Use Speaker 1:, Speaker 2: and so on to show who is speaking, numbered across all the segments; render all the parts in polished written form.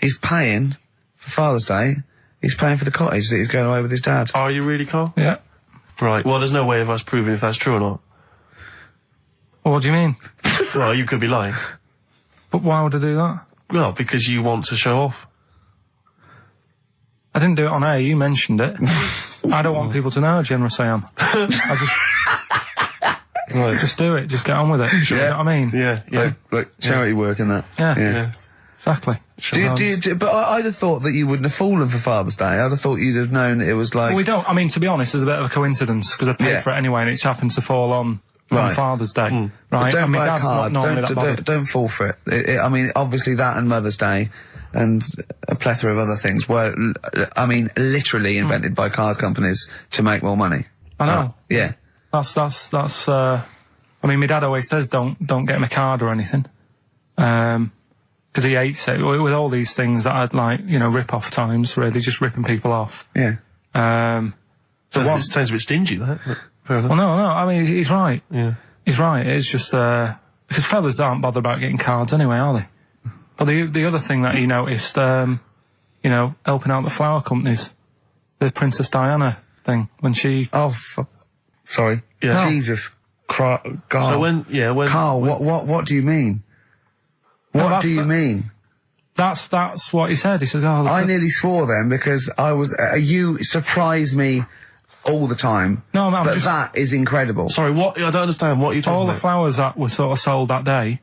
Speaker 1: he's paying for Father's Day. He's paying for the cottage that he's going away with his dad.
Speaker 2: Are you really, Carl?
Speaker 3: Yeah.
Speaker 2: Right. Well, there's no way of us proving if that's true or not.
Speaker 3: Well, what do you mean?
Speaker 2: Well, you could be lying.
Speaker 3: But why would I do that?
Speaker 2: Well, because you want to show off.
Speaker 3: I didn't do it on air, you mentioned it. I don't want people to know how generous I am.
Speaker 2: Right.
Speaker 3: Just do it, just get on with it. You know what I mean?
Speaker 2: Yeah.
Speaker 1: Like charity work and that.
Speaker 3: Yeah. Exactly.
Speaker 1: But I'd have thought that you wouldn't have fallen for Father's Day. I'd have thought you'd have known that it was like...
Speaker 3: Well, we don't. I mean, to be honest, there's a bit of a coincidence, because I paid for it anyway, and it just happens to fall on Father's Day. Right?
Speaker 1: But don't
Speaker 3: I mean,
Speaker 1: buy a
Speaker 3: Dad's not
Speaker 1: card.
Speaker 3: normally that bothered.
Speaker 1: Don't fall for it. I mean, obviously that and Mother's Day and a plethora of other things were, I mean, literally invented by card companies to make more money.
Speaker 3: I know.
Speaker 1: Yeah.
Speaker 3: That's, I mean, my dad always says don't get him a card or anything. Because he hates it. With all these things that I'd like, you know, rip-off times, really, just ripping people off.
Speaker 1: Yeah.
Speaker 2: It sounds a bit stingy, that. Fair enough.
Speaker 3: Well, no, I mean, he's right.
Speaker 2: Yeah.
Speaker 3: He's right. It's just, because fellas aren't bothered about getting cards anyway, are they? But the other thing that he noticed, you know, helping out the flower companies, the Princess Diana thing, when she...
Speaker 1: Oh, sorry.
Speaker 2: Yeah.
Speaker 1: No. Jesus. God.
Speaker 2: So when...
Speaker 1: Carl, what do you mean? What do you mean?
Speaker 3: That's what he said. He said, oh...
Speaker 1: I nearly swore then, because I was... you surprise me all the time.
Speaker 3: No, I'm
Speaker 1: but
Speaker 3: just...
Speaker 1: that is incredible.
Speaker 2: Sorry, what? I don't understand. What are you talking about?
Speaker 3: All the flowers that were sort of sold that day...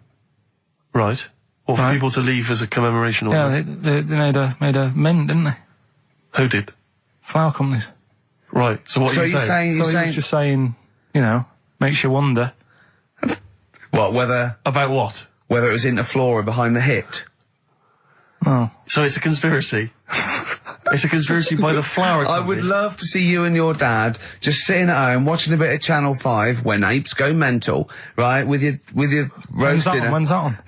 Speaker 2: Right. Or for people to leave as a commemoration or
Speaker 3: something? Yeah, they made a mint, didn't they?
Speaker 2: Who did?
Speaker 3: Flower companies.
Speaker 2: Right. So what are you saying?
Speaker 3: He was just saying, you know, makes you wonder.
Speaker 1: What, whether...
Speaker 2: About what?
Speaker 1: Whether it was in the floor or behind the hit.
Speaker 3: Oh.
Speaker 2: So it's a conspiracy. It's a conspiracy by the flower companies.
Speaker 1: I would love to see you and your dad just sitting at home watching a bit of Channel 5 when apes go mental, right? With your roast dinner.
Speaker 3: When's that on?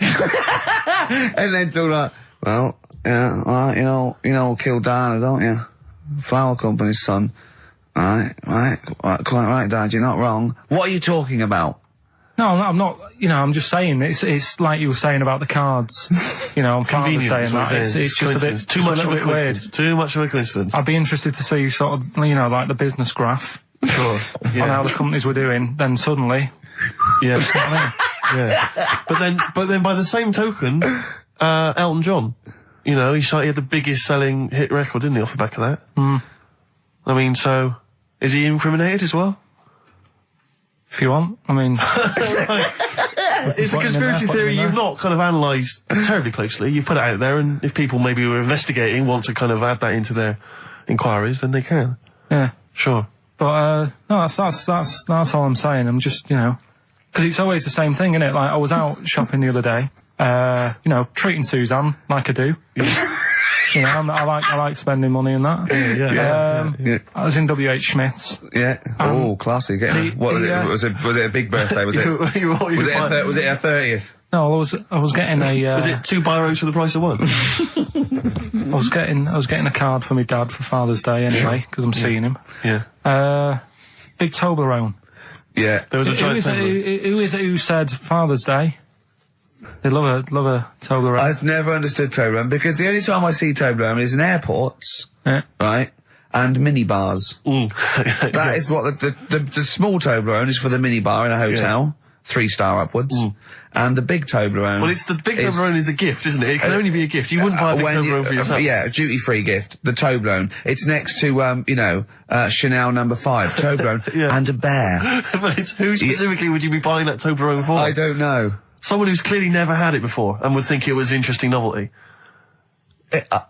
Speaker 1: And then talk like, well, yeah, you know, kill Diana, don't you? Flower company's son. Right, quite right, Dad, you're not wrong. What are you talking about?
Speaker 3: No, I'm not, you know, I'm just saying, it's like you were saying about the cards, you know, on Father's Day and that, it's just a bit,
Speaker 2: too much of a
Speaker 3: coincidence.
Speaker 2: Too much of a coincidence.
Speaker 3: I'd be interested to see sort of, you know, like the business graph.
Speaker 2: Sure.
Speaker 3: On how the companies were doing, then suddenly...
Speaker 2: Yeah. Yeah. But then by the same token, Elton John, you know, he had the biggest selling hit record, didn't he, off the back of that?
Speaker 3: Mm.
Speaker 2: I mean, so, is he incriminated as well?
Speaker 3: If you want, I mean...
Speaker 2: It's a conspiracy theory you've not kind of analysed terribly closely. You've put it out there, and if people maybe who are investigating want to kind of add that into their inquiries, then they can.
Speaker 3: Yeah.
Speaker 2: Sure.
Speaker 3: But, no, that's all I'm saying. I'm just, you know... Because it's always the same thing, isn't it? Like, I was out shopping the other day, you know, treating Suzanne like I do. You know, I like spending money and that.
Speaker 1: Yeah.
Speaker 3: I was in W.H. Smith's.
Speaker 1: Yeah. Oh, classy. Was it a big birthday? Was it? Was it a 30th?
Speaker 3: No, I was getting a.
Speaker 2: Was it 2 biros for the price of 1?
Speaker 3: I was getting a card for my dad for Father's Day anyway, because I'm seeing him.
Speaker 2: Yeah.
Speaker 3: Big Toblerone.
Speaker 1: Yeah.
Speaker 2: There was a giant
Speaker 3: who is it who said Father's Day? They love a Toblerone.
Speaker 1: I've never understood Toblerone, because the only time I see Toblerone is in airports, right, and minibars. That is what the small Toblerone is for the minibar in a hotel, 3-star upwards, and the big Toblerone.
Speaker 2: Well, the big Toblerone is a gift, isn't it? It can only be a gift. You wouldn't buy a big Toblerone for yourself.
Speaker 1: Yeah, a duty-free gift. The Toblerone. It's next to you know, Chanel No. 5 Toblerone and a bear.
Speaker 2: But who specifically would you be buying that Toblerone for?
Speaker 1: I don't know.
Speaker 2: Someone who's clearly never had it before and would think it was interesting novelty.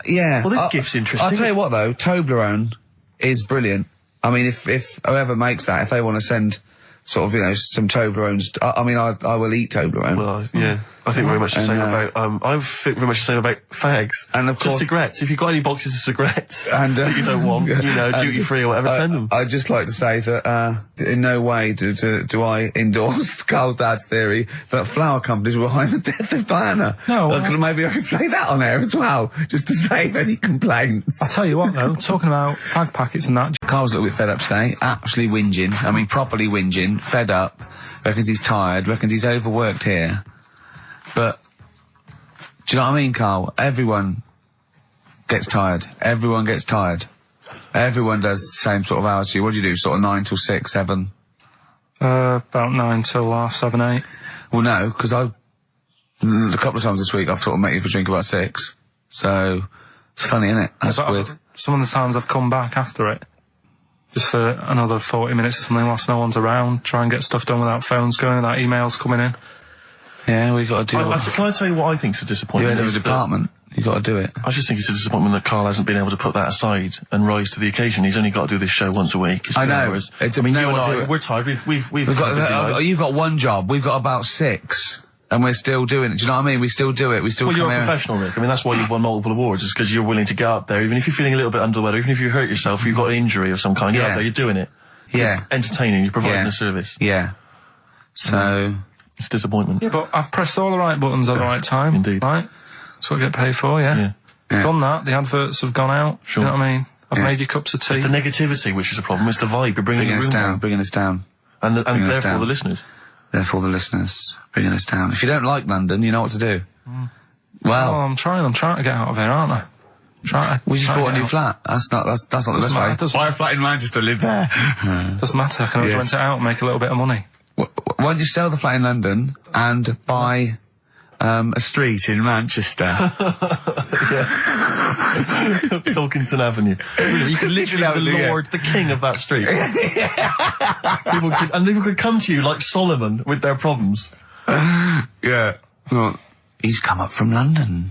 Speaker 1: Yeah.
Speaker 2: Well, this gift's interesting.
Speaker 1: I'll tell you what, though, Toblerone is brilliant. I mean, if whoever makes that, if they want to send sort of, you know, some Toblerones, I mean, I will eat Toblerone.
Speaker 2: Well, yeah. I think very much the same about, I think very much the same about fags. And of course... Just cigarettes. If you've got any boxes of cigarettes and, that you don't want, you know, duty-free or whatever, send them. I'd
Speaker 1: just like to say that, in no way do I endorse Carl's dad's theory that flower companies were behind the death of Diana. No. Maybe I could say that on air as well, just to save any complaints.
Speaker 3: I'll tell you what, though, talking about fag packets and that...
Speaker 1: Carl's a little bit fed up today, actually whinging, I mean, properly whinging, fed up, reckons he's tired, reckons he's overworked here. But, do you know what I mean, Carl? Everyone gets tired. Everyone gets tired. Everyone does the same sort of hours as you. What do you do? Sort of 9 till 6, 7?
Speaker 3: About 9 till 7, 8.
Speaker 1: Well, no, because a couple of times this week I've sort of met you for a drink about 6. So, it's funny, isn't it? That's weird.
Speaker 3: Some of the times I've come back after it, just for another 40 minutes or something whilst no one's around, try and get stuff done without phones going, without emails coming in.
Speaker 1: Yeah, we got to do it.
Speaker 2: Can I tell you what I think's a disappointment?
Speaker 1: You're in the department. You got to do it.
Speaker 2: I just think it's a disappointment that Karl hasn't been able to put that aside and rise to the occasion. He's only got to do this show once a week. It's
Speaker 1: I know.
Speaker 2: Hours.
Speaker 1: It's
Speaker 2: I mean,
Speaker 1: no
Speaker 2: you and
Speaker 1: one's
Speaker 2: I,
Speaker 1: doing it.
Speaker 2: we're tired. We've got
Speaker 1: you've got one job. We've got about 6. And we're still doing it. Do you know what I mean? We still do it. We still
Speaker 2: Well,
Speaker 1: come
Speaker 2: you're a
Speaker 1: here.
Speaker 2: professional, Rick. I mean, that's why you've won multiple awards, is because you're willing to get up there, even if you're feeling a little bit under the weather, even if you hurt yourself, you've got an injury of some kind, you're up there, you're doing it.
Speaker 1: Yeah.
Speaker 2: You're entertaining, you're providing a service.
Speaker 1: Yeah. So...
Speaker 2: It's disappointment.
Speaker 3: Yeah, but I've pressed all the right buttons at the right time.
Speaker 2: Indeed.
Speaker 3: Right? That's what I get paid for, yeah. Done that, the adverts have gone out.
Speaker 2: Sure.
Speaker 3: You know what I mean? I've made you cups of tea.
Speaker 2: It's the negativity which is the problem. It's the vibe. You're bringing
Speaker 1: us down. Bringing us down.
Speaker 2: And therefore the listeners.
Speaker 1: Therefore the listeners. Bringing us down. If you don't like London, you know what to do. Well...
Speaker 3: Oh, I'm trying to get out of here, aren't I?
Speaker 1: We just bought a new flat. That's not the best way. Buy a flat in Manchester, live there.
Speaker 3: Doesn't matter, I can always rent it out and make a little bit of money.
Speaker 1: Why don't you sell the flat in London and buy a street in Manchester?
Speaker 2: Pilkington Avenue. You could literally have the Lord, the king of that street. people could come to you like Solomon with their problems.
Speaker 1: Yeah. Well, he's come up from London.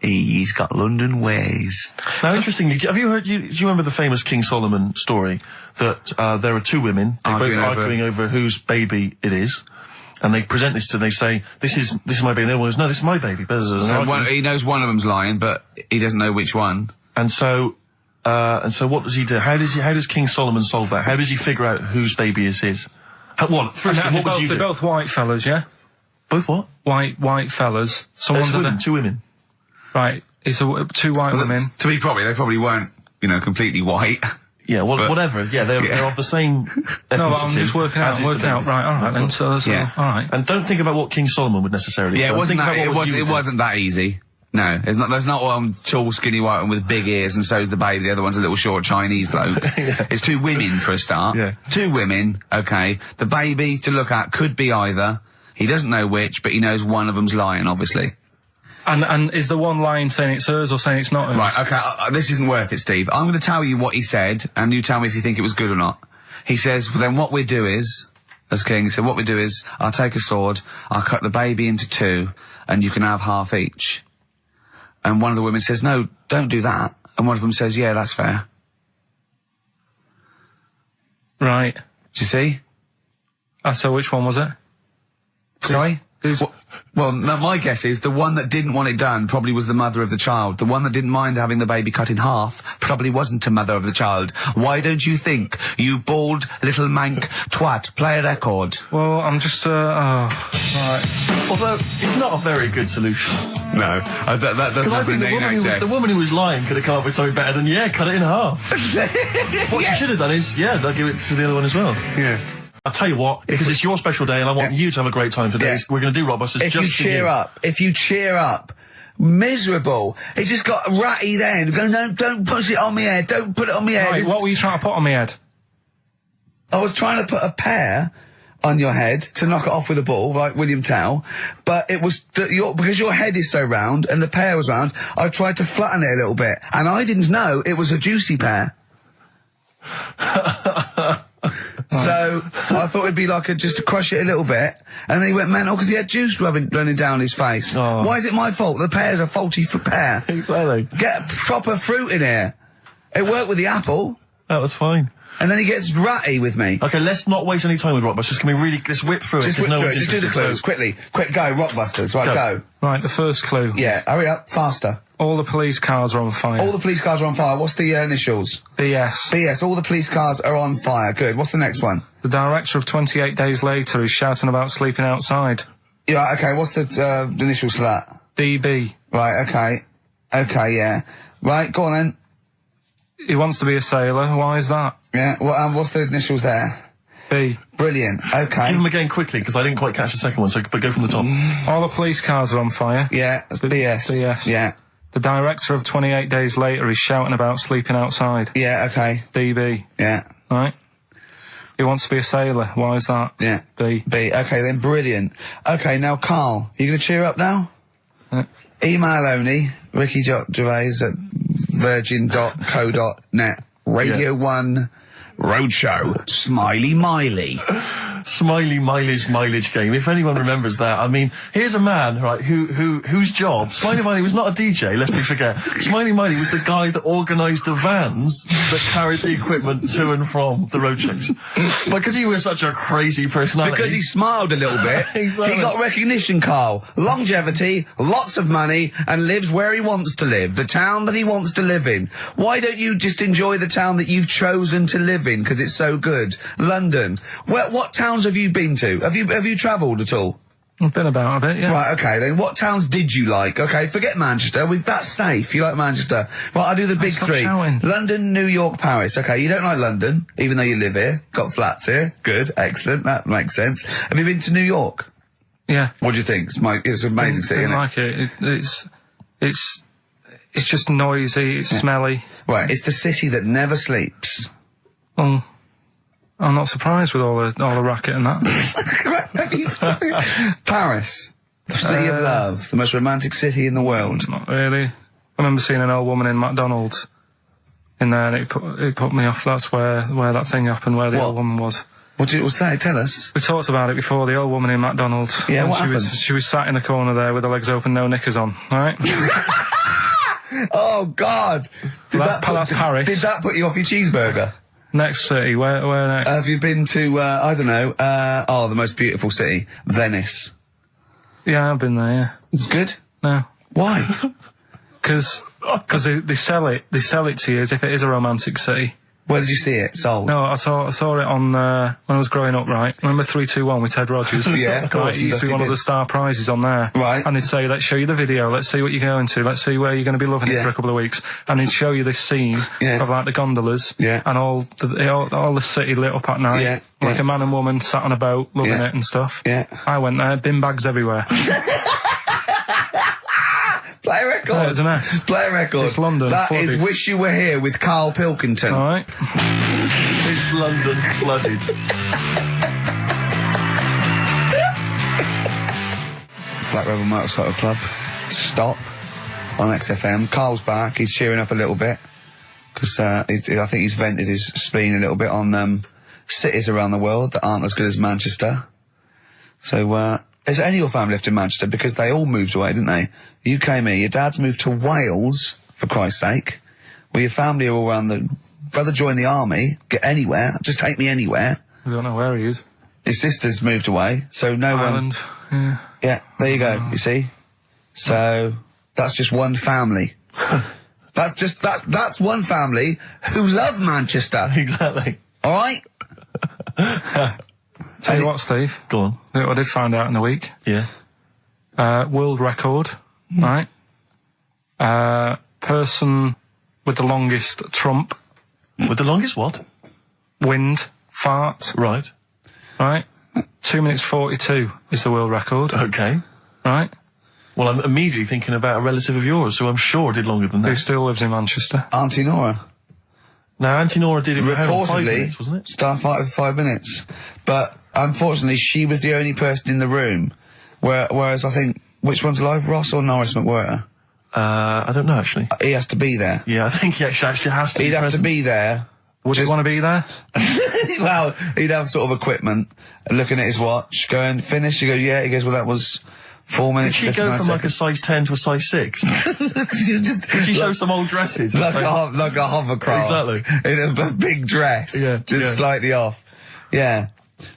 Speaker 1: He's got London ways.
Speaker 2: Now, interestingly, have you heard? Do you remember the famous King Solomon story that there are 2 women arguing over whose baby it is, and they present this to, they say, "This is my baby." And the other one goes, "No, this is my baby."
Speaker 1: So he knows one of them's lying, but he doesn't know which one.
Speaker 2: And so what does he do? How does King Solomon solve that? How does he figure out whose baby is his? What would you do?
Speaker 3: They're both white fellas, yeah.
Speaker 2: Both what?
Speaker 3: White fellas.
Speaker 2: Women, 2 women.
Speaker 3: Right, it's 2 white women.
Speaker 1: To be probably, they probably weren't, completely white.
Speaker 2: Yeah, well, whatever. Yeah, they're of the same ethnicity.
Speaker 3: No, I'm just working out. Right, all right, then. So, all right.
Speaker 2: And don't think about what King Solomon would necessarily do.
Speaker 1: Yeah, it wasn't that easy. No, there's not one tall, skinny white one with big ears and so's the baby. The other one's a little short Chinese bloke. It's 2 women for a start.
Speaker 2: Yeah.
Speaker 1: 2 women, okay. The baby to look at could be either. He doesn't know which, but he knows one of them's lying, obviously.
Speaker 3: And is the one lying saying it's hers or saying it's not hers?
Speaker 1: Right, okay, this isn't worth it, Steve. I'm going to tell you what he said, and you tell me if you think it was good or not. He says, well, then what we do is, as King said, what we do is, I'll take a sword, I'll cut the baby into 2, and you can have half each. And one of the women says, no, don't do that. And one of them says, yeah, that's fair.
Speaker 3: Right.
Speaker 1: Do you see?
Speaker 3: So which one was it?
Speaker 1: Sorry? Well, no, my guess is the one that didn't want it done probably was the mother of the child. The one that didn't mind having the baby cut in half probably wasn't a mother of the child. Why don't you think, you bald little mank twat? Play a record.
Speaker 3: Well, I'm just, right.
Speaker 2: Although, it's not a very good solution.
Speaker 1: No, that's
Speaker 2: I think the woman who was lying could have come up with something better than, cut it in half. What you should have done is, I'll give it to the other one as well.
Speaker 1: Yeah.
Speaker 2: I'll tell you what, because it's your special day and I want you to have a great time today, we're going to do Rockbusters
Speaker 1: if you cheer up, miserable. It just got ratty then. Go, no, don't push it on my head, don't put it on my head.
Speaker 3: Right, what were you trying to put on my head?
Speaker 1: I was trying to put a pear on your head to knock it off with a ball, like William Tell, but it was, because your head is so round and the pear was round, I tried to flatten it a little bit, and I didn't know it was a juicy pear. So, I thought it'd be like just to crush it a little bit, and then he went mental because he had juice running down his face.
Speaker 2: Oh.
Speaker 1: Why is it my fault? The pear's a faulty pear.
Speaker 2: Exactly.
Speaker 1: Get proper fruit in here. It worked with the apple.
Speaker 2: That was fine.
Speaker 1: And then he gets ratty with me.
Speaker 2: Okay, let's not waste any time with Rockbusters. let's whip through it.
Speaker 1: Just whip through it. Just do the clues, quickly. Quick, go, Rockbusters. Right, go.
Speaker 3: Right, the first clue.
Speaker 1: Yeah, hurry up, faster.
Speaker 3: All the police cars are on fire.
Speaker 1: All the police cars are on fire. What's the initials?
Speaker 3: BS.
Speaker 1: BS, all the police cars are on fire. Good. What's the next one?
Speaker 3: The director of 28 Days Later is shouting about sleeping outside.
Speaker 1: Yeah, okay, what's the initials for that?
Speaker 3: DB.
Speaker 1: Right, okay. Okay, yeah. Right, go on then.
Speaker 3: He wants to be a sailor. Why is that?
Speaker 1: Yeah, well, what's the initials there?
Speaker 3: B.
Speaker 1: Brilliant, okay.
Speaker 2: Give them again quickly, because I didn't quite catch the second one, but go from the top.
Speaker 3: All the police cars are on fire.
Speaker 1: Yeah, that's BS.
Speaker 3: BS.
Speaker 1: Yeah.
Speaker 3: The director of 28 Days Later is shouting about sleeping outside.
Speaker 1: Yeah, okay.
Speaker 3: DB.
Speaker 1: Yeah.
Speaker 3: Right? He wants to be a sailor. Why is that?
Speaker 1: Yeah.
Speaker 3: B.
Speaker 1: Okay, then, brilliant. Okay, now, Carl, you going to cheer up now? Email only, Ricky Gervais at virgin.co.net. Radio 1 Roadshow. Smiley Miley.
Speaker 2: Smiley Miley's mileage game. If anyone remembers that, I mean, here's a man, right, whose job, Smiley Miley was not a DJ, lest we forget. Smiley Miley was the guy that organised the vans that carried the equipment to and from the road shows. Because he was such a crazy personality.
Speaker 1: Because he smiled a little bit.
Speaker 2: Exactly.
Speaker 1: He got recognition, Carl. Longevity, lots of money, and lives where he wants to live. The town that he wants to live in. Why don't you just enjoy the town that you've chosen to live in, because it's so good? London. What towns have you been to? Have you travelled at all?
Speaker 3: I've been about a bit, yeah.
Speaker 1: Right, okay, then what towns did you like? Okay, forget Manchester. That's safe. You like Manchester. Right, I'll do the big three.
Speaker 3: Shouting.
Speaker 1: London, New York, Paris. Okay, you don't like London, even though you live here. Got flats here. Good, excellent. That makes sense. Have you been to New York?
Speaker 3: Yeah.
Speaker 1: What do you think? It's an amazing city, isn't it?
Speaker 3: Like it. It's just noisy, it's smelly.
Speaker 1: Right, it's the city that never sleeps.
Speaker 3: I'm not surprised with all the racket and that.
Speaker 1: Paris, the city of love, the most romantic city in the world.
Speaker 3: Not really. I remember seeing an old woman in McDonald's in there, and it put me off. That's where that thing happened, where the old woman was.
Speaker 1: What's that? Tell us.
Speaker 3: We talked about it before. The old woman in McDonald's.
Speaker 1: Yeah, what happened?
Speaker 3: She was sat in the corner there with her legs open, no knickers on. All right.
Speaker 1: Oh God!
Speaker 3: That's Paris.
Speaker 1: Did that put you off your cheeseburger?
Speaker 3: Next city, where next?
Speaker 1: Have you been to, I don't know, the most beautiful city, Venice?
Speaker 3: Yeah, I've been there, yeah.
Speaker 1: It's good?
Speaker 3: No.
Speaker 1: Why?
Speaker 3: Because they sell it to you as if it is a romantic city.
Speaker 1: Where did you see it sold?
Speaker 3: No, I saw it on, when I was growing up, right? Remember 3-2-1 with Ted Rogers?
Speaker 1: Yeah, of course.
Speaker 3: It used to be one of the star prizes on there.
Speaker 1: Right.
Speaker 3: And they'd say, let's show you the video, let's see what you're going to, let's see where you're going to be loving it for a couple of weeks. And they'd show you this scene of, like, the gondolas and all the city lit up at night. Like a man and woman sat on a boat loving it and stuff.
Speaker 1: Yeah.
Speaker 3: I went there, bin bags everywhere.
Speaker 1: Play a record.
Speaker 3: Yeah, it's a mess.
Speaker 1: Play a record.
Speaker 3: It's London.
Speaker 1: That
Speaker 3: flooded.
Speaker 1: is Wish You Were Here with Karl Pilkington.
Speaker 3: Alright.
Speaker 2: It's London flooded.
Speaker 1: Black Rebel Motorcycle Club. Stop. On XFM. Carl's back. He's cheering up a little bit. Because I think he's vented his spleen a little bit on cities around the world that aren't as good as Manchester. So, is any of your family left in Manchester? Because they all moved away, didn't they? You came here. Your dad's moved to Wales, for Christ's sake. Well, your family are all around brother joined the army. Get anywhere. Just take me anywhere.
Speaker 3: I don't know where he is.
Speaker 1: His sister's moved away, so no
Speaker 3: Ireland.
Speaker 1: one... Yeah, there you go, you see? So, that's just one family. That's one family who love Manchester.
Speaker 2: Exactly.
Speaker 1: Alright?
Speaker 3: Tell you what, Steve.
Speaker 2: Go on.
Speaker 3: What I did find out in the week.
Speaker 2: Yeah.
Speaker 3: World record, right? Person with the longest trump.
Speaker 2: With the longest what?
Speaker 3: Wind. Fart.
Speaker 2: Right.
Speaker 3: Right? 2 minutes 42 is the world record.
Speaker 2: Okay.
Speaker 3: Right?
Speaker 2: Well, I'm immediately thinking about a relative of yours who I'm sure did longer than that.
Speaker 3: Who still lives in Manchester.
Speaker 1: Auntie Nora.
Speaker 2: Now, Auntie Nora did it for
Speaker 1: Reportedly,
Speaker 2: 5 minutes, wasn't it?
Speaker 1: Starfighter for 5 minutes. But, unfortunately, she was the only person in the room. Whereas I think, which one's alive, Ross or Norris McWhirter?
Speaker 2: I don't know, actually.
Speaker 1: He has to be there.
Speaker 2: Yeah, I think he actually has to
Speaker 1: He'd
Speaker 2: be
Speaker 1: have
Speaker 2: present.
Speaker 1: to be there.
Speaker 3: Would you want to be there?
Speaker 1: Well, he'd have sort of equipment, looking at his watch, going, finish, you go, yeah, he goes, well, that was 4 minutes,
Speaker 2: Did she go
Speaker 1: 59
Speaker 2: from like a
Speaker 1: seconds.
Speaker 2: size 10 to a size 6?
Speaker 1: Did
Speaker 2: She show some old dresses?
Speaker 1: like a hovercraft.
Speaker 2: Exactly.
Speaker 1: In a big dress.
Speaker 2: Yeah,
Speaker 1: Just slightly off. Yeah.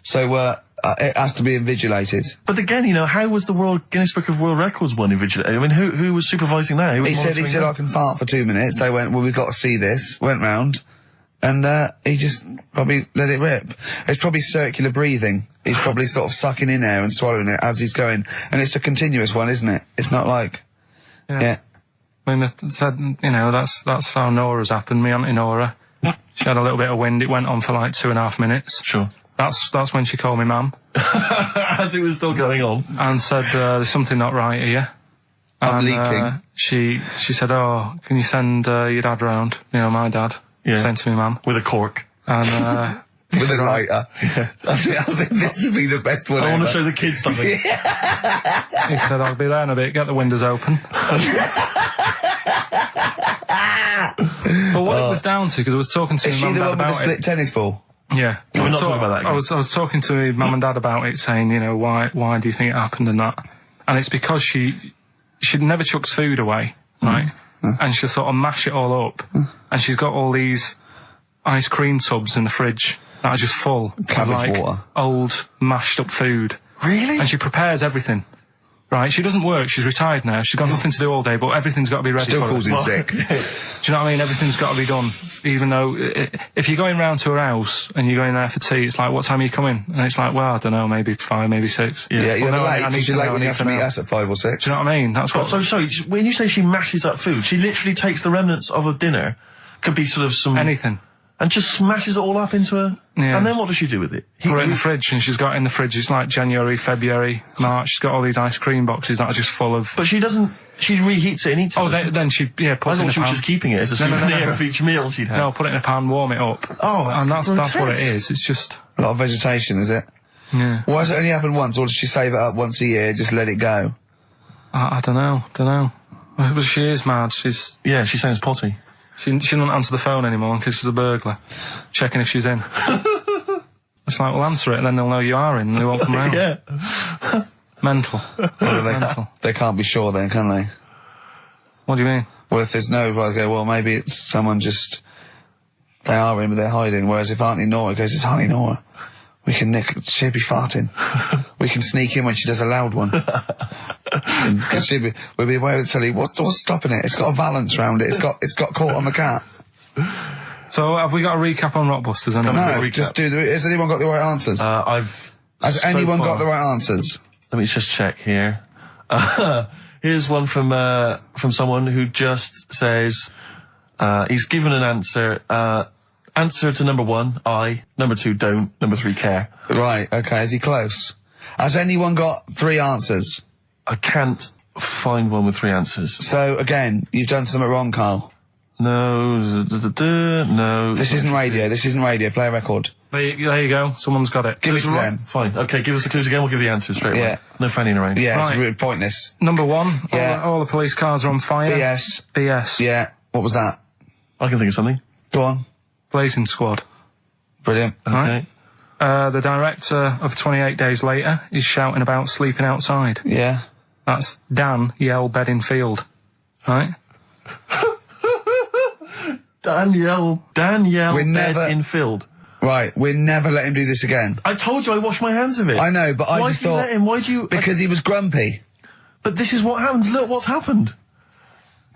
Speaker 1: So, it has to be invigilated.
Speaker 2: But again, you know, how was the Guinness Book of World Records one invigilated? I mean, who was supervising that? Who was
Speaker 1: He said,
Speaker 2: monitoring that?
Speaker 1: I can fart for 2 minutes. They went, well, we've got to see this. Went round. And, he just probably let it rip. It's probably circular breathing. He's probably sort of sucking in air and swallowing it as he's going. And it's a continuous one, isn't it? It's not like, yeah.
Speaker 3: I mean, I said, you know, that's how Nora's happened. Me Auntie Nora. She had a little bit of wind. It went on for like 2.5 minutes.
Speaker 2: Sure.
Speaker 3: That's when she called me ma'am.
Speaker 2: As it was still going on.
Speaker 3: And said, there's something not right here.
Speaker 1: I'm leaking.
Speaker 3: She said, "Oh, can you send your dad round? You know, my dad."
Speaker 2: Yeah.
Speaker 3: Saying to me, "Mum,"
Speaker 2: with a cork.
Speaker 3: And
Speaker 1: with a lighter. Yeah. I think this would be the best one.
Speaker 2: I want to show the kids something.
Speaker 3: he said, "I'll be there in a bit. Get the windows open." But what it was down to, because I was talking to my mum and dad about it.
Speaker 1: Is she the one with the split tennis ball?
Speaker 3: Yeah.
Speaker 2: We're not talking about that again.
Speaker 3: I was talking to my mum and dad about it, saying, you know, why do you think it happened and that? And it's because she never chucks food away, right? And she'll sort of mash it all up. And she's got all these ice cream tubs in the fridge that are just full of like
Speaker 1: water.
Speaker 3: old mashed up food.
Speaker 2: Really?
Speaker 3: And she prepares everything. Right, she doesn't work, she's retired now, she's got nothing to do all day, but everything's got to be ready
Speaker 1: Still
Speaker 3: for her.
Speaker 1: calls in sick.
Speaker 3: Do you know what I mean? Everything's got to be done. Even though, if you're going round to her house and you're going there for tea, it's like, what time are you coming? And it's like, well, I don't know, maybe 5, maybe 6.
Speaker 1: Yeah, you're
Speaker 3: well,
Speaker 1: late, because you're late when you have to meet us at 5 or 6.
Speaker 3: Do you know what I mean? That's what...
Speaker 2: So, sorry, when you say she mashes up food, she literally takes the remnants of a dinner, could be sort of some...
Speaker 3: anything.
Speaker 2: And just smashes it all up into a...
Speaker 3: Yeah.
Speaker 2: And then what does she do with it?
Speaker 3: Put it in the fridge, and she's got in the fridge, it's like January, February, March, she's got all these ice cream boxes that are just full of...
Speaker 2: But she doesn't... She reheats it and eats it.
Speaker 3: Oh, then she, puts it in a pan.
Speaker 2: I thought she was just keeping it as a souvenir of each meal she'd had.
Speaker 3: No, put it in a pan, warm it up.
Speaker 2: Oh,
Speaker 3: that's what it is, it's just...
Speaker 1: A lot of vegetation, is it?
Speaker 3: Yeah.
Speaker 1: Why has it only happened once, or does she save it up once a year, just let it go?
Speaker 3: I don't know. Well, she is mad, she's...
Speaker 2: Yeah, she sounds potty.
Speaker 3: She doesn't answer the phone anymore in case there's a burglar. Checking if she's in. It's like, well, answer it and then they'll know you are in and they won't come round.
Speaker 2: Yeah.
Speaker 3: Mental. Mental.
Speaker 1: They can't be sure then, can they?
Speaker 3: What do you mean?
Speaker 1: Well, if there's no, I go, well, maybe it's someone just... They are in, but they're hiding. Whereas if Auntie Nora goes, it's Auntie Nora. We can she'll be farting. We can sneak in when she does a loud one. Because we'll be aware of the telly. What's stopping it? It's got a valance round it. It's got caught on the cat.
Speaker 3: So have we got a recap on Rockbusters?
Speaker 1: No, just do has anyone got the right answers? Has anyone got the right answers?
Speaker 2: Let me just check here. Here's one from someone who just says, he's given an answer, answer to number 1, I. Number 2, don't. Number 3, care.
Speaker 1: Right, okay, is he close? Has anyone got 3 answers?
Speaker 2: I can't find one with 3 answers.
Speaker 1: So, again, you've done something wrong, Carl.
Speaker 2: No, no.
Speaker 1: This isn't radio, play a record.
Speaker 3: There you go, someone's got it.
Speaker 1: Give it to them.
Speaker 2: Fine, okay, give us the clues again, we'll give the answers straight away. No fanning around.
Speaker 1: Yeah,
Speaker 3: right.
Speaker 1: It's really pointless.
Speaker 3: Number 1,
Speaker 1: yeah.
Speaker 3: all the police cars are on fire. BS.
Speaker 1: Yeah, what was that?
Speaker 2: I can think of something.
Speaker 1: Go on.
Speaker 3: Blazing Squad.
Speaker 1: Brilliant.
Speaker 2: Okay.
Speaker 3: Right. The director of 28 Days Later is shouting about sleeping outside.
Speaker 1: Yeah.
Speaker 3: That's Dan Yell Bedingfield. Right?
Speaker 2: Danielle Bedingfield.
Speaker 1: Right, we'll never let him do this again.
Speaker 2: I told you I washed my hands of it.
Speaker 1: I know, but I just thought...
Speaker 2: Why did you let him? Why do you...
Speaker 1: Because he was grumpy.
Speaker 2: But this is what happens. Look what's happened.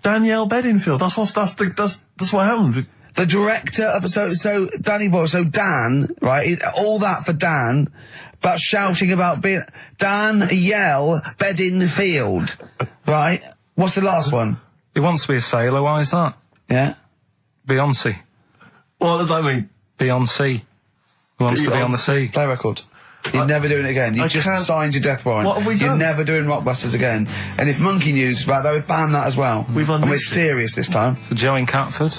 Speaker 2: Danielle Bedingfield. That's what happened.
Speaker 1: The director of... So Danny Boyle, so Dan, right, all that for Dan, but shouting about being... Dan Yell Bedingfield, right? What's the last one?
Speaker 3: He wants to be a sailor, why is that?
Speaker 1: Yeah?
Speaker 3: Beyonce.
Speaker 2: What does that mean?
Speaker 3: Beyonce. He wants to be on the sea.
Speaker 1: Play record. You're never doing it again. You just signed your death warrant.
Speaker 2: What have we done?
Speaker 1: You're never doing Rockbusters again. And if Monkey News is back, they would ban that as well. And we're serious this time.
Speaker 3: So Joe in Catford,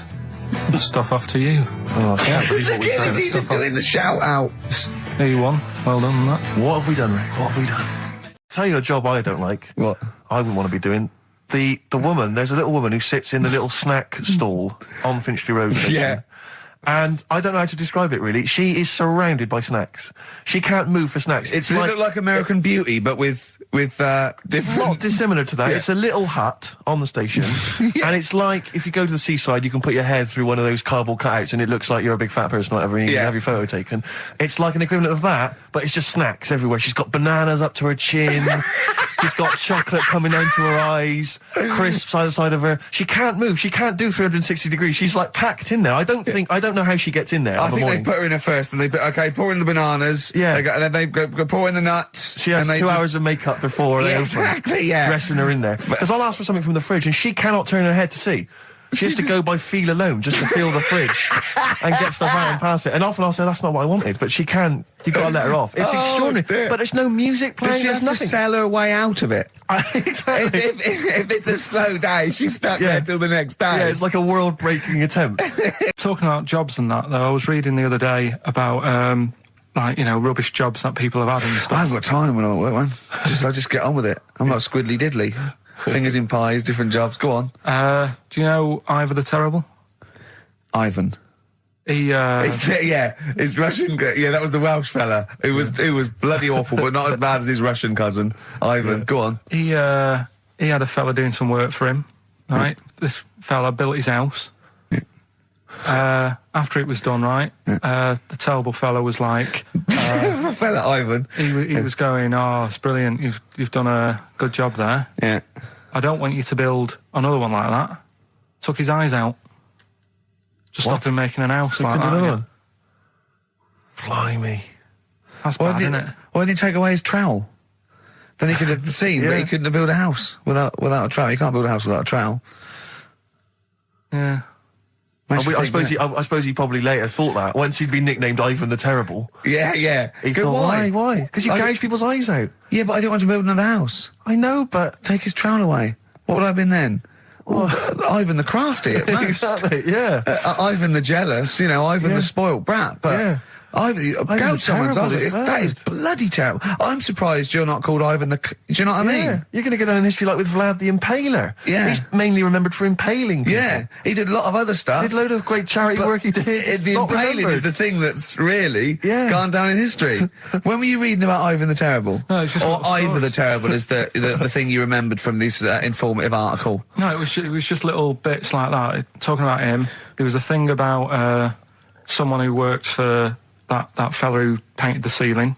Speaker 3: stuff off to you.
Speaker 2: Oh, I can't believe what we've done.
Speaker 1: He's even doing the shout out.
Speaker 3: There you won. Well done on that.
Speaker 2: What have we done, Ray? What have we done? Tell you a job I don't like.
Speaker 1: What?
Speaker 2: I wouldn't want to be doing. The woman, there's a little woman who sits in the little snack stall on Finchley Road station.
Speaker 1: Yeah.
Speaker 2: And I don't know how to describe it, really. She is surrounded by snacks. She can't move for snacks.
Speaker 1: Does it look like American Beauty, but with different...
Speaker 2: Not dissimilar to that. Yeah. It's a little hut on the station. Yeah. And it's like, if you go to the seaside, you can put your head through one of those cardboard cutouts and it looks like you're a big fat person or whatever, and you can have your photo taken. It's like an equivalent of that, but it's just snacks everywhere. She's got bananas up to her chin. She's got chocolate coming down to her eyes, crisps either side of her. She can't move. She can't do 360 degrees. She's like packed in there. I don't know how she gets in there.
Speaker 1: I think they put her in there first, and pour in the bananas.
Speaker 2: Yeah.
Speaker 1: And then they go pour in the nuts.
Speaker 2: She has 2 hours of makeup before they open.
Speaker 1: Exactly, yeah.
Speaker 2: Dressing her in there. Because I'll ask for something from the fridge, and she cannot turn her head to see. She has to go by feel alone, just to feel the fridge and get stuff out and pass it. And often I'll say, that's not what I wanted, but she can't. You've got to let her off. It's extraordinary.
Speaker 1: Dear.
Speaker 2: But there's no music playing,
Speaker 1: Does she have
Speaker 2: there's nothing.
Speaker 1: to sell her way out of it?
Speaker 2: Exactly.
Speaker 1: If it's a slow day, she's stuck there till the next day.
Speaker 2: Yeah, it's like a world-breaking attempt.
Speaker 3: Talking about jobs and that, though, I was reading the other day about, like, you know, rubbish jobs that people have had and stuff.
Speaker 1: I haven't got time when I'm at work, man. I just get on with it. I'm not squiddly diddly. Fingers in pies, different jobs. Go on.
Speaker 3: Do you know Ivor the Terrible?
Speaker 1: Ivan.
Speaker 3: He,
Speaker 1: His Russian. Yeah, that was the Welsh fella who was bloody awful, but not as bad as his Russian cousin, Ivan. Yeah. Go on.
Speaker 3: He had a fella doing some work for him. Right, this fella built his house. Yeah. After it was done, right, the terrible fella was like,
Speaker 1: fella Ivan.
Speaker 3: He was going, "Oh, it's brilliant. You've done a good job there.
Speaker 1: Yeah.
Speaker 3: I don't want you to build another one like that." Took his eyes out. Just stopped him making an house like that. Yeah.
Speaker 2: Blimey.
Speaker 3: That's bad, isn't it?
Speaker 1: Why didn't he take away his trowel? Then he could have seen that he couldn't have built a house without a trowel. You can't build a house without a trowel.
Speaker 3: Yeah.
Speaker 2: I suppose he probably later thought that once he'd been nicknamed Ivan the Terrible.
Speaker 1: Yeah.
Speaker 2: He thought, why? Because you gouge people's eyes out.
Speaker 1: Yeah, but I didn't want to build another house.
Speaker 2: I know, but
Speaker 1: take his trowel away. What would I have been then? Ivan the Crafty at most.
Speaker 2: Exactly, yeah.
Speaker 1: Ivan the Jealous, Ivan the spoilt brat. But gouge someone's eyes. That is bloody terrible. I'm surprised you're not called Ivan the... Do you know what I mean?
Speaker 2: You're going to get on in history like with Vlad the Impaler. Yeah. He's mainly remembered for impaling people.
Speaker 1: Yeah. He did a lot of other stuff.
Speaker 2: Did a load of great charity work he did.
Speaker 1: The impaling is the thing that's really gone down in history. When were you reading about Ivan the Terrible?
Speaker 3: No, it's just
Speaker 1: or Ivor the Terrible is the thing you remembered from this informative article?
Speaker 3: No, it was just little bits like that. Talking about him, there was a thing about someone who worked for that fella who painted the ceiling.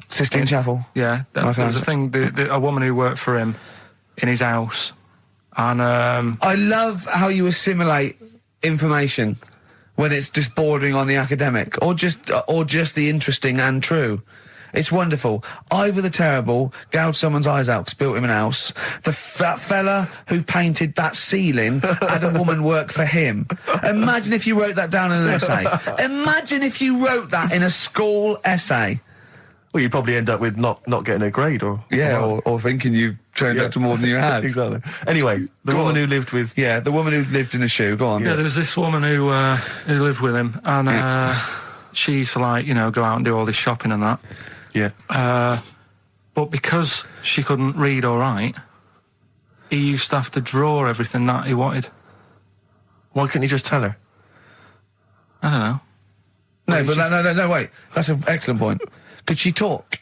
Speaker 1: Sistine Chapel?
Speaker 3: Yeah. There was a thing, a woman who worked for him in his house. And
Speaker 1: I love how you assimilate information when it's just bordering on the academic or just the interesting and true. It's wonderful. Ivor the Terrible gouged someone's eyes out 'cause built him an house. That fella who painted that ceiling had a woman work for him. Imagine if you wrote that down in an essay. Imagine if you wrote that in a school essay.
Speaker 2: Well, you'd probably end up with not getting a grade or
Speaker 1: thinking you turned out to more than you had.
Speaker 2: Exactly. Anyway, the woman who lived with...
Speaker 1: Yeah, the woman who lived in a shoe. Go on.
Speaker 3: Yeah, there was this woman who lived with him, and she used to, like, go out and do all this shopping and that.
Speaker 2: Yeah.
Speaker 3: But because she couldn't read or write, he used to have to draw everything that he wanted.
Speaker 2: Why couldn't he just tell her?
Speaker 3: I don't know.
Speaker 1: No, wait. That's an excellent point. Could she talk?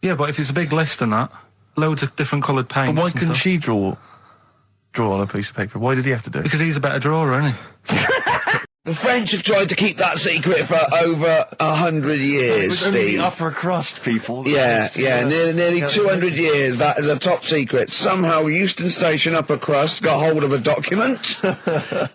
Speaker 3: Yeah, but if it's a big list and that, loads of different coloured paints.
Speaker 2: But why couldn't she draw on a piece of paper? Why did he have to do it?
Speaker 3: Because he's a better drawer, isn't he?
Speaker 1: The French have tried to keep that secret for over 100 years,
Speaker 2: it was
Speaker 1: Steve.
Speaker 2: only the upper crust people.
Speaker 1: Nearly 200 years. That is a top secret. Somehow Euston Station upper crust got hold of a document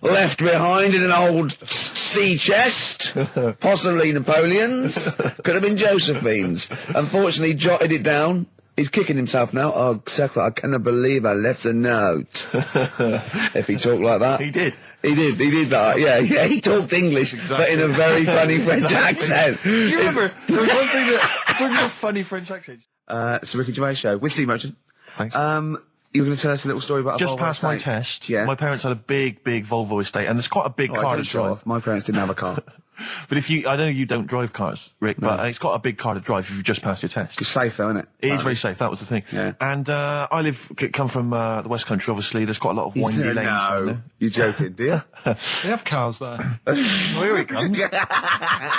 Speaker 1: left behind in an old sea chest, possibly Napoleon's, could have been Josephine's. Unfortunately, jotted it down. He's kicking himself now. Oh, Secretary, I cannot believe I left a note. If he talked like that.
Speaker 2: He did.
Speaker 1: He did that, yeah, he talked English, but in a very funny French accent.
Speaker 2: Do you remember, there was one thing that, talking about funny French accents.
Speaker 1: It's the Ricky Gervais Show, with Steve Merchant.
Speaker 2: Thanks.
Speaker 1: You were going to tell us a little story about
Speaker 2: just
Speaker 1: a Volvo
Speaker 2: past my
Speaker 1: estate.
Speaker 2: test,
Speaker 1: yeah.
Speaker 2: My parents had a big Volvo estate, and there's quite a big car to drive.
Speaker 1: My parents didn't have a car.
Speaker 2: But I know you don't drive cars, Rick, but it's got a big car to drive if you've just passed your test.
Speaker 1: It's safe though, isn't it?
Speaker 2: It is very safe, that was the thing.
Speaker 1: Yeah.
Speaker 2: And come from the West Country, obviously, there's quite a lot of windy lanes.
Speaker 1: No, you're joking, do you?
Speaker 3: They have cars there.
Speaker 2: Well, here he comes.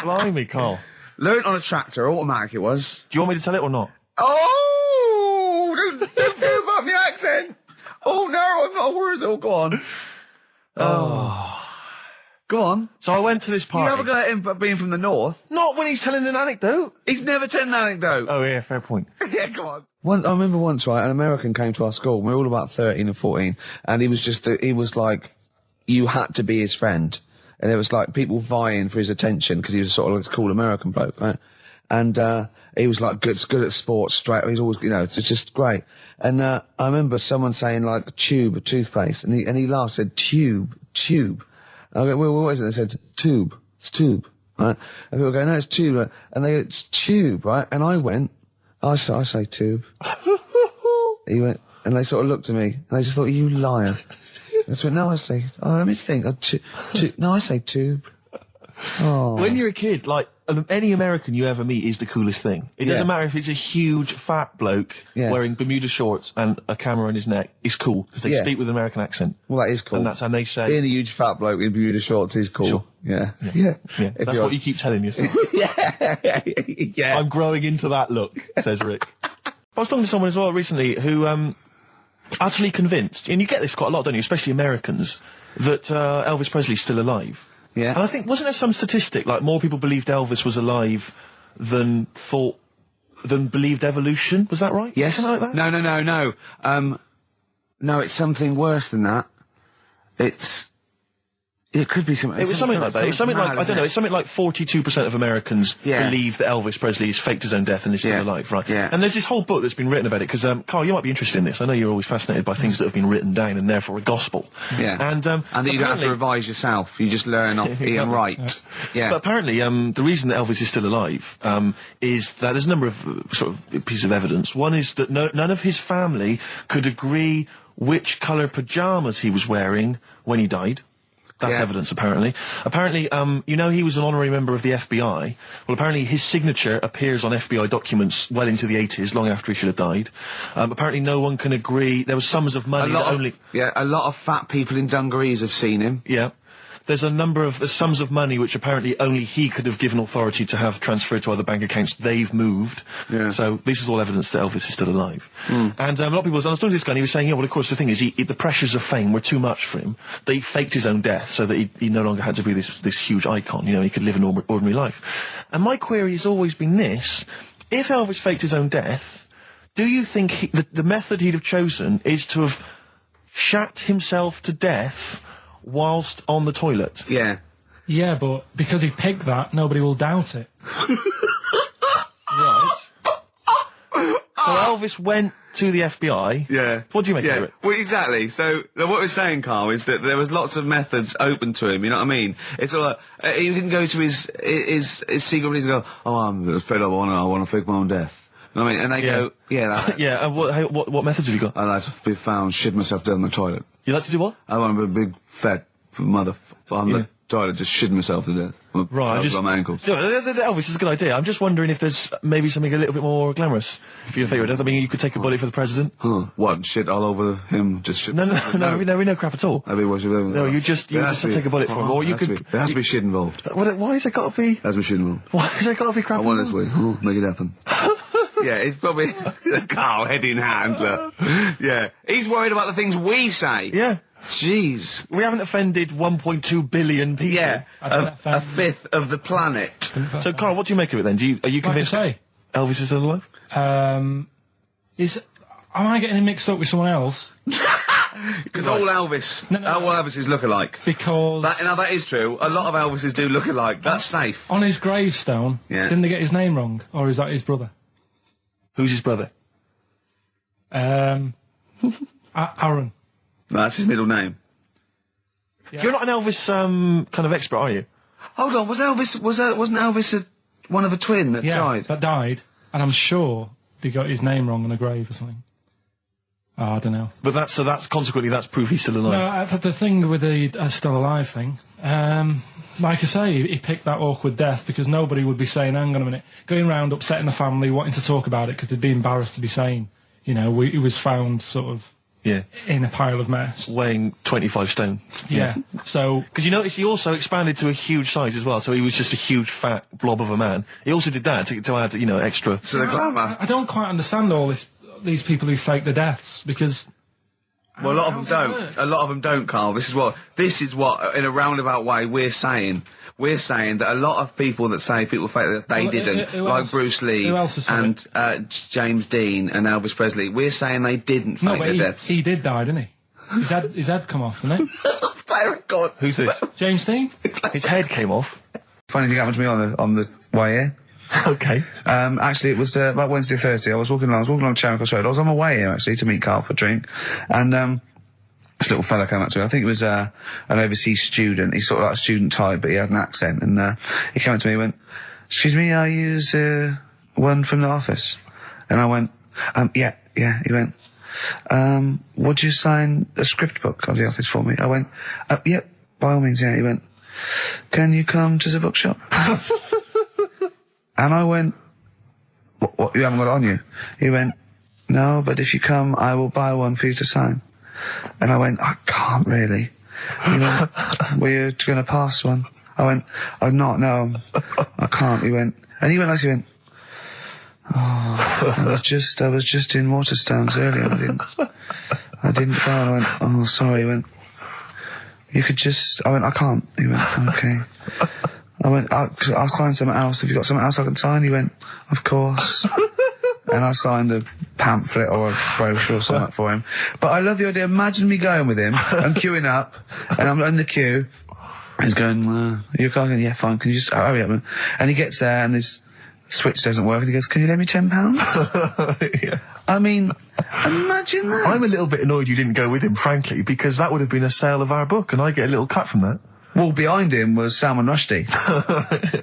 Speaker 2: Blimey, Carl.
Speaker 1: Learned on a tractor, automatic it was.
Speaker 2: Do you want me to tell it or not?
Speaker 1: Oh! Don't give up the accent! Oh no, I'm not a word. Go on. Oh. Go on.
Speaker 2: So I went to this party.
Speaker 1: You never got him being from the north.
Speaker 2: Not when he's telling an anecdote.
Speaker 1: He's never telling an anecdote.
Speaker 2: Oh yeah, fair point.
Speaker 1: Yeah, go on. I remember once, right, an American came to our school. We were all about 13 and 14, and he was like, you had to be his friend. and it was like people vying for his attention because he was sort of like this cool American bloke, right? And he was like good at sports, straight. He's always, you know, it's just great. And I remember someone saying like tube, a toothpaste, and he laughed, said tube. I go, well, what is it? They said tube. It's tube, right? And people go, no, it's tube, right? And they go, it's tube, right? And I went, I say tube. He went, and they sort of looked at me, and they just thought, you liar. I went, no, I say, let me think. No, I say tube. Oh.
Speaker 2: When you're a kid, like, any American you ever meet is the coolest thing. It doesn't matter if it's a huge, fat bloke wearing Bermuda shorts and a camera on his neck. It's cool, because they speak with an American accent.
Speaker 1: Well, that is cool.
Speaker 2: And they say...
Speaker 1: Being a huge fat bloke in Bermuda shorts is cool.
Speaker 2: Sure.
Speaker 1: Yeah.
Speaker 2: That's what you keep telling yourself.
Speaker 1: Yeah.
Speaker 2: I'm growing into that look, says Rick. I was talking to someone as well recently who, utterly convinced, and you get this quite a lot, don't you, especially Americans, that Elvis Presley's still alive.
Speaker 1: Yeah.
Speaker 2: And I think, wasn't there some statistic, like more people believed Elvis was alive than believed evolution? Was that right?
Speaker 1: Yes.
Speaker 2: Something like that?
Speaker 1: No. No, it's something worse than that. It could be something.
Speaker 2: It was something like that. It's something like, I don't know, it's something like 42% of Americans believe that Elvis Presley has faked his own death and is still alive, right? Yeah. And there's this whole book that's been written about it, because, Carl, you might be interested in this. I know you're always fascinated by things that have been written down and therefore a gospel.
Speaker 1: Yeah. And that you don't have to revise yourself. You just learn off Ian Wright. Yeah.
Speaker 2: But apparently, the reason that Elvis is still alive, is that there's a number of, sort of, pieces of evidence. One is that none of his family could agree which colour pyjamas he was wearing when he died. That's evidence, apparently. Apparently, you know, he was an honorary member of the FBI. Well, apparently his signature appears on FBI documents well into the 80s, long after he should have died. Apparently no one can agree. There was sums of money that only...
Speaker 1: Yeah, a lot of fat people in dungarees have seen him.
Speaker 2: Yeah. There's a number of sums of money which apparently only he could have given authority to have transferred to other bank accounts. They've moved. Yeah. So this is all evidence that Elvis is still alive. And a lot of people, I was talking to this guy and he was saying, well, of course, the thing is, the pressures of fame were too much for him. That he faked his own death so that he no longer had to be this huge icon. You know, he could live an ordinary life. And my query has always been this. If Elvis faked his own death, do you think the method he'd have chosen is to have shat himself to death whilst on the toilet?
Speaker 1: Yeah.
Speaker 3: Yeah, but because he picked that, nobody will doubt it.
Speaker 2: Right. So Elvis went to the FBI.
Speaker 1: Yeah.
Speaker 2: What do you make of it?
Speaker 1: Well, exactly. So what we're saying, Carl, is that there was lots of methods open to him. You know what I mean? It's all like, he didn't go to his secret reason and go, oh, I'm fed up. I want to fake my own death. You know what I mean? And they go,
Speaker 2: yeah. And what methods have you got?
Speaker 1: I like to be found shit myself down the toilet.
Speaker 2: You like to do what?
Speaker 1: I want to be a big fat mother on the toilet, just shitting myself to death.
Speaker 2: Right,
Speaker 1: on my ankles.
Speaker 2: Elvis is a good idea. I'm just wondering if there's maybe something a little bit more glamorous. If you're in favour of death, I mean, you could take a bullet for the president.
Speaker 1: What? Shit all over him? Just shit?
Speaker 2: No, we know crap at all.
Speaker 1: No,
Speaker 2: you just take a bullet for him, or you could.
Speaker 1: There has to be shit involved.
Speaker 2: Why has it got to be?
Speaker 1: There has to be shit involved.
Speaker 2: Why has it got to be crap?
Speaker 1: I want it this way. Make it happen. Yeah, it's probably Carl, head in hand, look. Yeah. He's worried about the things we say.
Speaker 2: Yeah.
Speaker 1: Jeez.
Speaker 2: We haven't offended 1.2 billion people.
Speaker 1: Yeah. A fifth of the planet.
Speaker 2: So, Carl, what do you make of it then? Are you convinced Elvis is still alive?
Speaker 3: Am I getting him mixed up with someone else?
Speaker 1: Because all Elvis, all Elvises look alike.
Speaker 3: Because...
Speaker 1: that is true. A lot of Elvises do look alike. That's safe.
Speaker 3: On his gravestone, didn't they get his name wrong? Or is that his brother?
Speaker 2: Who's his brother?
Speaker 3: Aaron.
Speaker 1: No, that's his middle name.
Speaker 3: Yeah.
Speaker 2: You're not an Elvis, kind of expert, are you?
Speaker 1: Hold on, wasn't Elvis one of a twin that died?
Speaker 3: That died, and I'm sure they got his name wrong on a grave or something. Oh, I don't know.
Speaker 2: But that's consequently that's proof he's still alive.
Speaker 3: No, the thing with the still alive thing, like I say, he picked that awkward death because nobody would be saying, hang on a minute, going round upsetting the family, wanting to talk about it because they'd be embarrassed to be saying, you know, he was found sort of in a pile of mess.
Speaker 2: Weighing 25 stone.
Speaker 3: Yeah. So...
Speaker 2: Because you notice he also expanded to a huge size as well, so he was just a huge fat blob of a man. He also did that to add, you know, extra...
Speaker 1: To the glamour.
Speaker 3: I don't quite understand all these people who fake their deaths, because...
Speaker 1: Well, a lot of them don't. A lot of them don't, Carl. This is what, in a roundabout way, we're saying. We're saying that a lot of people that say people fake that they didn't, like Bruce Lee and James Dean and Elvis Presley, we're saying they didn't fake their deaths.
Speaker 3: He did die, didn't he? His head come off, didn't he?
Speaker 1: God.
Speaker 2: Who's this?
Speaker 3: James Dean?
Speaker 2: His head came off.
Speaker 1: Funny thing happened to me on the way here.
Speaker 2: Okay.
Speaker 1: Actually, it was about Wednesday or Thursday. I was walking along Charing Cross Road. I was on my way here, actually, to meet Karl for a drink. And this little fella came up to me. I think it was an overseas student. He's sort of like a student type, but he had an accent. And he came up to me and went, "Excuse me, are you one from the office?" And I went, yeah. He went, "Would you sign a script book of the office for me?" I went, "Yeah, by all means, yeah." He went, "Can you come to the bookshop?" And I went, what, you haven't got it on you? He went, "No, but if you come, I will buy one for you to sign." And I went, "I can't really." He went, "Were you going to pass one?" I went, "I'm not, no, I can't." He went, and he went like, he went, "Oh, I was just in Waterstones earlier, and I didn't go." And I went, "Oh, sorry." He went, "You could just," I went, "I can't." He went, "Okay." I went, "I'll sign something else. Have you got something else I can sign?" He went, "Of course." And I signed a pamphlet or a brochure or something for him. But I love the idea. Imagine me going with him and queuing up, and I'm in the queue. He's going, "You're going, yeah, fine. Can you just hurry up?" And he gets there, and his switch doesn't work, and he goes, "Can you lend me £10?"
Speaker 2: Yeah.
Speaker 1: I mean, imagine that.
Speaker 2: I'm a little bit annoyed you didn't go with him, frankly, because that would have been a sale of our book, and I get a little cut from that.
Speaker 1: Well, behind him was Salman Rushdie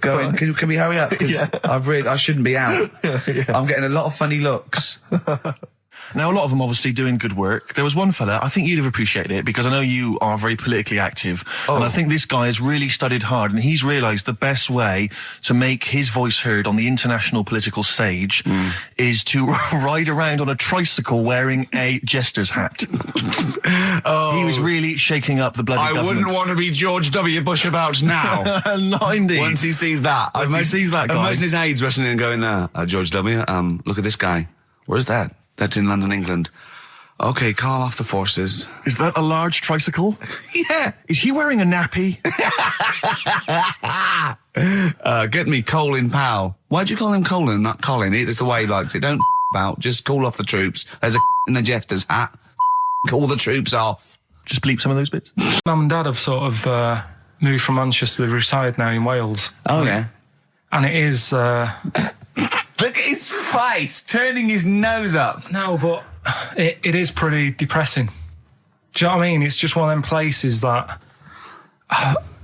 Speaker 1: going, can we hurry up? Because I shouldn't be out.
Speaker 2: Yeah.
Speaker 1: I'm getting a lot of funny looks.
Speaker 2: Now, a lot of them obviously doing good work. There was one fella, I think you'd have appreciated it, because I know you are very politically active. And I think this guy has really studied hard, and he's realised the best way to make his voice heard on the international political stage is to ride around on a tricycle wearing a jester's hat. He was really shaking up the bloody government.
Speaker 1: I wouldn't want to be George W. Bush about now.
Speaker 2: Not indeed.
Speaker 1: Once he sees that.
Speaker 2: Once he sees that guy.
Speaker 1: Imagine his aides rushing in and going, "George W., look at this guy. Where's that? That's in London, England. Okay, call off the forces."
Speaker 2: Is that a large tricycle?
Speaker 1: Yeah.
Speaker 2: Is he wearing a nappy?
Speaker 1: Get me Colin Powell. Why'd you call him Colin, not Colin? It's the way he likes it. Don't about. Just call off the troops. There's a in a jester's hat. Call the troops off.
Speaker 2: Just bleep some of those bits.
Speaker 3: Mum and Dad have sort of moved from Manchester. They've retired now in Wales.
Speaker 1: Oh, yeah.
Speaker 3: And it is...
Speaker 1: Look at his face, turning his nose up.
Speaker 3: No, but it is pretty depressing. Do you know what I mean? It's just one of them places that...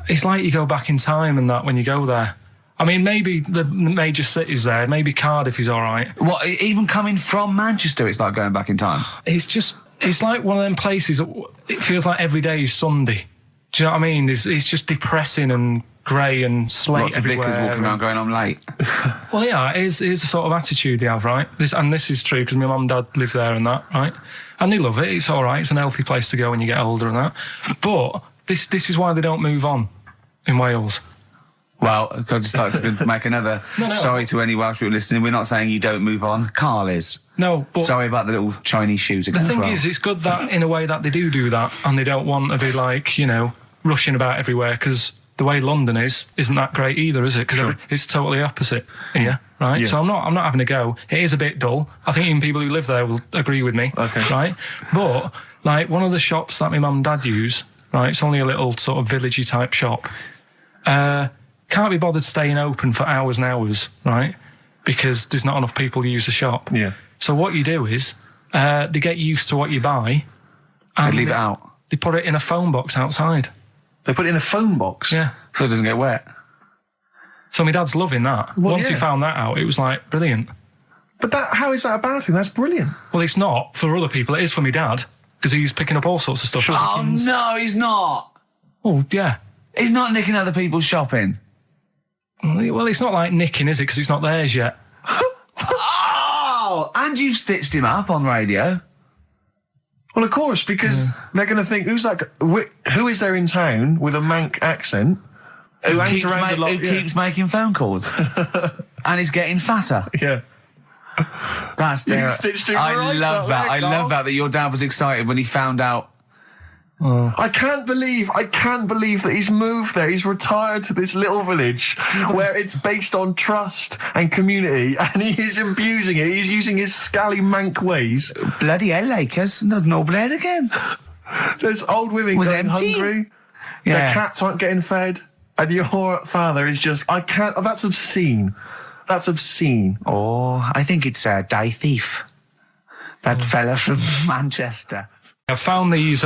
Speaker 3: it's like you go back in time and that when you go there. I mean, maybe the major cities there, maybe Cardiff is all right.
Speaker 1: What, even coming from Manchester, it's like going back in time?
Speaker 3: It's like one of them places, it feels like every day is Sunday. Do you know what I mean? It's just depressing and grey and slate
Speaker 1: Lots
Speaker 3: everywhere.
Speaker 1: Lots of walking around going, "I'm late."
Speaker 3: Well, yeah, it is the sort of attitude they have, right? This is true because my mum and dad live there and that, right? And they love it. It's all right. It's an healthy place to go when you get older and that. But this is why they don't move on in Wales.
Speaker 1: Well, I'd just like to make another sorry to any Welsh people listening. We're not saying you don't move on. Karl is.
Speaker 3: No, but...
Speaker 1: Sorry about the little Chinese shoes again.
Speaker 3: The thing is, it's good that, in a way, that they do that, and they don't want to be, like, rushing about everywhere, because the way London isn't that great either, is it? Because it's totally opposite here, right? Yeah. So I'm not having a go. It is a bit dull. I think even people who live there will agree with me, right? But, like, one of the shops that my mum and dad use, right, it's only a little sort of villagey type shop, can't be bothered staying open for hours and hours, right? Because there's not enough people who use the shop.
Speaker 2: Yeah.
Speaker 3: So what you do is, they get used to what you buy. And
Speaker 1: they leave it out.
Speaker 3: They put it in a phone box outside.
Speaker 2: They put it in a phone box?
Speaker 3: Yeah.
Speaker 1: So it doesn't get wet.
Speaker 3: So my dad's loving that.
Speaker 2: Well,
Speaker 3: Once he found that out, it was like, brilliant.
Speaker 2: But how is that a bad thing? That's brilliant.
Speaker 3: Well, it's not for other people. It is for my dad, because he's picking up all sorts of stuff.
Speaker 1: Oh, no, he's not.
Speaker 3: Oh, yeah.
Speaker 1: He's not nicking other people's shopping.
Speaker 3: Well, it's not like nicking, is it? Because it's not theirs yet.
Speaker 1: Oh, and you've stitched him up on radio.
Speaker 2: Well, of course, because they're going to think, who is there in town with a Manc accent who hangs around a lot?
Speaker 1: Who keeps making phone calls and is getting fatter.
Speaker 2: Yeah.
Speaker 1: That's
Speaker 2: You've stitched him right
Speaker 1: love
Speaker 2: up
Speaker 1: that.
Speaker 2: there,
Speaker 1: I love that your dad was excited when he found out.
Speaker 3: Oh.
Speaker 2: I can't believe that he's moved there. He's retired to this little village where it's based on trust and community, and he is abusing it. He's using his scally Manc ways.
Speaker 1: Bloody hell, Lakers. There's no bread again.
Speaker 2: There's old women going
Speaker 1: empty.
Speaker 2: hungry. Their cats aren't getting fed, and your father is just, I can't, that's obscene. That's obscene.
Speaker 1: Oh, I think it's Day Thief. That fella from Manchester.
Speaker 3: I found these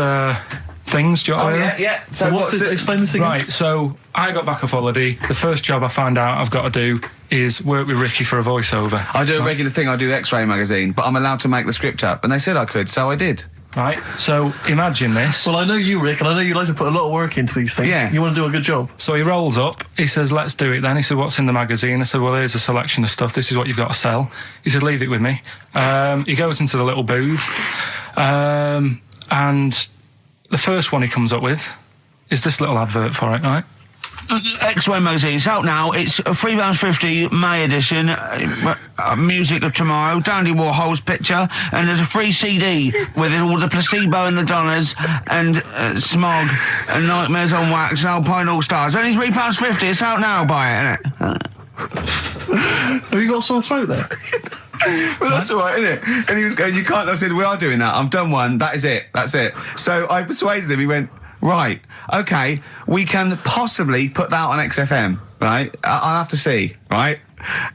Speaker 3: things, do you know?
Speaker 1: Yeah.
Speaker 2: So explain this again.
Speaker 3: Right, so I got back off holiday. The first job I found out I've got to do is work with Ricky for a voiceover.
Speaker 1: I do a regular thing, I do X-Ray magazine, but I'm allowed to make the script up, and they said I could, so I did.
Speaker 3: Right, so imagine this.
Speaker 2: Well, I know you, Rick, and I know you like to put a lot of work into these things.
Speaker 1: Yeah.
Speaker 2: You want to do a good job.
Speaker 3: So he rolls up, he says, let's do it then. He said, what's in the magazine? I said, well, here's a selection of stuff. This is what you've got to sell. He said, leave it with me. He goes into the little booth, and the first one he comes up with is this little advert for it, right?
Speaker 1: X-Ray magazine, it's out now. It's £3.50 May edition, music of tomorrow, Dandy Warhol's picture, and there's a free CD with all the Placebo and the Donners, and Smog, and Nightmares on Wax, and Alpine All Stars. Only £3.50, it's out now, buy it, innit?
Speaker 2: Have you got a sore throat there?
Speaker 1: Well, that's all right, isn't it? And he was going, you can't. I said, we are doing that. I've done one. That is it. That's it. So I persuaded him. He went, right, okay, we can possibly put that on XFM, right? I'll have to see, right?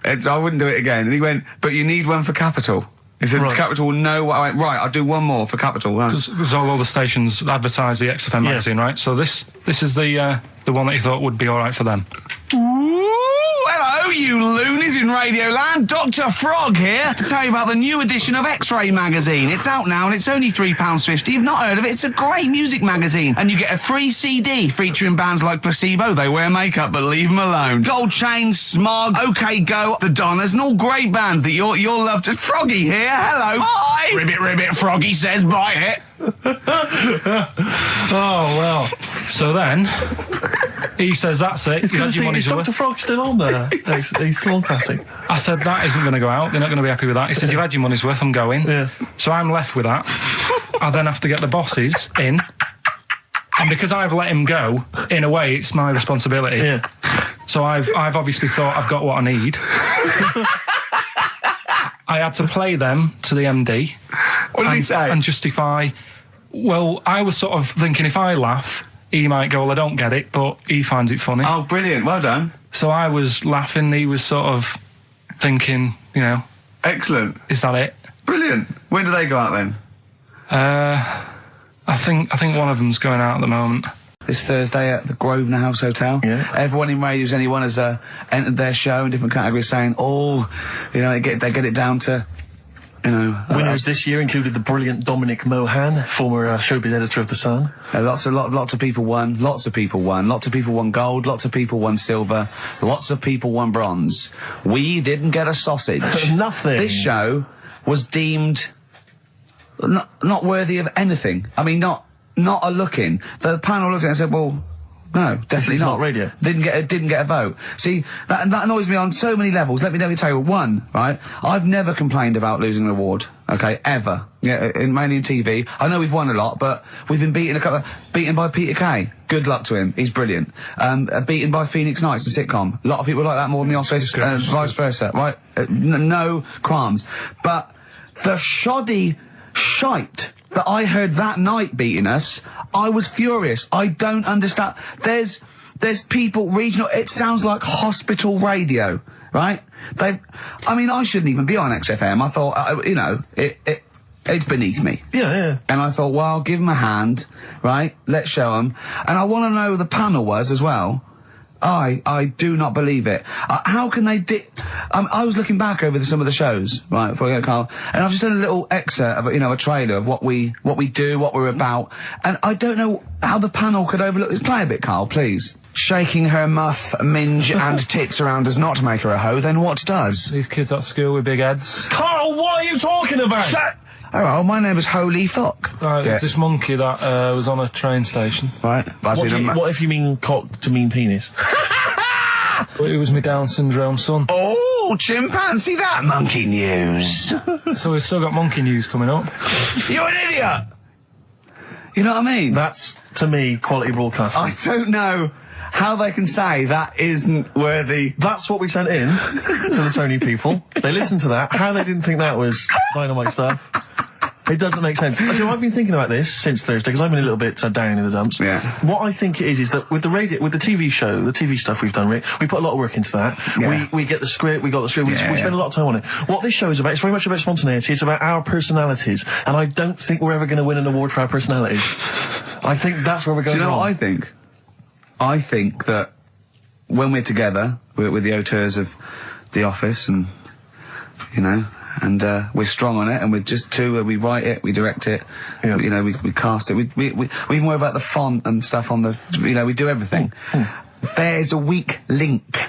Speaker 1: I wouldn't do it again. And he went, but you need one for Capital. He said, right. Capital will know what I went, right, I'll do one more for Capital. Right.
Speaker 3: Because all the stations advertise the XFM magazine, right? So this is the one that you thought would be all right for them.
Speaker 1: Hello, you loonies in Radioland. Dr. Frog here to tell you about the new edition of X-Ray magazine. It's out now and it's only £3.50. You've not heard of it? It's a great music magazine. And you get a free CD featuring bands like Placebo. They wear makeup, but leave them alone. Gold Chain, Smog, OK Go, The Donners, and all great bands that you'll love. To Froggy here. Hello. Bye. Ribbit, Froggy says bye it.
Speaker 3: Oh, well. So then, he says, that's it.
Speaker 2: Is Dr. Frog still on there? He's still on Classic.
Speaker 3: I said, that isn't going to go out. They're not going to be happy with that. He said, you've had your money's worth, I'm going.
Speaker 2: Yeah.
Speaker 3: So I'm left with that. I then have to get the bosses in. And because I've let him go, in a way, it's my responsibility.
Speaker 2: Yeah.
Speaker 3: So I've obviously thought I've got what I need. I had to play them to the MD.
Speaker 1: What did he say?
Speaker 3: And justify... Well, I was sort of thinking if I laugh, he might go, well, I don't get it, but he finds it funny.
Speaker 1: Oh, brilliant. Well done.
Speaker 3: So I was laughing, he was sort of thinking, you know...
Speaker 1: Excellent.
Speaker 3: Is that it?
Speaker 1: Brilliant. When do they go out then?
Speaker 3: I think one of them's going out at the moment.
Speaker 1: This Thursday at the Grosvenor House Hotel. Yeah. Everyone in Radio's Anyone has entered their show in different categories saying, oh, you know, they get it down to... You know,
Speaker 2: winners this year included the brilliant Dominic Mohan, former showbiz editor of The Sun.
Speaker 1: Lots of people won. Lots of people won. Lots of people won gold. Lots of people won silver. Lots of people won bronze. We didn't get a sausage.
Speaker 2: Nothing.
Speaker 1: This show was deemed not worthy of anything. I mean, not a look in. The panel looked at it and said, well, no, definitely
Speaker 2: not radio.
Speaker 1: Didn't get a vote. See, that annoys me on so many levels. Let me tell you one, right? I've never complained about losing an award, okay, ever. Yeah, mainly in TV. I know we've won a lot, but we've been beaten by Peter Kay. Good luck to him. He's brilliant. Beaten by Phoenix Nights, the sitcom. A lot of people like that more than the Oscars, vice versa, right? No qualms. But the shoddy shite that I heard that night beating us, I was furious. I don't understand. There's people, regional, it sounds like hospital radio, right? I mean, I shouldn't even be on XFM. I thought, you know, it's beneath me.
Speaker 2: Yeah.
Speaker 1: And I thought, well, give them a hand, right? Let's show them. And I want to know who the panel was as well. I do not believe it. How can they I was looking back over some of the shows, right, before I go, Carl, and I've just done a little excerpt of, you know, a trailer of what we do, what we're about, and I don't know how the panel could overlook. Play a bit, Carl, please. Shaking her muff, minge and tits around does not make her a hoe, then what does?
Speaker 3: These kids at school with big heads.
Speaker 2: Carl, what are you talking about?
Speaker 1: Shut... Oh, my name is Holy Fuck.
Speaker 3: Right, there's this monkey that was on a train station.
Speaker 1: Right.
Speaker 2: What if you mean cock to mean penis?
Speaker 3: It was my Down syndrome son.
Speaker 1: Oh, chimpanzee, that monkey news.
Speaker 3: So we've still got monkey news coming up.
Speaker 1: You're an idiot! You know what I mean?
Speaker 2: That's, to me, quality broadcasting.
Speaker 1: I don't know how they can say that isn't worthy.
Speaker 2: That's what we sent in to the Sony people. They listened to that. How they didn't think that was dynamite stuff It doesn't make sense. Actually, I've been thinking about this since Thursday, because I've been a little bit down in the dumps.
Speaker 1: Yeah.
Speaker 2: What I think it is that with the TV show, the TV stuff we've done, Rick, we put a lot of work into that.
Speaker 1: Yeah.
Speaker 2: We get the script, we spend a lot of time on it. What this show is about, it's very much about spontaneity, it's about our personalities, and I don't think we're ever going to win an award for our personalities. I think that's where we're going.
Speaker 1: Do you know
Speaker 2: wrong.
Speaker 1: what I think? I think that when we're together, we're the auteurs of The Office, and, you know, and we're strong on it, and we're just two, we write it, we direct it, you know, we cast it, we even worry about the font and stuff on the, you know, we do everything. There's a weak link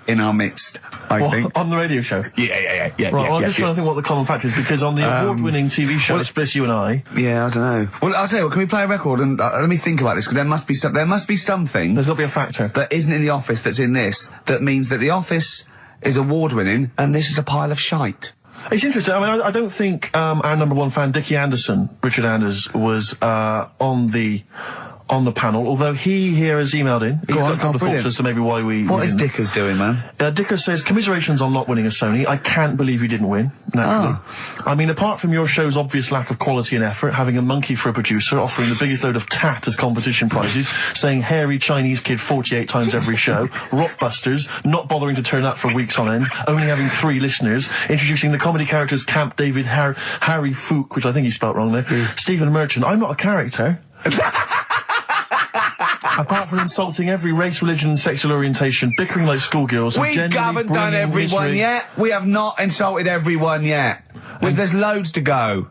Speaker 1: in our midst, I think.
Speaker 2: On the radio show?
Speaker 1: Yeah.
Speaker 2: Right, well, I'm just trying to think what the common factor is, because on the award-winning TV show, Bliss You and I...
Speaker 1: Yeah, I don't know. Well, I'll tell you what, can we play a record and let me think about this, because there must be something...
Speaker 2: There's got to be a factor.
Speaker 1: ...that isn't in The Office that's in this, that means that The Office is award-winning, and this is a pile of shite.
Speaker 2: It's interesting. I mean, I don't think our number one fan, Dickie Anderson, Richard Anders, was on the panel, although he here has emailed in. He's got a couple of thoughts as to maybe why we...
Speaker 1: What is Dickers doing, man?
Speaker 2: Dickers says, commiserations on not winning a Sony. I can't believe you didn't win, naturally. I mean, apart from your show's obvious lack of quality and effort, having a monkey for a producer, offering the biggest load of tat as competition prizes, saying hairy Chinese kid 48 times every show, Rockbusters, not bothering to turn up for weeks on end, only having 3 listeners, introducing the comedy characters Camp David, Harry Fook, which I think he spelt wrong there, Stephen Merchant. I'm not a character. Apart from insulting every race, religion and sexual orientation, bickering like schoolgirls...
Speaker 1: We haven't done everyone yet. We have not insulted everyone yet. There's loads to go.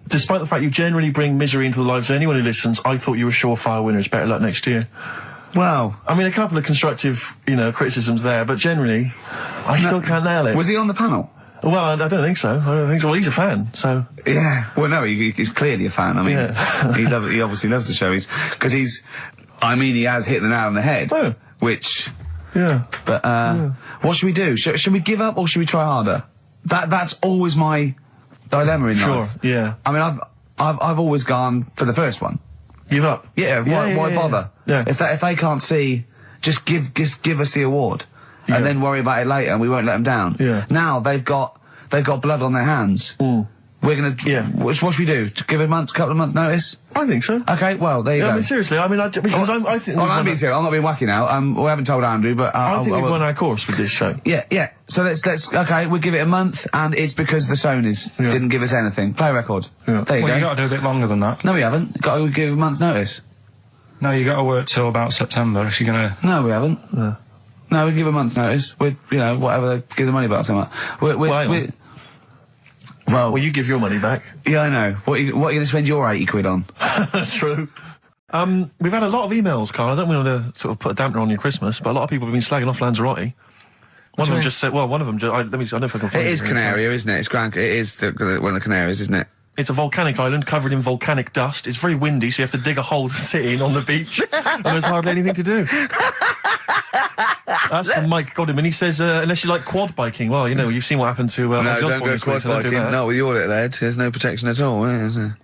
Speaker 2: Despite the fact you generally bring misery into the lives of anyone who listens, I thought you were surefire winners. Better luck next year.
Speaker 1: Well...
Speaker 2: I mean, a couple of constructive, you know, criticisms there, but generally, I still can't nail it.
Speaker 1: Was he on the panel?
Speaker 2: Well, I don't think so. Well, he's a fan, so...
Speaker 1: Yeah. Well, no, he's clearly a fan. I mean, he obviously loves the show. He has hit the nail on the head.
Speaker 2: Oh.
Speaker 1: Which...
Speaker 2: Yeah.
Speaker 1: But, what should we do? Should we give up or should we try harder? That's always my dilemma in life.
Speaker 2: Sure, yeah.
Speaker 1: I mean, I've always gone for the first one.
Speaker 2: Give up?
Speaker 1: Yeah, why bother?
Speaker 2: Yeah.
Speaker 1: If they can't see, just give us the award.
Speaker 2: Yeah.
Speaker 1: And then worry about it later and we won't let them down.
Speaker 2: Yeah.
Speaker 1: Now they've got blood on their hands. We're gonna...
Speaker 2: Yeah.
Speaker 1: What should we do? Give a couple of months notice?
Speaker 2: I think so.
Speaker 1: Okay, well, there you go.
Speaker 2: I mean, seriously, I mean, I think...
Speaker 1: I'm being serious, I'm not being wacky now. We haven't told Andrew, but...
Speaker 2: I think we've won our course with this show.
Speaker 1: Yeah. So let's... Okay, we'll give it a month, and it's because the Sonys didn't give us anything. Play a record.
Speaker 3: Yeah.
Speaker 1: There you go.
Speaker 3: You gotta do a bit longer than that.
Speaker 1: No, we haven't. Got to give a month's notice.
Speaker 3: No, you gotta work till about September if you're gonna...
Speaker 1: No, we haven't. No, we give a month's notice. Whatever they give the money back, something like that.
Speaker 2: Well, you give your money back.
Speaker 1: Yeah, I know. What are you going to spend your 80 quid on?
Speaker 2: True. We've had a lot of emails, Carl. I don't want to sort of put a dampener on your Christmas, but a lot of people have been slagging off Lanzarote. One of them just said, well, one of them just, I don't know if I can find it.
Speaker 1: It is Canaria, isn't it? It is one of the Canaries, isn't it?
Speaker 2: It's a volcanic island covered in volcanic dust. It's very windy, so you have to dig a hole to sit in on the beach, and there's hardly anything to do. That's from Mike Godham, he says, unless you like quad biking. Well, you know, you've seen what happened to...
Speaker 1: no, don't go quad biking. Not with your little head. There's no protection at all, is there?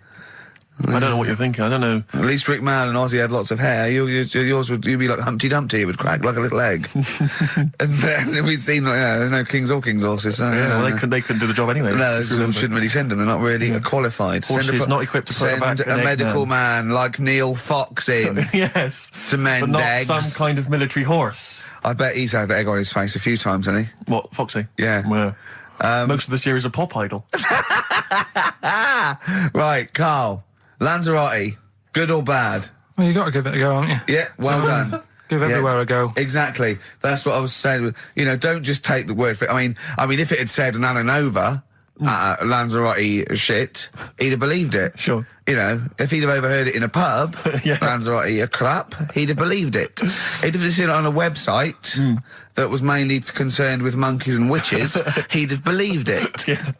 Speaker 2: I don't know what you're thinking. I don't know.
Speaker 1: At least Rick Mann and Ozzy had lots of hair. You'd be like Humpty Dumpty. It would crack like a little egg. And then we'd seen, there's no kings or king's horses. So,
Speaker 2: well, they couldn't do the job anyway.
Speaker 1: No, shouldn't really send them. They're not really qualified.
Speaker 2: Horses not equipped to put back
Speaker 1: a medical man like Neil Fox in.
Speaker 2: Yes.
Speaker 1: To mend
Speaker 2: but not
Speaker 1: eggs.
Speaker 2: Some kind of military horse.
Speaker 1: I bet he's had egg on his face a few times, hasn't he?
Speaker 2: What, Foxy?
Speaker 1: Yeah.
Speaker 2: Most of the series are Pop Idol.
Speaker 1: Right, Carl. Lanzarote, good or bad?
Speaker 3: Well, you gotta give it a go, haven't you?
Speaker 1: Yeah, well done.
Speaker 3: Give everywhere a go.
Speaker 1: Exactly. That's what I was saying. Don't just take the word for it. I mean, if it had said an Ananova, Lanzarote shit, he'd have believed it.
Speaker 2: Sure.
Speaker 1: If he'd have overheard it in a pub, Lanzarote a crap, he'd have believed it. He'd have seen it on a website that was mainly concerned with monkeys and witches, he'd have believed it.
Speaker 2: Yeah.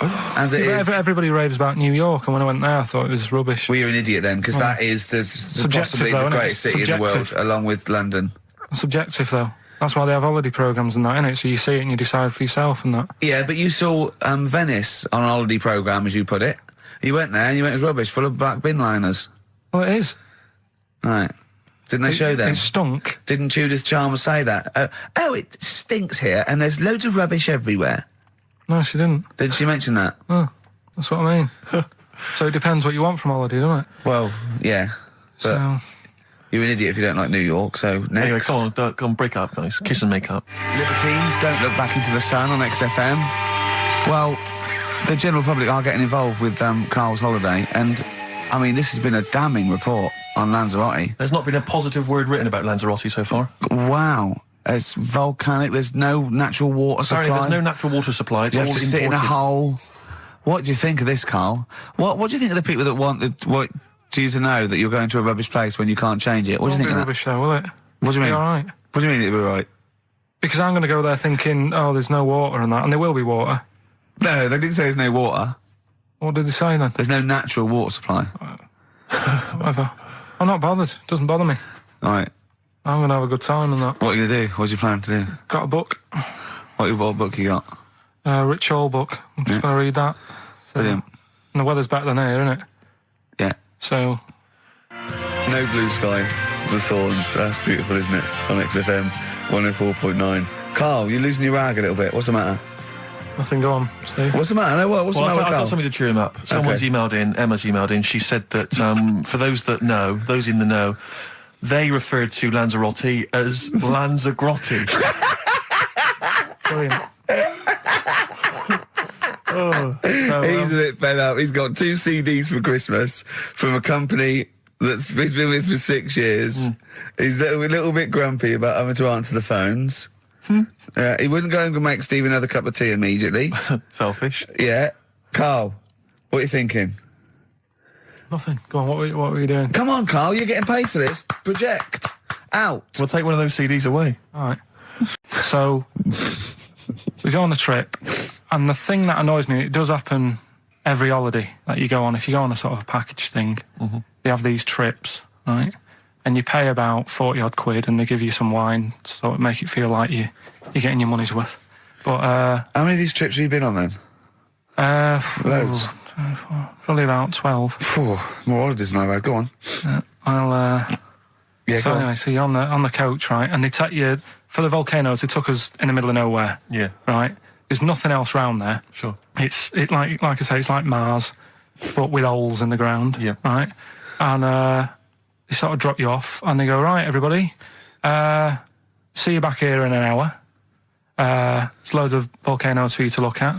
Speaker 1: As it is.
Speaker 3: Everybody raves about New York, and when I went there, I thought it was rubbish.
Speaker 1: Well, you're an idiot then, because that is possibly the greatest city in the world, along with London.
Speaker 3: Subjective, though. That's why they have holiday programmes and that, innit? So you see it and you decide for yourself and that.
Speaker 1: Yeah, but you saw Venice on a holiday programme, as you put it. You went there and you went, it was rubbish, full of black bin liners.
Speaker 3: Well, it is.
Speaker 1: Right. Didn't they show them?
Speaker 3: It stunk.
Speaker 1: Didn't Judith Chalmers say that? Oh, it stinks here, and there's loads of rubbish everywhere.
Speaker 3: No, she didn't.
Speaker 1: Did she mention that?
Speaker 3: Oh. That's what I mean. So it depends what you want from holiday, doesn't it?
Speaker 1: Well, yeah. But
Speaker 3: So
Speaker 1: you're an idiot if you don't like New York, so next.
Speaker 2: Anyway, go on, break up, guys. Kiss and make up.
Speaker 1: Libertines, don't look back into the sun on XFM. Well, the general public are getting involved with Karl's holiday, and, I mean, this has been a damning report on Lanzarote.
Speaker 2: There's not been a positive word written about Lanzarote so far.
Speaker 1: Wow. It's volcanic, there's no natural water supply.
Speaker 2: Apparently there's no natural water supply, it's
Speaker 1: You
Speaker 2: all
Speaker 1: have to
Speaker 2: imported.
Speaker 1: sit in a hole. What do you think of this, Karl? What do you think of the people that want you to know that you're going to a rubbish place when you can't change it? What do you think of that?
Speaker 3: Rubbish though, will it?
Speaker 1: What do you mean?
Speaker 3: Be all right.
Speaker 1: What do you mean it'll be right?
Speaker 3: Because I'm going to go there thinking, oh, there's no water and that, and there will be water.
Speaker 1: No, they didn't say there's no water.
Speaker 3: What did they say then?
Speaker 1: There's no natural water supply.
Speaker 3: Whatever. I'm not bothered. It doesn't bother me.
Speaker 1: All right.
Speaker 3: I'm going to have a good time and that.
Speaker 1: What are you going to do? What do you plan to do?
Speaker 3: Got a book.
Speaker 1: What book you got?
Speaker 3: Rich Hall book. I'm just going to read that. So,
Speaker 1: Brilliant.
Speaker 3: and the weather's better than here, isn't it?
Speaker 1: Yeah.
Speaker 3: So...
Speaker 1: No Blue Sky, The Thorns. That's beautiful, isn't it? On XFM 104.9. Karl, you're losing your rag a little bit. What's the matter?
Speaker 3: Nothing, go on, Steve.
Speaker 1: What's the matter? No, what's the matter with
Speaker 2: I've got
Speaker 1: Karl?
Speaker 2: something to cheer him up. Someone's emailed in, Emma's emailed in, she said that, for those that know, those in the know, they referred to Lanzarote as Lanzagrotte.
Speaker 3: Brilliant.
Speaker 1: He's a bit fed up. He's got 2 CDs for Christmas from a company that's he's been with for 6 years. He's a little bit grumpy about having to answer the phones. He wouldn't go and make Steve another cup of tea immediately.
Speaker 2: Selfish.
Speaker 1: Yeah. Karl, what are you thinking?
Speaker 3: Nothing. Go on, what were you doing?
Speaker 1: Come on, Karl, you're getting paid for this. Project. Out.
Speaker 2: We'll take one of those CDs away.
Speaker 3: All right. So, we go on the trip, and the thing that annoys me, it does happen every holiday that you go on. If you go on a sort of a package thing, they have these trips, right? And you pay about 40-odd quid, and they give you some wine, so it make it feel like you're getting your money's worth. But,
Speaker 1: how many of these trips have you been on then? Loads.
Speaker 3: Probably about 12.
Speaker 1: More holidays than I've had. Go on. Yeah,
Speaker 3: So
Speaker 1: go on.
Speaker 3: anyway, so you're on the coach, right? And they take you for the volcanoes. They took us in the middle of nowhere.
Speaker 2: Yeah.
Speaker 3: Right. There's nothing else round there.
Speaker 2: Sure.
Speaker 3: It's like I say, it's like Mars, but with holes in the ground.
Speaker 2: Yeah.
Speaker 3: Right. And they sort of drop you off, and they go, right, everybody, see you back here in an hour. There's loads of volcanoes for you to look at,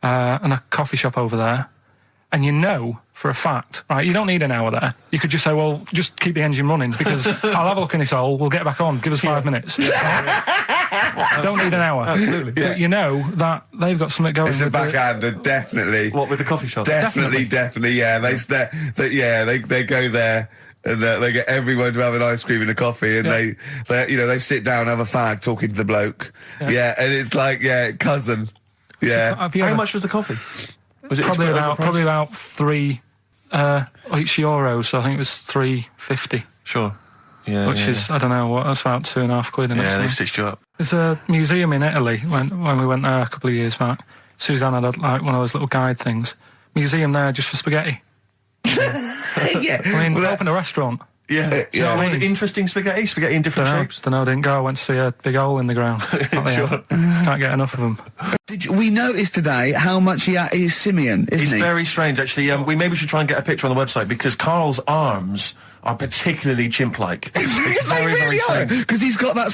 Speaker 3: and a coffee shop over there. And you know for a fact, right, you don't need an hour there. You could just say, well, just keep the engine running because I'll have a look in this hole, we'll get back on, give us 5 minutes. Don't need an hour.
Speaker 2: Absolutely.
Speaker 3: But you know that they've got something going
Speaker 1: It's a
Speaker 3: with
Speaker 1: backhander, definitely.
Speaker 2: What, with the coffee shop?
Speaker 1: Definitely, yeah. They go there and they get everyone to have an ice cream and a coffee, and they sit down, have a fag, talking to the bloke. Yeah, and it's like, cousin. Yeah.
Speaker 2: How much was the coffee? Was it
Speaker 3: probably
Speaker 2: overpriced?
Speaker 3: about €3 each euro, so I think it was $3.50.
Speaker 2: Sure. Yeah.
Speaker 3: Which is, I don't know, what, that's about £2.50.
Speaker 2: Yeah, they've stitched you up.
Speaker 3: There's a museum in Italy when we went there a couple of years back. Suzanne had like one of those little guide things. Museum there just for spaghetti.
Speaker 1: Yeah.
Speaker 3: I mean, we opened a restaurant.
Speaker 2: Yeah.
Speaker 1: Yeah.
Speaker 2: Was it interesting spaghetti? Spaghetti in different shapes?
Speaker 3: Don't know, didn't go. I went to see a big hole in the ground.
Speaker 2: Sure.
Speaker 3: Can't get enough of them.
Speaker 1: We noticed today how much he's simian, isn't
Speaker 2: It's
Speaker 1: he?
Speaker 2: very strange, actually. We maybe should try and get a picture on the website because Karl's arms are particularly chimp-like. It's very, very strange.
Speaker 1: Because he's got that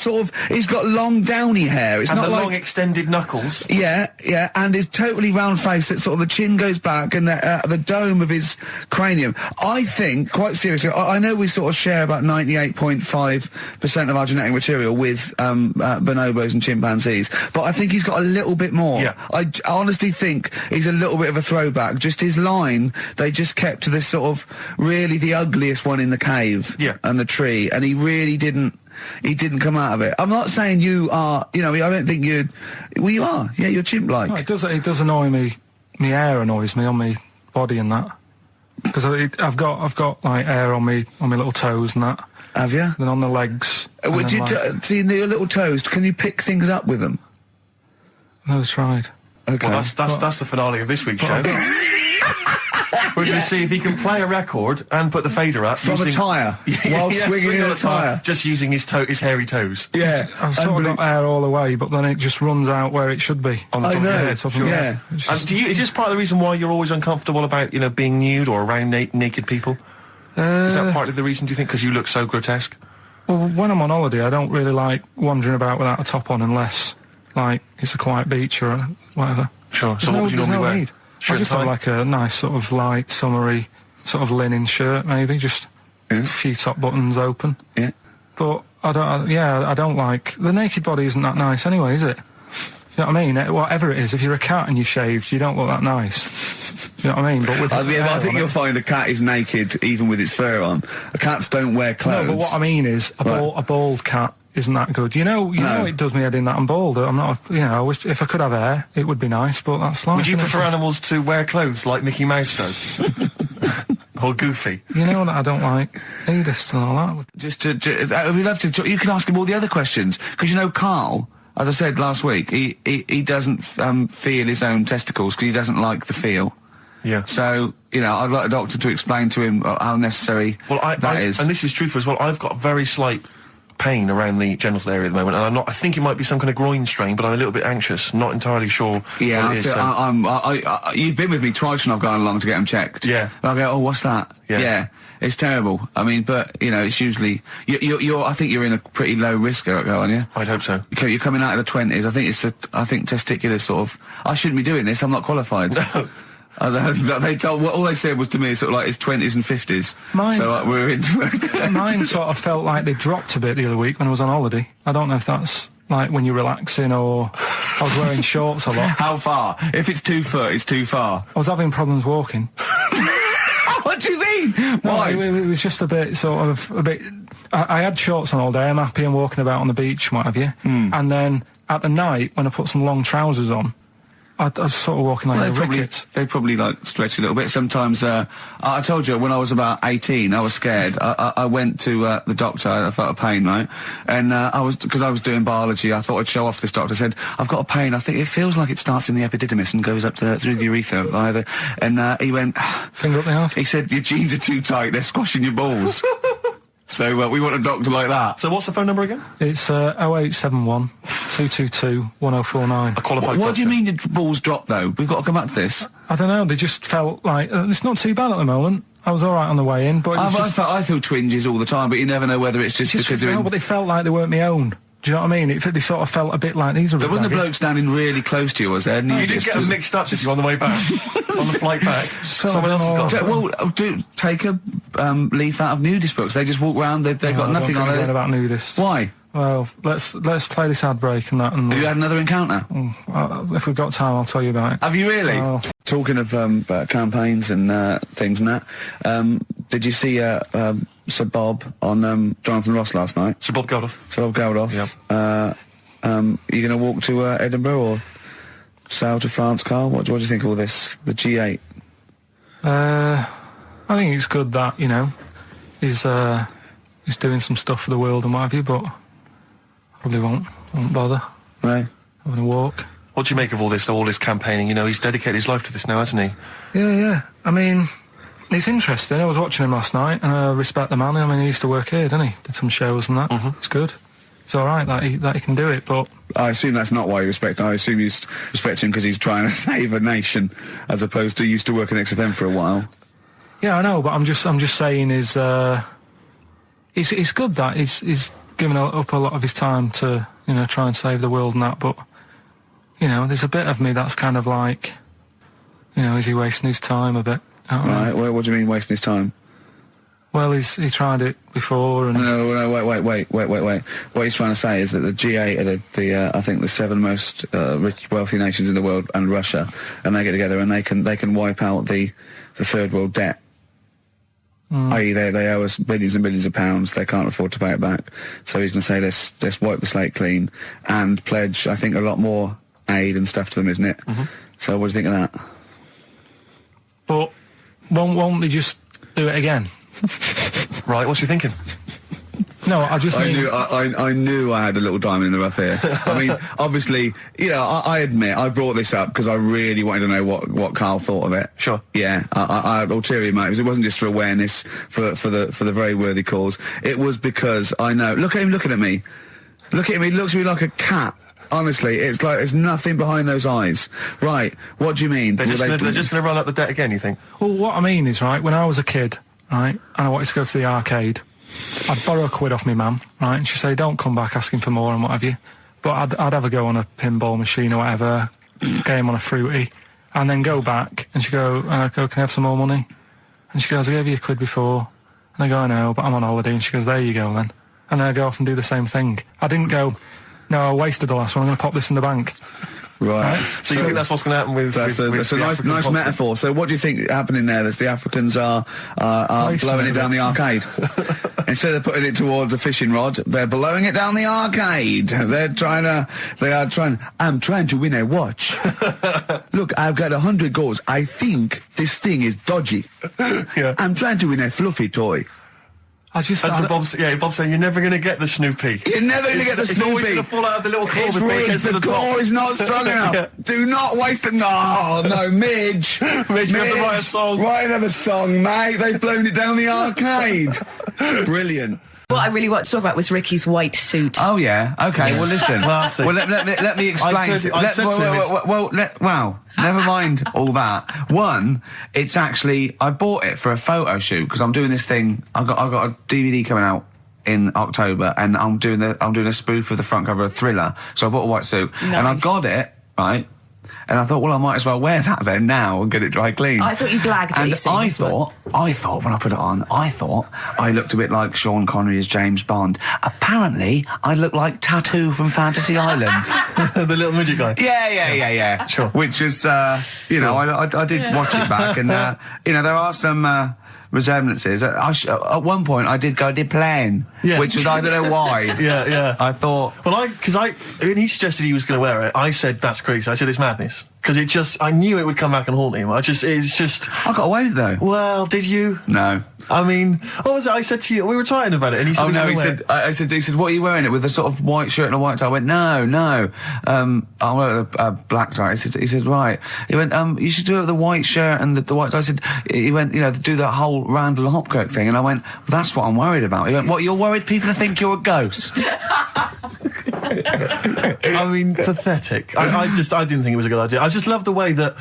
Speaker 1: he's got long downy hair. It's
Speaker 2: And
Speaker 1: not
Speaker 2: the
Speaker 1: like
Speaker 2: long extended knuckles.
Speaker 1: Yeah, and his totally round face that sort of the chin goes back and the dome of his cranium. I think, quite seriously, I know we sort of share about 98.5% of our genetic material with bonobos and chimpanzees, but I think he's got a little bit more.
Speaker 2: Yeah.
Speaker 1: I honestly think he's a little bit of a throwback. Just his line, they just kept to this sort of really the ugliest one in the cave and the tree, and he really didn't come out of it. I'm not saying you are, I don't think you are. Yeah, you're chimp-like.
Speaker 3: No, it does annoy me. My hair annoys me on my body and that. Because I've got like hair on my little toes and that.
Speaker 1: Have you?
Speaker 3: Then on the legs.
Speaker 1: Would you see your little toes? Can you pick things up with them?
Speaker 3: No, it's tried.
Speaker 1: Okay.
Speaker 2: Well, that's the finale of this week's show. We're going to see if he can play a record and put the fader up
Speaker 1: From a tyre, while swinging in a tyre.
Speaker 2: Just using his hairy toes.
Speaker 1: Yeah.
Speaker 3: I've sort of got hair all the way, but then it just runs out where it should be.
Speaker 2: On the top of your head.
Speaker 3: Top of your head.
Speaker 2: And is this part of the reason why you're always uncomfortable about, being nude or around naked people? Is that partly the reason, do you think, because you look so grotesque?
Speaker 3: Well, when I'm on holiday, I don't really like wandering about without a top on unless, like, it's a quiet beach or whatever.
Speaker 2: Sure. So what would you normally wear?
Speaker 3: Need. I just have like a nice sort of light, summery, sort of linen shirt, maybe, just a few top buttons open.
Speaker 1: Yeah.
Speaker 3: But I don't like... The naked body isn't that nice anyway, is it? You know what I mean? Whatever it is, if you're a cat and you're shaved, you don't look that nice. You know what I mean? But with
Speaker 1: I think you'll find a cat is naked even with its fur on. Cats don't wear clothes.
Speaker 3: No, but what I mean is, a bald cat isn't that good. You know, it does me head in that I'm bald. I'm not, I wish if I could have hair, it would be nice, but that's life.
Speaker 2: Would you prefer animals to wear clothes like Mickey Mouse does? Or Goofy?
Speaker 3: You know that I don't like nudist and all that.
Speaker 1: We'd love to. You can ask him all the other questions, because Carl, as I said last week, he doesn't feel his own testicles because he doesn't like the feel.
Speaker 2: Yeah.
Speaker 1: So, I'd like a doctor to explain to him how necessary that is.
Speaker 2: And this is truthful as well. I've got very slight pain around the genital area at the moment, and I think it might be some kind of groin strain, but I'm a little bit anxious, not entirely sure what it is.
Speaker 1: You've been with me twice when I've gone along to get them checked.
Speaker 2: Yeah.
Speaker 1: And I go, oh, what's that? Yeah. It's terrible. I mean, but, it's usually... I think you're in a pretty low risk, aren't you?
Speaker 2: I'd hope so.
Speaker 1: You're coming out of the 20s. I think testicular sort of... I shouldn't be doing this. I'm not qualified.
Speaker 2: No.
Speaker 1: All they said was to me sort of like it's 20s and 50s. We're in.
Speaker 3: Mine sort of felt like they dropped a bit the other week when I was on holiday. I don't know if that's like when you're relaxing or I was wearing shorts a lot.
Speaker 1: How far? If it's 2 foot, it's too far.
Speaker 3: I was having problems walking.
Speaker 1: What do you mean? Why?
Speaker 3: No, it was just a bit I had shorts on all day. I'm happy and walking about on the beach and what have you. And then at the night when I put some long trousers on, I was sort of walking like a ricket.
Speaker 1: They probably like stretch a little bit. Sometimes, I told you when I was about 18, I was scared. I went to the doctor. I felt a pain, right? And because I was doing biology, I thought I'd show off this doctor. I said, I've got a pain. I think it feels like it starts in the epididymis and goes up through the urethra either. And he went,
Speaker 3: finger up the arse.
Speaker 1: He said, your jeans are too tight. They're squashing your balls. So we want a doctor like that.
Speaker 2: So what's the phone number again?
Speaker 3: It's 0871 222 1049.
Speaker 2: A qualified
Speaker 1: What do you mean your balls drop, though? We've got to come back to this.
Speaker 3: I don't know, they just felt like... it's not too bad at the moment. I was all right on the way in, but...
Speaker 1: I feel twinges all the time, but you never know whether it's just because they're...
Speaker 3: No, but they felt like they weren't my own. Do you know what I mean? They sort of felt a bit like these are...
Speaker 1: There wasn't a bloke standing really close to you, was there?
Speaker 2: You didn't get them mixed up, did you, on the way back? On the flight back? Someone else has got...
Speaker 1: Well, take a leaf out of nudist books. They just walk around, they've got nothing on it.
Speaker 3: About nudists.
Speaker 1: Why?
Speaker 3: Well, let's play this ad break and that. And
Speaker 1: have you had another encounter?
Speaker 3: If we've got time, I'll tell you about it.
Speaker 1: Have you really? Talking of campaigns and things and that, did you see Sir Bob on Jonathan Ross last night?
Speaker 2: Sir Bob Geldof.
Speaker 1: Sir Bob Geldof.
Speaker 2: Yep.
Speaker 1: You going to walk to Edinburgh or sail to France, Carl? What do you think of all this? The G8?
Speaker 3: I think it's good that, he's doing some stuff for the world and what have you, but I probably won't bother.
Speaker 1: No.
Speaker 3: Having a walk.
Speaker 2: What do you make of all this campaigning? He's dedicated his life to this now, hasn't he?
Speaker 3: Yeah. I mean, it's interesting. I was watching him last night, and I respect the man. I mean, he used to work here, didn't he? Did some shows and that. It's good. It's all right that he can do it, but...
Speaker 1: I assume that's not why you respect him. I assume you respect him because he's trying to save a nation, as opposed to used to work in XFM for a while.
Speaker 3: Yeah, I know, but I'm just saying it's good that he's given up a lot of his time to, try and save the world and that, but, there's a bit of me that's kind of like, is he wasting his time a bit?
Speaker 1: Right, well, what do you mean wasting his time?
Speaker 3: Well, he tried it before and...
Speaker 1: No, wait. What he's trying to say is that the G8 are I think the 7 most rich, wealthy nations in the world, and Russia, and they get together and they can wipe out the third world debt. I.e. they owe us billions and billions of pounds, they can't afford to pay it back. So he's going to say, let's wipe the slate clean and pledge, I think, a lot more aid and stuff to them, isn't it? So what do you think of that?
Speaker 3: But won't they just do it again?
Speaker 2: Right, what's you thinking?
Speaker 3: No, I just mean...
Speaker 1: I knew I had a little diamond in the rough here. I mean, obviously, you know, I admit, I brought this up because I really wanted to know what Karl thought of it.
Speaker 2: Sure.
Speaker 1: Yeah, I ulterior motives. It wasn't just for awareness, for the very worthy cause. It was because I know. Look at him looking at me. Look at him, he looks at me like a cat. Honestly, it's like there's nothing behind those eyes. Right, what do you mean?
Speaker 2: They're just going to run up the debt again, you think?
Speaker 3: Well, what I mean is, right, when I was a kid, right, and I wanted to go to the arcade, I'd borrow a quid off my mum, right, and she'd say, don't come back asking for more and what have you. But I'd have a go on a pinball machine or whatever, game on a fruity, and then go back, and she'd go, can I have some more money? And she goes, I gave you a quid before. And I go, I know, but I'm on holiday. And she goes, there you go then. And then I go off and do the same thing. I didn't go, no, I wasted the last one, I'm going to pop this in the bank.
Speaker 1: Right.
Speaker 2: So you think that's what's going to happen with...
Speaker 1: That's a nice metaphor. So what do you think happening there? That the Africans are blowing it down the arcade. Instead of putting it towards a fishing rod, they're blowing it down the arcade. I'm trying to win a watch. Look, I've got 100 goals. I think this thing is dodgy.
Speaker 2: Yeah.
Speaker 1: I'm trying to win a fluffy toy.
Speaker 2: Bob's saying you're never going to get the Snoopy.
Speaker 1: You're never going to get the Snoopy.
Speaker 2: It's always going to fall out of the little claw before it gets to the
Speaker 1: claw
Speaker 2: top.
Speaker 1: is not strong enough.
Speaker 2: Yeah.
Speaker 1: Do not waste it. No, Midge.
Speaker 2: Midge, you have to write a song.
Speaker 1: Write another song, mate. They've blown it down the arcade. Brilliant.
Speaker 4: What I really want to talk about was Ricky's white suit.
Speaker 1: Oh yeah. Okay. Well, listen.
Speaker 2: Classic.
Speaker 1: Well, let me explain. Wow. Never mind all that. One, it's actually I bought it for a photo shoot because I'm doing this thing. I've got a DVD coming out in October, and I'm doing a spoof of the front cover of Thriller. So I bought a white suit,
Speaker 4: Nice.
Speaker 1: and I got it right. And I thought, well, I might as well wear that then now and get it dry clean.
Speaker 4: I thought you blagged
Speaker 1: and
Speaker 4: it.
Speaker 1: I thought when I put it on, I looked a bit like Sean Connery as James Bond. Apparently, I look like Tattoo from Fantasy Island.
Speaker 2: The little midget guy.
Speaker 1: Yeah. Sure. Which is, I did watch it back, and there are some resemblances. At one point, I did playing, which was I don't know why.
Speaker 2: Yeah.
Speaker 1: I thought.
Speaker 2: Well, when he suggested he was going to wear it, I said that's crazy. I said it's madness because I knew it would come back and haunt him. I
Speaker 1: got away with it though.
Speaker 2: Well, did you?
Speaker 1: No.
Speaker 2: I mean, what was it I said to you? We were talking about it, and he said,
Speaker 1: he said, what are you wearing it with? A sort of white shirt and a white tie? I went, no. I wear a black tie. He said, right. He went, you should do it with the white shirt and the white tie. I said, he went, do that whole Randall Hopkirk thing. And I went, well, that's what I'm worried about. He went, what, you're worried people think you're a ghost?
Speaker 2: I mean, pathetic. I didn't think it was a good idea. I just love the way that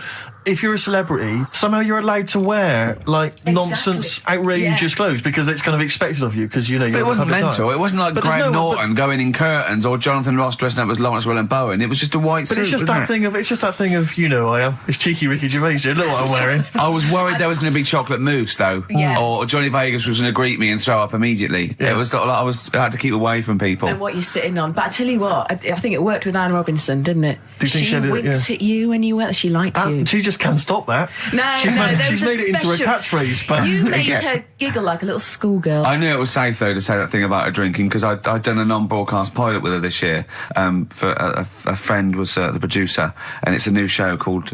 Speaker 2: if you're a celebrity, somehow you're allowed to wear, nonsense, outrageous clothes because it's kind of expected of you because, you're
Speaker 1: But it wasn't mental. It wasn't like Graham Norton going in curtains or Jonathan Ross dressing up as Lawrence Bowen. It was just a white suit,
Speaker 2: it's just that thing of, I am. It's cheeky Ricky Gervais here. Look what I'm wearing.
Speaker 1: I was worried there was going to be chocolate mousse, though.
Speaker 4: Yeah.
Speaker 1: Or Johnny Vegas was going to greet me and throw up immediately. Yeah. It was sort of I had to keep away from people.
Speaker 4: And what you're sitting on. But I tell you what, I think it worked with Anne Robinson, didn't it?
Speaker 2: Do you think
Speaker 4: she winked at you when you went. She liked you.
Speaker 2: She just can't stop that. She's made it into a catchphase. But
Speaker 4: you made her giggle like a little schoolgirl.
Speaker 1: I knew it was safe though to say that thing about her drinking because I'd done a non-broadcast pilot with her this year. For a friend was the producer, and it's a new show called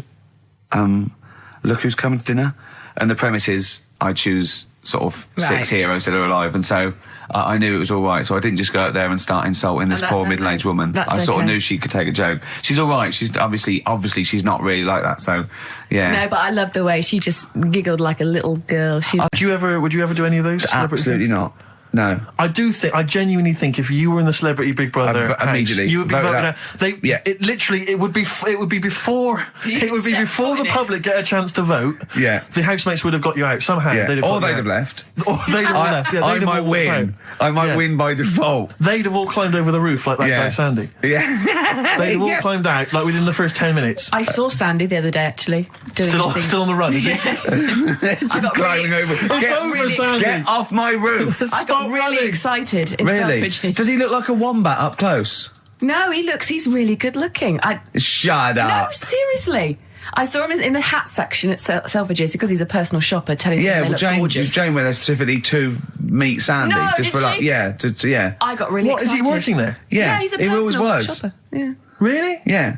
Speaker 1: Look Who's Coming to Dinner, and the premise is I choose sort of 6 heroes that are alive, and so I knew it was all right, so I didn't just go out there and start insulting this poor middle-aged woman. I sort of knew she could take a joke. She's all right. She's obviously she's not really like that. So yeah.
Speaker 4: No, but I love the way she just giggled like a little girl.
Speaker 2: Would you ever do any of those?
Speaker 1: Absolutely not. No.
Speaker 2: I genuinely think if you were in the Celebrity Big Brother house,
Speaker 1: immediately
Speaker 2: you would be voted out. It would be before the public get a chance to vote.
Speaker 1: Yeah.
Speaker 2: The housemates would have got you out somehow.
Speaker 1: Yeah.
Speaker 2: They'd have
Speaker 1: left.
Speaker 2: Or they'd have left. Yeah,
Speaker 1: I might win. I might win by default.
Speaker 2: They'd have all climbed over the roof like that guy Sandy.
Speaker 1: Yeah.
Speaker 2: They'd have all climbed out like within the first 10 minutes.
Speaker 4: I saw Sandy the other day actually doing
Speaker 2: still on the run. Is he?
Speaker 1: Just climbing over.
Speaker 2: Sandy.
Speaker 1: Get off my roof.
Speaker 4: I got really excited in Selfridges.
Speaker 1: Does he look like a wombat up close?
Speaker 4: No, he's really good looking.
Speaker 1: Shut up.
Speaker 4: No, seriously. I saw him in the hat section at Selfridges because he's a personal shopper telling them they look gorgeous.
Speaker 1: Jane went there specifically to meet Sandy.
Speaker 4: No,
Speaker 1: just
Speaker 4: did she?
Speaker 1: Yeah.
Speaker 4: I got really excited.
Speaker 2: Is he working there?
Speaker 1: Yeah,
Speaker 4: he's a
Speaker 1: he always
Speaker 4: personal
Speaker 1: was.
Speaker 4: shopper. Yeah.
Speaker 2: Really?
Speaker 1: Yeah.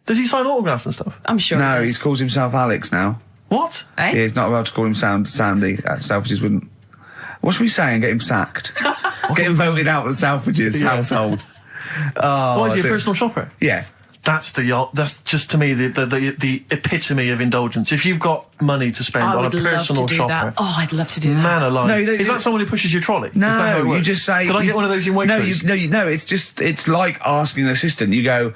Speaker 2: Does he sign autographs and stuff?
Speaker 4: I'm sure
Speaker 1: No,
Speaker 4: he
Speaker 1: he calls himself Alex now.
Speaker 2: What?
Speaker 4: Eh?
Speaker 1: Yeah, he's not allowed to call him Sandy. Selfridges wouldn't. What should we say and get him sacked? Get him voted out of the Selfridges household. Oh,
Speaker 2: Why is he a personal shopper?
Speaker 1: Yeah.
Speaker 2: That's just to me the epitome of indulgence. If you've got money to spend on a personal shopper,
Speaker 4: that. Oh, I'd love to do that.
Speaker 2: Man alive.
Speaker 1: No,
Speaker 2: is that someone who pushes your trolley?
Speaker 1: No,
Speaker 2: is that how it works?
Speaker 1: you just say.
Speaker 2: Could I get one of those in Waitrose?
Speaker 1: No. It's like asking an assistant. You go,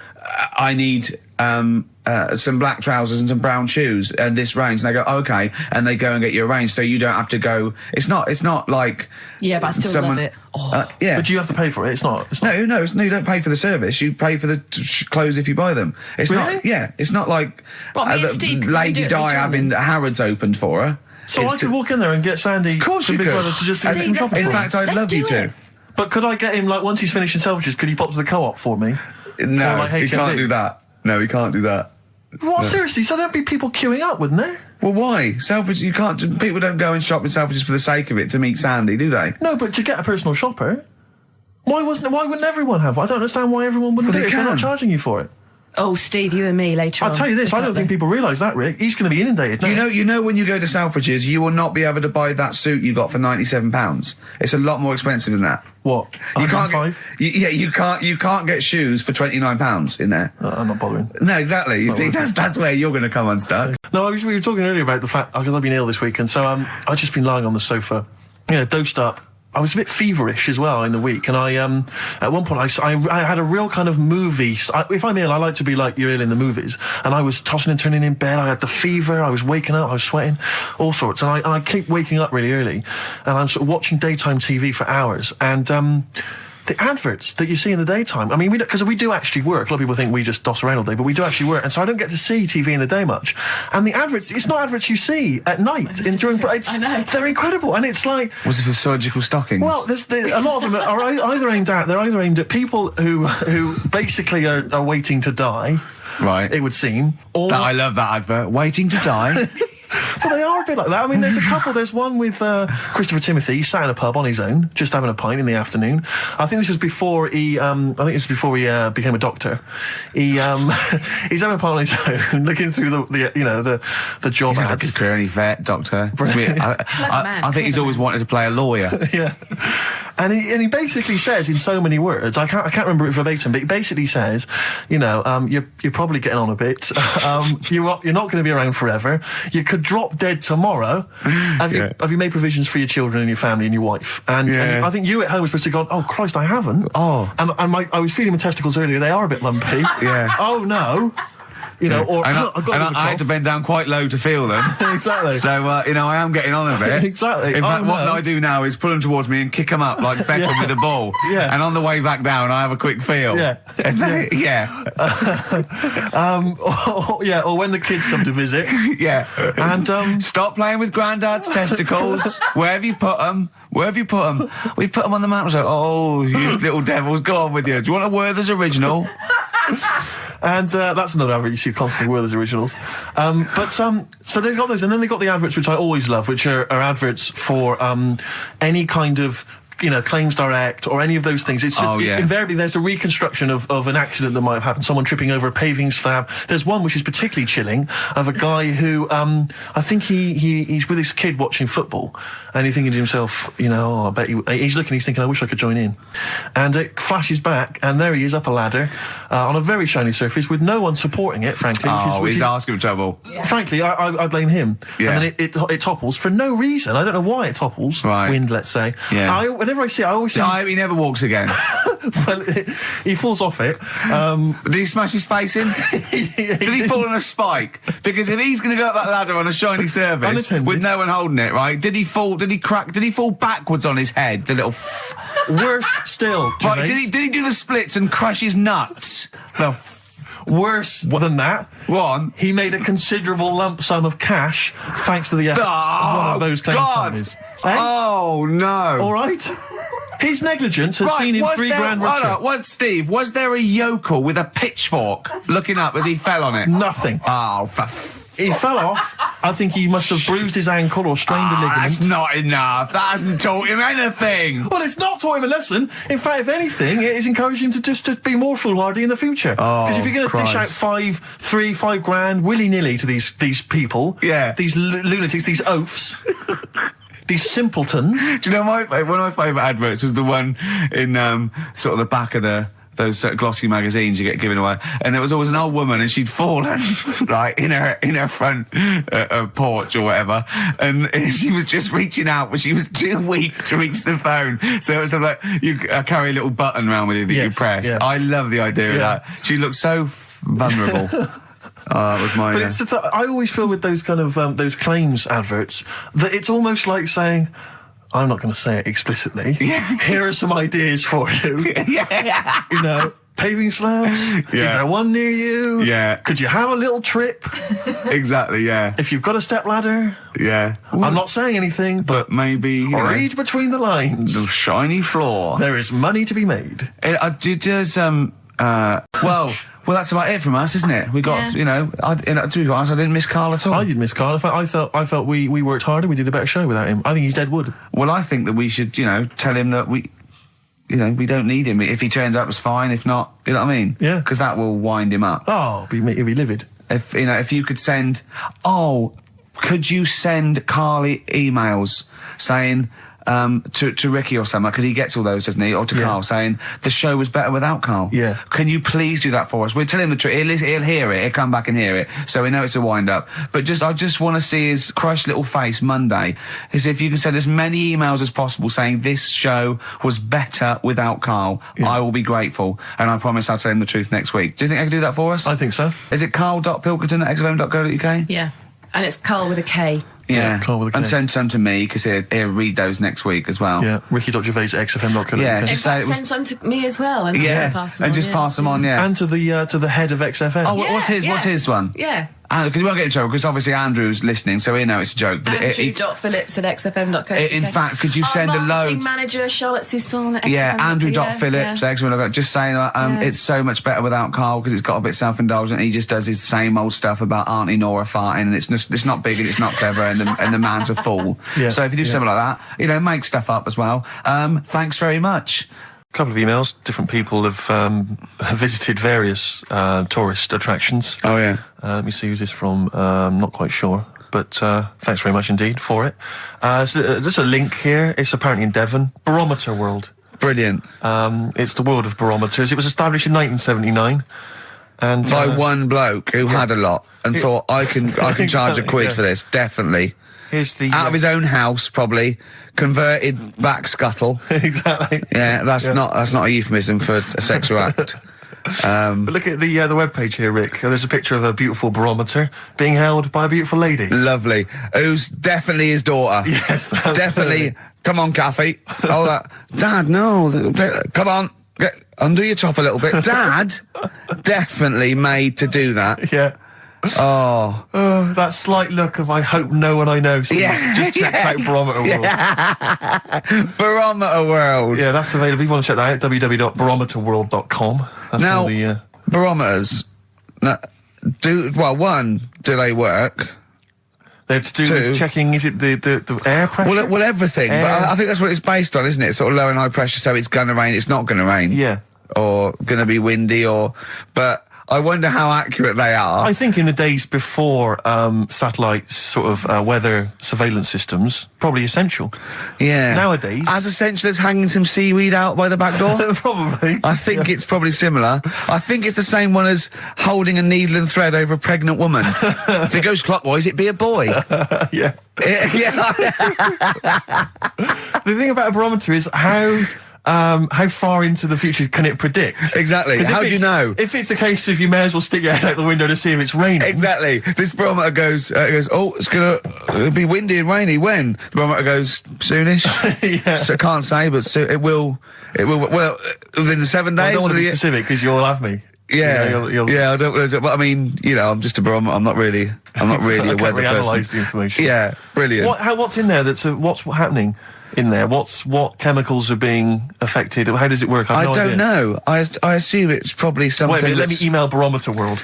Speaker 1: I need some black trousers and some brown shoes and this range, and they go, okay, and they go and get you a range, so you don't have to go. It's not like.
Speaker 4: Yeah, but I still love it.
Speaker 1: Yeah,
Speaker 2: but you have to pay for it. It's not.
Speaker 1: No, you don't pay for the service. You pay for the clothes if you buy them. It's
Speaker 2: really?
Speaker 1: not. Yeah, it's not like Lady Di having Harrods opened for her.
Speaker 2: So I could walk in there and get Sandy,
Speaker 1: of course, you
Speaker 2: Big
Speaker 1: could.
Speaker 2: Brother, to just do some shopping.
Speaker 1: In fact, I'd love you to.
Speaker 2: But could I get him, like, once he's finished in Selfridges, could he pop to the Co-op for me?
Speaker 1: No,
Speaker 2: like
Speaker 1: he can't do that. No, he can't do that.
Speaker 2: What?
Speaker 1: No.
Speaker 2: Seriously? So there'd be people queuing up, wouldn't there?
Speaker 1: Well, why? Selfridges, you can't. People don't go and shop in Selfridges for the sake of it to meet Sandy, do they?
Speaker 2: No, but to get a personal shopper, why wouldn't everyone have one? I don't understand why everyone wouldn't do it if they're not charging you for it.
Speaker 4: Oh, Steve, you and me later on.
Speaker 2: I'll tell you this, I don't think people realise that, Rick. He's going to be inundated now.
Speaker 1: You know when you go to Selfridges, you will not be able to buy that suit you got for £97. It's a lot more expensive than that.
Speaker 2: What?
Speaker 1: You can't.
Speaker 2: $105?
Speaker 1: You can't get shoes for £29 in there.
Speaker 2: I'm not bothering.
Speaker 1: No, exactly. You see, that's where you're going to come unstuck.
Speaker 2: No, we were talking earlier about the fact because I've been ill this week, and so I've just been lying on the sofa, dosed up. I was a bit feverish as well in the week, and I at one point I had a real kind of movie. If I'm ill, I like to be like you're ill in the movies, and I was tossing and turning in bed. I had the fever. I was waking up. I was sweating, all sorts, and I keep waking up really early, and I'm sort of watching daytime TV for hours, and the adverts that you see in the daytime. I mean, because we do actually work. A lot of people think we just doss around all day, but we do actually work, and so I don't get to see TV in the day much. And the adverts, it's not adverts you see at night during. I know. They're incredible, and it's like.
Speaker 1: Was it for surgical stockings?
Speaker 2: Well, there's a lot of them are either aimed at people who basically are waiting to die.
Speaker 1: Right.
Speaker 2: It would seem. Or
Speaker 1: I love that advert. Waiting to die.
Speaker 2: Well, they are a bit like that. I mean, there's a couple. There's one with Christopher Timothy. He sat in a pub on his own, just having a pint in the afternoon. I think this was before he. Became a doctor. He's having a pint on his own, looking through the job
Speaker 1: He's had a
Speaker 2: ads.
Speaker 1: good career, any vet, doctor. I think he's always wanted to play a lawyer.
Speaker 2: Yeah, and he basically says in so many words. I can't remember it verbatim, but he basically says, you're probably getting on a bit. You're not going to be around forever. You could drop dead tomorrow. Have you made provisions for your children and your family and your wife? And I think you at home were supposed to go, oh Christ, I haven't.
Speaker 1: Oh.
Speaker 2: And I was feeling my testicles earlier. They are a bit lumpy.
Speaker 1: Yeah.
Speaker 2: Oh no. Or
Speaker 1: I had to bend down quite low to feel them.
Speaker 2: Exactly.
Speaker 1: So I am getting on a bit.
Speaker 2: Exactly.
Speaker 1: In fact, what I do now is pull them towards me and kick them up like Beckham with a ball.
Speaker 2: Yeah.
Speaker 1: And on the way back down, I have a quick feel.
Speaker 2: Yeah. Or when the kids come to visit.
Speaker 1: Yeah.
Speaker 2: And
Speaker 1: stop playing with Grandad's testicles. Where have you put them? Where have you put them? We've put them on the mountain. So, oh, you little devils, go on with you. Do you want a Werther's original?
Speaker 2: And that's another advert you see constantly, Werther's originals. So they've got those, and then they've got the adverts which I always love, which are adverts for any kind of Claims Direct or any of those things. It's just invariably there's a reconstruction of an accident that might have happened. Someone tripping over a paving slab. There's one which is particularly chilling of a guy who I think he's with his kid watching football, and he's thinking to himself, I bet he's looking, he's thinking, I wish I could join in. And it flashes back, and there he is up a ladder on a very shiny surface with no one supporting it, frankly.
Speaker 1: He's asking for trouble.
Speaker 2: Yeah. Frankly, I blame him. Yeah. And then it topples for no reason. I don't know why it topples.
Speaker 1: Right.
Speaker 2: Wind, let's say.
Speaker 1: Yeah.
Speaker 2: Whenever I see it, I always think...
Speaker 1: I hope he never walks again.
Speaker 2: Well, he falls off it.
Speaker 1: Did he smash his face in? Did he fall on a spike? Because if he's going to go up that ladder on a shiny surface with no one holding it, right? Did he fall? Did he crack? Did he fall backwards on his head? The little...
Speaker 2: Worse still, Gervais.
Speaker 1: Right, did he do the splits and crush his nuts?
Speaker 2: No. Worse than that, he made a considerable lump sum of cash thanks to the efforts of one of those claims companies. Eh?
Speaker 1: Oh no!
Speaker 2: All right. His negligence has seen him $3,000 richer.
Speaker 1: Steve, was there a yokel with a pitchfork looking up as he fell on it?
Speaker 2: Nothing.
Speaker 1: Oh,
Speaker 2: he fell off. I think he must have bruised his ankle or strained a ligament.
Speaker 1: That's not enough. That hasn't taught him anything.
Speaker 2: Well, it's not taught him a lesson. In fact, if anything, it has encouraged him to be more foolhardy in the future. Because if you're going to dish out $5,000 willy-nilly to these people, these lunatics, these oafs... These simpletons.
Speaker 1: Do you know one of my favourite adverts was the one in sort of the back of those glossy magazines you get given away, and there was always an old woman, and she'd fallen like in her front porch or whatever, and she was just reaching out, but she was too weak to reach the phone. So it was sort of like you carry a little button around with you that you press. Yeah. I love the idea of that. She looked so vulnerable. It was mine.
Speaker 2: But I always feel with those kind of those claims adverts that it's almost like saying, I'm not going to say it explicitly. Yeah. Here are some ideas for you.
Speaker 1: Yeah.
Speaker 2: You know, paving slabs. Yeah. Is there one near you?
Speaker 1: Yeah.
Speaker 2: Could you have a little trip?
Speaker 1: Exactly, yeah.
Speaker 2: If you've got a step ladder.
Speaker 1: Yeah.
Speaker 2: I'm not saying anything, but
Speaker 1: maybe
Speaker 2: read between the lines.
Speaker 1: The shiny floor.
Speaker 2: There is money to be made.
Speaker 1: Well, that's about it from us, isn't it? We got, to be honest, I didn't miss Karl at all.
Speaker 2: I didn't miss Karl. In fact, I felt we worked harder. We did a better show without him. I think he's dead wood.
Speaker 1: Well, I think that we should, tell him that we don't need him. If he turns up, it's fine. If not, you know what I mean?
Speaker 2: Yeah.
Speaker 1: Because that will wind him up.
Speaker 2: Oh, he'll be livid.
Speaker 1: If you could send, could you send Karl emails saying, to Ricky or something, because he gets all those, doesn't he? Or to Karl, saying the show was better without Karl.
Speaker 2: Yeah.
Speaker 1: Can you please do that for us? We'll tell him the truth. He'll hear it. He'll come back and hear it. So we know it's a wind up. But I just want to see his crushed little face Monday. Is if you can send as many emails as possible saying this show was better without Karl. Yeah. I will be grateful, and I promise I'll tell him the truth next week. Do you think I can do that for us?
Speaker 2: I think so.
Speaker 1: Is it karl.pilkington@xfm.co.uk?
Speaker 4: Yeah. And it's Karl with a K.
Speaker 1: Yeah,
Speaker 2: Karl with a K.
Speaker 1: And send some to me, because he'll read those next week as well.
Speaker 2: Yeah, Ricky.Gervais@xfm.co.uk.
Speaker 1: Yeah,
Speaker 4: just send some to me as well, and pass them on.
Speaker 1: Pass them on, yeah.
Speaker 2: And to the head of XFM.
Speaker 1: Oh, what's his one?
Speaker 4: Yeah.
Speaker 1: Because we won't get in trouble, because obviously Andrew's listening, so he know it's a joke. But
Speaker 4: Andrew.phillips@xfm.co.uk.
Speaker 1: In fact, could you send a load?
Speaker 4: Marketing manager Charlotte Susan at XFM.
Speaker 1: Yeah, Andrew.phillips@xfm.co.uk. Just saying, it's so much better without Karl, because it's got a bit self-indulgent. He just does his same old stuff about Auntie Nora farting, and it's not big and it's not clever, and the man's a fool. Yeah. So if you do something like that, make stuff up as well. Thanks very much.
Speaker 2: A couple of emails. Different people have visited various tourist attractions.
Speaker 1: Oh, yeah.
Speaker 2: Let me see who's this from. Not quite sure. But thanks very much indeed for it. So there's a link here. It's apparently in Devon. Barometer World.
Speaker 1: Brilliant.
Speaker 2: It's the world of barometers. It was established in 1979. And
Speaker 1: by one bloke who had a lot and thought, I can charge a quid for this, definitely.
Speaker 2: Here's the
Speaker 1: out of his own house, probably converted back scuttle.
Speaker 2: Exactly.
Speaker 1: Yeah, that's not a euphemism for a sexual act.
Speaker 2: But look at the webpage here, Rick. There's a picture of a beautiful barometer being held by a beautiful lady.
Speaker 1: Lovely. Who's definitely his daughter.
Speaker 2: Yes,
Speaker 1: definitely. Come on, Kathy. Oh, that. Dad, no. Come on. Undo your top a little bit. Dad, definitely made to do that.
Speaker 2: Yeah.
Speaker 1: Oh,
Speaker 2: that slight look of I hope no one I know sees. Yeah. Just check out Barometer World.
Speaker 1: Yeah. Barometer World.
Speaker 2: Yeah, that's available. If you want to check that out, www.barometerworld.com. That's
Speaker 1: now,
Speaker 2: all the
Speaker 1: barometers. Now, do they work?
Speaker 2: They're to do with checking, is it the air pressure?
Speaker 1: Well, everything. But I think that's what it's based on, isn't it? Sort of low and high pressure, so it's going to rain, it's not going to rain.
Speaker 2: Yeah.
Speaker 1: Or going to be windy, but I wonder how accurate they are.
Speaker 2: I think in the days before satellite sort of weather surveillance systems, probably essential.
Speaker 1: Yeah.
Speaker 2: Nowadays.
Speaker 1: As essential as hanging some seaweed out by the back door?
Speaker 2: Probably.
Speaker 1: I think it's probably similar. I think it's the same one as holding a needle and thread over a pregnant woman. If it goes clockwise, it'd be a boy.
Speaker 2: Yeah.
Speaker 1: Yeah.
Speaker 2: The thing about a barometer is how far into the future can it predict?
Speaker 1: Exactly. How do you know?
Speaker 2: If it's a case of you may as well stick your head out the window to see if it's raining.
Speaker 1: Exactly. This barometer goes, it's going to be windy and rainy. When? The barometer goes, soonish.
Speaker 2: Yeah.
Speaker 1: So I can't say, but it will, well, within the 7 days.
Speaker 2: I don't want to be specific because you'll have me.
Speaker 1: Yeah, yeah. I don't. But I mean, I'm just a barometer. I'm not really a weather person.
Speaker 2: Analyse the information.
Speaker 1: Yeah, brilliant.
Speaker 2: What's in there? What's happening in there? What chemicals are being affected? How does it work? I
Speaker 1: don't know. I assume it's probably something.
Speaker 2: Wait a minute, let me email Barometer World.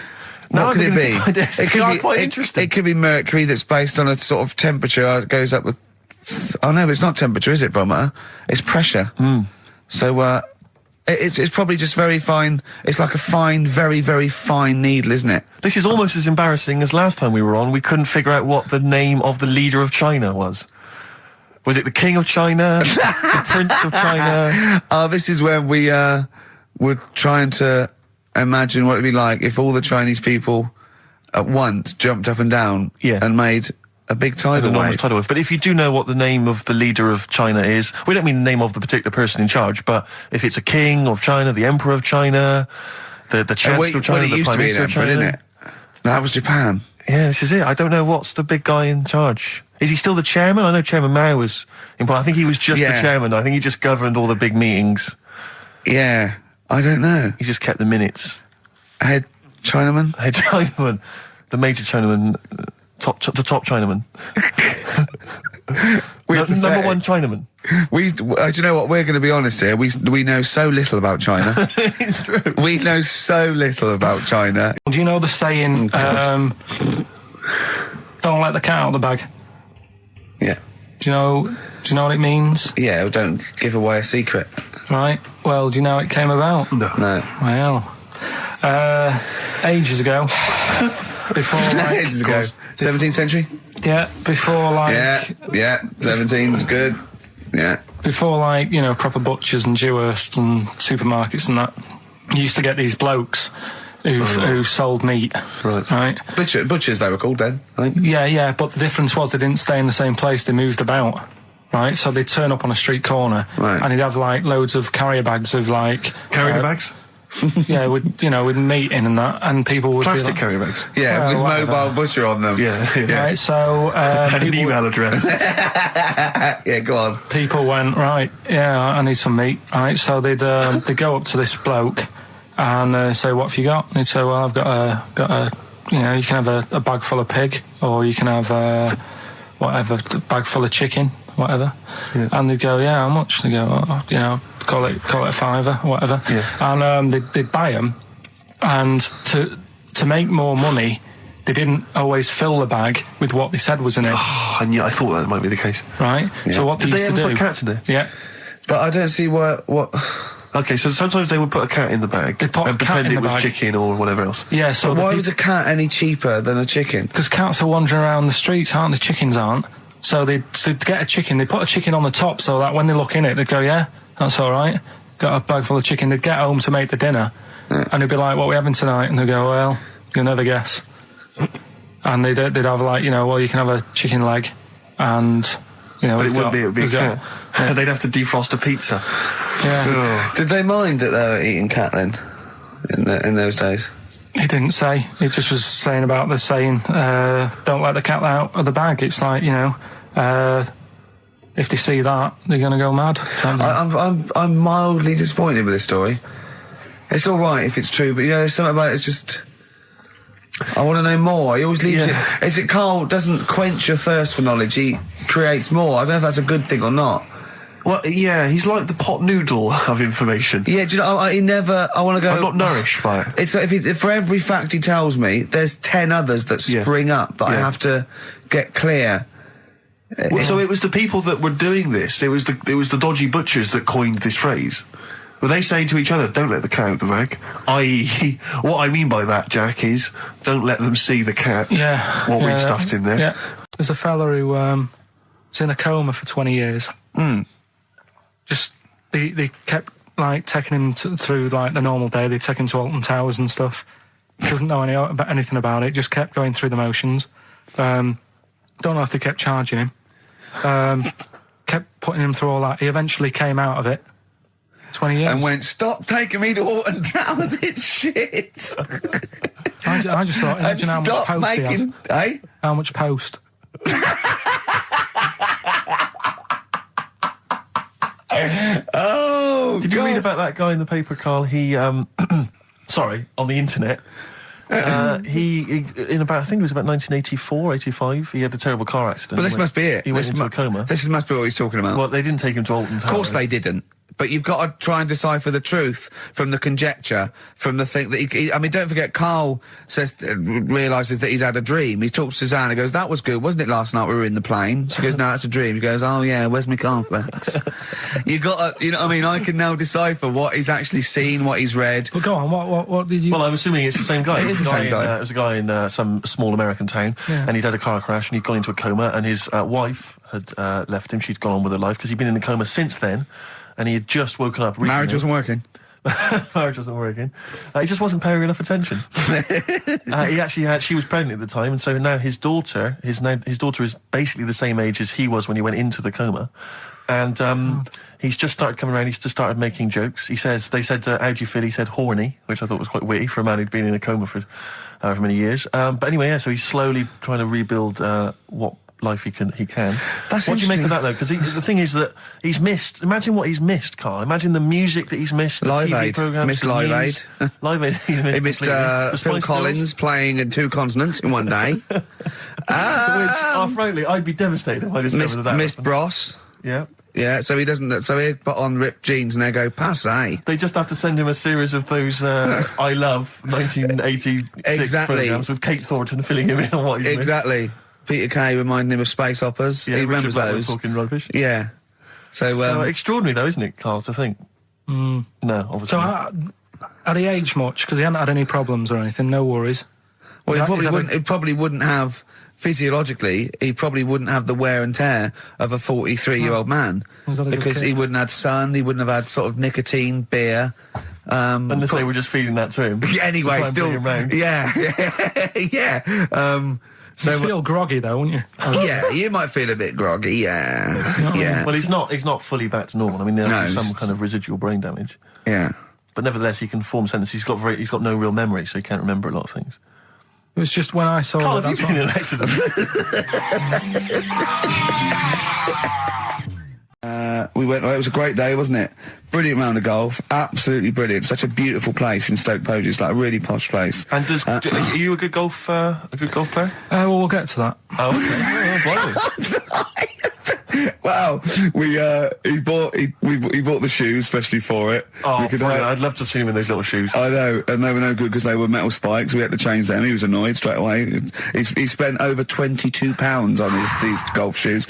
Speaker 1: What could it be?
Speaker 2: It could be quite interesting.
Speaker 1: It could be mercury that's based on a sort of temperature. It goes up with. Oh no, it's not temperature, is it, barometer? It's pressure. So it's probably just very fine. It's like a fine, very, very fine needle, isn't it?
Speaker 2: This is almost as embarrassing as last time we were on. We couldn't figure out what the name of the leader of China was. Was it the King of China? The Prince of China?
Speaker 1: Oh, this is when we were trying to imagine what it'd be like if all the Chinese people at once jumped up and down and made a big tidal wave.
Speaker 2: But if you do know what the name of the leader of China is, we don't mean the name of the particular person in charge, but if it's a king of China, the emperor of China, the chancellor of China, the prime minister of China,
Speaker 1: didn't it? No, that was Japan.
Speaker 2: Yeah, this is it. I don't know what's the big guy in charge. Is he still the chairman? I know Chairman Mao was important. I think he was just the chairman. I think he just governed all the big meetings.
Speaker 1: Yeah, I don't know.
Speaker 2: He just kept the minutes.
Speaker 1: Head Chinaman?
Speaker 2: Head Chinaman. The major Chinaman. The top Chinaman. Number one Chinaman.
Speaker 1: Do you know what? We're going to be honest here. We know so little about China.
Speaker 2: It's true.
Speaker 1: We know so little about China.
Speaker 3: Do you know the saying, don't let the cat out of the bag?
Speaker 1: Yeah.
Speaker 3: Do you know what it means?
Speaker 1: Yeah, don't give away a secret.
Speaker 3: Right. Well, do you know how it came about?
Speaker 1: No.
Speaker 3: Well, ages ago. Before, like...
Speaker 1: ages ago. 17th century?
Speaker 3: Yeah, before, like...
Speaker 1: Yeah, 17's good. Yeah.
Speaker 3: Before, like, you know, proper butchers and Jewhursts and supermarkets and that, you used to get these blokes who sold meat. Right.
Speaker 1: Butchers, they were called then, I think.
Speaker 3: Yeah, but the difference was they didn't stay in the same place, they moved about. Right, so they'd turn up on a street corner and he'd have, like, loads of carrier bags of, like...
Speaker 2: Carrier bags?
Speaker 3: Yeah, with meat in and that, and people would
Speaker 2: plastic
Speaker 3: be like,
Speaker 2: carrier bags.
Speaker 1: Yeah, with mobile butcher on them.
Speaker 2: Yeah.
Speaker 3: Right, so
Speaker 2: and an email address.
Speaker 1: Yeah, go on.
Speaker 3: People went, right, yeah, I need some meat. Right, so they'd go up to this bloke and say, what have you got? And he'd say, well, I've got a you know, you can have a bag full of pig, or you can have whatever, a bag full of chicken, whatever. Yeah. And they'd go, yeah, how much? They go, you know, call it a fiver, whatever. Yeah. And they'd buy them, and to make more money, they didn't always fill the bag with what they said was in it.
Speaker 2: Oh, and yeah, I thought that might be the case.
Speaker 3: Right. Yeah. So what they used to do?
Speaker 2: Put cats in there?
Speaker 3: Yeah.
Speaker 1: But I don't see what.
Speaker 2: Okay, so sometimes they would put a cat in the bag and pretend it was chicken or whatever else.
Speaker 3: Yeah. So
Speaker 1: why was a cat any cheaper than a chicken?
Speaker 3: Because cats are wandering around the streets, aren't they? Chickens aren't. So they'd get a chicken. They put a chicken on the top so that when they look in it, they'd go, yeah, that's all right. Got a bag full of chicken. They'd get home to make the dinner, and they'd be like, what are we having tonight? And they'd go, well, you'll never guess. And they'd have, like, you know, well, you can have a chicken leg, and, you know...
Speaker 2: But it would be a cat. Yeah. They'd have to defrost a pizza.
Speaker 3: Yeah.
Speaker 1: Did they mind that they were eating cat then, in those days?
Speaker 3: He didn't say. He just was saying about the saying, don't let the cat out of the bag. It's like, you know... if they see that, they're going to go mad.
Speaker 1: I'm mildly disappointed with this story. It's all right if it's true, but you know, there's something about it. It's just, I want to know more. He always leaves it. Is it Karl doesn't quench your thirst for knowledge? He creates more. I don't know if that's a good thing or not.
Speaker 2: Well, yeah, he's like the pot noodle of information.
Speaker 1: Yeah, do you know? He never. I want to go.
Speaker 2: I'm not nourished by it.
Speaker 1: It's like if for every fact he tells me, there's 10 others that spring up that I have to get clear.
Speaker 2: Well, so it was the people that were doing this. It was the dodgy butchers that coined this phrase. Were they saying to each other, "Don't let the cat out the bag"? I.e., what I mean by that, Jack, is don't let them see the cat.
Speaker 3: Yeah.
Speaker 2: What we've stuffed in there.
Speaker 3: Yeah. There's a fella who was in a coma for 20 years. Just they kept, like, taking him through, like, the normal day. They take him to Alton Towers and stuff. Doesn't know anything about it. Just kept going through the motions. Don't know if they kept charging him. Kept putting him through all that. He eventually came out of it. 20 years.
Speaker 1: And went, stop taking me to Alton Towers, it's shit.
Speaker 3: I just thought, imagine how much post he had.
Speaker 1: Eh?
Speaker 3: How much post?
Speaker 1: Oh,
Speaker 2: Did you read about that guy in the paper, Karl? He, sorry, on the internet. He in about, I think it was about 1984, 85, he had a terrible car accident.
Speaker 1: But this must be it.
Speaker 2: He went into a coma.
Speaker 1: This must be what he's talking about.
Speaker 2: Well, they didn't take him to Alton Towers.
Speaker 1: Of course they didn't. but you've got to try and decipher the truth from the conjecture, from the thing that I mean, don't forget, Karl realises that he's had a dream. He talks to Susanna, goes, "That was good, wasn't it, last night we were in the plane?" She goes, "No, it's a dream." He goes, "Oh yeah, where's my cornflakes?" You got to, you know what I mean? I can now decipher what he's actually seen, what he's read.
Speaker 3: But go on, what did you...
Speaker 2: Well, I'm assuming it's the same guy.
Speaker 1: It is the same guy.
Speaker 2: It was a guy in some small American town, and he'd had a car crash, and he'd gone into a coma, and his wife had left him. She'd gone on with her life, because he'd been in a coma since then, and he had just woken up recently.
Speaker 1: Marriage wasn't working.
Speaker 2: Marriage wasn't working. He just wasn't paying enough attention. She was pregnant at the time, and so now his daughter is basically the same age as he was when he went into the coma. And he's just started coming around. He's just started making jokes. They said, "How do you feel?" He said, "Horny," which I thought was quite witty for a man who'd been in a coma for however many years. But anyway, so he's slowly trying to rebuild what life he can.
Speaker 1: That's
Speaker 2: what do you make of that, though? Because the thing is that he's missed. Imagine what he's missed, Carl. Imagine the music that he's missed. The
Speaker 1: Live
Speaker 2: TV
Speaker 1: Aid.
Speaker 2: programs.
Speaker 1: Missed Live Aid.
Speaker 2: Live Aid.
Speaker 1: He missed Phil Collins playing in 2 continents in one day.
Speaker 2: Which, frankly, I'd be devastated if I discovered that.
Speaker 1: Missed Bros.
Speaker 2: Yeah.
Speaker 1: Yeah, so he doesn't. So he put on ripped jeans and they go passe.
Speaker 2: They just have to send him a series of those I Love 1986 programs with Kate Thornton filling him in on what he's
Speaker 1: Exactly. Peter Kay reminding him of space operas.
Speaker 2: Yeah,
Speaker 1: he remembers those.
Speaker 2: Talking rubbish.
Speaker 1: Yeah. So
Speaker 2: extraordinary, though, isn't it, Carl? To think. No, obviously.
Speaker 3: So had he aged much? Because he hadn't had any problems or anything. No worries.
Speaker 1: Well, he probably wouldn't have. Physiologically, he probably wouldn't have the wear and tear of a 43-year-old man, because he wouldn't have sun, he wouldn't have had sort of nicotine, beer.
Speaker 2: Unless they were just feeding that to him.
Speaker 1: Anyway, still, yeah.
Speaker 3: So you'd feel groggy though, wouldn't you?
Speaker 1: Yeah, you might feel a bit groggy. Yeah.
Speaker 2: Well, he's not fully back to normal. I mean, there's some kind of residual brain damage.
Speaker 1: Yeah.
Speaker 2: But nevertheless, he can form sentences. He's got no real memory, so he can't remember a lot of things.
Speaker 3: It was just when I saw...
Speaker 2: Carl, have you been in an accident?
Speaker 1: We went. It was a great day, wasn't it? Brilliant round of golf, absolutely brilliant. Such a beautiful place in Stoke Poges, it's like a really posh place.
Speaker 2: And are you a good golf player?
Speaker 3: Well, we'll get to that.
Speaker 2: Oh, okay.
Speaker 1: Wow, he bought the shoes especially for it.
Speaker 2: Oh, I'd love to have seen him in those little shoes.
Speaker 1: I know, and they were no good because they were metal spikes. We had to change them. He was annoyed straight away. He spent over £22 on these golf shoes.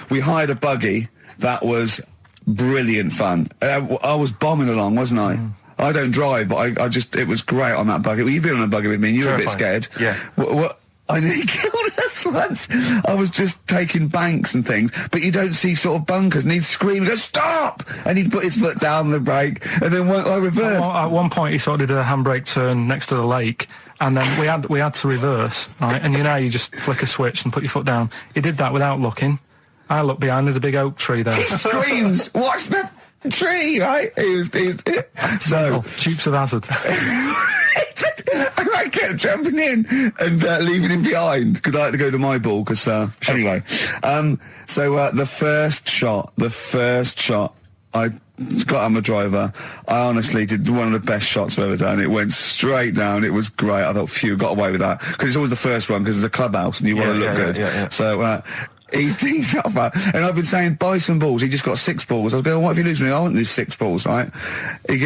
Speaker 1: We hired a buggy that was brilliant fun. I was bombing along, wasn't I? I don't drive, but it was great on that buggy. Well, you've been on a buggy with me, and you were a bit scared.
Speaker 2: Yeah.
Speaker 1: What I nearly killed us once. I was just taking banks and things, but you don't see sort of bunkers, and he'd scream and go, "Stop!" And he'd put his foot down the brake, and then I reversed.
Speaker 3: At one point, he sort of did a handbrake turn next to the lake, and then we had to reverse, right? And you just flick a switch and put your foot down. He did that without looking. I look behind, there's a big oak tree there.
Speaker 1: He screams, "Watch the tree!" Right? He's so
Speaker 3: Dukes of Hazzard.
Speaker 1: I kept jumping in and leaving him behind because I had to go to my ball. Because anyway, so the first shot, I got on the driver. I honestly did one of the best shots I've ever done. It went straight down. It was great. I thought, phew, got away with that because it's always the first one because it's a clubhouse and you want to look good.
Speaker 2: Yeah.
Speaker 1: So. He tees up, and I've been saying, buy some balls. He just got 6 balls. I was going, what if you lose me? I won't lose 6 balls, right? He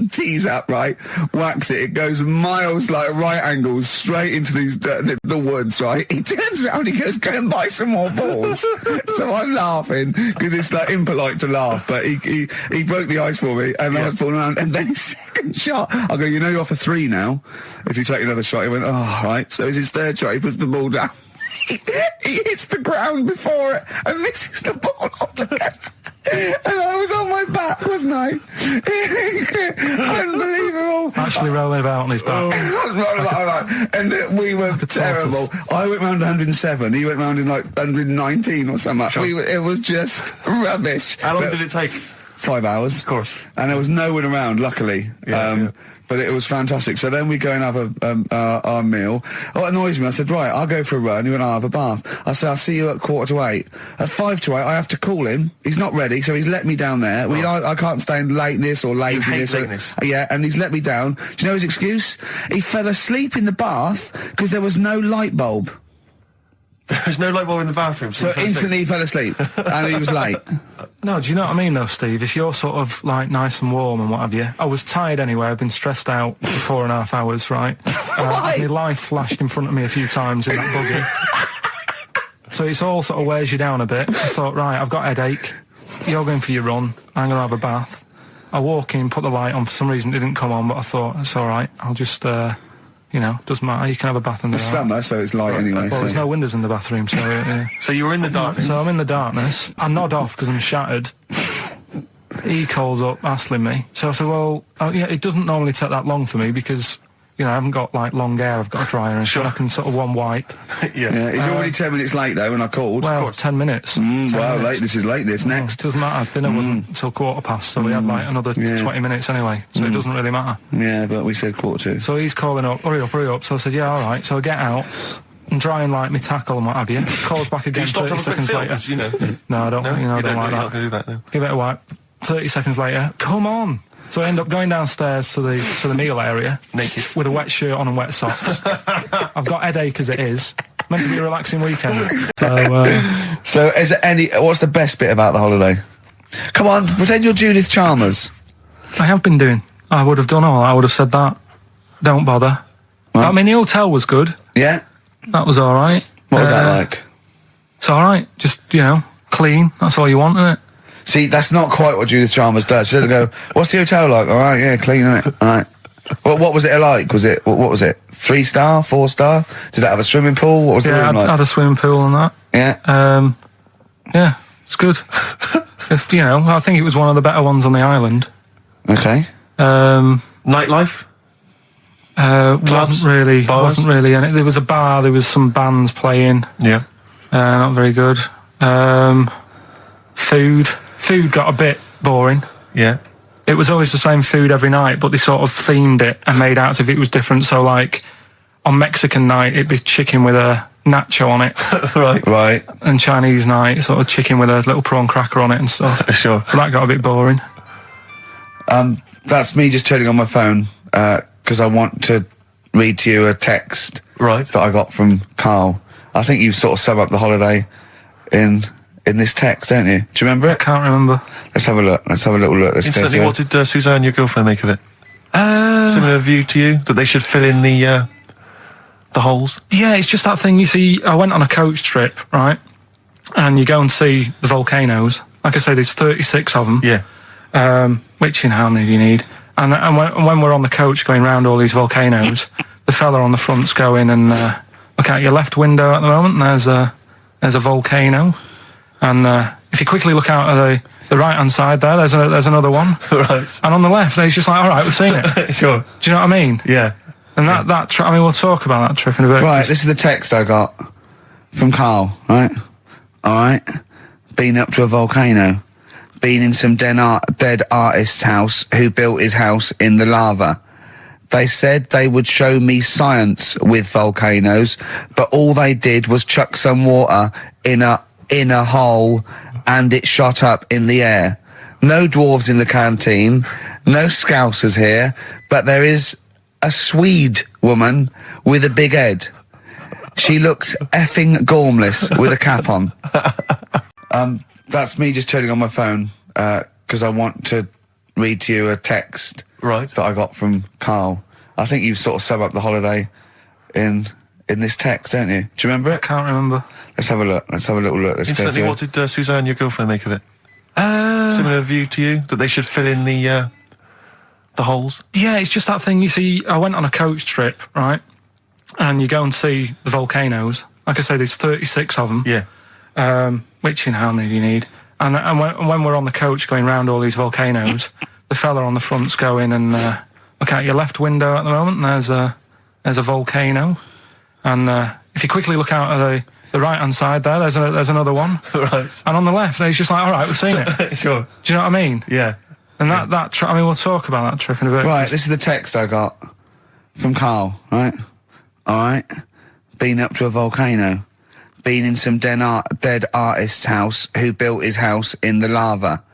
Speaker 1: tees up, right? Whacks it. It goes miles, like right angles, straight into these the woods, right? He turns around, he goes, go and buy some more balls. So I'm laughing because it's like impolite to laugh, but he broke the ice for me, and I was falling around. And then his second shot, I go, you're off a 3 now. If you take another shot, he went, oh, right. So it's his third shot. He puts the ball down. He hits the ground before it and misses the ball altogether. And I was on my back, wasn't I? Unbelievable.
Speaker 3: Actually rolling about on his back.
Speaker 1: I was rolling about, and we were terrible. I went round 107, he went round in like 119 or something. Sure. It was just rubbish.
Speaker 2: How long did it take?
Speaker 1: 5 hours.
Speaker 2: Of course.
Speaker 1: And there was no one around, luckily. But it was fantastic. So then we go and have our meal. What annoys me, I said, right, I'll go for a run. He went, I'll have a bath. I said, I'll see you at 7:45. At 7:55, I have to call him. He's not ready, so he's let me down there. I can't stand lateness or laziness.
Speaker 2: You hate lateness.
Speaker 1: Yeah, and he's let me down. Do you know his excuse? He fell asleep in the bath because there was no light bulb.
Speaker 2: There's no light bulb in the bathroom.
Speaker 1: So instantly he fell asleep, and he was late.
Speaker 3: No, do you know what I mean though, Steve? If you're sort of like nice and warm and what have you, I was tired anyway. I've been stressed out for 4.5 hours, right? My life flashed in front of me a few times in that buggy. So it's all sort of wears you down a bit. I thought, right, I've got a headache. You're going for your run. I'm going to have a bath. I walk in, put the light on. For some reason, it didn't come on, but I thought it's all right. I'll just. Doesn't matter. You can have a bath in the
Speaker 1: It's summer, so it's light anyway.
Speaker 3: Well, there's no windows in the bathroom, so...
Speaker 2: So you were in the darkness?
Speaker 3: So I'm in the darkness. I nod off because I'm shattered. He calls up, hassling me. So I said, well, it doesn't normally take that long for me because, I haven't got, like, long hair. I've got a dryer and so I can sort of one wipe.
Speaker 1: Yeah, he's already 10 minutes late, though, when I called.
Speaker 3: Well, 10 minutes. 10
Speaker 1: wow,
Speaker 3: minutes.
Speaker 1: this is late, this next.
Speaker 3: Doesn't matter. Dinner wasn't until 1:15, so we had, like, another 20 minutes anyway, so it doesn't really matter.
Speaker 1: Yeah, but we said 1:45.
Speaker 3: So he's calling up, hurry up. So I said, yeah, all right. So I get out and dry and like my tackle and what have you. Calls back again 30 seconds later. No, I don't.
Speaker 2: No?
Speaker 3: I don't like
Speaker 2: You're
Speaker 3: that.
Speaker 2: not going to do that, no.
Speaker 3: Give it a wipe. 30 seconds later, come on. So I end up going downstairs to the meal area,
Speaker 2: naked,
Speaker 3: with a wet shirt on and wet socks. I've got headache as it is. Meant to be a relaxing weekend.
Speaker 1: So is there what's the best bit about the holiday? Come on, pretend you're Judith Chalmers.
Speaker 3: I have been doing. I would have done all. I would have said that. Don't bother. Right. I mean, the hotel was good.
Speaker 1: Yeah.
Speaker 3: That was all right.
Speaker 1: What was that like?
Speaker 3: It's all right. Just, clean. That's all you want, isn't it?
Speaker 1: See, that's not quite what Judith Chalmers does. She doesn't go, what's the hotel like? All right, yeah, clean, innit? All right. Well, what was it like? What was it? 3-star, 4-star? Did it have a swimming pool? What was the room like?
Speaker 3: Yeah, had a swimming pool and that.
Speaker 1: Yeah.
Speaker 3: Yeah, it's good. I think it was one of the better ones on the island.
Speaker 1: Okay.
Speaker 2: Nightlife?
Speaker 3: Wasn't really. And there was a bar, there was some bands playing.
Speaker 2: Yeah.
Speaker 3: Not very good. Food got a bit boring.
Speaker 2: Yeah.
Speaker 3: It was always the same food every night, but they sort of themed it and made out as if it was different. So, like, on Mexican night, it'd be chicken with a nacho on it.
Speaker 2: Right.
Speaker 3: And Chinese night, sort of chicken with a little prawn cracker on it and stuff.
Speaker 2: Sure.
Speaker 3: But that got a bit boring.
Speaker 1: That's me just turning on my phone, because I want to read to you a text that I got from Karl. I think you sort of sum up the holiday in this text, don't you? Do you remember it?
Speaker 3: I can't remember.
Speaker 1: Let's have a look. Let's have a little look.
Speaker 2: Instantly, what did Suzanne, your girlfriend, make of it? Similar view to you? That they should fill in the holes? Yeah,
Speaker 3: it's just that thing, you see, I went on a coach trip, right? And you go and see the volcanoes. Like I say, there's 36 of them.
Speaker 2: Yeah.
Speaker 3: Which, how many do you need? And when we're on the coach going round all these volcanoes, the fella on the front's going and look out your left window at the moment, and there's a volcano. And if you quickly look out at the right-hand side there, there's another one.
Speaker 2: Right.
Speaker 3: And on the left, he's just like, all right, we've seen it.
Speaker 2: Sure.
Speaker 3: Do you know what I mean?
Speaker 2: Yeah.
Speaker 3: And that trip, we'll talk about that trip in a bit.
Speaker 1: Right, this is the text I got from Karl, right? All right. Been up to a volcano. Been in some dead artist's house who built his house in the lava. They said they would show me science with volcanoes, but all they did was chuck some water in a hole and it shot up in the air. No dwarves in the canteen, no scousers here, but there is a Swede woman with a big head. She looks effing gormless with a cap on. That's me just turning on my phone, because I want to read to you a text that I got from Karl. I think you sort of sum up the holiday in this text, don't you? Do you remember it?
Speaker 3: I can't remember.
Speaker 1: Let's have a look. Let's have a little look.
Speaker 2: Instantly, what did Suzanne, your girlfriend, make of it? Similar view to you? That they should fill in the holes? Yeah, it's just that thing, you see, I went on a coach trip, right? And you go and see the volcanoes. Like I say, there's 36 of them. Yeah.
Speaker 3: Which, how many do you need? And when we're on the coach going round all these volcanoes, the fella on the front's going and look out your left window at the moment, and there's a volcano. And if you quickly look out at the right-hand side there, there's another one.
Speaker 2: Right.
Speaker 3: And on the left, he's just like, all right, we've seen it.
Speaker 2: Sure.
Speaker 3: Do you know what I mean?
Speaker 2: Yeah.
Speaker 3: And that trip, we'll talk about that trip in a bit.
Speaker 1: Right, this is the text I got from Karl, right? All right. Been up to a volcano. Been in some dead artist's house who built his house in the lava.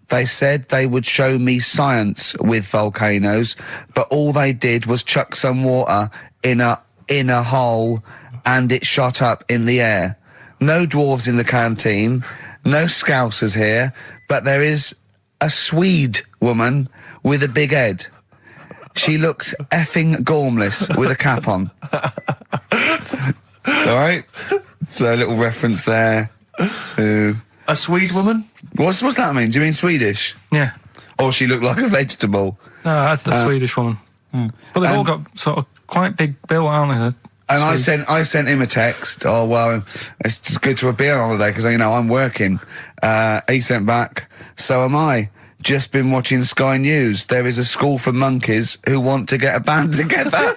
Speaker 1: They said they would show me science with volcanoes, but all they did was chuck some water in a hole and it shot up in the air. No dwarves in the canteen, no scousers here, but there is a Swede woman with a big head. She looks effing gormless with a cap on. Alright? So a little reference there to...
Speaker 2: A Swede woman?
Speaker 1: What's that mean? Do you mean Swedish?
Speaker 3: Yeah.
Speaker 1: Or she looked like a vegetable?
Speaker 3: No, the Swedish woman. But they've all got sort of quite big bill, aren't they?
Speaker 1: And I sent him a text. Oh well, it's just good to be on holiday because I'm working. He sent back. So am I. Just been watching Sky News. There is a school for monkeys who want to get a band together.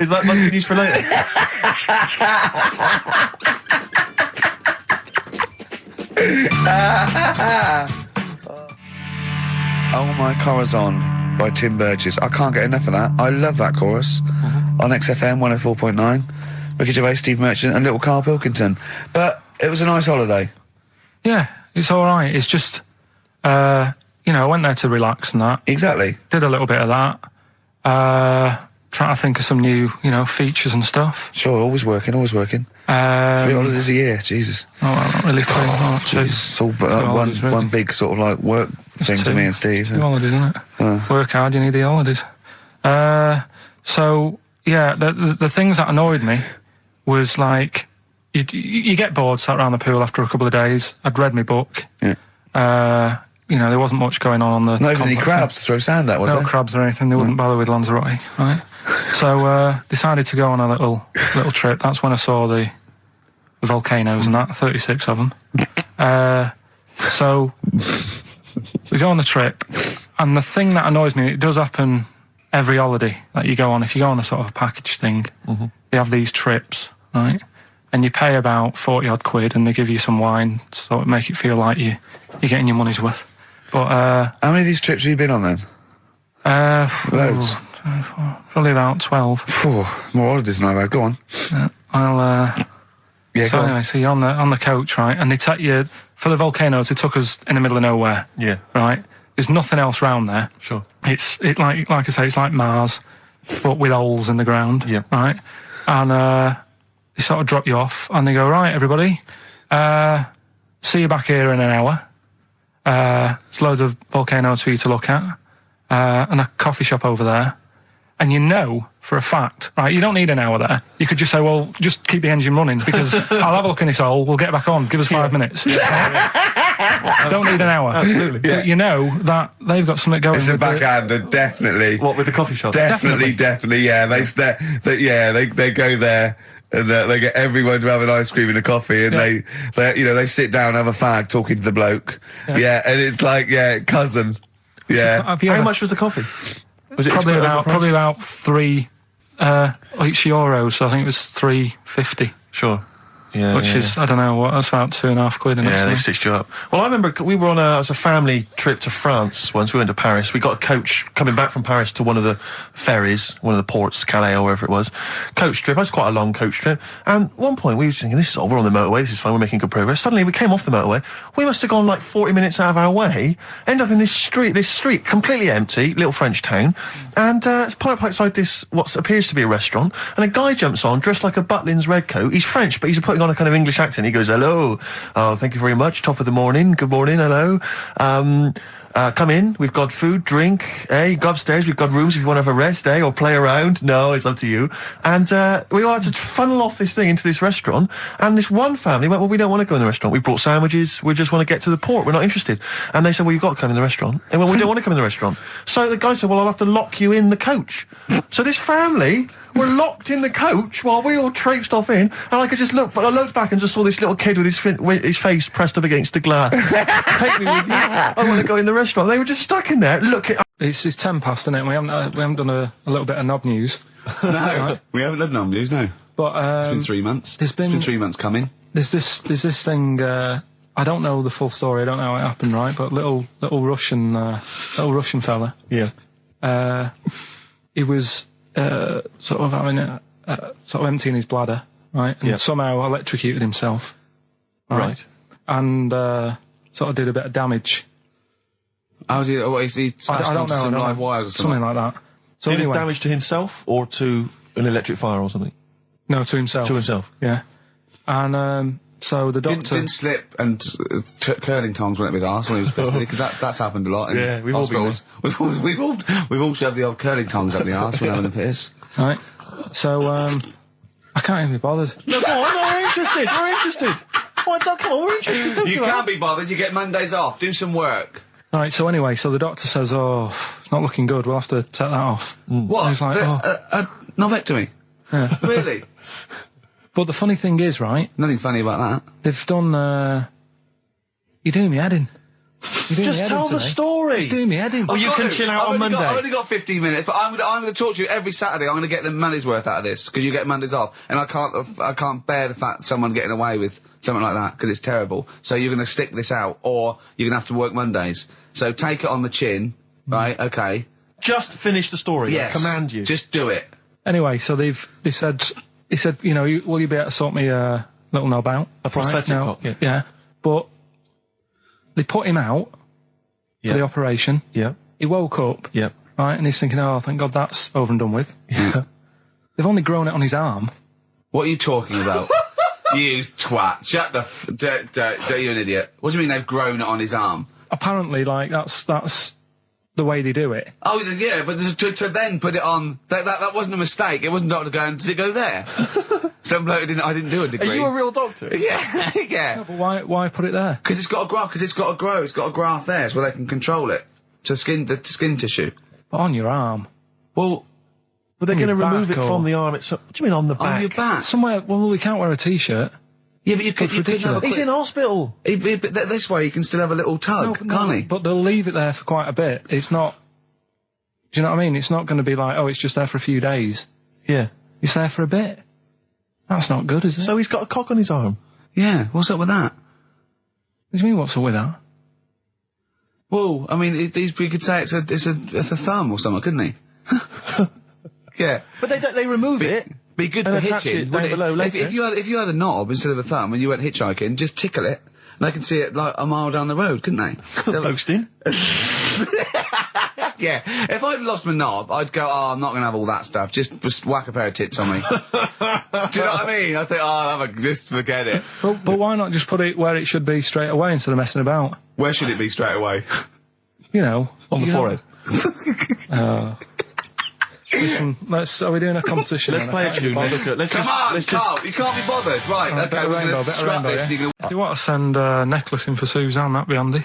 Speaker 2: Is that monkey news for later?
Speaker 1: Oh My Corazon by Tim Burgess. I can't get enough of that. I love that chorus. On XFM 104.9. Ricky Gervais, Steve Merchant and little Karl Pilkington. But it was a nice holiday.
Speaker 3: Yeah, it's alright. It's just, I went there to relax and that.
Speaker 1: Exactly.
Speaker 3: Did a little bit of that. Trying to think of some new, features and stuff.
Speaker 1: Sure, always working. 3 holidays a year, Jesus.
Speaker 3: Oh, not really 3, not 2.
Speaker 1: It's all one big sort of like work thing to me and Steve.
Speaker 3: 2 holidays, isn't it? Work hard, you need the holidays. So, yeah, the things that annoyed me was like, you get bored, sat around the pool after a couple of days. I'd read my book.
Speaker 1: Yeah.
Speaker 3: There wasn't much going on the...
Speaker 1: Not even any crabs to throw sand at, was there?
Speaker 3: No crabs or anything. They wouldn't bother with Lanzarote, right? So, decided to go on a little trip. That's when I saw the volcanoes and that, 36 of them. So, we go on the trip, and the thing that annoys me, it does happen every holiday that you go on. If you go on a sort of a package thing, they have these trips, right? And you pay about 40-odd quid, and they give you some wine, so it make it feel like you're getting your money's worth. But
Speaker 1: how many of these trips have you been on then? Loads.
Speaker 3: Probably about 12.
Speaker 1: More holidays than I've had. Go on.
Speaker 3: Yeah, so anyway, so you're on the coach, right? And they take you for the volcanoes. They took us in the middle of nowhere.
Speaker 2: Yeah.
Speaker 3: Right. There's nothing else round there.
Speaker 2: Sure.
Speaker 3: It's like I say, it's like Mars, but with holes in the ground.
Speaker 2: Yeah.
Speaker 3: Right. And they sort of drop you off, and they go, right, everybody, see you back here in an hour. There's loads of volcanoes for you to look at, and a coffee shop over there. And for a fact, right, you don't need an hour there. You could just say, well, just keep the engine running because I'll have a look in this hole, we'll get back on, give us 5 minutes. Don't need an hour.
Speaker 2: Absolutely.
Speaker 1: Yeah.
Speaker 3: But you know that they've got something going.
Speaker 1: It's a backhander, definitely.
Speaker 2: What, with the coffee shop?
Speaker 1: Definitely, yeah. They go there. And they get everyone to have an ice cream and a coffee, and they sit down, have a fag, talking to the bloke. Yeah, and it's like, cousin. Yeah.
Speaker 2: How much was the coffee? Was it
Speaker 3: probably about 3 each euros? So I think it was 3.50.
Speaker 2: Sure. Yeah,
Speaker 3: which is, I don't know, that's about 2.5 quid.
Speaker 2: Yeah, they've stitched you up. Well, I remember we were on it was a family trip to France once. We went to Paris. We got a coach coming back from Paris to one of the ferries, one of the ports, Calais or wherever it was. Coach trip. It was quite a long coach trip. And at one point we were thinking, we're on the motorway, this is fine, we're making good progress. Suddenly we came off the motorway. We must have gone like 40 minutes out of our way, end up in this street, completely empty, little French town. And it's pulled up outside this, what appears to be a restaurant. And a guy jumps on, dressed like a Butlins red coat. He's French, but he's putting on a kind of English accent. He goes, hello, thank you very much, top of the morning, good morning, hello, come in, we've got food, drink, go upstairs, we've got rooms if you want to have a rest, or play around, no, it's up to you. And we all had to funnel off this thing into this restaurant, and this one family went, well, we don't want to go in the restaurant, we brought sandwiches, we just want to get to the port, we're not interested. And they said, well, you've got to come in the restaurant. And well, we don't want to come in the restaurant. So the guy said, well, I'll have to lock you in the coach. So this family were locked in the coach while we all traipsed off in, and I could just look, but I looked back and just saw this little kid with his face pressed up against the glass. Take me with you. I want to go in the restaurant. They were just stuck in there. Look,
Speaker 3: it's 10 past, isn't it? We haven't done a little bit of knob news.
Speaker 1: No, we haven't done knob news, no.
Speaker 3: But
Speaker 1: it's been 3 months. It's been 3 months coming.
Speaker 3: There's this thing. I don't know the full story. I don't know how it happened, right? But little Russian fella.
Speaker 2: Yeah.
Speaker 3: He was sort of having sort of emptying his bladder, right? And somehow electrocuted himself.
Speaker 2: Right.
Speaker 3: And sort of did a bit of damage.
Speaker 1: How did he smashed onto some live wires or something?
Speaker 3: Something like that. So
Speaker 2: did
Speaker 3: anyway,
Speaker 2: it damage to himself or to an electric fire or something?
Speaker 3: No, to himself.
Speaker 2: To himself.
Speaker 3: Yeah. And, so the doctor...
Speaker 1: Didn't slip and took curling tongs went up his arse when he was pissed, because that's happened a lot in
Speaker 2: Yeah, we've all been
Speaker 1: hospitals. We've all shoved the old curling tongs up the arse when having a piss.
Speaker 3: Right. So, I can't even be bothered.
Speaker 2: No, come on, we're interested. We're interested. Come on, we're interested. Don't
Speaker 1: You
Speaker 2: do
Speaker 1: can't
Speaker 2: that.
Speaker 1: be bothered, you get Mondays off, do some work.
Speaker 3: Right, so anyway, so the doctor says, oh, it's not looking good, we'll have to take that off.
Speaker 1: What?
Speaker 3: I was like,
Speaker 1: Novectomy?
Speaker 3: Yeah.
Speaker 1: Really?
Speaker 3: But the funny thing is, right,
Speaker 1: Nothing funny about that.
Speaker 3: they've done, you're doing me head in. You're doing me
Speaker 2: Just
Speaker 3: head
Speaker 2: tell
Speaker 3: in
Speaker 2: the
Speaker 3: today.
Speaker 2: story.
Speaker 3: Just doing me head in.
Speaker 2: Well, you can chill out on Monday.
Speaker 1: I've only got 15 minutes, but I'm going to talk to you every Saturday. I'm going to get the money's worth out of this, because you get Mondays off. And I can't bear the fact someone's getting away with something like that, because it's terrible. So you're going to stick this out, or you're going to have to work Mondays. So take it on the chin, right? Okay.
Speaker 2: Just finish the story.
Speaker 1: Yes.
Speaker 2: I command you.
Speaker 1: Just do it.
Speaker 3: Anyway, so he said, you know, will you be able to sort me a little knob out?
Speaker 2: A prosthetic
Speaker 3: No,
Speaker 2: cock, yeah.
Speaker 3: Yeah. But they put him out for the operation.
Speaker 2: Yeah.
Speaker 3: He woke up.
Speaker 2: Yeah.
Speaker 3: Right, and he's thinking, oh, thank God that's over and done with.
Speaker 2: Yeah.
Speaker 3: They've only grown it on his arm.
Speaker 1: What are you talking about? You twat. Shut the you're an idiot. What do you mean they've grown it on his arm?
Speaker 3: Apparently, like, that's the way they do it.
Speaker 1: Oh, yeah, but to then put it on, that wasn't a mistake. It wasn't doctor going, did it go there? Some bloke I didn't do a degree.
Speaker 2: Are you a real doctor?
Speaker 1: Yeah, yeah.
Speaker 3: No, but why put it there?
Speaker 1: Because it's got to grow, it's got a graft there, so where they can control it. To skin tissue.
Speaker 3: But on your arm.
Speaker 1: Well,
Speaker 2: But they're going to
Speaker 3: your
Speaker 2: remove it
Speaker 3: back
Speaker 2: from
Speaker 3: or-
Speaker 2: the arm itself. What do you mean on the back?
Speaker 1: on your back.
Speaker 3: Somewhere, well, we can't wear a t-shirt.
Speaker 1: Yeah, but you could have
Speaker 3: ridiculous.
Speaker 1: a
Speaker 2: He's in hospital.
Speaker 1: but this way you can still have a little tug, can't he?
Speaker 3: But they'll leave it there for quite a bit. It's not... Do you know what I mean? It's not going to be like, oh, it's just there for a few days.
Speaker 2: Yeah.
Speaker 3: It's there for a bit. That's not good, is it?
Speaker 2: So he's got a cock on his arm.
Speaker 1: Yeah, what's up with that?
Speaker 3: What do you mean, what's up with that?
Speaker 1: Well, I mean, you could say it's a thumb or something, couldn't he? Yeah.
Speaker 2: But they remove it.
Speaker 1: Be good
Speaker 2: And
Speaker 1: for
Speaker 2: attach
Speaker 1: hitching.
Speaker 2: it down
Speaker 1: wouldn't it?
Speaker 2: below later.
Speaker 1: If you had a knob instead of a thumb and you went hitchhiking, just tickle it, and they can see it like a mile down the road, couldn't they?
Speaker 2: Posting.
Speaker 1: Yeah. If I'd lost my knob, I'd go, oh, I'm not going to have all that stuff. Just whack a pair of tits on me. Do you know what I mean? I think, oh, I'll have just forget it.
Speaker 3: But why not just put it where it should be straight away instead of messing about?
Speaker 1: Where should it be straight away?
Speaker 3: You know.
Speaker 2: On the forehead.
Speaker 3: Listen, are we doing a competition?
Speaker 2: Let's play a tune.
Speaker 1: Come on, Carl, you can't be bothered. Right,
Speaker 3: Alright,
Speaker 1: okay,
Speaker 3: bit of
Speaker 1: we're
Speaker 3: rainbow,
Speaker 1: going to
Speaker 3: bit of
Speaker 1: scrap
Speaker 3: rainbow,
Speaker 1: this.
Speaker 3: yeah.
Speaker 1: And you're gonna...
Speaker 3: Do you want to send a necklace in for Suzanne? That'd be handy.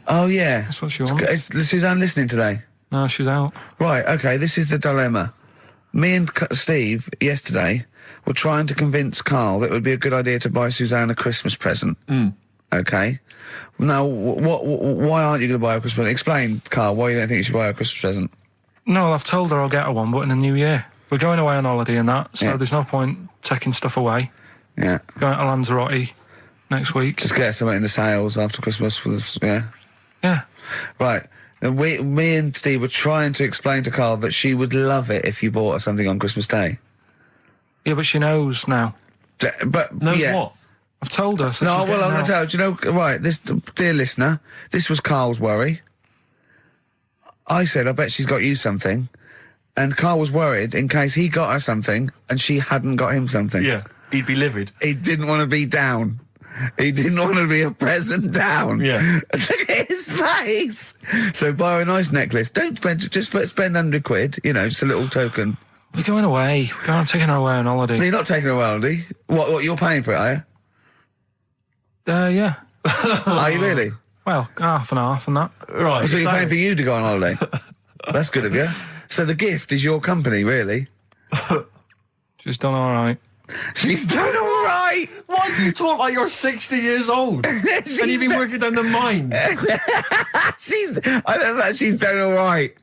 Speaker 1: Oh, yeah.
Speaker 3: That's what she wants.
Speaker 1: Is Suzanne listening today?
Speaker 3: No, she's out.
Speaker 1: Right, okay, this is the dilemma. Me and Steve, yesterday, were trying to convince Carl that it would be a good idea to buy Suzanne a Christmas present. Okay? Now, why aren't you going to buy her a Christmas present? Explain, Carl, why you don't think you should buy her a Christmas present.
Speaker 3: No, I've told her I'll get her one, but in the new year. We're going away on holiday and that, so
Speaker 1: Yeah.
Speaker 3: there's no point taking stuff away.
Speaker 1: Yeah.
Speaker 3: Going to Lanzarote next week.
Speaker 1: Just get something in the sales after Christmas for the, yeah.
Speaker 3: Yeah.
Speaker 1: Right. And me and Steve were trying to explain to Carl that she would love it if you bought her something on Christmas Day.
Speaker 3: Yeah, but she knows now.
Speaker 1: But
Speaker 2: Knows
Speaker 1: yeah.
Speaker 2: what?
Speaker 3: I've told her. So
Speaker 1: No,
Speaker 3: she's
Speaker 1: well, I'm
Speaker 3: getting
Speaker 1: going
Speaker 3: out.
Speaker 1: to tell you, do you know, right, this, dear listener, this was Carl's worry. I said, I bet she's got you something. And Carl was worried in case he got her something and she hadn't got him something.
Speaker 2: Yeah. He'd be livid.
Speaker 1: He didn't want to be down. He didn't want to be a present down.
Speaker 2: Yeah.
Speaker 1: Look at his face. So buy her a nice necklace. Don't spend, just spend £100, you know, just a little token.
Speaker 3: We're going away. We're going taking her away on holiday.
Speaker 1: You're not taking her away, are you? What, you're paying for it, are you?
Speaker 3: Yeah.
Speaker 1: Are you really?
Speaker 3: Well, half and half and that.
Speaker 2: Right.
Speaker 1: So you're paying for you to go on holiday? That's good of you. So the gift is your company, really?
Speaker 3: She's done all right.
Speaker 1: She's done all right.
Speaker 2: Why do you talk like you're 60 years old? And you've been working down the mine.
Speaker 1: I don't know, she's done all right.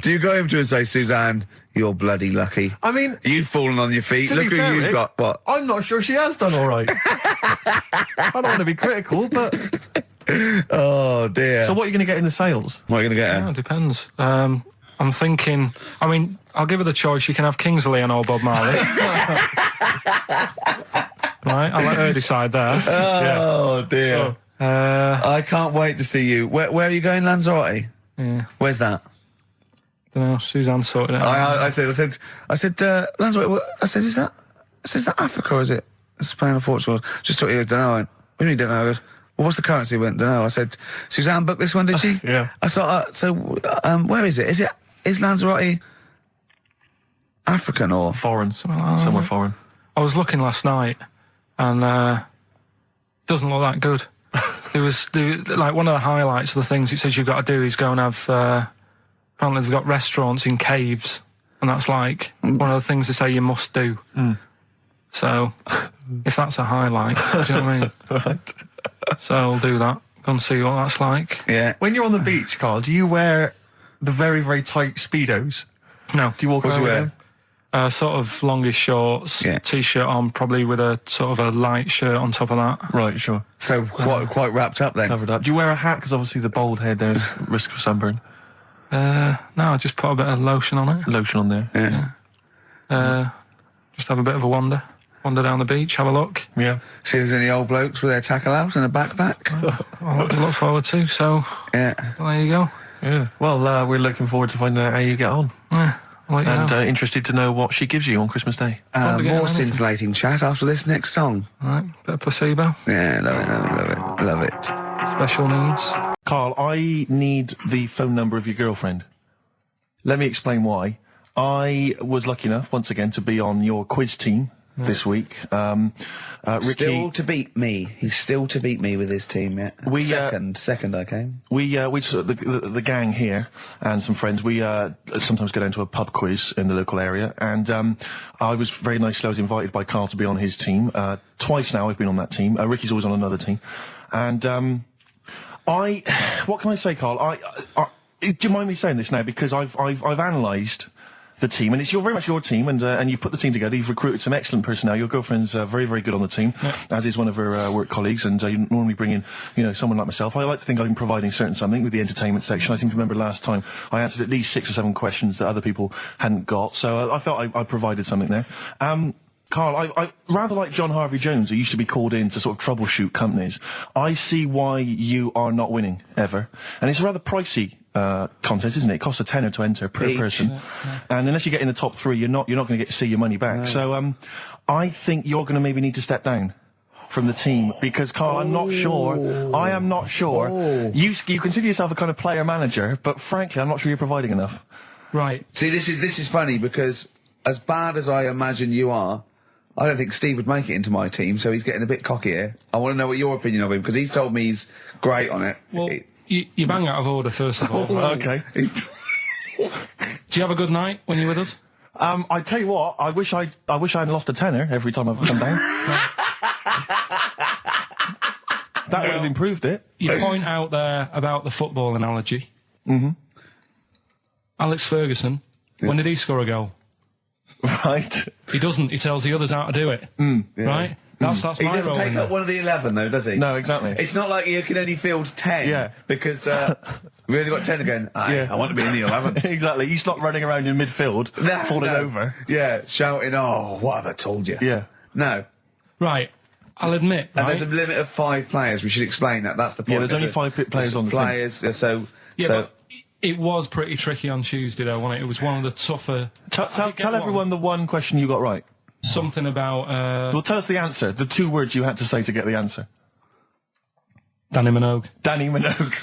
Speaker 1: Do you go over to her and say, Suzanne, you're bloody lucky.
Speaker 2: I mean,
Speaker 1: You've fallen on your feet.
Speaker 2: to
Speaker 1: Look
Speaker 2: be
Speaker 1: who
Speaker 2: fair,
Speaker 1: you've
Speaker 2: Rick,
Speaker 1: got. What?
Speaker 2: I'm not sure she has done all right. I don't want to be critical, but...
Speaker 1: Oh, dear.
Speaker 2: So what are you going to get in the sales?
Speaker 1: What are you going to get
Speaker 3: Yeah,
Speaker 1: her?
Speaker 3: it depends. I'm thinking... I mean, I'll give her the choice. She can have Kingsley and old Bob Marley. Right, I'll let her decide there.
Speaker 1: Oh, dear. I can't wait to see you. Where are you going, Lanzarote?
Speaker 3: Yeah.
Speaker 1: Where's that?
Speaker 3: Don't know. Suzanne sorted it out.
Speaker 1: I said, Lanzarote, I said, is that Is that Africa or is it Spain or Portugal? Just thought you don't know. I went, we really don't know. I goes, well, what's the currency? He went, don't know. I said, Suzanne booked this one, did she?
Speaker 2: Yeah.
Speaker 1: I thought, where is it? Is Lanzarote African or
Speaker 2: foreign? Somewhere foreign.
Speaker 3: I was looking last night, and doesn't look that good. Like one of the highlights of the things it says you've got to do is go and have. Apparently, they've got restaurants in caves, and that's like one of the things they say you must do. So, if that's a highlight, do you know what I mean?
Speaker 2: Right.
Speaker 3: So I'll do that. Go and see what that's like.
Speaker 1: Yeah.
Speaker 2: When you're on the beach, Carl, do you wear the very, very tight Speedos?
Speaker 3: No.
Speaker 2: Do you walk around with them?
Speaker 3: Sort of longish shorts, t-shirt on, probably with a sort of a light shirt on top of that.
Speaker 2: Right, sure.
Speaker 1: So quite wrapped up then.
Speaker 2: Covered up. Do you wear a hat? Because obviously the bald head, there's risk of sunburn.
Speaker 3: No, I just put a bit of lotion on it.
Speaker 2: Lotion on there.
Speaker 1: Yeah.
Speaker 3: Just have a bit of a wander down the beach, have a look.
Speaker 2: Yeah.
Speaker 1: See if there's any old blokes with their tackle out and a backpack.
Speaker 3: A lot to look forward to, so
Speaker 1: Yeah.
Speaker 3: there you go.
Speaker 2: Yeah. Well, we're looking forward to finding out how you get on.
Speaker 3: Yeah, I'll let you
Speaker 2: And
Speaker 3: know.
Speaker 2: Interested to know what she gives you on Christmas Day.
Speaker 1: More scintillating chat after this next song.
Speaker 3: All right, bit of placebo.
Speaker 1: Yeah, love it.
Speaker 3: Special needs.
Speaker 2: Carl, I need the phone number of your girlfriend. Let me explain why. I was lucky enough, once again, to be on your quiz team this week. Ricky,
Speaker 1: Still to beat me. He's still to beat me with his team, yeah. Second I came.
Speaker 2: we the gang here and some friends, we sometimes go down to a pub quiz in the local area, and I was very nicely, I was invited by Carl to be on his team. Twice now I've been on that team. Ricky's always on another team. And what can I say, Carl? Do you mind me saying this now? Because I've analysed the team, and it's very much your team, and you've put the team together. You've recruited some excellent personnel. Your girlfriend's very, very good on the team, as is one of her work colleagues. And you normally bring in, someone like myself. I like to think I'm providing something with the entertainment section. I seem to remember last time I answered at least 6 or 7 questions that other people hadn't got. So I felt I provided something there. Carl, I rather like John Harvey Jones, who used to be called in to sort of troubleshoot companies. I see why you are not winning ever, and it's a rather pricey contest, isn't it? It costs a tenner to enter per person, and unless you get in the top 3, you're not going to get to see your money back. No. So I think you're going to maybe need to step down from the team, because Carl, I am not sure. You consider yourself a kind of player manager, but frankly, I'm not sure you're providing enough.
Speaker 3: Right.
Speaker 1: See, this is funny, because as bad as I imagine you are, I don't think Steve would make it into my team, so he's getting a bit cocky here. I want to know what your opinion of him, because he's told me he's great on it.
Speaker 3: Well, you bang out of order, first of all.
Speaker 2: Okay.
Speaker 3: Do you have a good night when you're with us?
Speaker 2: I tell you what, I wish I hadn't lost a tenner every time I've come down. That would have improved it.
Speaker 3: You point out there about the football analogy.
Speaker 2: Mm-hmm.
Speaker 3: Alex Ferguson, when did he score a goal?
Speaker 2: Right.
Speaker 3: He doesn't. He tells the others how to do it. Right? That's
Speaker 1: He
Speaker 3: my
Speaker 1: doesn't
Speaker 3: role.
Speaker 1: take up one of the 11, though, does he?
Speaker 2: No, exactly.
Speaker 1: It's not like you can only field 10.
Speaker 2: Yeah.
Speaker 1: Because we only got 10 again. I want to be in the 11.
Speaker 2: Exactly. He's not running around in midfield, falling over.
Speaker 1: Yeah, shouting, oh, what have I told you?
Speaker 2: Yeah.
Speaker 1: No.
Speaker 3: Right. I'll admit.
Speaker 1: And there's a limit of 5 players. We should explain that. That's the point.
Speaker 2: Yeah, there's only 5 players on the team.
Speaker 3: But it was pretty tricky on Tuesday, though, wasn't it? It was one of the tougher...
Speaker 2: Tell everyone the one question you got right.
Speaker 3: Something about...
Speaker 2: Well, tell us the answer. The 2 words you had to say to get the answer.
Speaker 3: Danny Minogue.
Speaker 2: Danny Minogue.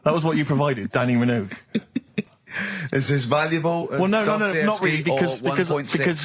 Speaker 2: That was what you provided, Danny Minogue.
Speaker 1: Is this valuable?
Speaker 2: Well, no, not really, because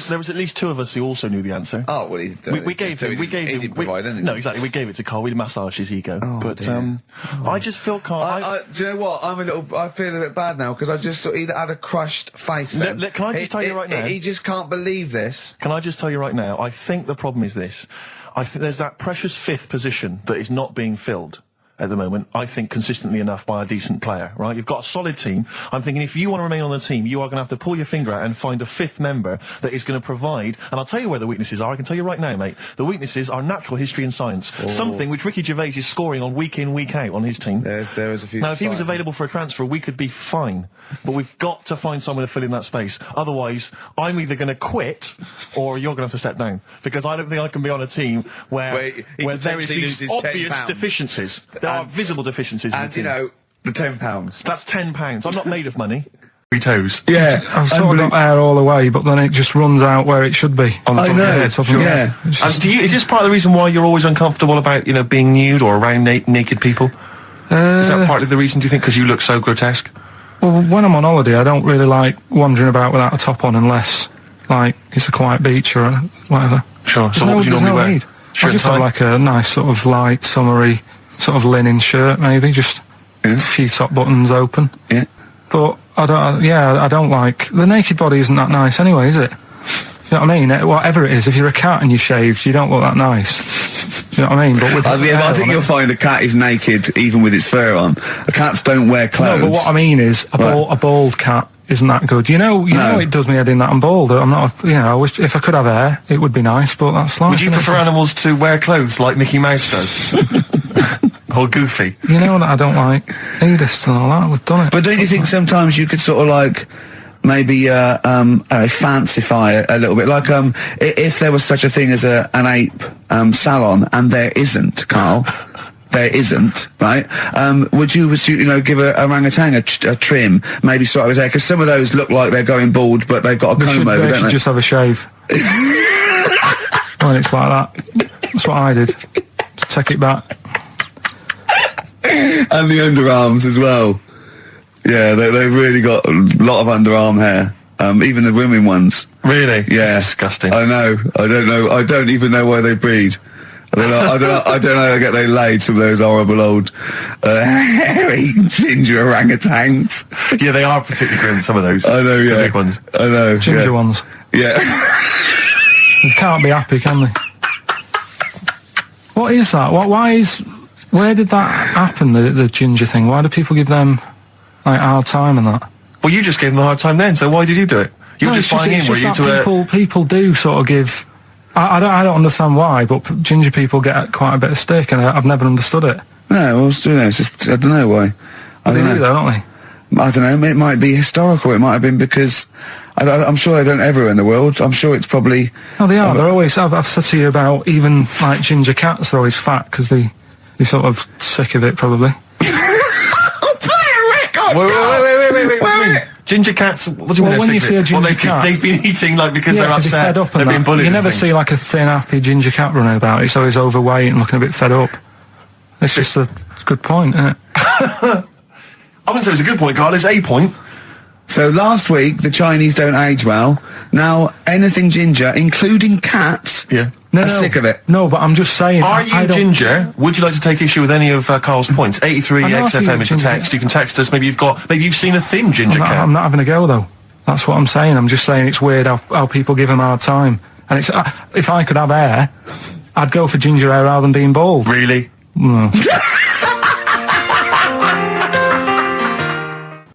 Speaker 2: there was at least 2 of us who also knew the answer.
Speaker 1: Oh, well,
Speaker 2: we gave him. No, exactly. We gave it to Carl. We massaged his ego.
Speaker 1: Oh,
Speaker 2: but
Speaker 1: dear.
Speaker 2: I just feel Carl.
Speaker 1: Do you know what? I feel a bit bad now, because I just sort of either had a crushed face. Then.
Speaker 2: Can I just tell you right now?
Speaker 1: He just can't believe this.
Speaker 2: Can I just tell you right now? I think the problem is this. I think there's that precious 5th position that is not being filled at the moment, I think, consistently enough by a decent player, right? You've got a solid team. I'm thinking if you want to remain on the team, you are going to have to pull your finger out and find a 5th member that is going to provide, and I'll tell you where the weaknesses are. I can tell you right now, mate. The weaknesses are natural history and science. Something which Ricky Gervais is scoring on week in, week out on his team.
Speaker 1: There is a few.
Speaker 2: Now, if he was available for a transfer, we could be fine. But we've got to find someone to fill in that space. Otherwise, I'm either going to quit, or you're going to have to step down. Because I don't think I can be on a team where there is these obvious deficiencies. There are visible deficiencies.
Speaker 1: And, the £10.
Speaker 2: That's £10. I'm not made of money. toes.
Speaker 1: Yeah.
Speaker 3: I've sort of got hair all the way, but then it just runs out where it should be.
Speaker 2: On the top of your head.
Speaker 3: Top of your head.
Speaker 2: And is this part of the reason why you're always uncomfortable about, being nude or around naked people? Is that partly the reason, do you think, because you look so grotesque?
Speaker 3: Well, when I'm on holiday, I don't really like wandering about without a top on unless, it's a quiet beach or whatever.
Speaker 2: Sure. So what would you normally wear?
Speaker 3: Need. I just have a nice sort of light, summery, sort of linen shirt, maybe, just a few top buttons open.
Speaker 1: Yeah.
Speaker 3: But I don't like... The naked body isn't that nice anyway, is it? You know what I mean? Whatever it is, if you're a cat and you're shaved, you don't look that nice. Do you know what I mean? But with
Speaker 1: I think you'll find a cat is naked even with its fur on. Cats don't wear clothes.
Speaker 3: No, but what I mean is, a bald cat isn't that good. You know it does me head in that I'm bald. I'm not, I wish if I could have hair, it would be nice, but that's life.
Speaker 2: Would you prefer animals to wear clothes like Mickey Mouse does? Or Goofy?
Speaker 3: You know that I don't like nudist and all that. We've done it.
Speaker 1: But don't you think sometimes you could sort of maybe fancify a little bit, if there was such a thing as an ape salon, and there isn't, Carl. There isn't, right? Would you give a orangutan a trim, maybe sort of his hair? Because some of those look like they're going bald, but they've got a comb over,
Speaker 3: they
Speaker 1: don't
Speaker 3: should
Speaker 1: they?
Speaker 3: just have a shave. When it's like that. That's what I did. Just take it back.
Speaker 1: And the underarms as well. Yeah, they've really got a lot of underarm hair. Even the women ones.
Speaker 2: Really?
Speaker 1: Yeah.
Speaker 2: That's disgusting.
Speaker 1: I know. I don't know. I don't even know why they breed. I don't know how they get they laid, some of those horrible old hairy ginger orangutans.
Speaker 2: Yeah, they are particularly grim, some of those.
Speaker 1: I know, yeah.
Speaker 2: The big ones.
Speaker 1: I know.
Speaker 3: Ginger ones.
Speaker 1: Yeah.
Speaker 3: They can't be happy, can they? What is that? Where did that happen, the ginger thing? Why do people give them, a hard time and that?
Speaker 2: Well, you just gave them a hard time then, so why did you do it? You were just buying in, were you, to
Speaker 3: people do sort of give... I don't understand why, but ginger people get quite a bit of stick, and I've never understood it.
Speaker 1: No, well, it's just, I don't know why.
Speaker 3: They do, though, don't they?
Speaker 1: I don't know, it might be historical, it might have been because... I'm sure they don't everywhere in the world. I'm sure it's probably...
Speaker 3: No, they are. They're always... I've said to you about even, ginger cats, they're always fat, because they're sort of sick of it, probably.
Speaker 2: Wait. Ginger cats, what do you mean?
Speaker 3: When you see a ginger cat...
Speaker 2: They've been eating, because they're upset,
Speaker 3: they're fed up and
Speaker 2: they've been bullied.
Speaker 3: You never see, a thin, happy ginger cat running about. It's always overweight and looking a bit fed up. It's just a good point, isn't it?
Speaker 2: I wouldn't say it's a good point, Carl. It's a point.
Speaker 1: So last week, the Chinese don't age well. Now, anything ginger, including cats, are sick of it.
Speaker 3: No, but I'm just saying...
Speaker 2: Are you ginger? Would you like to take issue with any of Carl's points? 83 XFM is the text. You can text us. Maybe you've seen a thin ginger cat.
Speaker 3: I'm not having a go, though. That's what I'm saying. I'm just saying it's weird how people give them a hard time. And it's if I could have hair, I'd go for ginger hair rather than being bald.
Speaker 2: Really?
Speaker 3: No.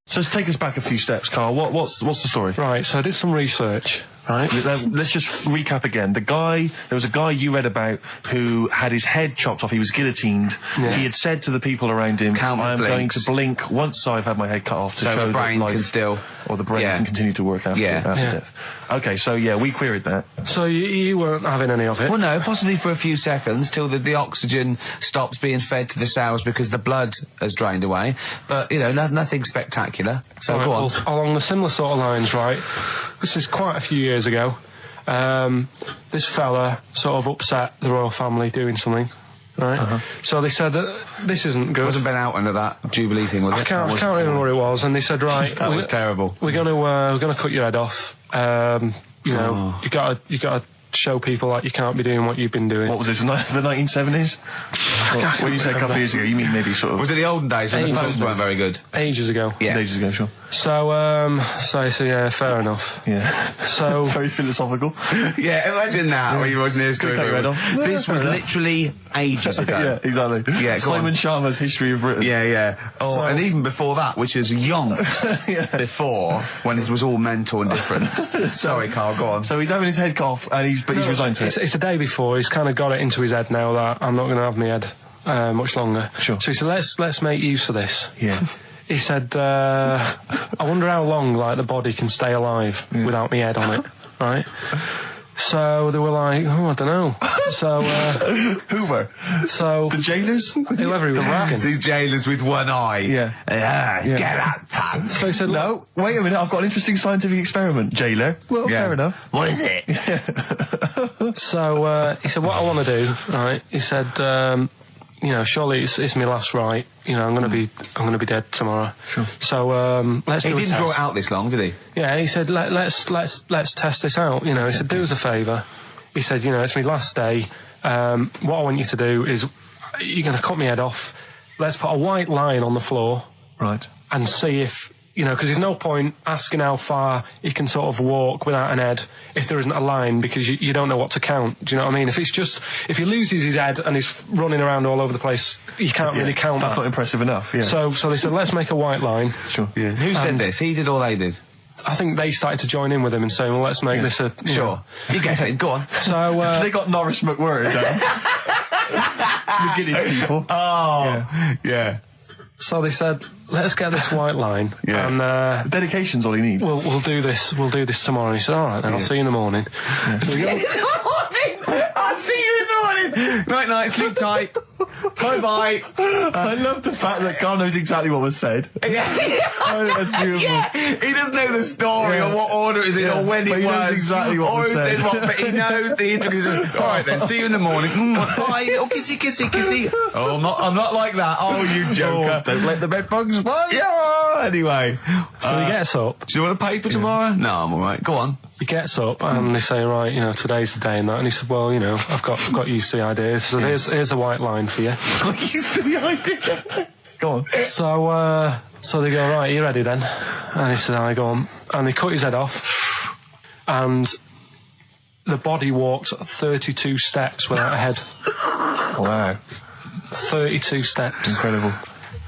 Speaker 2: So let's take us back a few steps, Carl. What's the story?
Speaker 3: Right, so I did some research, right?
Speaker 2: Let's just recap again. There was a guy you read about who had his head chopped off. He was guillotined. Yeah. He had said to the people around him, I am going to blink once I've had my head cut off to show
Speaker 5: the brain
Speaker 2: that life
Speaker 5: can still...
Speaker 2: Or the brain can continue to work after death. Okay, so we queried that.
Speaker 3: So you weren't having any of it?
Speaker 5: Well, no, possibly for a few seconds till the oxygen stops being fed to the cells because the blood has drained away. But, nothing spectacular. So go on.
Speaker 3: Well, along the similar sort of lines, right? This is quite a few years ago. This fella sort of upset the royal family doing something. Right, so they said that this isn't good.
Speaker 5: It wasn't Ben Alton at that Jubilee thing, was it?
Speaker 3: I can't remember what it was. And they said, right,
Speaker 5: that was terrible.
Speaker 3: We're gonna cut your head off. You gotta show people you can't be doing what you've been doing.
Speaker 2: What was this? The 1970s? When you say a couple of years ago, you mean maybe sort of...
Speaker 5: Was it the olden days when the phones weren't very good?
Speaker 3: Ages ago.
Speaker 5: Yeah.
Speaker 2: Ages ago, sure.
Speaker 3: So yeah, fair enough.
Speaker 2: Yeah.
Speaker 3: So...
Speaker 2: Very philosophical.
Speaker 5: Yeah, imagine that when you wasn't here doing it. This was literally ages ago.
Speaker 2: Yeah, exactly.
Speaker 5: Yeah,
Speaker 2: Simon Sharma's History of Britain.
Speaker 5: Yeah. Oh, and even before that, which is yonks before, when it was all mental and different. Sorry, Carl, go on.
Speaker 2: So he's having his head cut off, and he's resigned to it.
Speaker 3: It's the day before. He's kind of got it into his head now that I'm not going to have my head much longer.
Speaker 2: Sure.
Speaker 3: So he said, let's make use of this.
Speaker 2: Yeah.
Speaker 3: He said, I wonder how long the body can stay alive without my head on it, right? So they were like, I don't know. So,
Speaker 2: Who were?
Speaker 3: so
Speaker 2: The jailers?
Speaker 3: whoever he was asking.
Speaker 1: These jailers with one eye.
Speaker 2: Yeah.
Speaker 1: Get out, pants.
Speaker 3: So he said,
Speaker 2: No, wait a minute, I've got an interesting scientific experiment, jailer. Well,
Speaker 1: Yeah.
Speaker 2: fair enough.
Speaker 1: What is it?
Speaker 3: So he said, what I want to do, right? He said, surely it's my last right. I'm going to be dead tomorrow.
Speaker 2: Sure.
Speaker 3: So let's
Speaker 1: He
Speaker 3: do a
Speaker 1: didn't
Speaker 3: test.
Speaker 1: draw it out this long, did he?
Speaker 3: Yeah, he said, let's test this out. He said, do us a favour. He said, it's my last day. What I want you to do is, you're going to cut my head off. Let's put a white line on the floor.
Speaker 2: Right.
Speaker 3: And see if, because there's no point asking how far he can sort of walk without an head if there isn't a line, because you don't know what to count. Do you know what I mean? If he loses his head and he's running around all over the place, you can't really count
Speaker 2: That's
Speaker 3: that.
Speaker 2: not impressive enough, yeah.
Speaker 3: So they said, let's make a white line.
Speaker 2: Sure.
Speaker 1: Yeah. Who said this? He did or they did?
Speaker 3: I think they started to join in with him and saying, well, let's make this a...
Speaker 1: Sure. You get it. Go on.
Speaker 3: So,
Speaker 2: They got Norris McWhirter down. The Guinness people.
Speaker 1: Oh. Yeah.
Speaker 3: so they said, let's get this white line.
Speaker 1: Yeah.
Speaker 3: And,
Speaker 2: Dedication's all you need.
Speaker 3: we'll do this tomorrow. And he said, all right, then, I'll see you in the morning. So we go-
Speaker 1: I'll see you in the morning. Night, sleep tight. Bye-bye.
Speaker 2: I love the fact that Carl knows exactly what was said. Oh, that's beautiful.
Speaker 1: Yeah, he doesn't know the story
Speaker 2: Yeah.
Speaker 1: or what order it is in or when
Speaker 2: But
Speaker 1: it
Speaker 2: he
Speaker 1: was.
Speaker 2: knows exactly what
Speaker 1: or
Speaker 2: was
Speaker 1: who
Speaker 2: said.
Speaker 1: said what, but he knows the intricacies. All right then, see you in the morning. Bye, little kissy. Oh, I'm not like that. Oh, you joker.
Speaker 2: Don't let the bed bugs fly.
Speaker 1: Yeah, anyway.
Speaker 3: So he gets up.
Speaker 1: Do you want a paper tomorrow? No, I'm alright. Go on.
Speaker 3: He gets up and they say, right, today's the day and that. And he said, well, I've got used to the idea. So here's a white line for you.
Speaker 2: Got used to the idea. Go on.
Speaker 3: So they go, right, you ready then? And he said, I go on. And they cut his head off. And the body walked 32 steps without a head.
Speaker 2: Wow.
Speaker 3: 32 steps.
Speaker 2: Incredible.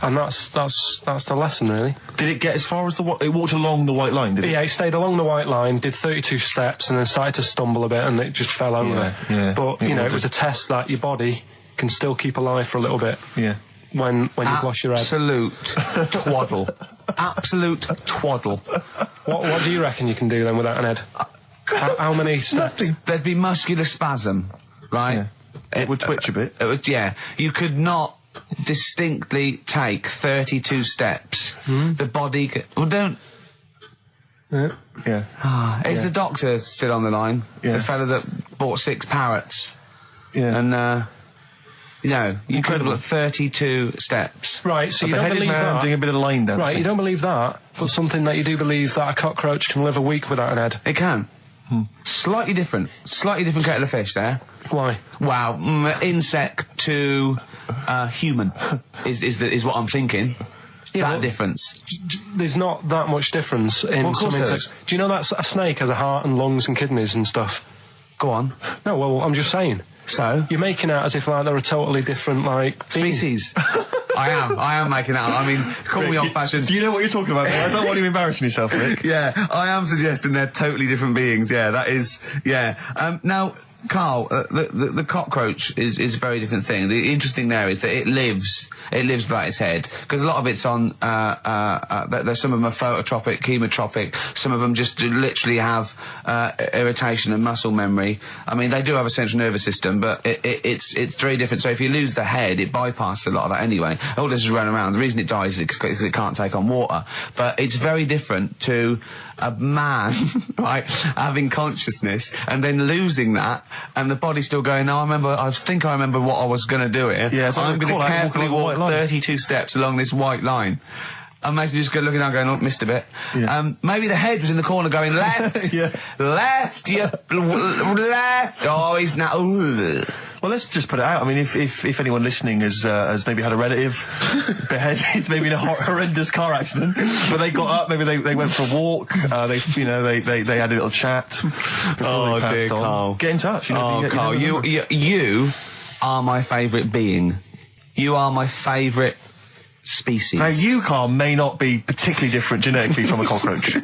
Speaker 3: And that's the lesson, really.
Speaker 2: Did it get as far as it walked along the white line, did it?
Speaker 3: Yeah, he stayed along the white line, did 32 steps, and then started to stumble a bit, and it just fell over.
Speaker 2: Yeah.
Speaker 3: But, it was a test that your body can still keep alive for a little bit
Speaker 2: Yeah.
Speaker 3: when you've lost your head.
Speaker 1: Absolute twaddle. Absolute twaddle.
Speaker 3: What do you reckon you can do then without an head? How many steps?
Speaker 2: Nothing.
Speaker 1: There'd be muscular spasm, right?
Speaker 2: Yeah. It would twitch a bit.
Speaker 1: It would, yeah. You could not distinctly take 32 steps. The body don't...
Speaker 2: Yeah.
Speaker 1: Is the doctor still on the line?
Speaker 2: Yeah.
Speaker 1: The fella that bought 6 parrots.
Speaker 2: Yeah.
Speaker 1: And, you could
Speaker 2: Incredible.
Speaker 1: have 32 steps.
Speaker 3: Right, so you
Speaker 2: A
Speaker 3: don't
Speaker 2: beheaded
Speaker 3: believe
Speaker 2: man
Speaker 3: that.
Speaker 2: doing a bit of line dancing.
Speaker 3: Right, you don't believe that, but something that you do believe that a cockroach can live a week without an head.
Speaker 1: It can. Slightly different kettle of fish there.
Speaker 3: Why?
Speaker 1: Wow, insect to human is what I'm thinking.
Speaker 3: Yeah,
Speaker 1: that
Speaker 3: but-
Speaker 1: difference.
Speaker 3: There's not that much difference in
Speaker 1: Well, of
Speaker 3: some
Speaker 1: course there
Speaker 3: insects. Do you know that a snake has a heart and lungs and kidneys and stuff?
Speaker 1: Go on.
Speaker 3: No, well, I'm just saying.
Speaker 1: So?
Speaker 3: You're making out as if like they're a totally different being.
Speaker 1: Species. I am making that up. I mean, call me old-fashioned.
Speaker 2: Do you know what you're talking about? I don't want you embarrassing yourself, Rick.
Speaker 1: Yeah, I am suggesting they're totally different beings. Yeah, that is. Yeah. Now, Carl, the cockroach is a very different thing. The interesting there is that it lives without its head, because a lot of it's on. There's some of them are phototropic, chemotropic. Some of them just literally have irritation and muscle memory. I mean, they do have a central nervous system, but it's very different. So if you lose the head, it bypasses a lot of that anyway. All this is running around. The reason it dies is because it can't take on water. But it's very different to a man, right, having consciousness and then losing that, and the body's still going, no, I think I remember what I was going to do here.
Speaker 2: Yeah, so
Speaker 1: I'm going to
Speaker 2: walk
Speaker 1: carefully
Speaker 2: along the
Speaker 1: walk
Speaker 2: white line.
Speaker 1: 32 steps along this white line. Imagine you just looking down going, oh, missed a bit.
Speaker 2: Yeah.
Speaker 1: Maybe the head was in the corner going, left,
Speaker 2: Yeah.
Speaker 1: left, left. Oh, he's now,
Speaker 2: Well, let's just put it out. I mean, if anyone listening has maybe had a relative beheaded, maybe in a horrendous car accident, but they got up, maybe they went for a walk, they had a little chat before
Speaker 1: Oh,
Speaker 2: they passed
Speaker 1: dear,
Speaker 2: on.
Speaker 1: Carl.
Speaker 2: Get in touch.
Speaker 1: Carl, you are my favourite being. You are my favourite species.
Speaker 2: Now, you, Carl, may not be particularly different genetically from a cockroach.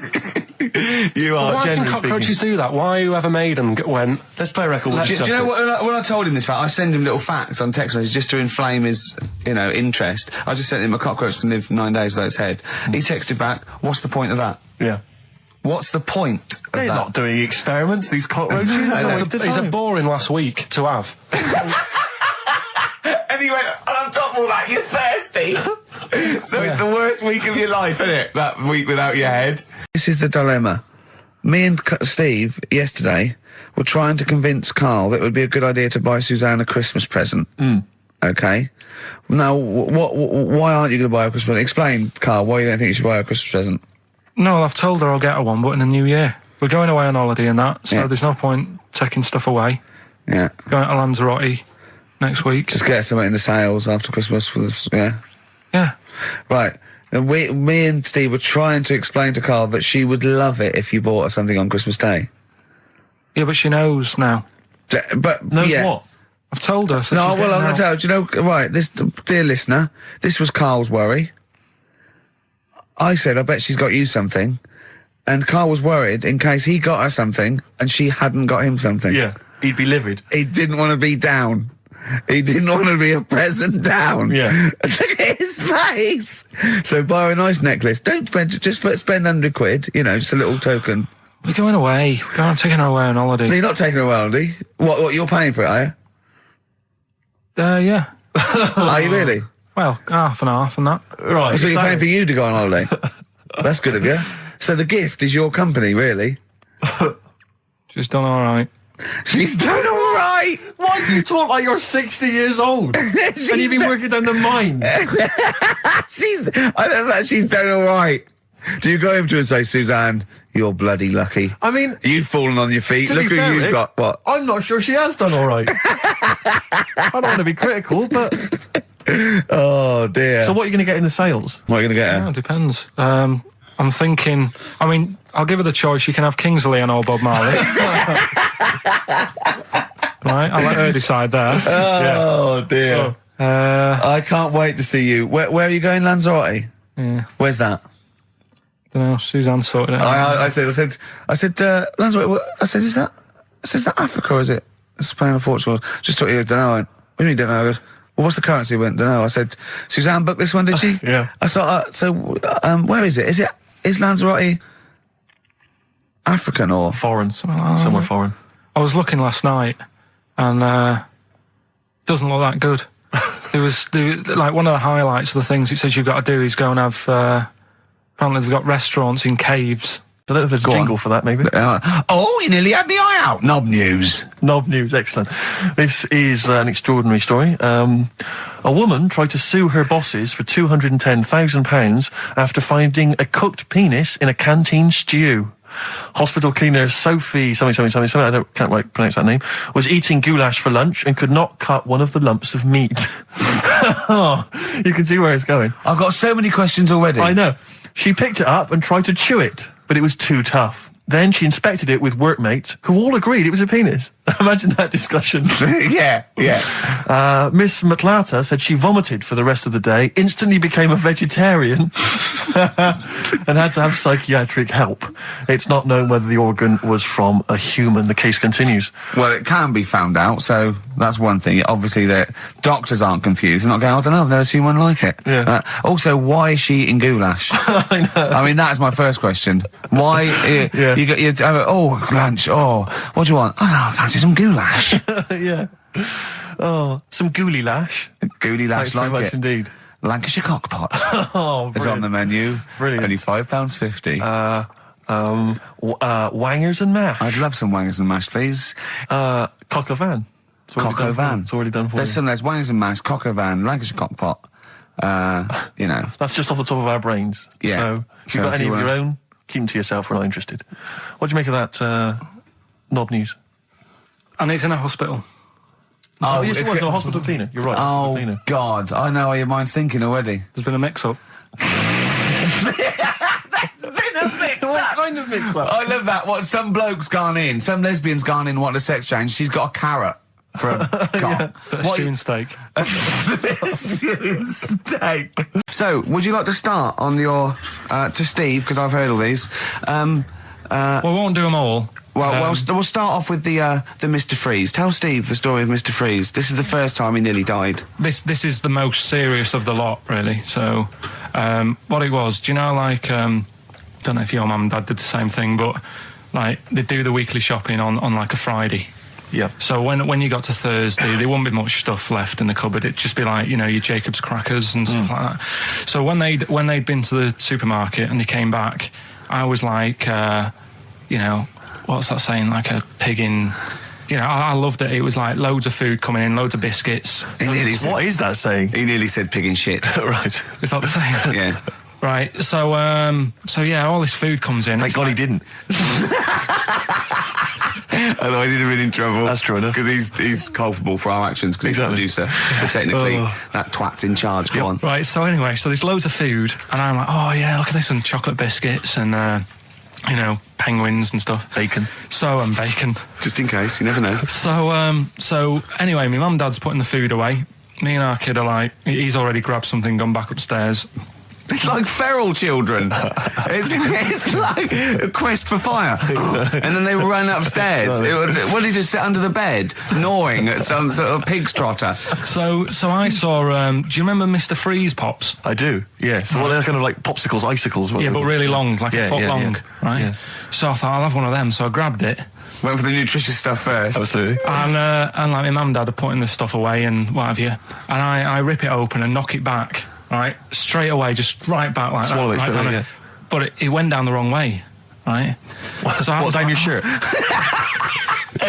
Speaker 1: You are.
Speaker 3: Why can
Speaker 2: generally
Speaker 3: cockroaches
Speaker 2: speaking.
Speaker 3: do that? Why whoever made them went?
Speaker 2: Let's play a record.
Speaker 1: Do you know what? When I told him this fact, I send him little facts on text messages just to inflame his, interest. I just sent him a cockroach can live 9 days without its head. He texted back, "What's the point of that?"
Speaker 2: Yeah.
Speaker 5: What's the point of
Speaker 2: They're
Speaker 5: that?
Speaker 2: not doing experiments, these cockroaches.
Speaker 3: It's a boring last week to have.
Speaker 5: And he went, and on top of all that, you're thirsty. So it's the worst week of your life, isn't it? That week without your head.
Speaker 1: This is the dilemma. Me and Steve, yesterday, were trying to convince Karl that it would be a good idea to buy Suzanne a Christmas present. Okay? Now, why aren't you going to buy her a Christmas present? Explain, Karl, why you don't think you should buy her a Christmas present.
Speaker 3: No, I've told her I'll get her one, but in the new year. We're going away on holiday and that, so
Speaker 1: Yeah.
Speaker 3: there's no point taking stuff away.
Speaker 1: Yeah.
Speaker 3: Going to Lanzarote next week.
Speaker 1: Just get something in the sales after Christmas for the, yeah.
Speaker 3: Yeah.
Speaker 1: Right. And me and Steve were trying to explain to Karl that she would love it if you bought her something on Christmas Day.
Speaker 3: Yeah, but she knows now.
Speaker 1: But
Speaker 2: Knows
Speaker 1: yeah.
Speaker 2: what?
Speaker 3: I've told her. So
Speaker 1: No,
Speaker 3: she's
Speaker 1: well, I'm
Speaker 3: getting
Speaker 1: going
Speaker 3: out.
Speaker 1: to tell you, do you know, right, this, dear listener, this was Karl's worry. I said, I bet she's got you something. And Karl was worried in case he got her something and she hadn't got him something.
Speaker 2: Yeah, he'd be livid.
Speaker 1: He didn't want to be down. He didn't want to be a present down.
Speaker 2: Yeah.
Speaker 1: Look at his face. So buy her a nice necklace. Don't spend, just spend £100, you know, just a little token.
Speaker 3: We're going away. We're going taking her away on holiday.
Speaker 1: You're not taking her away, are you? What, you're paying for it, are you?
Speaker 3: Yeah.
Speaker 1: Are you really?
Speaker 3: Well, half and half and that.
Speaker 2: Right.
Speaker 1: So you're paying for you to go on holiday? That's good of you. So the gift is your company, really?
Speaker 3: She's done all right.
Speaker 1: She's done all right.
Speaker 2: Why do you talk like you're 60 years old? And you've been working down the mines?
Speaker 1: I don't know, she's done all right. Do you go over to her and say, Suzanne, you're bloody lucky.
Speaker 2: I mean,
Speaker 1: You've fallen on your feet.
Speaker 2: to
Speaker 1: Look
Speaker 2: be
Speaker 1: who
Speaker 2: fair,
Speaker 1: you've
Speaker 2: Rick,
Speaker 1: got. What?
Speaker 2: I'm not sure she has done all right. I don't want to be critical, but...
Speaker 1: Oh, dear.
Speaker 2: So what are you going to get in the sales?
Speaker 1: What are you going to get
Speaker 3: Yeah,
Speaker 1: her?
Speaker 3: it depends. I'm thinking, I mean, I'll give her the choice. She can have Kingsley and old Bob Marley. Right, I'll let her decide there.
Speaker 1: Oh, dear. I can't wait to see you. Where are you going, Lanzarote?
Speaker 3: Yeah,
Speaker 1: Where's that?
Speaker 3: don't know. Suzanne sorted it out.
Speaker 1: I said, Lanzarote, I said, is that Africa or is it Spain or Portugal? Just thought you, don't know. I went, what do you mean, don't know? I goes, well, what's the currency? I went, don't know. I said, Suzanne booked this one, did she?
Speaker 2: Yeah.
Speaker 1: I thought, where is it? Is Lanzarote African or?
Speaker 2: Foreign. Somewhere foreign.
Speaker 3: I was looking last night, and doesn't look that good. There was like one of the highlights of the things it says you've got to do is go and have. Apparently, they've got restaurants in caves.
Speaker 2: I don't know if there's a jingle for that, maybe.
Speaker 1: Oh, you nearly had me eye out. Knob news.
Speaker 2: Knob news, excellent. This is an extraordinary story. A woman tried to sue her bosses for £210,000 after finding a cooked penis in a canteen stew. Hospital cleaner Sophie, something, I can't quite pronounce that name, was eating goulash for lunch and could not cut one of the lumps of meat. Oh, you can see where it's going.
Speaker 1: I've got so many questions already.
Speaker 2: I know. She picked it up and tried to chew it, but it was too tough. Then she inspected it with workmates, who all agreed it was a penis. Imagine that discussion.
Speaker 1: Yeah.
Speaker 2: Miss McLata said she vomited for the rest of the day, instantly became a vegetarian, and had to have psychiatric help. It's not known whether the organ was from a human. The case continues.
Speaker 1: Well, it can be found out, so that's one thing. Obviously, the doctors aren't confused. They're not going, I don't know, I've never seen one like it.
Speaker 2: Yeah.
Speaker 1: Also, why is she eating goulash?
Speaker 2: I know.
Speaker 1: I mean, that's my first question. Why?
Speaker 2: Yeah.
Speaker 1: Lunch. Oh, what do you want? I don't know, I fancy some goulash.
Speaker 2: Yeah. Oh, some gooly lash.
Speaker 1: Goulash
Speaker 2: Thanks very
Speaker 1: like
Speaker 2: much
Speaker 1: it.
Speaker 2: indeed.
Speaker 1: Lancashire cockpot
Speaker 2: Oh,
Speaker 1: is on the menu.
Speaker 2: Brilliant.
Speaker 1: Only £5.50.
Speaker 2: Wangers and mash.
Speaker 1: I'd love some wangers and mash, please.
Speaker 2: Cock o' van.
Speaker 1: Cock o' van.
Speaker 2: It's already done for
Speaker 1: There's
Speaker 2: you.
Speaker 1: there's wangers and mash, cock o' van, Lancashire cockpot. You know.
Speaker 2: That's just off the top of our brains.
Speaker 1: Yeah.
Speaker 2: So, if
Speaker 1: So
Speaker 2: you've got
Speaker 1: if
Speaker 2: any
Speaker 1: you
Speaker 2: of your
Speaker 1: wanna-
Speaker 2: own, keep them to yourself. We're not interested. What do you make of that knob news?
Speaker 3: And it's in a hospital.
Speaker 2: Oh, yes,
Speaker 1: it
Speaker 2: it was.
Speaker 1: could-
Speaker 2: No, hospital cleaner. You're right. Hospital
Speaker 1: Oh,
Speaker 2: cleaner.
Speaker 1: God. I know how your mind's thinking already.
Speaker 3: There's been a mix-up.
Speaker 2: What kind of mix-up?
Speaker 1: I love that. What, some bloke's gone in, some lesbian's gone in, wanted a sex change. She's got a carrot for a cock.
Speaker 3: Bit of stewing steak.
Speaker 1: Stewing steak. So, would you like to start on your, to Steve, because I've heard all these.
Speaker 3: Well, we won't do them all.
Speaker 1: We'll start off with the Mr. Freeze. Tell Steve the story of Mr. Freeze. This is the first time he nearly died.
Speaker 3: This is the most serious of the lot, really. So, what it was, do you know, like, don't know if your mum and dad did the same thing, but like they do the weekly shopping on like a Friday.
Speaker 2: Yeah.
Speaker 3: So when you got to Thursday, there wouldn't be much stuff left in the cupboard. It'd just be like, you know, your Jacob's crackers and stuff like that. So when they'd been to the supermarket and they came back, I was like, you know, what's that saying? Like a pig in. You know, I loved it. It was like loads of food coming in, loads of biscuits.
Speaker 2: What is that saying?
Speaker 5: He nearly said pig in shit.
Speaker 2: Right.
Speaker 3: Is that the saying?
Speaker 5: Yeah.
Speaker 3: Right. So yeah, all this food comes in.
Speaker 2: Thank God he didn't.
Speaker 5: Otherwise he'd have been in trouble.
Speaker 2: That's true enough.
Speaker 5: Because he's culpable for our actions because
Speaker 2: Exactly.
Speaker 5: he's the producer. So technically, that twat's in charge. Go on.
Speaker 3: Right. So anyway, so there's loads of food, and I'm like, oh yeah, look at this, and chocolate biscuits, and you know, penguins and stuff.
Speaker 2: Bacon.
Speaker 3: And bacon.
Speaker 5: Just in case, you never know.
Speaker 3: So anyway, my mum and dad's putting the food away. Me and our kid are like, he's already grabbed something, gone back upstairs.
Speaker 5: It's like feral children. it's like a quest for fire. And then they run upstairs. What did he just sit under the bed, gnawing at some sort of pig's trotter?
Speaker 3: So I saw, do you remember Mr. Freeze Pops?
Speaker 2: I do, yeah. So they're kind of like popsicles, icicles.
Speaker 3: Yeah, but really long, like a foot long, right?
Speaker 2: Yeah.
Speaker 3: So I thought, I'll have one of them. So I grabbed it.
Speaker 5: Went for the nutritious stuff first.
Speaker 2: Absolutely.
Speaker 3: And like my mum and dad are putting this stuff away and what have you. And I rip it open and knock it back, right? Straight away, just right back like
Speaker 2: Swallow
Speaker 3: that.
Speaker 2: it straight
Speaker 3: right
Speaker 2: away,
Speaker 3: down But it went down the wrong way, right? So
Speaker 2: What's down your shirt?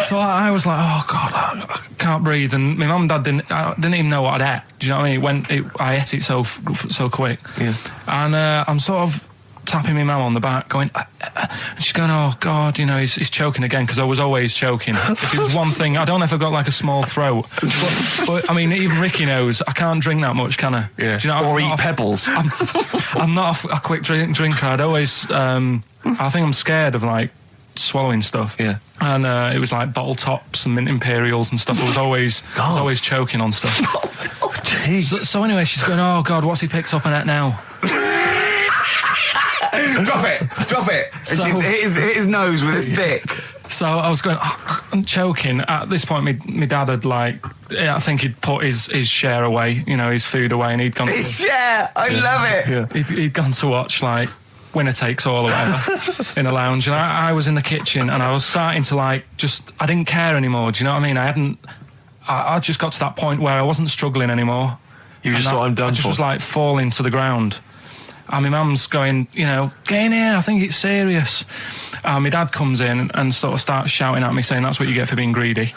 Speaker 3: So I was like, oh God, I can't breathe. And my mum and dad didn't even know what I'd ate. Do you know what I mean? I ate it so quick.
Speaker 2: Yeah.
Speaker 3: And I'm sort of tapping my mum on the back, going, and she's going, oh God, you know, he's choking again, because I was always choking. If it was one thing, I don't know if I've got like a small throat, but I mean, even Ricky knows I can't drink that much, can I?
Speaker 2: Yeah.
Speaker 3: Do you know,
Speaker 2: or eat pebbles.
Speaker 3: I'm not a quick drinker. I'd always, I think I'm scared of like swallowing stuff.
Speaker 2: Yeah.
Speaker 3: And it was like bottle tops and mint imperials and stuff. I was always choking on stuff.
Speaker 2: Oh, jeez.
Speaker 3: So anyway, she's going, oh God, what's he picked up on it now?
Speaker 5: Drop it.
Speaker 3: So-
Speaker 5: hit his nose with a stick.
Speaker 3: So I was going, oh, I'm choking. At this point, my dad had I think he'd put his share away, you know, his food away, and he'd gone.
Speaker 5: His share. I love it.
Speaker 2: Yeah.
Speaker 3: He'd gone to watch like Winner Takes All or whatever in a lounge, and I was in the kitchen, and I was starting to I didn't care anymore. Do you know what I mean? I just got to that point where I wasn't struggling anymore.
Speaker 2: You just thought, I'm done.
Speaker 3: I just was like falling to the ground. And my mum's going, you know, get in here, I think it's serious. And my dad comes in and sort of starts shouting at me, saying that's what you get for being greedy.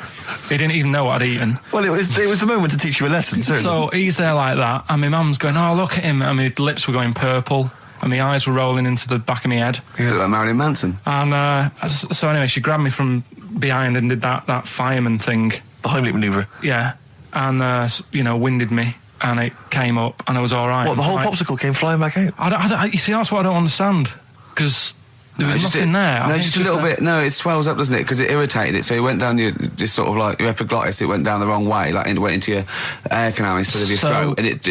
Speaker 3: He didn't even know what I'd eaten.
Speaker 2: Well, it was the moment to teach you a lesson, certainly.
Speaker 3: So he's there like that, and my mum's going, oh, look at him. And my lips were going purple, and my eyes were rolling into the back of my head.
Speaker 5: You look like Marilyn Manson.
Speaker 3: And so anyway, she grabbed me from behind and did that fireman thing.
Speaker 2: The Heimlich manoeuvre.
Speaker 3: Yeah. And, you know, winded me. And it came up, and I was all right.
Speaker 2: What, the whole popsicle came flying back out?
Speaker 3: You see, that's what I don't understand, because there was nothing there.
Speaker 5: No, just a little bit. No, it swells up, doesn't it? Because it irritated it, so it went down your sort of like your epiglottis. It went down the wrong way, like it went into your air canal instead of your throat, and it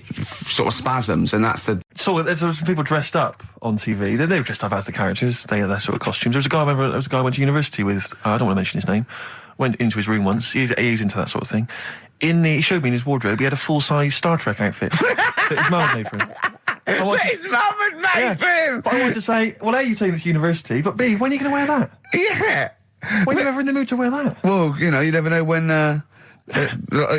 Speaker 5: sort of spasms, and that's the.
Speaker 2: So there's some people dressed up on TV. They were dressed up as the characters. They had their sort of costumes. There was a guy I went to university with. I don't want to mention his name. Went into his room once. He's into that sort of thing. He showed me in his wardrobe. He had a full-size Star Trek outfit that his mum had made for him.
Speaker 5: His mum had made for him.
Speaker 2: But I wanted to say, well, A, you've taken it to university, but B, when are you going to wear that?
Speaker 5: Yeah.
Speaker 2: When are you ever in the mood to wear that?
Speaker 5: Well, you know, you never know when. You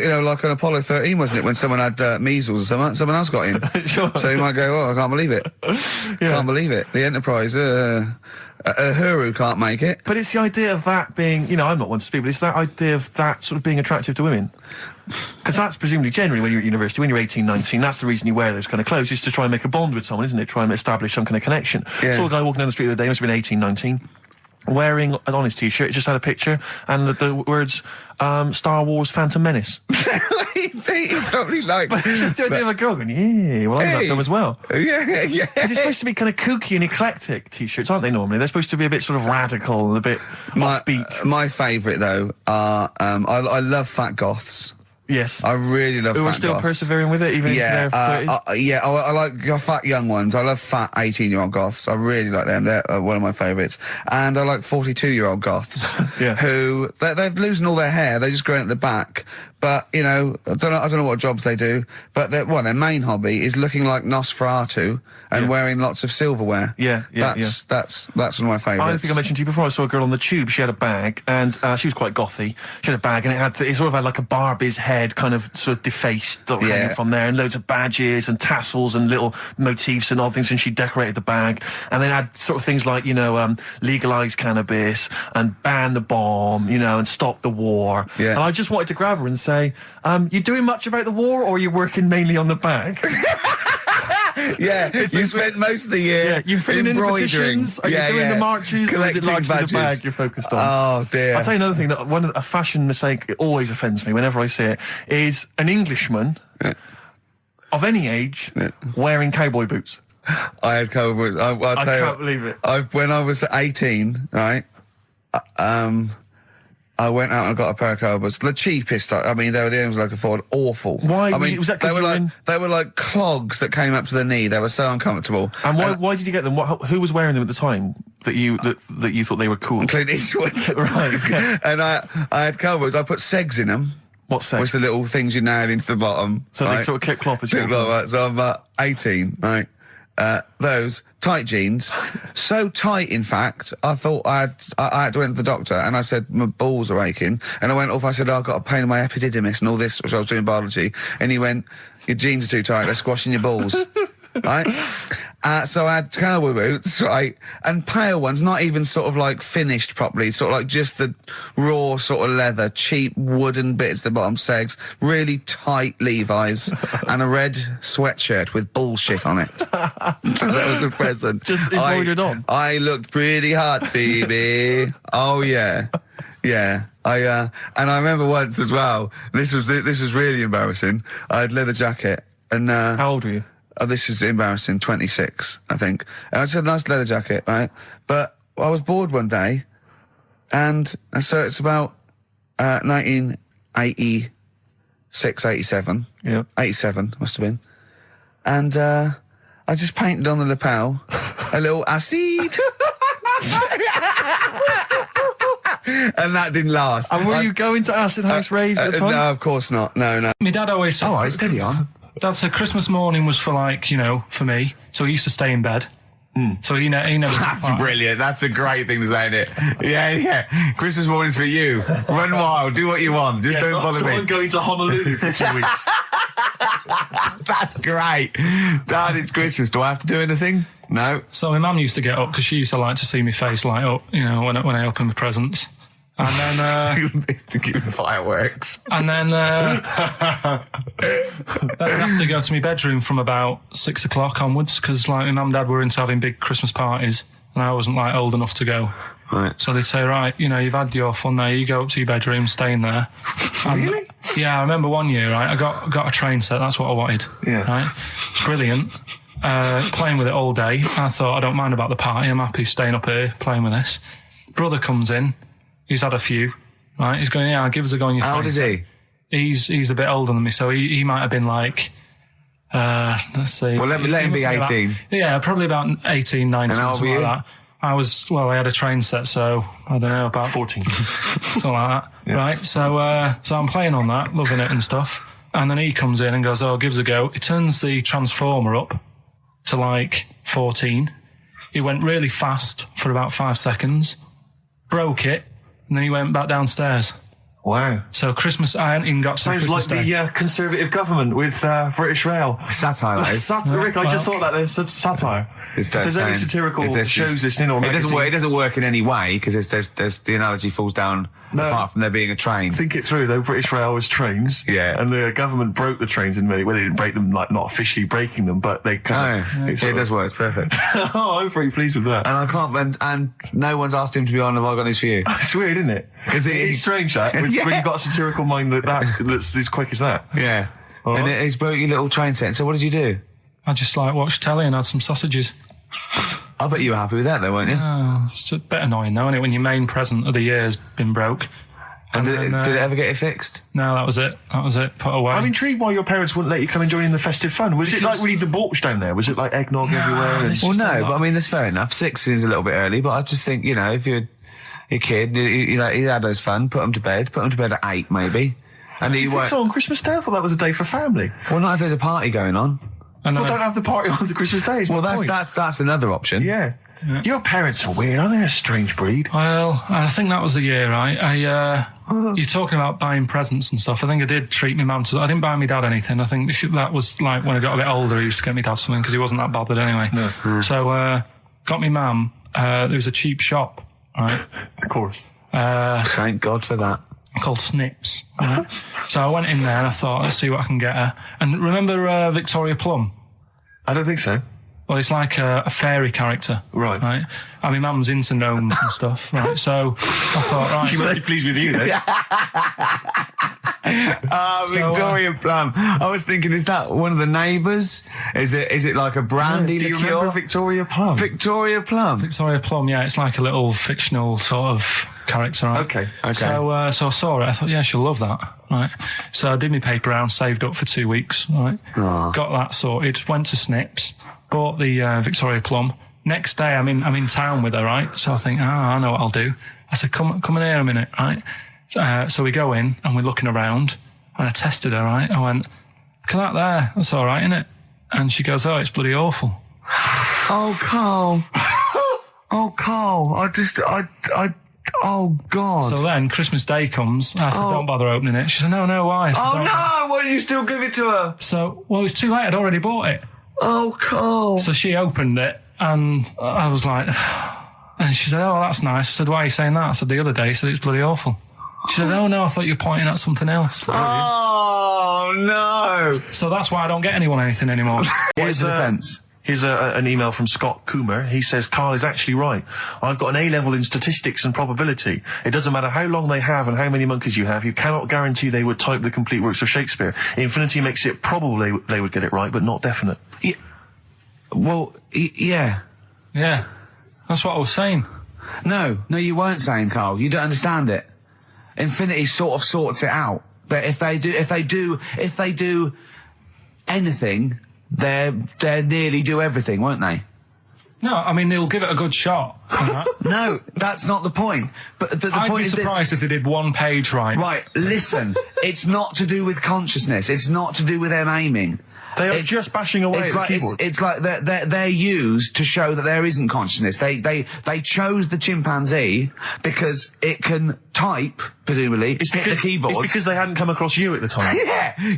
Speaker 5: know, like on Apollo 13, wasn't it? When someone had measles or someone else got in.
Speaker 2: Sure.
Speaker 5: So you might go, oh, I can't believe it.
Speaker 2: Yeah.
Speaker 5: Can't believe it. The Enterprise, Uhuru can't make it.
Speaker 2: But it's the idea of that being, you know, I'm not one to speak, but it's that idea of that sort of being attractive to women. Because that's presumably generally when you're at university, when you're 18, 19, that's the reason you wear those kind of clothes, is to try and make a bond with someone, isn't it? Try and establish some kind of connection.
Speaker 5: Yeah.
Speaker 2: Saw a guy walking down the street the other day, must have been 18, 19, wearing, on his T-shirt, it just had a picture, and the words, Star Wars Phantom Menace.
Speaker 5: He probably like.
Speaker 2: But it's just the idea of a girl going, yeah, well, I like that film as well.
Speaker 5: Yeah.
Speaker 2: Because it's supposed to be kind of kooky and eclectic T-shirts, aren't they, normally? They're supposed to be a bit sort of radical and a bit offbeat.
Speaker 5: My favourite, though, are, I love fat goths.
Speaker 2: Yes.
Speaker 5: I really love fat
Speaker 2: Who are still
Speaker 5: goths.
Speaker 2: persevering with it, even into their 30s?
Speaker 5: I like fat young ones. I love fat 18-year-old goths. I really like them. They're one of my favourites. And I like 42-year-old goths.
Speaker 2: Yeah.
Speaker 5: Who, they're losing all their hair. They're just growing at the back.
Speaker 1: but, you know, I don't know what jobs they do, but their main hobby is looking like Nosferatu and wearing lots of silverware. That's one of my favourites.
Speaker 2: I think I mentioned to you before, I saw a girl on the tube, she had a bag, and she was quite gothy. She had a bag, and it sort of had like a Barbie's head kind of sort of defaced hanging from there, and loads of badges and tassels and little motifs and odd things, and she decorated the bag. And then had sort of things like, you know, legalise cannabis and ban the bomb, you know, and stop the war.
Speaker 1: Yeah.
Speaker 2: And I just wanted to grab her and say, you doing much about the war, or are you working mainly on the bag?
Speaker 1: Yeah, you spent most of the year
Speaker 2: you're filling in the
Speaker 1: embroidering.
Speaker 2: petitions, are you doing the marches,
Speaker 1: collecting
Speaker 2: or is it largely
Speaker 1: badges.
Speaker 2: the bag you're focused on?
Speaker 1: Oh dear.
Speaker 2: I'll tell you another thing, that a fashion mistake that always offends me whenever I see it, is an Englishman of any age wearing cowboy boots.
Speaker 1: I had cowboy boots. I
Speaker 2: can't believe it.
Speaker 1: When I was 18, right, I went out and got a pair of cowboy boots. The cheapest. I mean, they were the only ones I could afford. Awful.
Speaker 2: Why?
Speaker 1: I mean,
Speaker 2: was that 'cause
Speaker 1: they were like clogs that came up to the knee. They were so uncomfortable.
Speaker 2: And why did you get them? Who was wearing them at the time that you thought they were cool?
Speaker 1: Clint Eastwood.
Speaker 2: Right. Okay.
Speaker 1: And I had cowboy boots. I put segs in them.
Speaker 2: What segs?
Speaker 1: Which the little things you nail into the bottom.
Speaker 2: So they sort of clip clop as you
Speaker 1: clip clop, so I'm 18, right? Those tight jeans, so tight in fact, I thought I had to went to the doctor, and I said my balls are aching, and I went off. I said I've got a pain in my epididymis and all this, which I was doing biology, and he went, your jeans are too tight, they're squashing your balls. Right? So I had cowboy boots, right, and pale ones, not even sort of like finished properly, sort of like just the raw sort of leather, cheap wooden bits at the bottom, segs, really tight Levi's, and a red sweatshirt with bullshit on it. That was a present.
Speaker 2: Just embroidered on.
Speaker 1: I looked pretty hot, baby. Oh yeah. Yeah, and I remember once as well. This was really embarrassing. I had leather jacket, and
Speaker 2: how old were you?
Speaker 1: Oh, this is embarrassing. 26, I think. And I just had a nice leather jacket, right? But I was bored one day, and so it's about 1986, 87.
Speaker 2: Yeah,
Speaker 1: 87 must have been. And I just painted on the lapel a little acid. And that didn't last.
Speaker 2: And were you going to acid house raves at the time?
Speaker 1: No, of course not. No.
Speaker 3: My dad always said...
Speaker 5: All right, steady on.
Speaker 3: Dad said Christmas morning was for, like, you know, for me. So he used to stay in bed. So he never...
Speaker 5: That's brilliant. That's a great thing to say, isn't it? Yeah. Christmas morning's for you. Run wild. Do what you want. Just don't bother me.
Speaker 2: I'm going to Honolulu for 2 weeks.
Speaker 5: That's great. Dad, it's Christmas. Do I have to do anything? No.
Speaker 3: So my mum used to get up because she used to like to see my face light up, you know, when I open my presents. And then...
Speaker 5: to give fireworks.
Speaker 3: And then I'd have to go to my bedroom from about 6 o'clock onwards, because like my mum and dad were into having big Christmas parties, and I wasn't like old enough to go.
Speaker 5: Right.
Speaker 3: So they'd say, right, you know, you've had your fun there, you go up to your bedroom, stay in there.
Speaker 5: Really?
Speaker 3: Yeah, I remember one year, right, I got a train set, that's what I wanted.
Speaker 5: Yeah.
Speaker 3: Right? It's brilliant. Playing with it all day. I thought, I don't mind about the party, I'm happy staying up here playing with this. Brother comes in, he's had a few, right? He's going, yeah, I'll give us a go on your train.
Speaker 5: How old is he?
Speaker 3: He's a bit older than me, so he might have been like, let's see.
Speaker 5: Well, let him be 18.
Speaker 3: Yeah, probably about 18, 19,
Speaker 5: and how old
Speaker 3: something
Speaker 5: were you?
Speaker 3: like that. I had a train set, so I don't know, about
Speaker 2: 14.
Speaker 3: something like that.
Speaker 2: Yeah.
Speaker 3: Right, so I'm playing on that, loving it and stuff. And then he comes in and goes, oh, give us a go. He turns the transformer up to like 14. He went really fast for about 5 seconds, broke it, and then he went back downstairs.
Speaker 2: Wow.
Speaker 3: So Christmas, I hadn't even got to
Speaker 2: Sounds
Speaker 3: Christmas
Speaker 2: like
Speaker 3: Day.
Speaker 2: the Conservative government with British Rail.
Speaker 5: Satire, though.
Speaker 2: Rick, I just thought that there's satire. If there's any satirical shows listening or magazines...
Speaker 5: It doesn't work in any way, because there's the analogy falls down apart from there being a train.
Speaker 2: Think it through, though. British Rail was trains.
Speaker 5: Yeah.
Speaker 2: And the government broke the trains in many ways. They didn't break them, like, not officially breaking them, but they kind of...
Speaker 5: It does work. It's perfect.
Speaker 2: Oh, I'm very pleased with that.
Speaker 5: And I can't... And no one's asked him to be on Have I Got News For You?
Speaker 2: It's weird, isn't it?
Speaker 5: Because
Speaker 2: it's strange, that, when you've got a satirical mind that's as quick as that.
Speaker 5: Yeah.
Speaker 2: All
Speaker 5: And
Speaker 2: right.
Speaker 5: he's broke your little train set. So what did you do?
Speaker 3: I just like watched telly and had some sausages.
Speaker 5: I bet you were happy with that, though, weren't you?
Speaker 3: Oh, it's just a bit annoying, though, isn't it, when your main present of the year has been broke.
Speaker 5: And
Speaker 3: then,
Speaker 5: did it ever get it fixed?
Speaker 3: No, that was it. Put away.
Speaker 2: I'm intrigued why your parents wouldn't let you come and join in the festive fun. Was it like really debauched down there? Was it like eggnog everywhere?
Speaker 5: Well, no, but I mean, that's fair enough. 6 is a little bit early, but I just think, you know, if you're a kid, you know, he had his fun, put him to bed at 8 maybe.
Speaker 1: And
Speaker 2: Do you think so on Christmas Day? I thought that was a day for family.
Speaker 1: Well, not if there's a party going on.
Speaker 3: And
Speaker 2: Well, don't have the party on the Christmas Day.
Speaker 1: Well, that's another option.
Speaker 2: Yeah. Your parents are weird, aren't they? A strange breed.
Speaker 3: Well, I think that was the year, right? You're talking about buying presents and stuff. I think I did treat my mum to... I didn't buy my dad anything. I think that was like when I got a bit older, I used to get my dad something because he wasn't that bothered anyway.
Speaker 2: No.
Speaker 3: So, got my mum, there was a cheap shop, right?
Speaker 2: Of course.
Speaker 1: Thank God for that.
Speaker 3: Called Snips. Right? So I went in there and I thought, let's see what I can get her. And remember Victoria Plum?
Speaker 2: I don't think so.
Speaker 3: Well, it's like a fairy character.
Speaker 2: Right.
Speaker 3: Right. I mean, mum's into gnomes and stuff, right? So I thought, right.
Speaker 2: She must be pleased with you, then.
Speaker 1: Victoria Plum. I was thinking, is that one of the neighbours? Is it like a brandy
Speaker 2: Do you
Speaker 1: liqueur?
Speaker 2: remember Victoria Plum?
Speaker 1: Victoria Plum.
Speaker 3: Victoria Plum, yeah, it's like a little fictional sort of character, right?
Speaker 2: Okay.
Speaker 3: So I saw it, I thought, yeah, she'll love that, right? So I did my paper round, saved up for 2 weeks, right?
Speaker 1: Aww.
Speaker 3: Got that sorted, went to Snips, bought the Victoria Plum. Next day, I'm in town with her, right? So I think, I know what I'll do. I said, come in here a minute, right? So we go in and we're looking around and I tested her, right? I went, look at that there, that's all right, innit? And she goes, oh, it's bloody awful.
Speaker 1: Oh, Carl. Oh, Carl. Oh, God.
Speaker 3: So then Christmas Day comes. I said, don't bother opening it. She said, no, why? I said,
Speaker 1: Oh,
Speaker 3: "Don't."
Speaker 1: no. Why did you still give it to her?
Speaker 3: So, well, it's too late. I'd already bought it.
Speaker 1: Oh, Carl.
Speaker 3: So she opened it and I was like, and she said, oh, that's nice. I said, why are you saying that? I said, the other day, she said, it's bloody awful. She said, oh, no, I thought you were pointing at something else.
Speaker 1: Oh, no.
Speaker 3: So that's why I don't get anyone anything anymore.
Speaker 1: What is the defence?
Speaker 2: Here's an email from Scott Coomer. He says, Carl is actually right. I've got an A-level in statistics and probability. It doesn't matter how long they have and how many monkeys you have. You cannot guarantee they would type the complete works of Shakespeare. Infinity makes it probable they would get it right, but not definite.
Speaker 1: Yeah. Well, yeah.
Speaker 3: Yeah. That's what I was saying.
Speaker 1: No, you weren't saying, Carl. You don't understand it. Infinity sort of sorts it out. That if they do anything, they nearly do everything, won't they?
Speaker 3: No, I mean, they'll give it a good shot.
Speaker 1: No, that's not the point. But the
Speaker 3: I'd
Speaker 1: point
Speaker 3: be
Speaker 1: is
Speaker 3: surprised if they did one page right.
Speaker 1: Right, listen. It's not to do with consciousness. It's not to do with them aiming.
Speaker 2: They are just bashing away at the keyboard.
Speaker 1: It's like they're used to show that there isn't consciousness. They chose the chimpanzee because it can type, presumably, hit the keyboard.
Speaker 2: It's because they hadn't come across you at the time.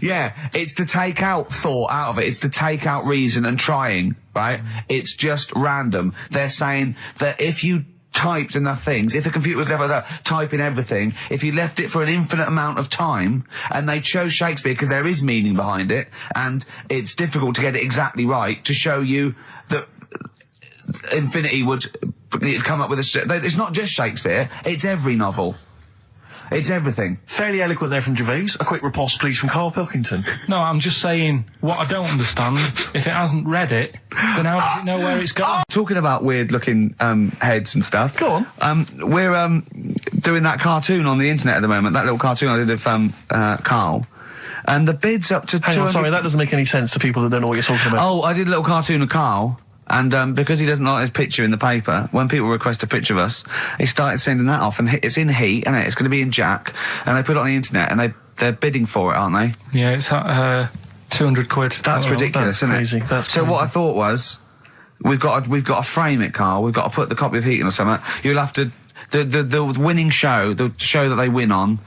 Speaker 1: Yeah. It's to take out thought out of it. It's to take out reason and trying, right? It's just random. They're saying that if you typed enough things, if the computer was left typing everything, if you left it for an infinite amount of time, and they chose Shakespeare because there is meaning behind it, and it's difficult to get it exactly right, to show you that Infinity would come up with it's not just Shakespeare, it's every novel. It's everything.
Speaker 2: Fairly eloquent there from Gervais. A quick riposte, please, from Karl Pilkington.
Speaker 3: No, I'm just saying, what I don't understand, if it hasn't read it, then how does it know where it's going?
Speaker 1: Talking about weird-looking heads and stuff.
Speaker 2: Go on.
Speaker 1: We're doing that cartoon on the internet at the moment, that little cartoon I did of Carl. And the bid's up to...
Speaker 2: Hang on, sorry, that doesn't make any sense to people that don't know what you're talking about.
Speaker 1: Oh, I did a little cartoon of Carl. And because he doesn't like his picture in the paper, when people request a picture of us, he started sending that off, and it's in Heat, and it's going to be in Jack, and they put it on the internet, and they're bidding for it, aren't they?
Speaker 3: Yeah, it's at 200 quid.
Speaker 1: That's ridiculous,
Speaker 2: that's
Speaker 1: isn't
Speaker 2: crazy.
Speaker 1: it?
Speaker 2: That's
Speaker 1: so
Speaker 2: crazy.
Speaker 1: what I thought was, we've got to frame it, Carl. We've got to put the copy of Heat in or something. You'll have to the winning show, the show that they win on.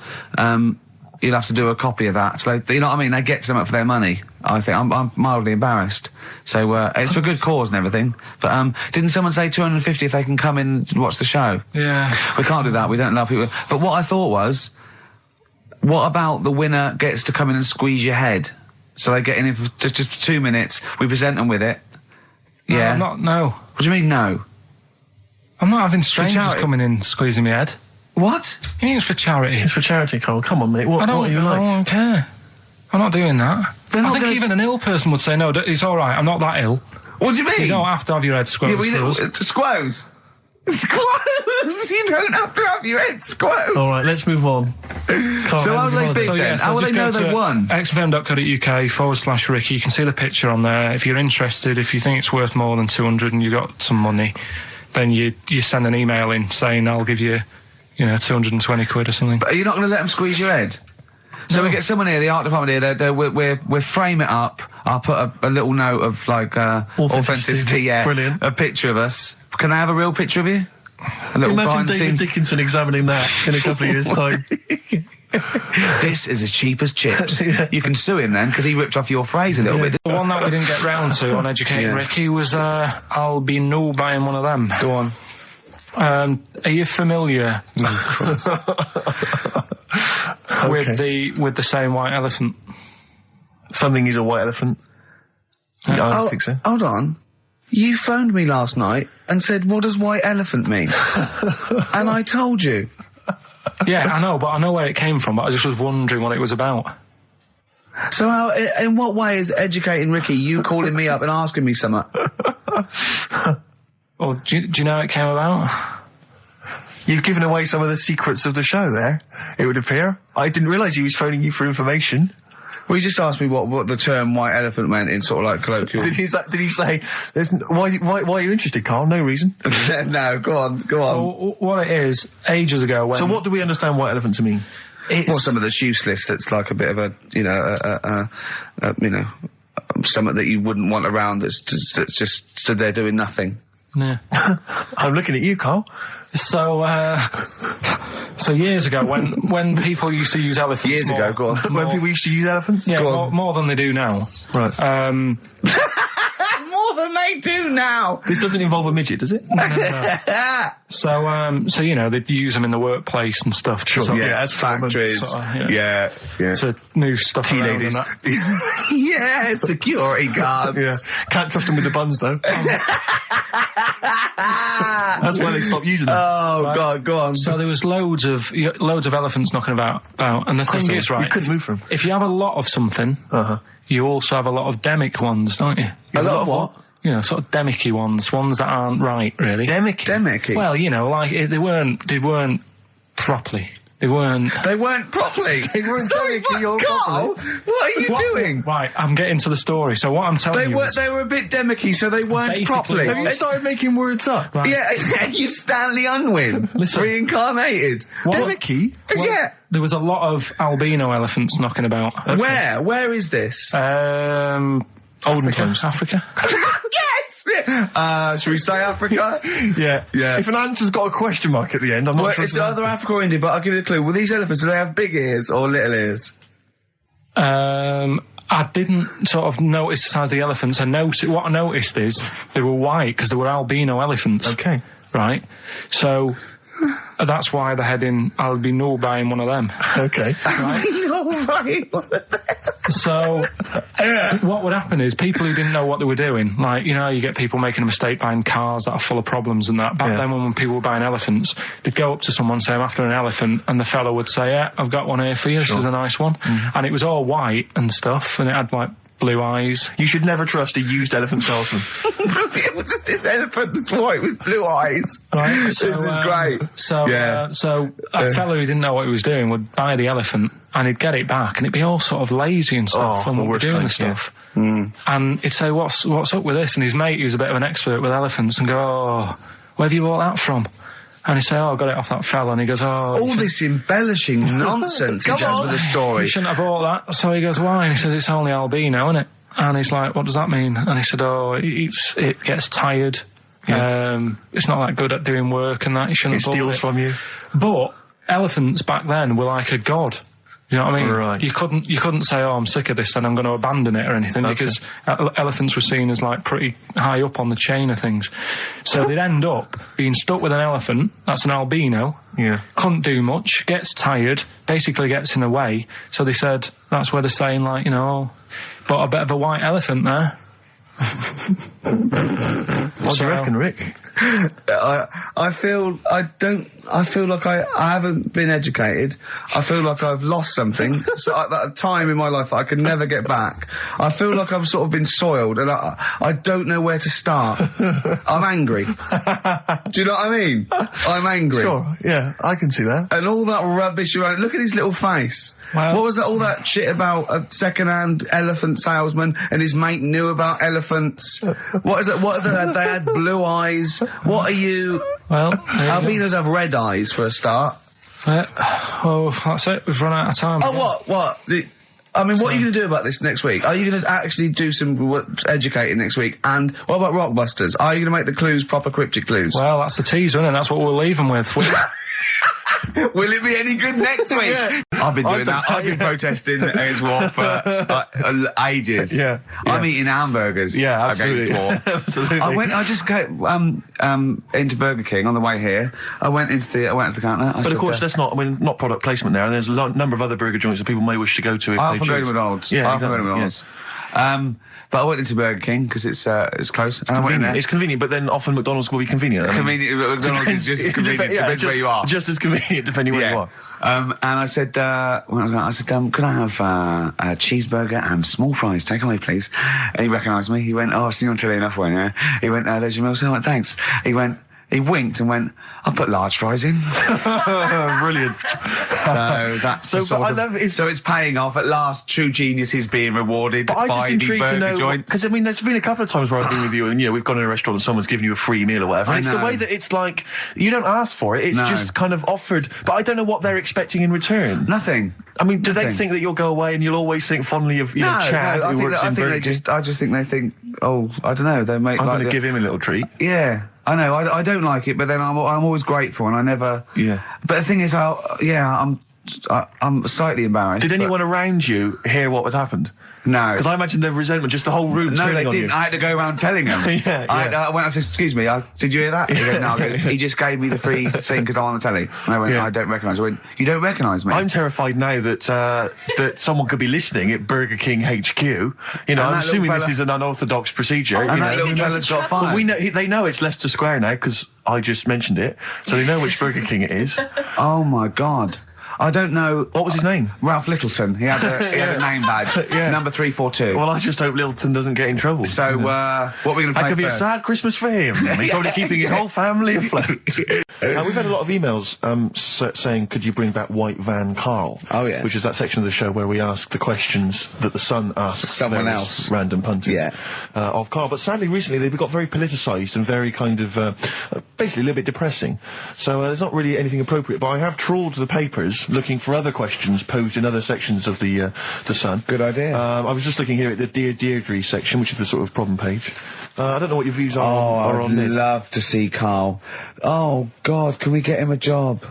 Speaker 1: You'll have to do a copy of that. So you know what I mean? They get something for their money. I think I'm mildly embarrassed. So it's for good cause and everything. But didn't someone say 250 if they can come in and watch the show?
Speaker 3: Yeah.
Speaker 1: We can't do that. We don't allow people. But what I thought was, what about the winner gets to come in and squeeze your head? So they get in for just 2 minutes. We present them with it.
Speaker 3: No,
Speaker 1: Yeah.
Speaker 3: No.
Speaker 1: What do you mean no?
Speaker 3: I'm not having strangers
Speaker 1: charity.
Speaker 3: coming in squeezing my head.
Speaker 1: What?
Speaker 3: You think it's for charity?
Speaker 2: It's for charity, Carl. Come on, mate. What are you like?
Speaker 3: I don't care. I'm not doing that.
Speaker 1: They're
Speaker 3: I
Speaker 1: not
Speaker 3: think
Speaker 1: gonna-
Speaker 3: even an ill person would say, no, it's all right, I'm not that ill.
Speaker 1: What do you mean?
Speaker 3: You don't have to have your head squoze for us.
Speaker 1: Squoze. Squoze. You don't have to have your head squoze.
Speaker 2: All right, let's move on. Carl,
Speaker 1: So how
Speaker 2: was
Speaker 1: are they
Speaker 2: your
Speaker 1: big
Speaker 2: holiday?
Speaker 1: then? How will they know they won?
Speaker 3: xfm.co.uk/Ricky. You can see the picture on there. If you're interested, if you think it's worth more than 200 and you got some money, then you send an email in saying I'll give you, 220 quid or something.
Speaker 1: But are you not going to let them squeeze your head? So we get someone here, the art department here, we'll frame it up. I'll put a little note of, like, authenticity, yeah.
Speaker 2: Brilliant.
Speaker 1: A picture of us. Can I have a real picture of you? A little
Speaker 2: Imagine
Speaker 1: behind the
Speaker 2: David
Speaker 1: scenes.
Speaker 2: Dickinson examining that in a couple of years' time.
Speaker 1: This is as cheap as chips. You can sue him then, because he ripped off your phrase a little bit.
Speaker 3: The one that we didn't get round to on Educating Ricky was, I'll be no buying one of them.
Speaker 1: Go on.
Speaker 3: Are you familiar with the saying white elephant?
Speaker 2: Something is a white elephant. I don't think so.
Speaker 1: Hold on. You phoned me last night and said, what does white elephant mean? And I told you.
Speaker 3: Yeah, I know, but I know where it came from, but I just was wondering what it was about.
Speaker 1: So how, in what way is Educating Ricky you calling me up and asking me something?
Speaker 3: Well, do you know how it came about?
Speaker 2: You've given away some of the secrets of the show there, it would appear. I didn't realise he was phoning you for information.
Speaker 1: Well, he just asked me what the term white elephant meant in sort of like colloquial.
Speaker 2: Did he say, why are you interested, Carl? No reason.
Speaker 1: No, go on.
Speaker 3: Well, what it is, ages ago when...
Speaker 2: So what do we understand white elephant to mean?
Speaker 1: Well, some of that's useless, that's like a bit of a, something that you wouldn't want around that's just stood there doing nothing.
Speaker 3: Yeah.
Speaker 2: I'm looking at you, Carl.
Speaker 3: So years ago, when people used to use elephants...
Speaker 1: Years ago, go on.
Speaker 2: When people used to use elephants?
Speaker 3: Yeah, more than they do now.
Speaker 2: Right.
Speaker 1: More than they do now!
Speaker 2: This doesn't involve a midget, does it?
Speaker 3: No. So, you know, they'd use them in the workplace and stuff.
Speaker 2: Sure,
Speaker 3: sort of,
Speaker 2: as
Speaker 1: factories.
Speaker 3: Sort of,
Speaker 1: yeah.
Speaker 3: To move stuff around and that.
Speaker 1: Yeah, security guards.
Speaker 2: Yeah. Can't trust them with the buns, though. That's why they stopped using them.
Speaker 1: Oh,
Speaker 3: Right.
Speaker 1: God, go on.
Speaker 3: So there was loads of elephants knocking about, and the thing is, right,
Speaker 2: you couldn't move from.
Speaker 3: if you have a lot of something, you also have a lot of demic ones, don't you?
Speaker 1: A lot of what?
Speaker 3: You know, sort of demicky ones that aren't right, really.
Speaker 1: Demicky?
Speaker 3: Well, you know, like, they weren't properly. They weren't
Speaker 1: properly.
Speaker 2: They weren't
Speaker 1: Sorry,
Speaker 2: demicky or
Speaker 1: Carl?
Speaker 2: properly.
Speaker 1: What are you doing?
Speaker 3: Right, I'm getting to the story. So what I'm telling you is...
Speaker 1: They were a bit demicky, so they weren't
Speaker 3: Basically,
Speaker 1: properly.
Speaker 2: Have you started making words up?
Speaker 3: Right.
Speaker 1: Yeah, you Stanley Unwin.
Speaker 3: Listen.
Speaker 1: Reincarnated.
Speaker 2: Demicky?
Speaker 1: Yeah.
Speaker 3: There was a lot of albino elephants knocking about.
Speaker 1: Okay. Where is this?
Speaker 3: Olden times. Africa.
Speaker 1: Yes! Should we say Africa?
Speaker 2: Yeah.
Speaker 1: Yeah.
Speaker 2: If an answer's got a question mark at the end, I'm not sure.
Speaker 1: It's either Africa or India, but I'll give you a clue. Well, these elephants, do they have big ears or little ears?
Speaker 3: I didn't sort of notice the size of the elephants. What I noticed is they were white because they were albino elephants.
Speaker 2: Okay.
Speaker 3: Right? So that's why they're heading, I'll be no buying one of them.
Speaker 2: Okay.
Speaker 1: Right.
Speaker 3: So what would happen is people who didn't know what they were doing, like, you know, you get people making a mistake buying cars that are full of problems and that. Back then when people were buying elephants, they'd go up to someone, say, I'm after an elephant, and the fellow would say, yeah, I've got one here for you, This is a nice one. And it was all white and stuff, and it had, like, blue eyes.
Speaker 2: You should never trust a used elephant salesman.
Speaker 1: This elephant that's white with blue eyes.
Speaker 3: Right, so,
Speaker 1: this is great.
Speaker 3: So a fellow who didn't know what he was doing would buy the elephant and he'd get it back and it'd be all sort of lazy and stuff and we're doing the stuff. And he'd say, what's up with this? And his mate, who's a bit of an expert with elephants, and go, oh, where have you bought that from? And he'd say, oh, I got it off that fella. And he goes, oh...
Speaker 1: All this embellishing nonsense he does with the story.
Speaker 3: You shouldn't have bought that. So he goes, why? And he says, it's only albino, isn't it? And he's like, what does that mean? And he said, oh, it gets tired. Yeah. It's not that good at doing work and that. You shouldn't have bought it.
Speaker 2: It steals from you.
Speaker 3: But elephants back then were like a god. You know what I mean?
Speaker 2: Right.
Speaker 3: You couldn't say, oh, I'm sick of this and I'm going to abandon it or anything, because elephants were seen as like pretty high up on the chain of things. So they'd end up being stuck with an elephant, that's an albino, couldn't do much, gets tired, basically gets in the way. So they said, that's where they're saying, like, you know, but a bit of a white elephant there.
Speaker 2: What do you reckon, Rick?
Speaker 1: I feel like I haven't been educated. I feel like I've lost something. So at that time in my life that I can never get back. I feel like I've sort of been soiled and I don't know where to start. I'm angry. Do you know what I mean? I'm angry.
Speaker 2: Sure, yeah, I can see that.
Speaker 1: And all that rubbish around. Look at his little face.
Speaker 3: Well,
Speaker 1: what was that, all that shit about a second-hand elephant salesman and his mate knew about elephants? What is it? What are they had blue eyes. What are you?
Speaker 3: Well,
Speaker 1: albinos have red eyes for a start.
Speaker 3: Well, that's it. We've run out of time.
Speaker 1: Oh,
Speaker 3: again.
Speaker 1: what? What are you going to do about this next week? Are you going to actually do some educating next week? And what about Rockbusters? Are you going to make the clues proper cryptic clues?
Speaker 3: Well, that's the teaser, isn't it? That's what we'll leave them with.
Speaker 1: Will it be any good next week?
Speaker 5: Yeah. I've been doing that. I've been protesting against war for ages.
Speaker 2: Yeah.
Speaker 5: I'm eating hamburgers.
Speaker 2: Yeah, absolutely.
Speaker 5: Against war.
Speaker 2: Absolutely.
Speaker 5: I just go into Burger King on the way here. I went into the counter.
Speaker 2: But of course, that's not. I mean, not product placement there. And there's a number of other burger joints that people may wish to go to if
Speaker 5: I
Speaker 2: they
Speaker 5: often go to
Speaker 2: choose.
Speaker 5: McDonald's.
Speaker 2: Yeah,
Speaker 5: I often
Speaker 2: exactly.
Speaker 5: go to McDonald's. But I went into Burger King because it's close.
Speaker 2: It's convenient. It's convenient, but then often McDonald's will be convenient. I mean,
Speaker 5: Convenient. McDonald's is just convenient. Depends where you are.
Speaker 2: Just as convenient depending where you are.
Speaker 5: And I said, could I have a cheeseburger and small fries? Take away, please. And he recognised me. He went, "Oh, I've seen you on telly enough, one, yeah." He went, "There's your meal." So I went, "Thanks." He winked and went, "I'll put large fries in."
Speaker 2: Brilliant.
Speaker 5: So that's so it's paying off at last. True genius is being rewarded
Speaker 2: But I'm
Speaker 5: by
Speaker 2: just
Speaker 5: the
Speaker 2: intrigued to
Speaker 5: burger
Speaker 2: know
Speaker 5: joints.
Speaker 2: because I mean, there's been a couple of times where I've been with you, and we've gone in a restaurant and someone's given you a free meal or whatever.
Speaker 5: I
Speaker 2: It's the
Speaker 5: know.
Speaker 2: way that it's like you don't ask for it; it's
Speaker 5: No.
Speaker 2: just kind of offered. But I don't know what they're expecting in return.
Speaker 5: Nothing.
Speaker 2: I mean, do they
Speaker 5: Nothing.
Speaker 2: think that you'll go away and you'll always think fondly of Chad, who works in Burger King?
Speaker 5: I just think they think, oh, I don't know, they make
Speaker 2: I'm
Speaker 5: like
Speaker 2: going to give him a little treat.
Speaker 5: Yeah, I know. I don't like it, but then I'm always grateful, and I never.
Speaker 2: Yeah.
Speaker 5: But the thing is, I'm slightly embarrassed.
Speaker 2: Did
Speaker 5: but-
Speaker 2: anyone around you hear what had happened?
Speaker 5: No.
Speaker 2: Because I imagine the resentment, just the whole room
Speaker 5: No,
Speaker 2: turning
Speaker 5: they
Speaker 2: on
Speaker 5: didn't.
Speaker 2: you.
Speaker 5: I had to go around telling them.
Speaker 2: Yeah, yeah.
Speaker 5: When I said, "Excuse me, did you hear that?" He goes, "No." I go, he just gave me the free thing because I'm on the telly. And I went,
Speaker 2: Yeah.
Speaker 5: "I don't recognise." I went, "You don't recognise me?"
Speaker 2: I'm terrified now that that someone could be listening at Burger King HQ. You know, I'm
Speaker 5: that
Speaker 2: assuming
Speaker 5: little
Speaker 2: this
Speaker 5: fella-
Speaker 2: is an unorthodox procedure.
Speaker 5: and
Speaker 2: you
Speaker 5: that
Speaker 2: know.
Speaker 5: little fella's got fired.
Speaker 2: Well, we know they know it's Leicester Square now because I just mentioned it, so they know which Burger King it is.
Speaker 5: Oh my God. I don't know.
Speaker 2: What was his name?
Speaker 5: Ralph Littleton. He had a name badge.
Speaker 2: Yeah.
Speaker 5: Number 342.
Speaker 2: Well, I just hope Littleton doesn't get in trouble.
Speaker 5: So, what are we going to play
Speaker 2: That could be a
Speaker 5: first?
Speaker 2: sad Christmas for him. He's probably keeping his whole family afloat. We've had a lot of emails saying, could you bring back White Van Karl?
Speaker 1: Oh, yeah.
Speaker 2: Which is that section of the show where we ask the questions that the Sun asks
Speaker 1: Someone
Speaker 2: various
Speaker 1: else.
Speaker 2: random punters
Speaker 1: Yeah.
Speaker 2: of Karl. But sadly, recently, they've got very politicised and very kind of, basically a little bit depressing. So there's not really anything appropriate. But I have trawled the papers looking for other questions posed in other sections of the Sun.
Speaker 1: Good idea.
Speaker 2: I was just looking here at the Dear Deirdre section, which is the sort of problem page. I don't know what your views are on
Speaker 1: I'd
Speaker 2: this.
Speaker 1: love to see Karl. Oh God, can we get him a job?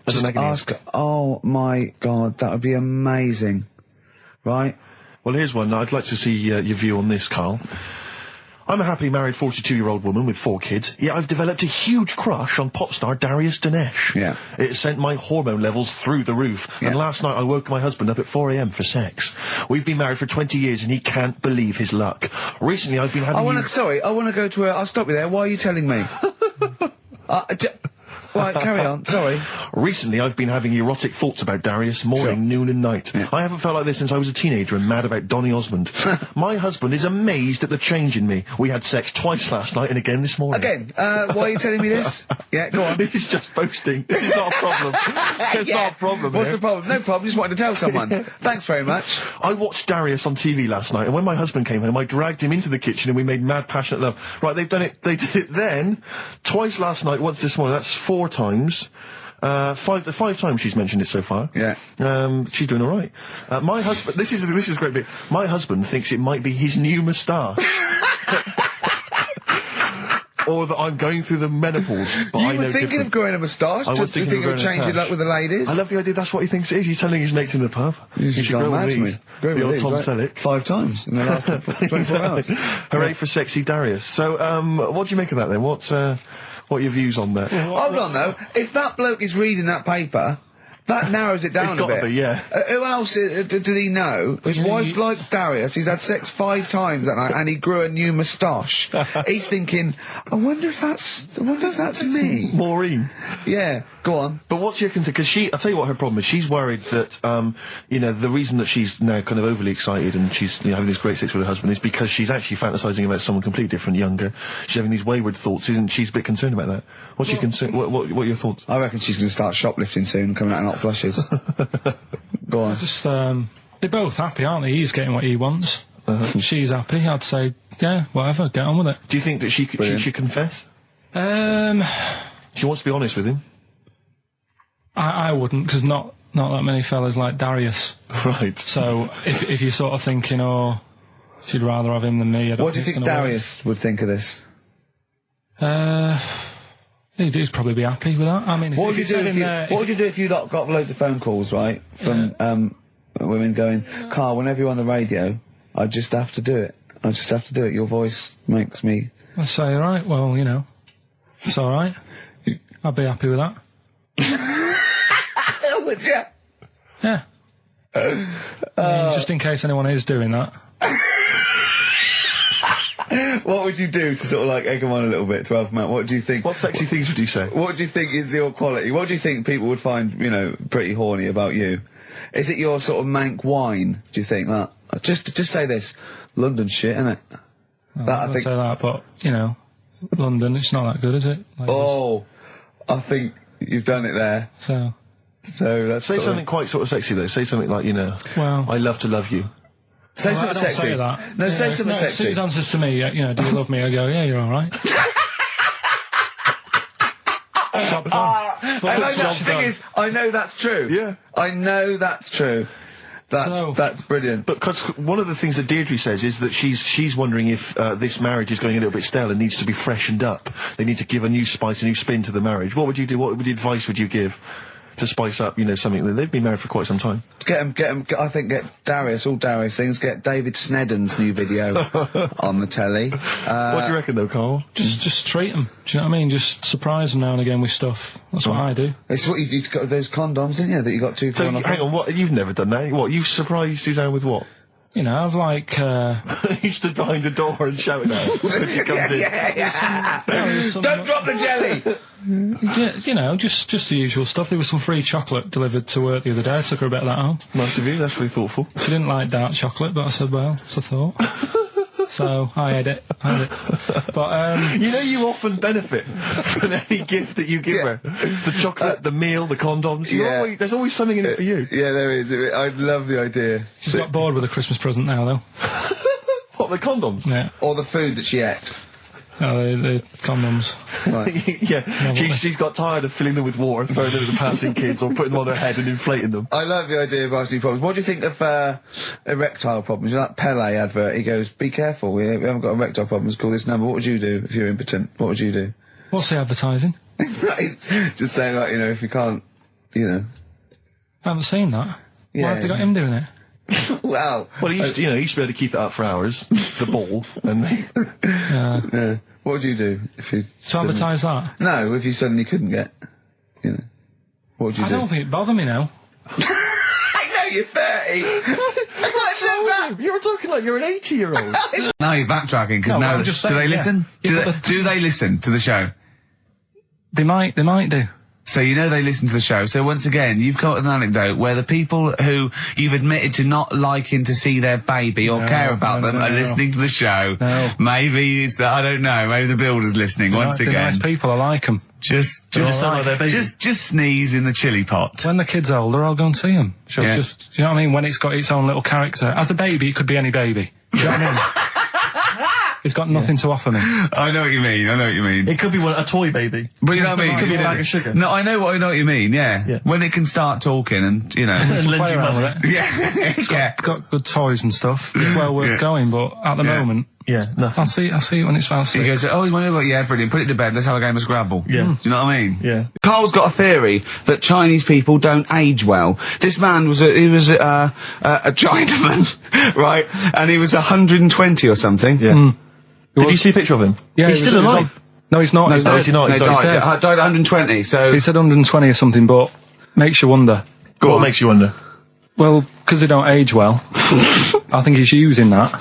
Speaker 2: As a
Speaker 1: Just
Speaker 2: Megan
Speaker 1: ask. Oh my God, that would be amazing. Right?
Speaker 2: Well, here's one. I'd like to see your view on this, Karl. I'm a happily married 42-year-old woman with 4 kids, yet I've developed a huge crush on pop star Darius Dinesh.
Speaker 1: Yeah.
Speaker 2: It sent my hormone levels through the roof, and
Speaker 1: Yeah.
Speaker 2: last night I woke my husband up at 4 a.m. for sex. We've been married for 20 years and he can't believe his luck. Recently I've been having...
Speaker 1: I want to go to I'll stop you there. Why are you telling me? Right, carry on. Sorry.
Speaker 2: Recently, I've been having erotic thoughts about Darius morning, noon and night.
Speaker 1: Yeah.
Speaker 2: I haven't felt like this since I was a teenager and mad about Donny Osmond. My husband is amazed at the change in me. We had sex twice last night and again this morning.
Speaker 1: Again, why are you telling me this? Yeah, go on.
Speaker 2: He's just boasting. This is not a problem. It's not a problem.
Speaker 1: What's
Speaker 2: here.
Speaker 1: the problem? No problem. Just wanted to tell someone. Thanks very much.
Speaker 2: I watched Darius on TV last night, and when my husband came home, I dragged him into the kitchen and we made mad, passionate love. Right, they did it then, twice last night, once this morning. That's 4 times. 5 times she's mentioned it so far.
Speaker 1: Yeah.
Speaker 2: She's doing all right. My husband, this is a great bit. My husband thinks it might be his new moustache. Or that I'm going through the menopause, but I
Speaker 1: You
Speaker 2: know
Speaker 1: were thinking
Speaker 2: different.
Speaker 1: of growing a moustache?
Speaker 2: I was
Speaker 1: Just to
Speaker 2: thinking
Speaker 1: think
Speaker 2: of
Speaker 1: of
Speaker 2: growing a
Speaker 1: changing
Speaker 2: moustache.
Speaker 1: luck with the ladies?
Speaker 2: I love the idea. That's what he thinks it is. He's telling his mates in the pub.
Speaker 1: You
Speaker 2: should
Speaker 1: gone
Speaker 2: grow
Speaker 1: mad
Speaker 2: with
Speaker 1: to me.
Speaker 2: these.
Speaker 1: Grow
Speaker 2: The old
Speaker 1: with
Speaker 2: Tom
Speaker 1: these, right?
Speaker 2: Selleck.
Speaker 1: 5 times in the last 24 hours.
Speaker 2: Hooray for sexy Darius. So, what do you make of that then? What are your views on that?
Speaker 1: Hold on, though. If that bloke is reading that paper, that narrows it down
Speaker 2: It's
Speaker 1: a
Speaker 2: gotta
Speaker 1: bit.
Speaker 2: be, yeah.
Speaker 1: Who else did he know? His wife likes Darius. He's had sex 5 times that night, and he grew a new moustache. He's thinking, I wonder if that's me.
Speaker 2: Maureen.
Speaker 1: Yeah, go on.
Speaker 2: But what's your concern? Because I'll tell you what her problem is. She's worried that, the reason that she's now kind of overly excited and she's having this great sex with her husband is because she's actually fantasising about someone completely different, younger. She's having these wayward thoughts, isn't she? She's a bit concerned about that. What's your concern? What are your thoughts?
Speaker 1: I reckon she's going to start shoplifting soon and coming out in hot flushes. Go on.
Speaker 3: Just, they're both happy, aren't they? He's getting what he wants. She's happy. I'd say, yeah, whatever, get on with it.
Speaker 2: Do you think that she should confess? She wants to be honest with him.
Speaker 3: I wouldn't, because not that many fellas like Darius.
Speaker 2: Right.
Speaker 3: So if you're sort of thinking, oh, she'd rather have him than me, I don't
Speaker 1: What do you think Darius would think of this?
Speaker 3: He'd probably be happy with that. I mean,
Speaker 1: What would you do if you got loads of phone calls, right, from women going, Karl, whenever you're on the radio, I just have to do it. I just have to do it. Your voice makes me...
Speaker 3: I'd say, all right, well, you know, it's all right. I'd be happy with that.
Speaker 1: Would you?
Speaker 3: Yeah. I mean, just in case anyone is doing that.
Speaker 1: What would you do to sort of like egg them on a little bit to help them out? What do you think?
Speaker 2: What sexy things would you say?
Speaker 1: What do you think is your quality? What do you think people would find, you know, pretty horny about you? Is it your sort of mank wine? Do you think that? Just say this, London shit, innit?
Speaker 3: I think say that, but you know, London, it's not that good, is it? Like
Speaker 1: I think you've done it there.
Speaker 3: So
Speaker 1: that's
Speaker 2: say something quite sort of sexy though. Say something like, you know,
Speaker 3: well,
Speaker 2: I love to love you.
Speaker 1: Say something sexy.
Speaker 3: Say that.
Speaker 1: No, say something sexy.
Speaker 3: If Susan says to me, you know, do you love me? I go, yeah, you're all right.
Speaker 1: And the thing is, I know that's true.
Speaker 2: Yeah.
Speaker 1: I know that's true. That's brilliant.
Speaker 2: But because one of the things that Deirdre says is that she's wondering if this marriage is going a little bit stale and needs to be freshened up. They need to give a new spice, a new spin to the marriage. What would you do? What advice would you give to spice up, you know, something that they've been married for quite some time?
Speaker 1: Get him. I think get Darius, all Darius things. Get David Snedden's new video on the telly.
Speaker 2: What do you reckon, though, Karl?
Speaker 3: Just treat them. Do you know what I mean? Just surprise them now and again with stuff. That's what I do.
Speaker 1: It's what you got those condoms, didn't you? That you got two.
Speaker 2: So hang on, what? You've never done that? What? You've surprised Suzanne with what?
Speaker 3: You know, I've like...
Speaker 2: You stood behind a door and shouted at her when she comes in.
Speaker 1: Don't drop the jelly!
Speaker 3: Yeah, you know, just the usual stuff. There was some free chocolate delivered to work the other day. I took her a bit of that home.
Speaker 2: Nice of you, that's really thoughtful.
Speaker 3: She didn't like dark chocolate, but I said, well, it's a thought. So, I had it. But,
Speaker 2: you know, you often benefit from any gift that you give her. The chocolate, the meal, the condoms. There's always something in it for you.
Speaker 1: Yeah, there is. I love the idea.
Speaker 3: She's got bored with a Christmas present now, though.
Speaker 2: What, the condoms?
Speaker 3: Yeah.
Speaker 1: Or the food that she ate.
Speaker 3: No, the condoms.
Speaker 1: Right.
Speaker 2: Yeah, she's got tired of filling them with water, throwing them at the passing kids, or putting them on her head and inflating them.
Speaker 1: I love the idea of asking problems. What do you think of erectile problems? You know that Pele advert? He goes, "Be careful, we haven't got erectile problems. Call this number." What would you do if you're impotent? What would you do?
Speaker 3: What's the advertising?
Speaker 1: It's just saying, like, you know, if you can't, you know.
Speaker 3: I haven't seen that. Why have they got him doing it?
Speaker 1: Wow.
Speaker 2: Well, he used to, he used to be able to keep it up for hours, the ball, and
Speaker 1: yeah. What would you do if you...
Speaker 3: To advertise that?
Speaker 1: No, if you suddenly couldn't get, you know, what would you do?
Speaker 3: I don't think it'd bother me now.
Speaker 1: I know you're 30. What's that?
Speaker 2: You're talking like you're an 80-year-old.
Speaker 1: Now you're backtracking, because now...
Speaker 3: just
Speaker 1: do
Speaker 3: saying,
Speaker 1: they listen?
Speaker 3: Yeah.
Speaker 1: Do they listen to the show?
Speaker 3: They might do.
Speaker 1: So you know they listen to the show. So once again, you've got an anecdote where the people who you've admitted to not liking to see their baby or care about them are listening to the show.
Speaker 3: No.
Speaker 1: Maybe I don't know. Maybe the builder's listening once again.
Speaker 3: They're nice people. I like them.
Speaker 1: Just sneeze in the chilli pot.
Speaker 3: When the kid's older, I'll go and see them. Just, you know what I mean? When it's got its own little character. As a baby, it could be any baby. You know what I mean? It's got nothing to offer me.
Speaker 1: I know what you mean.
Speaker 2: It could be a toy baby.
Speaker 1: But you know what I mean?
Speaker 2: It could be a bag of sugar.
Speaker 1: No, I know what you mean, yeah. When it can start talking and, you know.
Speaker 3: And play around with it.
Speaker 1: Yeah.
Speaker 3: It's got good toys and stuff. It's well worth going, but at the moment...
Speaker 2: Yeah, nothing.
Speaker 3: I'll see it when it's about 6.
Speaker 1: He goes, oh, you want to know what? Yeah, brilliant. Put it to bed. Let's have a game of Scrabble.
Speaker 2: Yeah.
Speaker 1: Do you know what I mean?
Speaker 2: Yeah.
Speaker 1: Karl's got a theory that Chinese people don't age well. This man was a Chinaman, right? And he was 120 or something.
Speaker 2: Yeah. Did you see a picture of him?
Speaker 3: Yeah,
Speaker 2: he's still alive.
Speaker 3: No, he's not.
Speaker 2: No,
Speaker 3: He's
Speaker 2: he's not.
Speaker 1: He died at 120. So
Speaker 3: he said 120 or something, but makes you wonder.
Speaker 2: What makes you wonder?
Speaker 3: Well, because they don't age well. I think he's using that.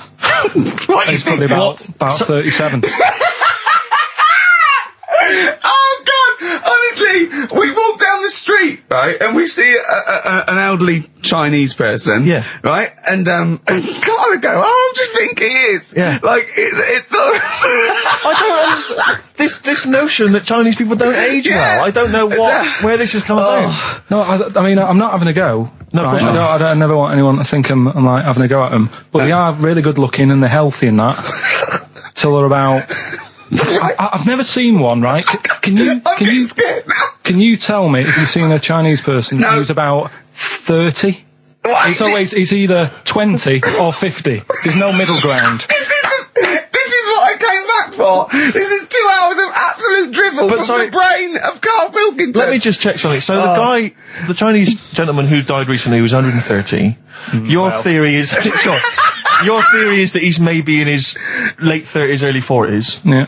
Speaker 2: What?
Speaker 3: He's probably about 37.
Speaker 1: Oh God! Honestly, we walk down the street, right, and we see an elderly Chinese person, right, and Karl would go, "Oh, I just think he is."
Speaker 2: Yeah.
Speaker 1: Like it's not.
Speaker 2: I don't understand this notion that Chinese people don't age well. I don't know where this has come about.
Speaker 3: No, I mean, I'm not having a go.
Speaker 2: No,
Speaker 3: right? I never want anyone to think I'm like having a go at them. But they are really good looking and they're healthy and that. Till they're about. I've never seen one, right? Can you?
Speaker 1: Scared now.
Speaker 3: Can you tell me if you've seen a Chinese person who's about 30? It's either 20 or 50. There's no middle ground.
Speaker 1: This is what I came back for. This is 2 hours of absolute drivel from the brain of Karl Pilkington.
Speaker 2: Let me just check something. So the Chinese gentleman who died recently, was 130. Your theory is that he's maybe in his late 30s, early 40s.
Speaker 3: Yeah.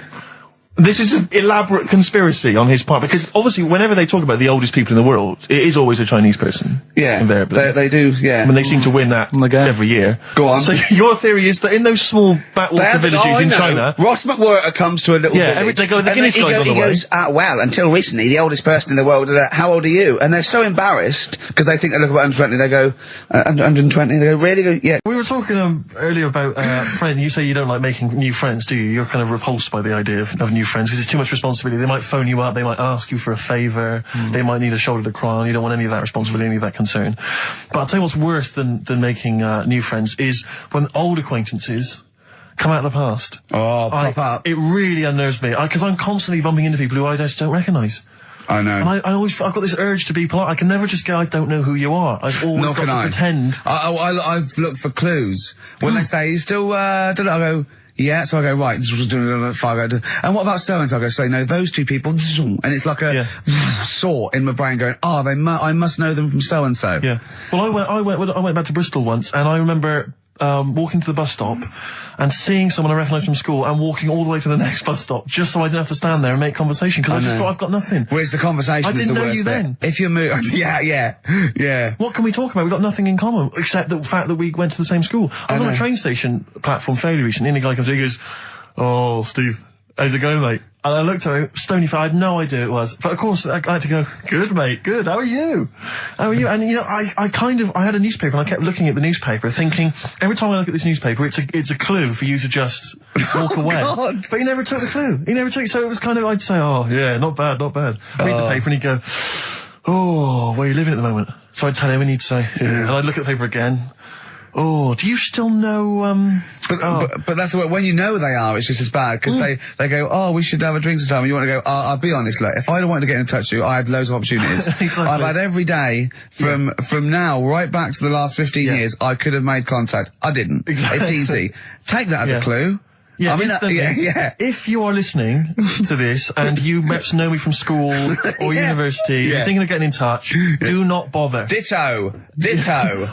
Speaker 2: This is an elaborate conspiracy on his part, because obviously whenever they talk about the oldest people in the world, it is always a Chinese person.
Speaker 1: Yeah.
Speaker 2: Invariably.
Speaker 1: They do, yeah.
Speaker 2: I mean, they seem to win that every year.
Speaker 1: Go on.
Speaker 2: So your theory is that in those small backwater villages in China...
Speaker 1: Ross McWhirter comes to a little village.
Speaker 2: They go, the Guinness guy's on the way.
Speaker 1: He goes, well, until recently, the oldest person in the world, how old are you? And they're so embarrassed, because they think they look about 120, they go, 120, they go, really? Go, yeah.
Speaker 2: We were talking earlier about friends. You say you don't like making new friends, do you? You're kind of repulsed by the idea of new friends, because it's too much responsibility. They might phone you up, they might ask you for a favour, they might need a shoulder to cry on. You don't want any of that responsibility, any of that concern. But I'll tell you what's worse than making new friends is when old acquaintances come out of the past.
Speaker 1: Oh, pop up.
Speaker 2: It really unnerves me, because I'm constantly bumping into people who I just don't recognise.
Speaker 1: I know.
Speaker 2: And I've got this urge to be polite. I can never just go, I don't know who you are. I've always got to pretend.
Speaker 1: I've looked for clues. When they say, you still, don't know, I go, yeah, so I go, right, and what about so-and-so? I go, say, no, those two people, and it's like a saw in my brain going, I must know them from so-and-so.
Speaker 2: Yeah. Well, I went back to Bristol once, and I remember walking to the bus stop and seeing someone I recognised from school and walking all the way to the next bus stop just so I didn't have to stand there and make conversation, because I just thought I've got nothing.
Speaker 1: Where's the conversation?
Speaker 2: I didn't know you then.
Speaker 1: If you move, yeah.
Speaker 2: What can we talk about? We've got nothing in common except the fact that we went to the same school. I was on a train station platform fairly recently, and a guy comes in, he goes, "Oh, Steve, how's it going, mate?" And I looked at him, stony face, I had no idea who it was. But of course, I had to go, "Good, mate, good, how are you? How are you?" And, you know, I had a newspaper, and I kept looking at the newspaper, thinking, every time I look at this newspaper, it's a clue for you to just walk away.
Speaker 1: God.
Speaker 2: But he never took the clue. He never took it, so it was kind of, I'd say, "Oh, yeah, not bad, not bad." Read the paper, and he'd go, "Oh, where are you living at the moment?" So I'd tell him, and he'd say, "Yeah." And I'd look at the paper again. "Oh, do you still know,
Speaker 1: But that's the way, when you know they are, it's just as bad, because they go, "Oh, we should have a drink sometime," and you want to go, "I'll be honest, look, if I'd wanted to get in touch with you, I had loads of opportunities."
Speaker 2: Exactly.
Speaker 1: I've had every day, from now right back to the last 15 years, I could have made contact. I didn't.
Speaker 2: Exactly.
Speaker 1: It's easy. Take that as a clue.
Speaker 2: Yeah,
Speaker 1: I mean,
Speaker 2: yeah. If you are listening to this and you perhaps know me from school or university, you're thinking of getting in touch, do not bother.
Speaker 1: Ditto.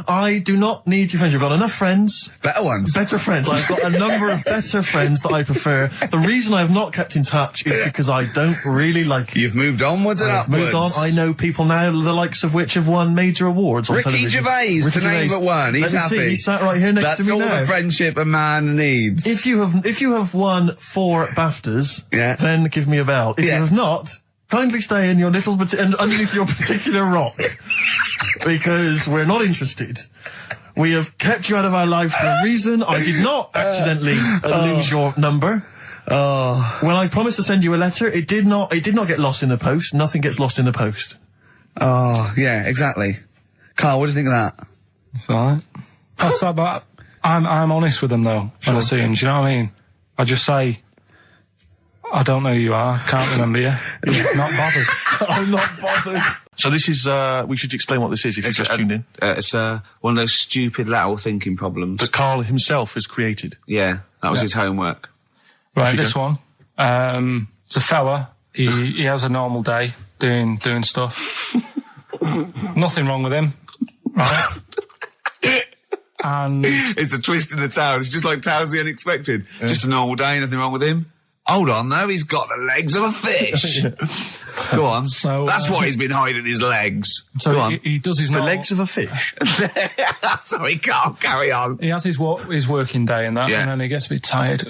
Speaker 2: I do not need your friends. I've got enough friends.
Speaker 1: Better ones.
Speaker 2: Better friends. I've got a number of better friends that I prefer. The reason I have not kept in touch is because I don't really like you.
Speaker 1: You've moved onwards and upwards.
Speaker 2: Moved on. I know people now, the likes of which have won major awards on television.
Speaker 1: Gervais, to name but one. He's happy.
Speaker 2: See, he's sat right here next to me now.
Speaker 1: That's all the friendship a man needs.
Speaker 2: If you have won 4 BAFTAs, then give me a bell. If you have not, kindly stay in your little underneath your particular rock, because we're not interested. We have kept you out of our lives for a reason. I did not accidentally lose your number. When I promised to send you a letter, it did not get lost in the post. Nothing gets lost in the post.
Speaker 1: Oh, yeah, exactly. Carl, what do you think of that?
Speaker 3: It's alright. That's like, but I'm honest with them though, when I see them, do you know what I mean? I just say, "I don't know who you are, can't remember you." Not bothered.
Speaker 2: I'm not bothered. So this is, we should explain what this is if you just tuned in.
Speaker 5: It's one of those stupid lateral thinking problems
Speaker 2: that Karl himself has created.
Speaker 5: Yeah, that was his homework.
Speaker 3: Right, this one. It's a fella. He has a normal day doing stuff. Nothing wrong with him. Right. And
Speaker 1: it's the twist in the tale. It's just like Tales of the Unexpected. Just a normal day, nothing wrong with him. Hold on, though, he's got the legs of a fish. Go on. So that's why he's been hiding his legs.
Speaker 3: So
Speaker 1: Go on.
Speaker 3: He does his
Speaker 2: the legs of a fish.
Speaker 1: Sorry, can't carry on.
Speaker 3: He has his working day and that, and then he gets a bit tired.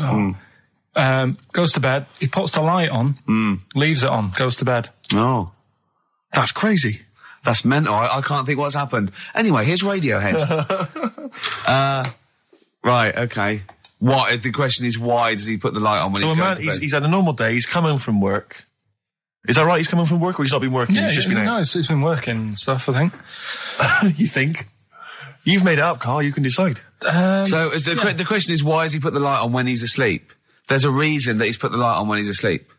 Speaker 3: Goes to bed. He puts the light on, leaves it on, goes to bed.
Speaker 1: Oh,
Speaker 2: that's crazy.
Speaker 1: That's mental. I can't think what's happened. Anyway, here's Radiohead. Right, okay. What? The question is, why does he put the light on when he's going to bed?
Speaker 2: He's had a normal day. He's come home from work. Is that right? He's come home from work, or he's not been working?
Speaker 3: Yeah,
Speaker 2: he's just been out?
Speaker 3: No, he's been working and stuff, I think.
Speaker 2: You think? You've made it up, Karl. You can decide.
Speaker 1: So the question is, why has he put the light on when he's asleep? There's a reason that he's put the light on when he's asleep.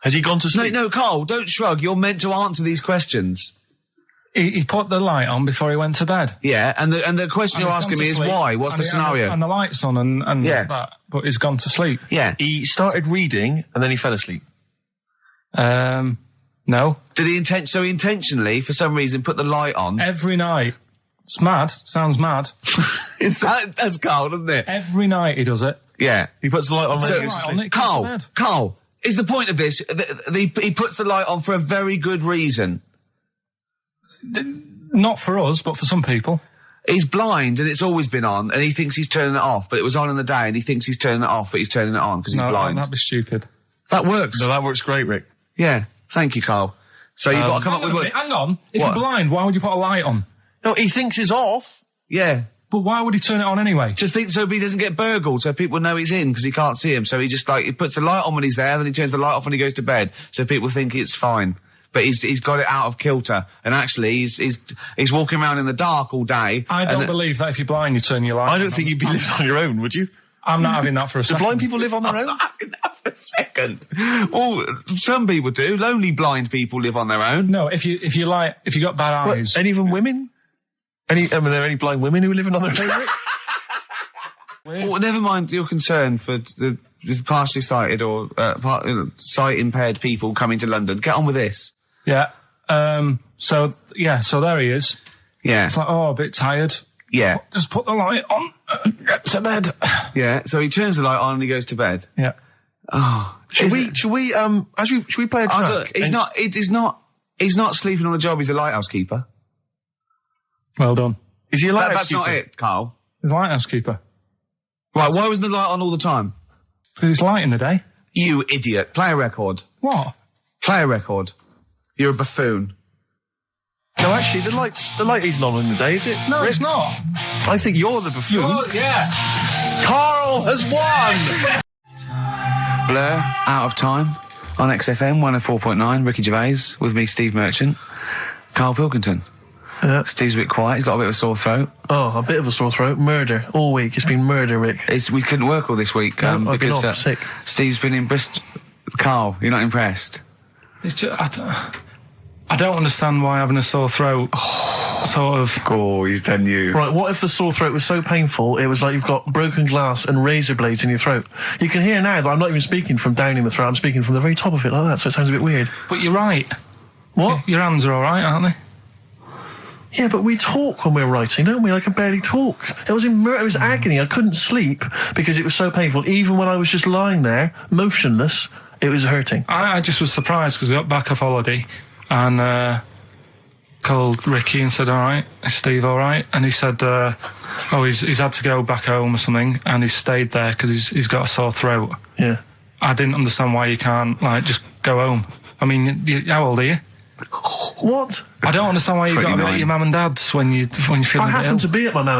Speaker 2: Has he gone to sleep?
Speaker 1: No, Carl, don't shrug. You're meant to answer these questions.
Speaker 3: He put the light on before he went to bed.
Speaker 1: Yeah, and the question you're asking me is why? What's the scenario?
Speaker 3: And the light's on and that, but he's gone to sleep.
Speaker 1: Yeah.
Speaker 2: He started reading and then he fell asleep.
Speaker 3: No.
Speaker 1: Did he intentionally, for some reason, put the light on?
Speaker 3: Every night. It's mad. Sounds mad.
Speaker 1: That's Carl, doesn't it?
Speaker 3: Every night he does it.
Speaker 1: Yeah.
Speaker 2: He puts the light on.
Speaker 1: Carl, is the point of this, he puts the light on for a very good reason.
Speaker 3: Not for us, but for some people.
Speaker 1: He's blind and it's always been on and he thinks he's turning it off, but it was on in the day and he thinks he's turning it off, but he's turning it on because he's blind.
Speaker 3: No, that'd be stupid.
Speaker 1: That works.
Speaker 2: No, that works great, Rick.
Speaker 1: Yeah. Thank you, Carl. So you've got to come up with...
Speaker 3: Hang on. If you're blind, why would you put a light on?
Speaker 2: No, he thinks it's off.
Speaker 1: Yeah.
Speaker 3: But why would he turn it on anyway?
Speaker 1: Just think so he doesn't get burgled, so people know he's in because he can't see him. So he just he puts the light on when he's there, then he turns the light off when he goes to bed, so people think it's fine. But he's got it out of kilter, and actually he's walking around in the dark all day.
Speaker 3: I don't believe that if you're blind you turn your light on.
Speaker 2: I don't think you'd be living on your own, would you?
Speaker 3: I'm not having that for a second.
Speaker 2: Do blind people live on their own?
Speaker 1: I'm not having that for a second. Well, some people do. Lonely blind people live on their own.
Speaker 3: No, if you got bad eyes.
Speaker 2: What, any of them women? Are there any blind women who are living on their own?
Speaker 1: Well, never mind your concern for the partially sighted or sight impaired people coming to London. Get on with this.
Speaker 3: Yeah. So there he is.
Speaker 1: Yeah.
Speaker 3: It's like, a bit tired.
Speaker 1: Yeah.
Speaker 3: Just put the light on and get to bed.
Speaker 1: Yeah. So he turns the light on and he goes to bed.
Speaker 3: Yeah.
Speaker 1: Oh.
Speaker 2: Should we play a track?
Speaker 1: He's not sleeping on the job. He's a lighthouse keeper.
Speaker 3: Well done.
Speaker 2: Is he a lighthouse keeper?
Speaker 1: That's not it, Carl.
Speaker 3: He's a lighthouse keeper.
Speaker 1: Right. Why wasn't the light on all the time?
Speaker 3: Because it's light in the day.
Speaker 1: You idiot. Play a record.
Speaker 3: What?
Speaker 1: Play a record. You're a buffoon.
Speaker 2: No, actually, the light isn't on in the day, is it?
Speaker 3: No, it's not.
Speaker 2: I think you're the buffoon.
Speaker 3: Yeah.
Speaker 2: Carl has won!
Speaker 5: Blur, Out of Time, on XFM 104.9, Ricky Gervais, with me, Steve Merchant, Karl Pilkington.
Speaker 2: Yeah.
Speaker 5: Steve's a bit quiet, he's got a bit of a sore throat.
Speaker 2: Oh, a bit of a sore throat. Murder. All week. It's been murder, Rick.
Speaker 5: We couldn't work all this week.
Speaker 2: I've been
Speaker 5: because
Speaker 2: off sick.
Speaker 5: Steve's been in Bristol. Carl, you're not impressed?
Speaker 3: It's just, I don't understand why having a sore throat sort of...
Speaker 5: Oh, he's done you.
Speaker 2: Right, what if the sore throat was so painful, it was like you've got broken glass and razor blades in your throat? You can hear now that I'm not even speaking from down in the throat, I'm speaking from the very top of it like that, so it sounds a bit weird.
Speaker 3: But you're right.
Speaker 2: What?
Speaker 3: Your hands are all right, aren't they?
Speaker 2: Yeah, but we talk when we're writing, don't we? I can barely talk. It was agony. I couldn't sleep because it was so painful. Even when I was just lying there, motionless, it was hurting.
Speaker 3: I just was surprised because we got back off holiday and called Ricky and said, all right, is Steve all right? And he said, he's had to go back home or something and he's stayed there because he's got a sore throat.
Speaker 2: Yeah.
Speaker 3: I didn't understand why you can't, just go home. I mean, how old are you?
Speaker 2: What?
Speaker 3: I don't understand why you've got to be at your mum and dad's when you're feeling
Speaker 2: I happened to be at my mum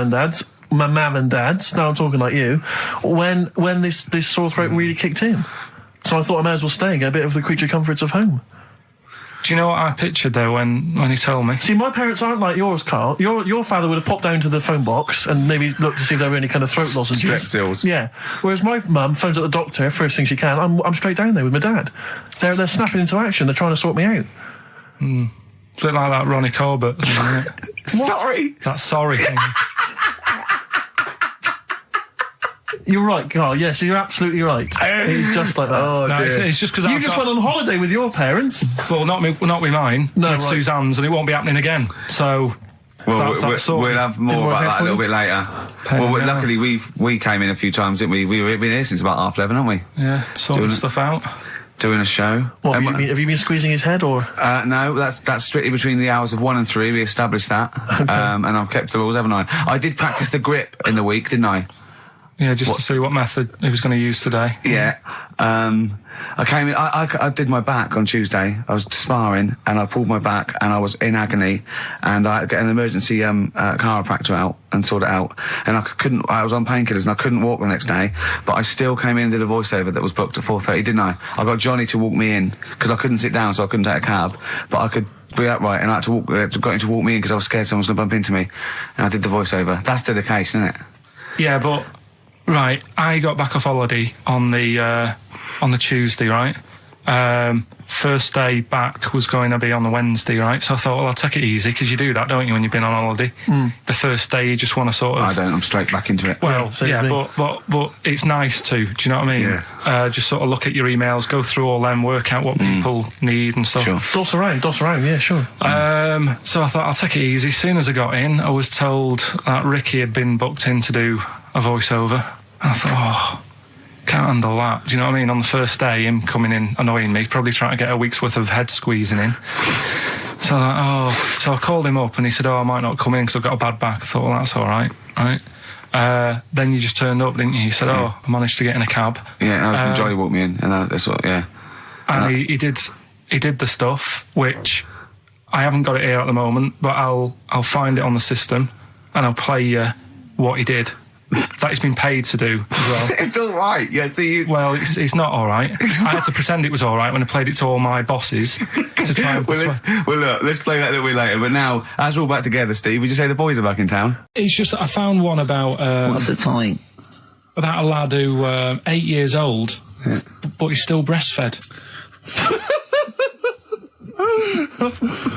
Speaker 2: and dad's. Now I'm talking like you. When this sore throat really kicked in, so I thought I may as well stay and get a bit of the creature comforts of home.
Speaker 3: Do you know what I pictured though when he told me?
Speaker 2: See, my parents aren't like yours, Carl. Your father would have popped down to the phone box and maybe looked to see if there were any kind of throat lozenges.
Speaker 5: Strepsils.
Speaker 2: Yeah. Whereas my mum phones at the doctor first thing she can. I'm straight down there with my dad. They're snapping into action. They're trying to sort me out.
Speaker 3: It's a bit like that Ronnie Corbett thing, isn't it?
Speaker 1: Sorry.
Speaker 3: That sorry thing.
Speaker 2: You're right, Carl. Yes, you're absolutely right. He's just like that.
Speaker 1: Oh,
Speaker 3: No,
Speaker 1: dear.
Speaker 3: it's just because
Speaker 2: You just went on holiday with your parents.
Speaker 3: Well, not with mine.
Speaker 2: No,
Speaker 3: with
Speaker 2: right.
Speaker 3: Suzanne's, and it won't be happening again. So
Speaker 5: Well,
Speaker 3: that's sorted.
Speaker 5: we'll have
Speaker 3: Didn't
Speaker 5: more
Speaker 3: work
Speaker 5: about
Speaker 3: out
Speaker 5: that a
Speaker 3: for
Speaker 5: little
Speaker 3: you?
Speaker 5: bit later.
Speaker 3: Pain in the
Speaker 5: Luckily
Speaker 3: arse.
Speaker 5: we came in a few times, didn't we? We've been here since about 11:30, haven't we?
Speaker 3: Yeah, sorting
Speaker 5: Doing it.
Speaker 3: stuff out.
Speaker 5: Doing a show.
Speaker 2: What, have you been squeezing his head, or...?
Speaker 5: No, that's strictly between the hours of 1 and 3. We established that.
Speaker 2: Okay.
Speaker 5: And I've kept the rules, haven't I? I did practice the grip in the week, didn't I?
Speaker 3: Yeah, just to see what method he was going to use today.
Speaker 5: Yeah. I came in, I did my back on Tuesday. I was sparring and I pulled my back and I was in agony and I had to get an emergency chiropractor out and sort it out. And I was on painkillers and I couldn't walk the next day, but I still came in and did a voiceover that was booked at 4:30, didn't I? I got Johnny to walk me in because I couldn't sit down, so I couldn't take a cab, but I could be upright and I got him to walk me in because I was scared someone was going to bump into me. And I did the voiceover. That's dedication, isn't it?
Speaker 3: Yeah, but right, I got back off holiday on the Tuesday, right? First day back was going to be on the Wednesday, right? So I thought, well, I'll take it easy, because you do that, don't you, when you've been on holiday? The first day, you just want to sort of...
Speaker 5: I don't. I'm straight back into it.
Speaker 3: Well, but it's nice to. Do you know what I mean?
Speaker 5: Yeah.
Speaker 3: Just sort of look at your emails, go through all them, work out what people need and stuff.
Speaker 5: Sure.
Speaker 2: Dots around, yeah, sure.
Speaker 3: So I thought, I'll take it easy. As soon as I got in, I was told that Ricky had been booked in to do a voiceover. And I thought, can't handle that. Do you know what I mean? On the first day, him coming in annoying me, probably trying to get a week's worth of head squeezing in. So so I called him up and he said, I might not come in because I've got a bad back. I thought, well, that's all right, right? Then you just turned up, didn't you? He said, I managed to get in a cab.
Speaker 5: Yeah, Johnny walked me in, and that's what, yeah.
Speaker 3: And he did the stuff, which I haven't got it here at the moment, but I'll find it on the system and I'll play you what he did. That he's been paid to do as well.
Speaker 5: It's all right. Yeah,
Speaker 3: well, it's not all right. I had to pretend it was all right when I played it to all my bosses to try and
Speaker 5: look, let's play that a little bit later. But now, as we're all back together, Steve, would you say the boys are back in town?
Speaker 3: It's just that I found one about...
Speaker 1: What's the point?
Speaker 3: About a lad who 8 years old, but he's still breastfed.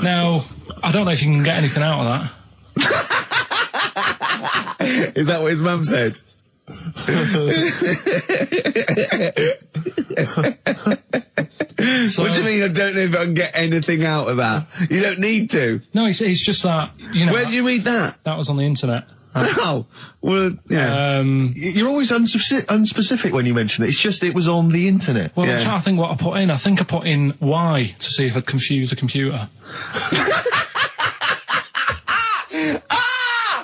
Speaker 3: Now, I don't know if you can get anything out of that.
Speaker 1: Is that what his mum said? What do you mean I don't know if I can get anything out of that? You don't need to.
Speaker 3: No, it's just that, you know...
Speaker 1: Where did you read that?
Speaker 3: That was on the internet.
Speaker 1: Oh, well, yeah.
Speaker 2: You're always unspecific when you mention it. It's just it was on the internet.
Speaker 3: Well, I'm trying to think what I put in. I think I put in Y to see if I'd confuse a computer.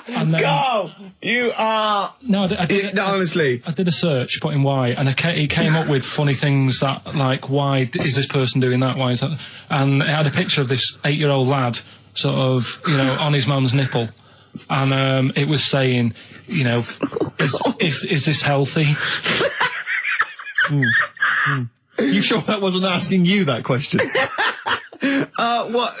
Speaker 3: And then,
Speaker 1: Go! You are...
Speaker 3: No, I did
Speaker 1: no, honestly.
Speaker 3: I did a search, put in why, and he came up with funny things that, like, why is this person doing that? Why is that? And it had a picture of this 8-year-old lad, sort of, you know, on his mum's nipple. And it was saying, you know, is this healthy?
Speaker 2: You sure that wasn't asking you that question?
Speaker 1: What?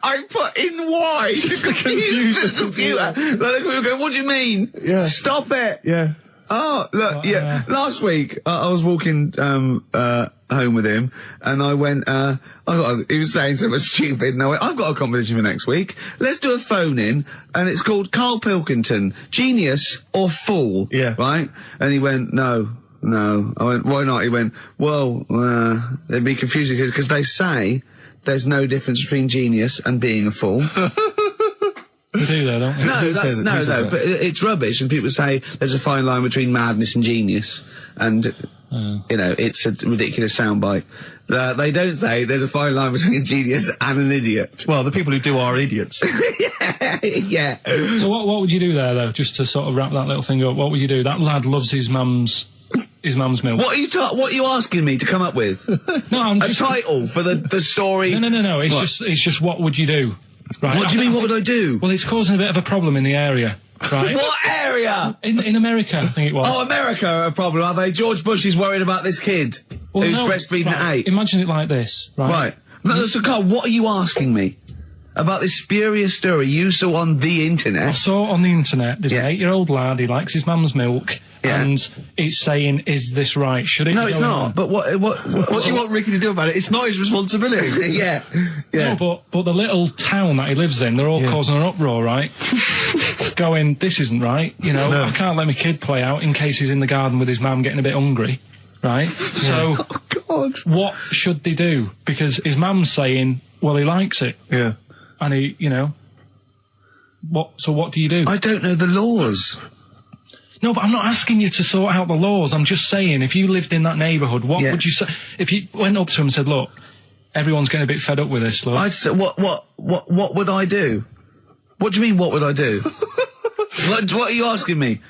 Speaker 1: I put in why? Just to confuse the computer. Like, we go, what do you mean?
Speaker 2: Yeah.
Speaker 1: Stop it.
Speaker 2: Yeah.
Speaker 1: Oh, look, last week, I was walking, home with him, and I went, he was saying something stupid, and I went, I've got a competition for next week. Let's do a phone-in, and it's called Karl Pilkington, Genius or Fool.
Speaker 2: Yeah.
Speaker 1: Right? And he went, No. I went, why not? He went, well, it'd be confusing, because they say there's no difference between genius and being a fool.
Speaker 3: We do though, don't we?
Speaker 1: No, but it's rubbish, and people say there's a fine line between madness and genius, and, you know, it's a ridiculous soundbite. They don't say there's a fine line between a genius and an idiot.
Speaker 2: Well, the people who do are idiots.
Speaker 1: Yeah.
Speaker 3: So what would you do there, though, just to sort of wrap that little thing up? What would you do? That lad loves his mum's milk.
Speaker 1: What are you asking me to come up with?
Speaker 3: No, I'm just...
Speaker 1: A title for the story?
Speaker 3: No. It's just what would you do? Right.
Speaker 1: What do you mean, what would I do?
Speaker 3: Well, it's causing a bit of a problem in the area, right?
Speaker 1: What area?
Speaker 3: In America, I think it was.
Speaker 1: Oh, America are a problem, are they? George Bush is worried about this kid who's breastfeeding at 8.
Speaker 3: Imagine it like this, right?
Speaker 1: Right. No, so, Carl, what are you asking me? About this spurious story you saw on the internet?
Speaker 3: I saw it on the internet. There's an 8-year-old lad, he likes his mum's milk, and it's saying, is this right? Should it
Speaker 1: No,
Speaker 3: be
Speaker 1: it's
Speaker 3: going
Speaker 1: not.
Speaker 3: on?
Speaker 1: But what
Speaker 2: do you want Ricky to do about it? It's not his responsibility.
Speaker 1: Yeah.
Speaker 3: No, but the little town that he lives in, they're all causing an uproar, right? Going, this isn't right, you know, I can't let my kid play out in case he's in the garden with his mum getting a bit hungry, right? So,
Speaker 1: Oh, God.
Speaker 3: what should they do? Because his mum's saying, well, he likes it.
Speaker 2: Yeah.
Speaker 3: And he, you know, so what do you do?
Speaker 1: I don't know the laws.
Speaker 3: No, but I'm not asking you to sort out the laws. I'm just saying, if you lived in that neighbourhood, what would you say? If you went up to him and said, look, everyone's getting a bit fed up with this, look.
Speaker 1: I'd say, what would I do? What do you mean, what would I do? What are you asking me?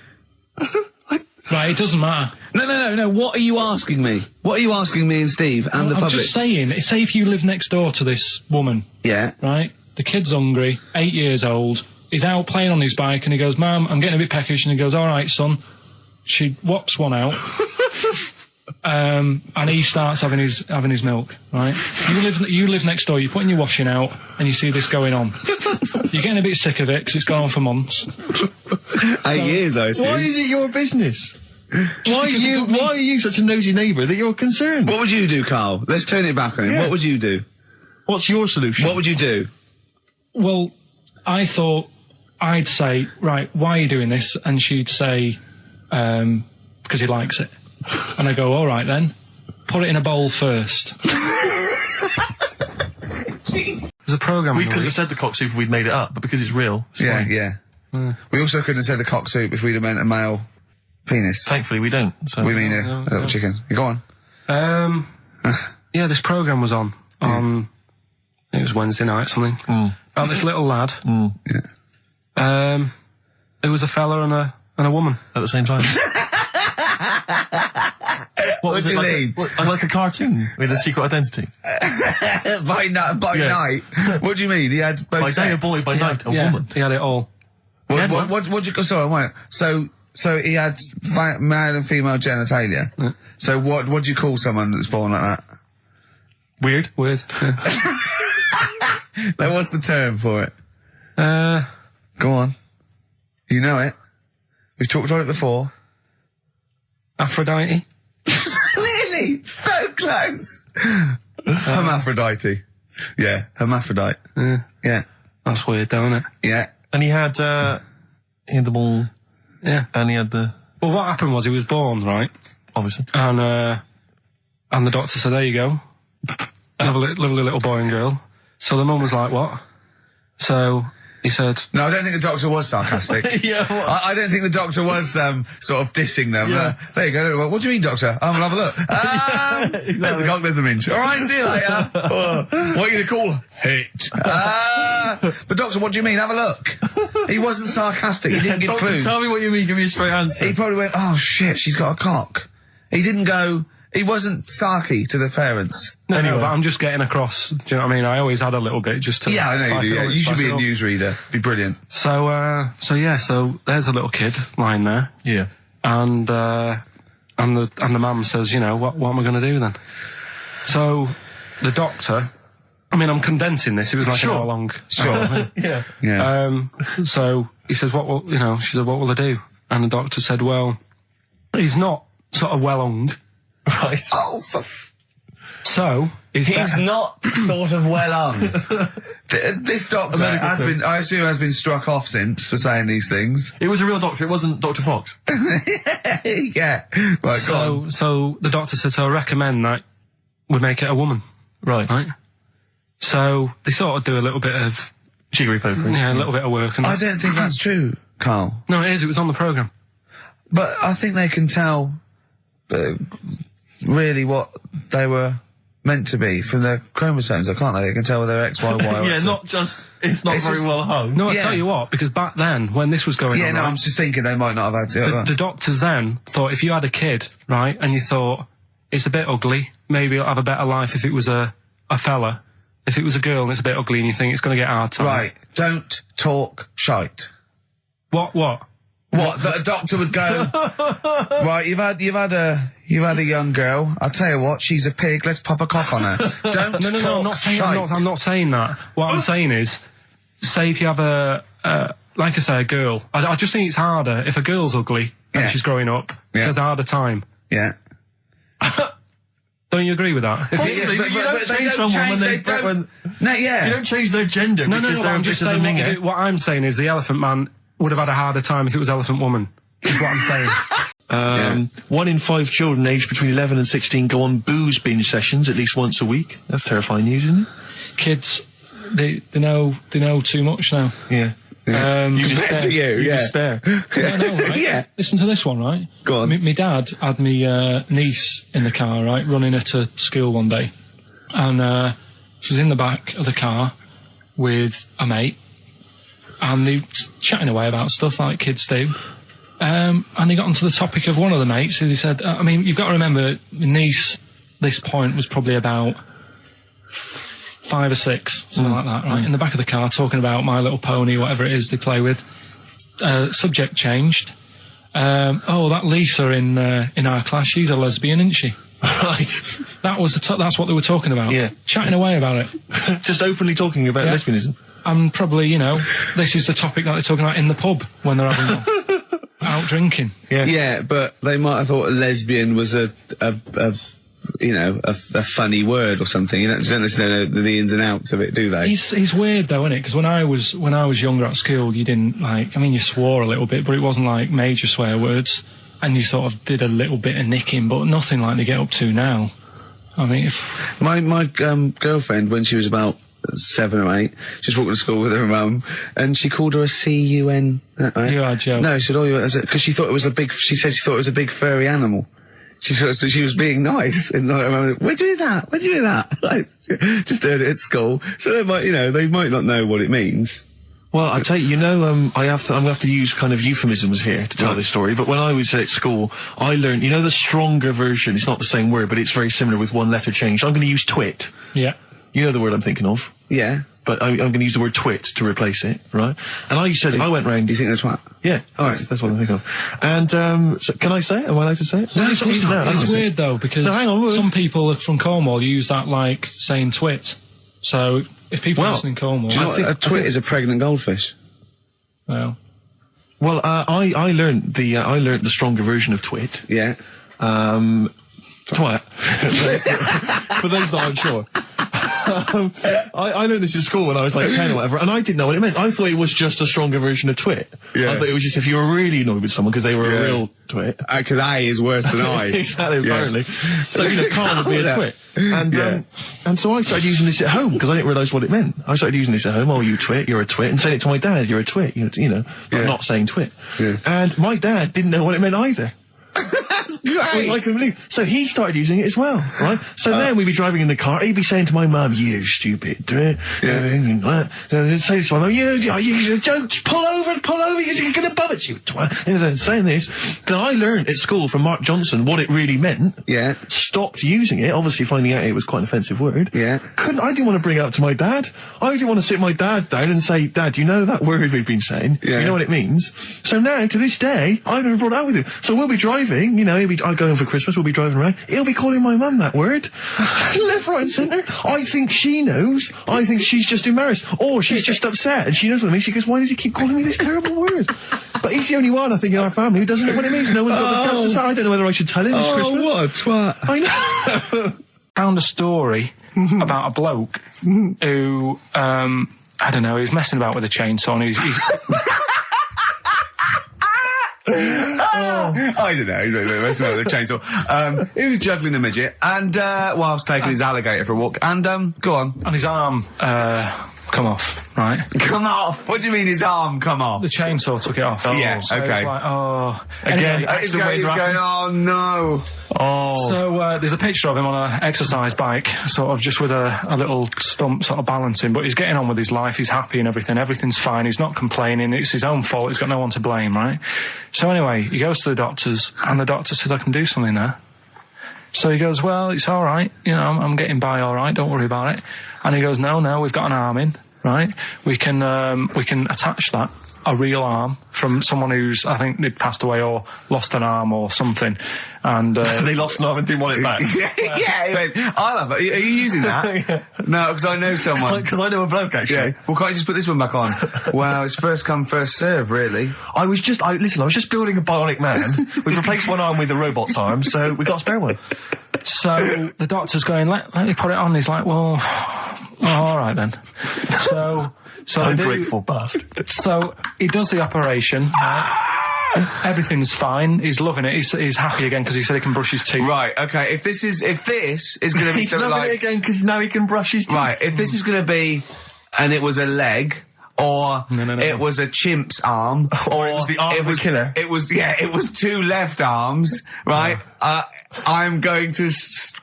Speaker 3: Right, it doesn't matter.
Speaker 1: No, what are you asking me? What are you asking me and Steve and the public?
Speaker 3: I'm just saying, say if you live next door to this woman.
Speaker 1: Yeah.
Speaker 3: Right? The kid's hungry, 8 years old, he's out playing on his bike and he goes, Mum, I'm getting a bit peckish, and he goes, all right, son. She whops one out. And he starts having his milk, right? You live next door, you're putting your washing out, and you see this going on. You're getting a bit sick of it, because it's gone on for months.
Speaker 1: 8 years, I assume.
Speaker 2: Why is it your business? Why are you such a nosy neighbour that you're concerned?
Speaker 1: What would you do, Carl? Let's turn it back on him.
Speaker 2: Yeah.
Speaker 1: What would you do?
Speaker 2: What's your solution?
Speaker 1: What would you do?
Speaker 3: Well, I thought I'd say, right, why are you doing this? And she'd say, because he likes it. And I go, all right then, put it in a bowl first. There's a programme.
Speaker 2: We couldn't have said the cock soup if we'd made it up, but because it's real, it's fine.
Speaker 1: We also couldn't have said the cock soup if we'd have meant a male penis.
Speaker 2: Thankfully, we don't. So.
Speaker 1: We mean a little chicken. You go on.
Speaker 3: Yeah, this programme was on. It was Wednesday night, something. About this little lad. It was a fella and a woman
Speaker 2: At the same time.
Speaker 1: What was it
Speaker 2: mean? Like a cartoon with a secret identity.
Speaker 1: By night? What do you mean? He had both
Speaker 2: By day a
Speaker 1: sets?
Speaker 2: boy, by night a woman.
Speaker 3: He had it all.
Speaker 1: What do you... Sorry, wait. So he had male and female genitalia.
Speaker 3: Yeah.
Speaker 1: So what do you call someone that's born like that?
Speaker 3: Weird.
Speaker 1: Like, what's the term for it? Go on. You know it. We've talked about it before.
Speaker 3: Aphrodite.
Speaker 1: Really? So close. Hermaphrodite. Yeah, hermaphrodite. Yeah.
Speaker 3: That's weird, though, isn't it?
Speaker 1: Yeah.
Speaker 2: And he had the ball.
Speaker 3: Yeah.
Speaker 2: And he had the...
Speaker 3: Well, what happened was he was born, right?
Speaker 2: Obviously.
Speaker 3: And the doctor said, there you go. Lovely little boy and girl. So the mum was like, what? So he said...
Speaker 1: No, I don't think the doctor was sarcastic.
Speaker 2: Yeah, what?
Speaker 1: I don't think the doctor was sort of dissing them.
Speaker 2: Yeah.
Speaker 1: There you go. What do you mean, doctor? I'll have a look. There's the cock, there's the minge. All right, see you later. What are you going to call it? But doctor, what do you mean? Have a look. He wasn't sarcastic. He didn't give
Speaker 2: Doctor,
Speaker 1: clues.
Speaker 2: tell me what you mean. Give me a straight answer.
Speaker 1: He probably went, oh shit, she's got a cock. He didn't go... He wasn't sarky to the parents.
Speaker 3: No,
Speaker 2: Anyway.
Speaker 3: but I'm just getting across. Do you know what I mean? I always had a little bit just to...
Speaker 1: Yeah, I know
Speaker 3: spice
Speaker 1: you do.
Speaker 3: it
Speaker 1: Yeah.
Speaker 3: up,
Speaker 1: You should
Speaker 3: spice
Speaker 1: be
Speaker 3: it
Speaker 1: a
Speaker 3: up.
Speaker 1: newsreader. Be brilliant.
Speaker 3: So there's a little kid lying there.
Speaker 2: Yeah.
Speaker 3: And the mum says, you know, what am I going to do then? So the doctor, I mean, I'm condensing this. It was like an hour long.
Speaker 1: Sure.
Speaker 2: Yeah.
Speaker 1: Yeah.
Speaker 3: So he says, she said, what will I do? And the doctor said, well, he's not sort of well hung.
Speaker 2: Right.
Speaker 1: Oh,
Speaker 3: So he's
Speaker 1: not sort of well on. This doctor has been struck off since for saying these things.
Speaker 2: It was a real doctor. It wasn't Dr. Fox.
Speaker 1: Yeah. Right, go on.
Speaker 3: So the doctor said, so I recommend that we make it a woman.
Speaker 2: Right.
Speaker 3: So they sort of do a little bit of...
Speaker 2: Jiggery pokery.
Speaker 3: Yeah, a little bit of work. And
Speaker 1: I don't think that's true, Carl.
Speaker 3: No, it is. It was on the programme.
Speaker 1: But I think they can tell really what they were meant to be from their chromosomes, can't they? They can tell whether they're X, Y, Y, or
Speaker 2: Yeah,
Speaker 1: X.
Speaker 2: it's not very well hung.
Speaker 3: No, I
Speaker 1: Yeah.
Speaker 3: tell you what, because back then, when this was going on...
Speaker 1: no,
Speaker 3: right,
Speaker 1: I'm just thinking they might not have had
Speaker 3: the doctors then thought if you had a kid, right, and you thought, it's a bit ugly, maybe it'll have a better life if it was a fella. If it was a girl and it's a bit ugly and you think it's going to get hard time.
Speaker 1: Right, don't talk shite.
Speaker 3: What?
Speaker 1: What? That a doctor would go, right, you've had a young girl, I'll tell you what, she's a pig, let's pop a cock on her. Don't
Speaker 3: No,
Speaker 1: talk
Speaker 3: I'm not saying,
Speaker 1: shite.
Speaker 3: I'm not saying that. What I'm saying is, say if you have like I say, a girl, I just think it's harder if a girl's ugly and
Speaker 1: Yeah.
Speaker 3: she's growing up, she
Speaker 1: Yeah.
Speaker 3: has a harder time.
Speaker 1: Yeah.
Speaker 3: Don't you agree with that?
Speaker 2: Possibly, but you don't change someone when they don't...
Speaker 1: No, yeah.
Speaker 2: You don't change their gender
Speaker 3: No,
Speaker 2: because they're
Speaker 3: I'm
Speaker 2: a
Speaker 3: just
Speaker 2: bit of a
Speaker 3: saying
Speaker 2: minger.
Speaker 3: what I'm saying is the Elephant Man would have had a harder time if it was Elephant Woman. Is what I'm saying.
Speaker 2: 1 in 5 children aged between 11 and 16 go on booze binge sessions at least once a week. That's terrifying news, isn't it?
Speaker 3: Kids, they know too much now.
Speaker 2: Yeah.
Speaker 3: You
Speaker 1: Compared to you, yeah.
Speaker 2: Despair.
Speaker 3: I know, right?
Speaker 1: Yeah.
Speaker 3: Listen to this one, right?
Speaker 1: Go on.
Speaker 3: My dad had me niece in the car, right, running her to school one day. And she was in the back of the car with a mate. And they were chatting away about stuff like kids do. And they got onto the topic of one of the mates who they said, I mean, you've got to remember, my niece, this point, was probably about 5 or 6, something like that, right? In the back of the car, talking about My Little Pony, whatever it is they play with. Subject changed. That Lisa in our class, she's a lesbian, isn't she?
Speaker 2: Right.
Speaker 3: That was that's what they were talking about.
Speaker 2: Yeah.
Speaker 3: Chatting away about it.
Speaker 2: Just openly talking about lesbianism.
Speaker 3: And probably, this is the topic that they're talking about in the pub when they're having one. out drinking.
Speaker 1: Yeah, but they might have thought a lesbian was a funny word or something. You don't necessarily know the ins and outs of it, do they?
Speaker 3: It's weird though, isn't it? Because when I was younger at school, you didn't you swore a little bit, but it wasn't like major swear words, and you sort of did a little bit of nicking, but nothing like they get up to now. I mean, if
Speaker 1: my girlfriend, when she was about 7 or 8, she was walking to school with her mum, and she called her a C-U-N. Right?
Speaker 3: You are joking.
Speaker 1: No, she said, because she thought it was she said she thought it was a big furry animal. So she was being nice, and I remember, where'd you hear that? Where'd you hear that? Like, just heard it at school. So they might not know what it means.
Speaker 2: Well, I tell you, I'm gonna have to use kind of euphemisms here to tell this story, but when I was at school, I learned, the stronger version, it's not the same word, but it's very similar with one letter changed. I'm gonna use twit.
Speaker 3: Yeah.
Speaker 2: You know the word I'm thinking of?
Speaker 1: Yeah.
Speaker 2: But I'm going to use the word twit to replace it, right? And I went round...
Speaker 1: You think that's twat?
Speaker 2: Yeah.
Speaker 1: All right.
Speaker 2: That's what I'm thinking of. And, so can I say it? Am I allowed to say it?
Speaker 3: No, it's weird though, because
Speaker 2: hang on,
Speaker 3: some people from Cornwall use that like saying twit. So, if people listen in Cornwall...
Speaker 1: Do you know what a twit is? A pregnant goldfish.
Speaker 3: Well,
Speaker 2: I learned the stronger version of twit.
Speaker 1: Yeah.
Speaker 2: Twat. For those that aren't sure. I learned this in school when I was like 10 or whatever, and I didn't know what it meant. I thought it was just a stronger version of twit. Yeah. I thought it was just if you were really annoyed with someone because they were a real twit.
Speaker 1: Because I is worse than I.
Speaker 2: Exactly, apparently. So, Carl would be a twit. And so I started using this at home because I didn't realise what it meant. I started using this at home. Oh, you twit, you're a twit. And saying it to my dad, you're a twit, but not saying twit. Yeah. And my dad didn't know what it meant either.
Speaker 1: That's great.
Speaker 2: I couldn't believe. So he started using it as well, right? So then we'd be driving in the car. He'd be saying to my mum, "You stupid twit." Say to my mum, "You don't pull over. You're going to bum it, you twat." Saying this. Then I learned at school from Mark Johnson what it really meant.
Speaker 1: Yeah.
Speaker 2: Stopped using it. Obviously, finding out it was quite an offensive word.
Speaker 1: Yeah.
Speaker 2: I didn't want to bring it up to my dad. I didn't want to sit my dad down and say, "Dad, you know that word we've been saying? Yeah. You know what it means?" So now, to this day, I've never brought it out with him. So we'll be driving. I go home for Christmas, we'll be driving around, he'll be calling my mum that word. Left, right and centre. I think she knows. I think she's just embarrassed. Or she's just upset and she knows what it means. She goes, "Why does he keep calling me this terrible word?" But he's the only one, I think, in our family who doesn't know what it means. No one's got the guts to say. I don't know whether I should tell him this Christmas.
Speaker 1: What a twat.
Speaker 2: I know.
Speaker 3: Found a story about a bloke who, I don't know, he was messing about with a chainsaw and he's
Speaker 1: I don't know. That's not the chainsaw. He was juggling a midget, and whilst taking his alligator for a walk. And go on.
Speaker 3: And his arm come off, right?
Speaker 1: Come off? What do you mean his arm come off?
Speaker 3: The chainsaw took it off.
Speaker 1: Yeah.
Speaker 3: So
Speaker 1: okay.
Speaker 3: it's like,
Speaker 1: Again,
Speaker 3: anyway,
Speaker 1: he's going, "Oh no."
Speaker 2: Oh.
Speaker 3: So there's a picture of him on an exercise bike, sort of just with a little stump sort of balancing, but he's getting on with his life, he's happy and everything's fine, he's not complaining, it's his own fault, he's got no one to blame, right? So anyway, he goes to the doctors, and the doctor says, "I can do something there." So he goes, "Well, it's alright, I'm getting by alright, don't worry about it." And he goes, No, we've got an arm in, right? We can attach that, a real arm, from someone who's, I think they'd passed away or lost an arm or something. And
Speaker 2: they lost an arm and didn't want it back.
Speaker 1: Yeah, I'll have it. Are you using that?
Speaker 2: Yeah.
Speaker 1: No, because I know someone.
Speaker 2: Because I know a bloke, actually.
Speaker 1: Yeah. Well, can't you just put this one back on? Wow, it's first come, first serve, really.
Speaker 2: I was just building a bionic man. We've replaced one arm with a robot's arm, so we got a spare one.
Speaker 3: So the doctor's going, let me put it on. He's like, "Well, all right then." So
Speaker 2: ungrateful bastard.
Speaker 3: So he does the operation. Right? Everything's fine. He's loving it. He's happy again because he said he can brush his teeth.
Speaker 1: Right. Okay. If this is going to be
Speaker 2: he's
Speaker 1: something
Speaker 2: loving
Speaker 1: like,
Speaker 2: it again because now he can brush his teeth.
Speaker 1: Right. If this is going to be, and it was a leg, or it was a chimp's arm,
Speaker 2: or it was the arm of a killer.
Speaker 1: It was 2 left arms. Right. I'm going to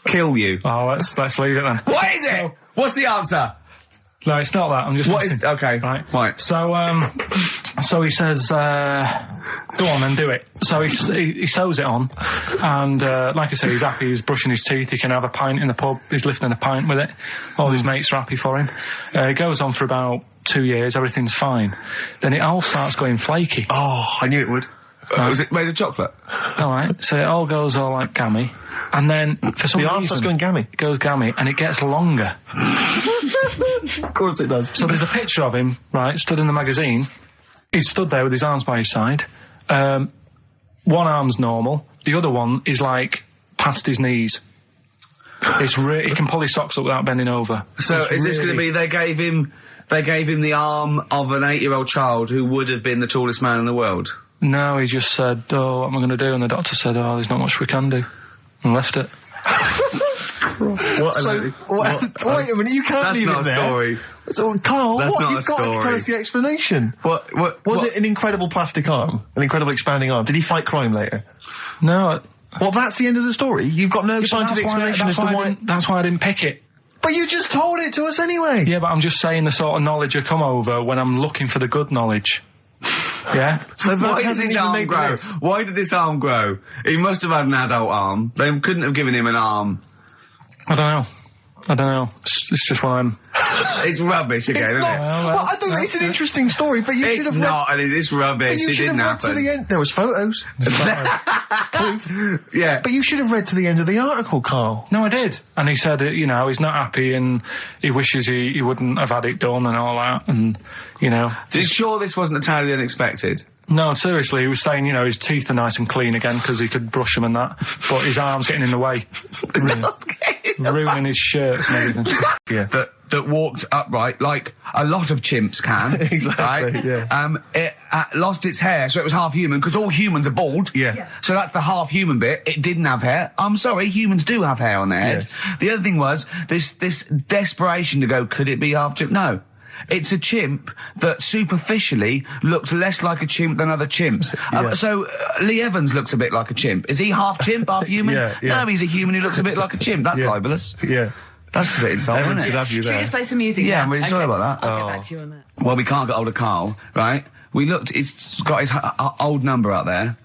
Speaker 1: kill you.
Speaker 3: Oh, let's leave it then.
Speaker 1: What is it? What's the answer?
Speaker 3: No, it's not that. I'm just.
Speaker 1: What is? Okay. Right.
Speaker 3: So he says, "Go on then, do it." So he sews it on, and like I say, he's happy. He's brushing his teeth. He can have a pint in the pub. He's lifting a pint with it. All his mates are happy for him. It goes on for about 2 years. Everything's fine. Then it all starts going flaky.
Speaker 2: Oh, I knew it would.
Speaker 1: Was it made of chocolate?
Speaker 3: All right. So it all goes all like gammy. And then, for some reason...
Speaker 2: The arm starts going gammy.
Speaker 3: It goes gammy, and it gets longer.
Speaker 2: Of course it does.
Speaker 3: So there's a picture of him, right, stood in the magazine. He's stood there with his arms by his side. one arm's normal, the other one is like past his knees. He can pull his socks up without bending over.
Speaker 1: So is this going to be they gave him the arm of an 8-year-old child who would have been the tallest man in the world?
Speaker 3: No, he just said, "Oh, what am I going to do?" And the doctor said, "Oh, there's not much we can do," and left it.
Speaker 2: Wait a minute, you can't leave it there.
Speaker 1: That's not a story.
Speaker 2: So, Carl,
Speaker 1: That's not
Speaker 2: you've got to tell us the explanation.
Speaker 1: What?
Speaker 2: Was it an incredible plastic arm? An incredible expanding arm? Did he fight crime later?
Speaker 3: No.
Speaker 2: Well, that's the end of the story. You've got no scientific explanation as to why...
Speaker 3: That's why I didn't pick it.
Speaker 2: But you just told it to us anyway.
Speaker 3: Yeah, but I'm just saying the sort of knowledge I come over when I'm looking for the good knowledge. Yeah?
Speaker 2: So
Speaker 1: Why did his arm grow? Why did this arm grow? He must have had an adult arm. They couldn't have given him an arm.
Speaker 3: I don't know. It's just what I'm...
Speaker 1: It's rubbish again, isn't it?
Speaker 2: Well, I think it's an interesting story, but you should have read...
Speaker 1: It's rubbish.
Speaker 2: You
Speaker 1: It
Speaker 2: should
Speaker 1: didn't
Speaker 2: have read to
Speaker 1: happen.
Speaker 2: the end. There was photos. Proof.
Speaker 1: Yeah.
Speaker 2: But you should have read to the end of the article, Carl.
Speaker 3: No, I did. And he said, he's not happy and he wishes he wouldn't have had it done and all that. And,
Speaker 1: Sure this wasn't entirely unexpected?
Speaker 3: No, seriously, he was saying, his teeth are nice and clean again because he could brush them and that. But his arm's getting in the way. Ruining his shirts and everything.
Speaker 1: Yeah. That walked upright like a lot of chimps can.
Speaker 2: Exactly,
Speaker 1: right?
Speaker 2: yeah.
Speaker 1: It lost its hair, so it was half human, because all humans are bald.
Speaker 2: Yeah.
Speaker 1: So that's the half human bit. It didn't have hair. I'm sorry, humans do have hair on their heads.
Speaker 2: Yes.
Speaker 1: The other thing was this desperation to go, could it be half chimp? No. It's a chimp that superficially looks less like a chimp than other chimps. So Lee Evans looks a bit like a chimp. Is he half chimp, half human?
Speaker 2: Yeah.
Speaker 1: No, he's a human who looks a bit like a chimp. That's libelous.
Speaker 2: Yeah.
Speaker 1: That's a bit insulting,
Speaker 2: Evans
Speaker 1: isn't
Speaker 2: could
Speaker 1: it?
Speaker 2: have you
Speaker 4: Should we
Speaker 2: there.
Speaker 4: just play some music?
Speaker 1: Yeah,
Speaker 4: now?
Speaker 1: I'm really sorry about that.
Speaker 4: I'll get back to you on that.
Speaker 1: Well, we can't get hold of Carl, right? We looked, it's got his old number out there.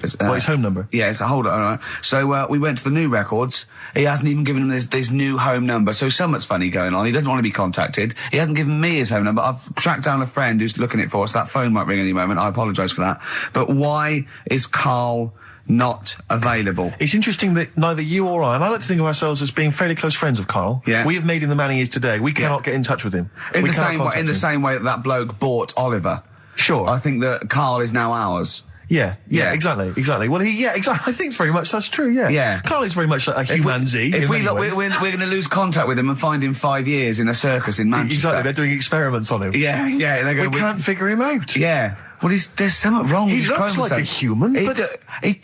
Speaker 2: His home number?
Speaker 1: Yeah, it's a hold on. Right. So, we went to the new records. He hasn't even given him this new home number. So something's funny going on. He doesn't want to be contacted. He hasn't given me his home number. I've tracked down a friend who's looking it for us. That phone might ring any moment. I apologise for that. But why is Carl not available?
Speaker 2: It's interesting that neither you or I, and I like to think of ourselves as being fairly close friends of Carl.
Speaker 1: Yeah.
Speaker 2: We have made him the man he is today. We cannot get in touch with him.
Speaker 1: In
Speaker 2: We
Speaker 1: the
Speaker 2: cannot
Speaker 1: same way,
Speaker 2: contact
Speaker 1: in the
Speaker 2: him.
Speaker 1: same way that bloke bought Oliver.
Speaker 2: Sure.
Speaker 1: I think that Carl is now ours.
Speaker 2: Yeah,
Speaker 1: Yeah.
Speaker 2: exactly. Well, exactly. I think very much that's true, yeah.
Speaker 1: Yeah.
Speaker 2: Carl is very much like a humanzee.
Speaker 1: If
Speaker 2: in
Speaker 1: we
Speaker 2: many
Speaker 1: look,
Speaker 2: ways.
Speaker 1: we're going to lose contact with him and find him 5 years in a circus in Manchester.
Speaker 2: Exactly, they're doing experiments on him.
Speaker 1: Yeah. They're
Speaker 2: We
Speaker 1: going,
Speaker 2: can't figure him out.
Speaker 1: Yeah. Well, there's something wrong with
Speaker 2: He
Speaker 1: his
Speaker 2: looks like
Speaker 1: chromosome.
Speaker 2: a human, but...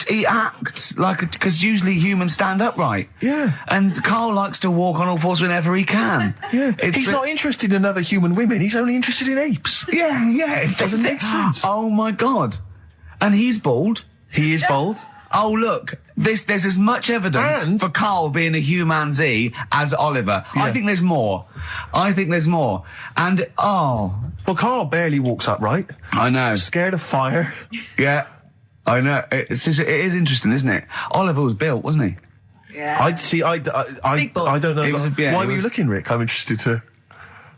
Speaker 1: He acts like because usually humans stand upright.
Speaker 2: Yeah.
Speaker 1: And Carl likes to walk on all fours whenever he can.
Speaker 2: Yeah. He's not interested in other human women, he's only interested in apes.
Speaker 1: Yeah. It
Speaker 2: doesn't make sense.
Speaker 1: Oh, my God. And he's bald.
Speaker 2: He is bald.
Speaker 1: Oh, look, there's as much evidence
Speaker 2: And-
Speaker 1: for Carl being a humanzee as Oliver.
Speaker 2: Yeah.
Speaker 1: I think there's more. And,
Speaker 2: Well, Carl barely walks upright.
Speaker 1: I know.
Speaker 2: Scared of fire.
Speaker 1: Yeah, I know. It is interesting, isn't it? Oliver was built, wasn't he?
Speaker 4: Yeah.
Speaker 2: I don't know.
Speaker 1: It was
Speaker 2: Why were you looking, Rick? I'm interested that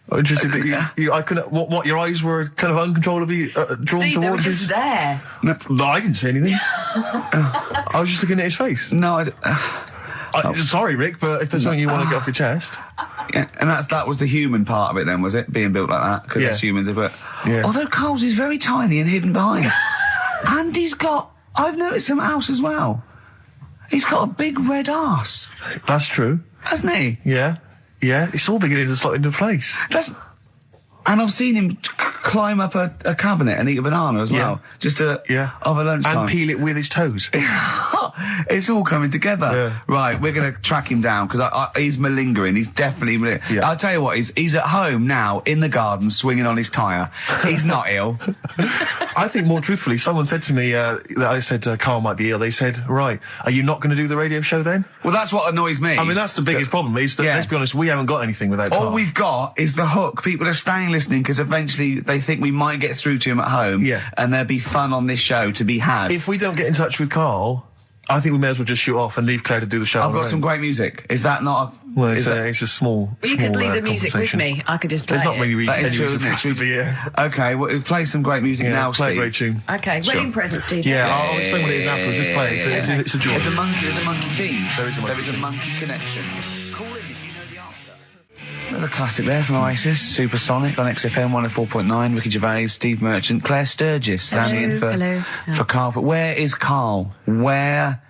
Speaker 2: I couldn't. What your eyes were kind of uncontrollably drawn
Speaker 4: Steve, they were
Speaker 2: towards
Speaker 4: just
Speaker 2: his.
Speaker 4: there.
Speaker 2: No, I didn't say anything. I was just looking at his face.
Speaker 1: No,
Speaker 2: Sorry, Rick, but if there's something you want to get off your chest.
Speaker 1: yeah, and that was the human part of it then, was it? Being built like that? Because
Speaker 2: Yeah.
Speaker 1: that's humans, but...
Speaker 2: Yeah.
Speaker 1: Although Carl's is very tiny and hidden behind. And I've noticed something else as well. He's got a big red arse,
Speaker 2: That's true.
Speaker 1: hasn't he?
Speaker 2: Yeah. It's all beginning to slot into place.
Speaker 1: And I've seen him climb up a cabinet and eat a banana as well. Just over lunchtime.
Speaker 2: And peel it with his toes.
Speaker 1: It's all coming together.
Speaker 2: Yeah.
Speaker 1: Right, we're going to track him down because he's malingering. He's definitely malingering.
Speaker 2: Yeah.
Speaker 1: I'll tell you what, he's at home now in the garden swinging on his tyre. He's not ill.
Speaker 2: I think more truthfully, someone said to me that I said Carl might be ill. They said, right, are you not going to do the radio show then?
Speaker 1: Well, that's what annoys me.
Speaker 2: I mean, that's the biggest problem is that,
Speaker 1: Yeah.
Speaker 2: let's be honest, we haven't got anything without
Speaker 1: All
Speaker 2: Carl.
Speaker 1: we've got is the hook. People are staying listening because eventually they think we might get through to him at home.
Speaker 2: Yeah.
Speaker 1: And there'll be fun on this show to be had.
Speaker 2: If we don't get in touch with Carl, I think we may as well just shoot off and leave Claire to do the show.
Speaker 1: I've
Speaker 2: on her
Speaker 1: got some
Speaker 2: own.
Speaker 1: great music. Is that not
Speaker 2: Well, it's a small.
Speaker 4: You could leave the music with
Speaker 2: conversation.
Speaker 4: me. I could just play
Speaker 2: There's not
Speaker 4: it.
Speaker 2: many
Speaker 1: That
Speaker 2: reasons
Speaker 1: is true,
Speaker 2: for
Speaker 1: isn't it?
Speaker 2: us to be here.
Speaker 1: Okay, well, play some great music now,
Speaker 2: play
Speaker 1: Steve.
Speaker 2: a great tune.
Speaker 4: Okay, wedding present, Steve.
Speaker 2: Yeah, I'll explain what it is afterwards. Just play it. It's a joy.
Speaker 1: There's a monkey theme.
Speaker 2: There is a monkey
Speaker 1: There is a monkey connection. Call in if you know the answer.
Speaker 5: The classic there from Oasis, Supersonic on XFM 104.9. Ricky Gervais, Steve Merchant, Claire Sturgis standing in for Karl. But where is Karl? Where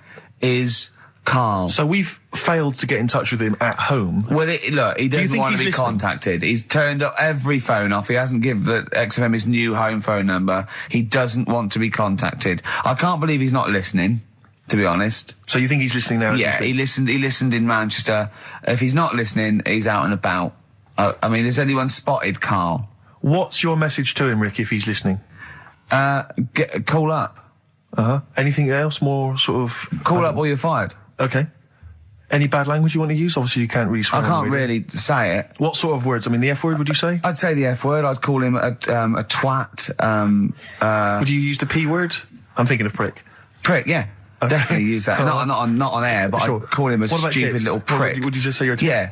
Speaker 5: is Karl?
Speaker 2: So we've failed to get in touch with him at home.
Speaker 5: Well, look, he doesn't want to be contacted. He's turned up every phone off. He hasn't given the XFM his new home phone number. He doesn't want to be contacted. I can't believe he's not listening, to be honest.
Speaker 2: So you think he's listening now?
Speaker 5: Yeah, he listened in Manchester. If he's not listening, he's out and about. I mean, has anyone spotted Karl?
Speaker 2: What's your message to him, Rick, if he's listening?
Speaker 5: Call up.
Speaker 2: Anything else more sort of...
Speaker 5: Call up or you're fired.
Speaker 2: Okay. Any bad language you want to use? Obviously, you can't really swear.
Speaker 5: I can't really say it.
Speaker 2: What sort of words? I mean, the F word, would you say?
Speaker 5: I'd say the F word. I'd call him a twat.
Speaker 2: Would you use the P word? I'm thinking of prick.
Speaker 5: Prick, yeah. Definitely use that. Not on air, but
Speaker 2: Sure.
Speaker 5: I'd call him a
Speaker 2: What about
Speaker 5: stupid
Speaker 2: tits?
Speaker 5: little prick.
Speaker 2: Would you just say you're a tit?
Speaker 5: Yeah.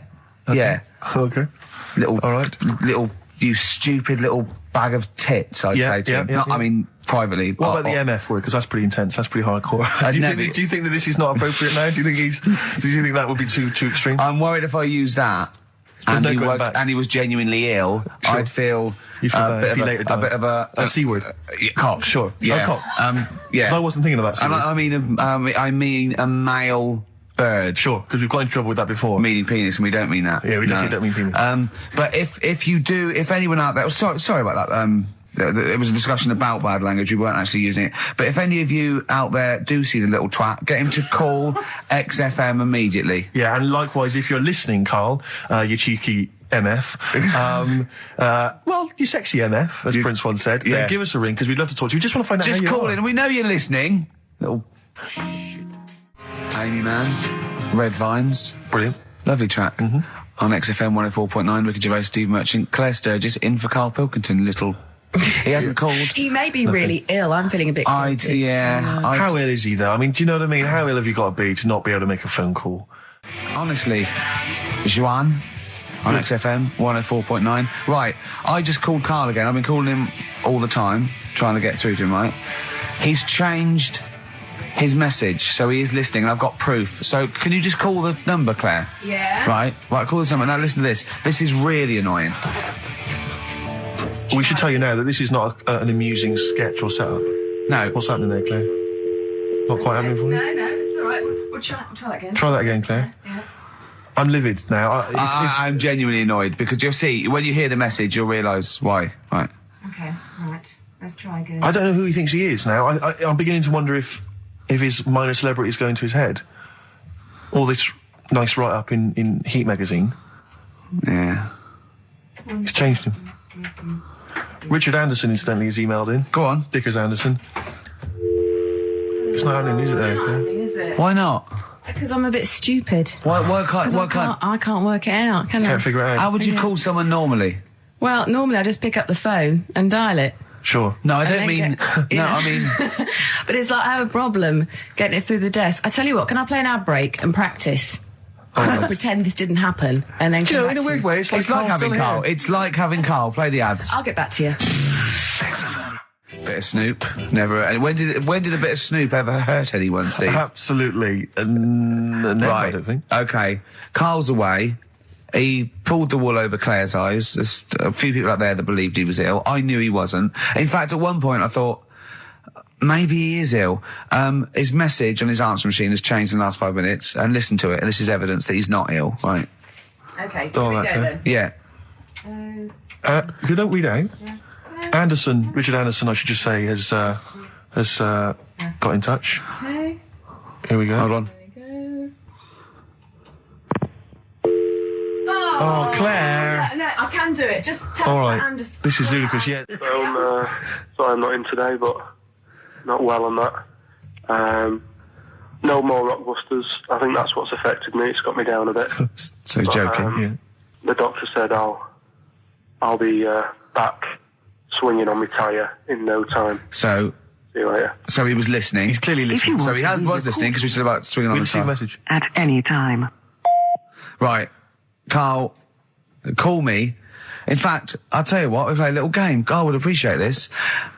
Speaker 2: Okay.
Speaker 5: Yeah.
Speaker 2: Okay.
Speaker 5: Little,
Speaker 2: All right.
Speaker 5: Little, you stupid little bag of tits, I'd say to him. I mean, privately.
Speaker 2: What about the MF word? Because that's pretty intense. That's pretty hardcore. Do you think that this is not appropriate now? Do you think that would be too extreme?
Speaker 5: I'm worried if I use that and he was genuinely ill,
Speaker 2: Sure.
Speaker 5: I'd feel a bit of a
Speaker 2: C word.
Speaker 5: Cock.
Speaker 2: Sure.
Speaker 5: Yeah.
Speaker 2: Oh, cock.
Speaker 5: Yeah.
Speaker 2: Because I wasn't thinking of that. C word.
Speaker 5: I mean a male bird.
Speaker 2: Sure, because we've got into trouble with that before.
Speaker 5: Meaning penis, and we don't mean that.
Speaker 2: Yeah, we definitely don't mean penis.
Speaker 5: But if anyone out there, sorry about that. There was a discussion about bad language. We weren't actually using it. But if any of you out there do see the little twat, get him to call XFM immediately.
Speaker 2: Yeah, and likewise, if you're listening, Karl, you cheeky MF, well, you sexy MF, as Prince once said, then give us a ring, because we'd love to talk to you. We just want to find out how you are.
Speaker 5: Just call in, and we know you're listening. Little Amy Man, Red Vines.
Speaker 2: Brilliant.
Speaker 5: Lovely track. On XFM 104.9, Ricky Gervais, Steve Merchant, Claire Sturgis, in for Karl Pilkington, little... He hasn't called.
Speaker 4: He may be really ill. I'm feeling a bit guilty.
Speaker 2: How ill is he, though? I mean, do you know what I mean? How ill have you got to be to not be able to make a phone call?
Speaker 5: Honestly, Juan on XFM 104.9. Right, I just called Karl again. I've been calling him all the time, trying to get through to him, right? He's changed his message, so he is listening, and I've got proof. So can you just call the number, Claire?
Speaker 4: Yeah.
Speaker 5: Right, call this number. Now listen to this. This is really annoying.
Speaker 2: We should tell you now that this is not an amusing sketch or setup.
Speaker 5: No.
Speaker 2: What's happening there, Claire? Not quite happening for you?
Speaker 4: No, it's all right. We'll try that again.
Speaker 2: Try that again, Claire.
Speaker 4: Yeah.
Speaker 2: I'm livid now.
Speaker 5: I'm genuinely annoyed, because you'll see, when you hear the message, you'll realise why. Right.
Speaker 4: Okay, right. Let's try again.
Speaker 2: I don't know who he thinks he is now. I'm beginning to wonder if his minor celebrity is going to his head. All this nice write-up in Heat magazine.
Speaker 5: Yeah.
Speaker 2: It's changed him. Richard Anderson, incidentally, has emailed in.
Speaker 5: Go on.
Speaker 2: Dickers Anderson. It's not happening, is it, there?
Speaker 4: Is it?
Speaker 5: Why not?
Speaker 4: Because I'm a bit stupid.
Speaker 5: Why
Speaker 4: I can't work it out, can I?
Speaker 2: Can't figure it out.
Speaker 5: How would you call someone normally?
Speaker 4: Well, normally I just pick up the phone and dial it.
Speaker 2: Sure.
Speaker 5: No, I don't mean... I mean...
Speaker 4: But it's like I have a problem getting it through the desk. I tell you what, can I play an ad break and practice? I'll pretend this didn't happen and then come back
Speaker 2: in a
Speaker 4: to
Speaker 2: weird
Speaker 4: you.
Speaker 2: way, it's like
Speaker 5: having Karl. It's like having Karl. Play the ads.
Speaker 4: I'll get back to you.
Speaker 5: Bit of Snoop. Never... And when did a bit of Snoop ever hurt anyone, Steve?
Speaker 2: Absolutely. Never,
Speaker 5: right.
Speaker 2: I don't think.
Speaker 5: Okay. Karl's away. He pulled the wool over Claire's eyes. There's a few people out there that believed he was ill. I knew he wasn't. In fact, at one point I thought, maybe he is ill. His message on his answer machine has changed in the last 5 minutes, and listen to it, and this is evidence that he's not ill, right?
Speaker 4: Okay, here we go then.
Speaker 5: Yeah.
Speaker 2: If you don't read out, Anderson, Richard Anderson, I should just say, has got in touch.
Speaker 4: Okay.
Speaker 2: Here we go.
Speaker 5: Hold on.
Speaker 2: Oh, Claire.
Speaker 4: No, I can do it. Just tell
Speaker 2: All
Speaker 4: me
Speaker 2: right.
Speaker 4: Anderson.
Speaker 2: This is ludicrous, yeah.
Speaker 6: Sorry I'm not in today, but not well on that. No more Rockbusters. I think that's what's affected me. It's got me down a bit.
Speaker 5: So he's joking.
Speaker 2: Yeah.
Speaker 6: The doctor said I'll be back swinging on my tyre in no time.
Speaker 5: So
Speaker 6: See you later.
Speaker 5: So he was listening.
Speaker 2: He's clearly listening.
Speaker 5: So he was listening, because we said about swinging on the
Speaker 2: We'll see a
Speaker 5: side.
Speaker 2: message.
Speaker 7: At any time.
Speaker 5: Right. Karl, call me. In fact, I'll tell you what, we play a little game. Karl would appreciate this.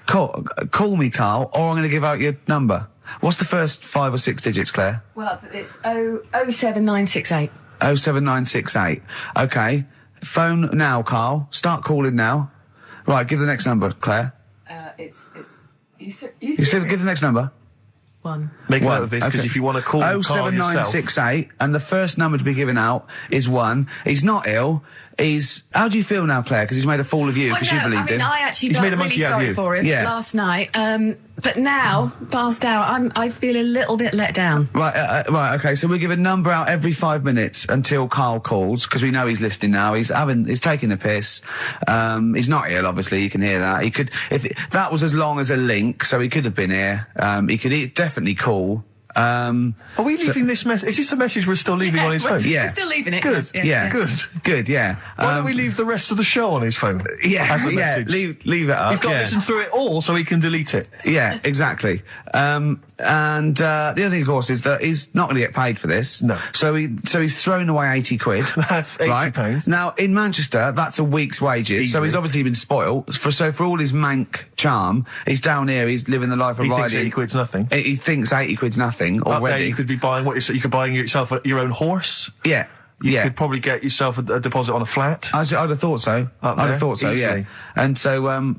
Speaker 5: Call me, Karl, or I'm going to give out your number. What's the first 5 or 6 digits, Claire?
Speaker 4: Well, it's 07968.
Speaker 5: 07968. Okay.
Speaker 1: Phone now, Carl. Start calling now. Right, give the next number, Claire.
Speaker 4: You said
Speaker 1: Give the next number.
Speaker 4: one.
Speaker 2: Make
Speaker 1: One,
Speaker 2: note of this, because
Speaker 1: okay.
Speaker 2: if you want to call Carl yourself...
Speaker 1: 07968, and the first number to be given out is 1. He's not ill. How do you feel now, Claire? Because he's made a fool of you, because you believed him.
Speaker 4: I actually
Speaker 2: He's
Speaker 4: felt
Speaker 2: made a
Speaker 4: really
Speaker 2: monkey out of
Speaker 4: sorry
Speaker 2: you.
Speaker 4: for him last night. But now, passed out, I feel a little bit let down.
Speaker 1: Right, okay, so we give a number out every 5 minutes until Carl calls, because we know he's listening now. He's taking the piss. He's not ill, obviously, you can hear that. That was as long as a link, so he could have been here. He could definitely call.
Speaker 2: Are we leaving this message? Is this a message we're still leaving on his phone?
Speaker 1: Yeah.
Speaker 4: We're still leaving it.
Speaker 2: Good.
Speaker 1: Yeah.
Speaker 2: Good.
Speaker 1: Yeah.
Speaker 2: Why don't we leave the rest of the show on his phone? As a message?
Speaker 1: Leave it up.
Speaker 2: He's got to listen through it all so he can delete it.
Speaker 1: Yeah, exactly. And the other thing, of course, is that he's not going to get paid for this.
Speaker 2: No.
Speaker 1: So he's thrown away 80 quid.
Speaker 2: That's 80 pounds.
Speaker 1: Now, in Manchester, that's a week's wages.
Speaker 2: Easy.
Speaker 1: So he's obviously been spoilt. So for all his mank charm, he's down here, he's living the life of
Speaker 2: He
Speaker 1: riding.
Speaker 2: thinks 80 quid's nothing.
Speaker 1: He thinks 80 quid's nothing
Speaker 2: Up there,
Speaker 1: already.
Speaker 2: you could be buying you could buy yourself your own horse.
Speaker 1: Yeah.
Speaker 2: You could probably get yourself a deposit on a flat.
Speaker 1: I'd have thought so.
Speaker 2: Up
Speaker 1: I'd
Speaker 2: there,
Speaker 1: have thought so,
Speaker 2: easily.
Speaker 1: yeah. And so, or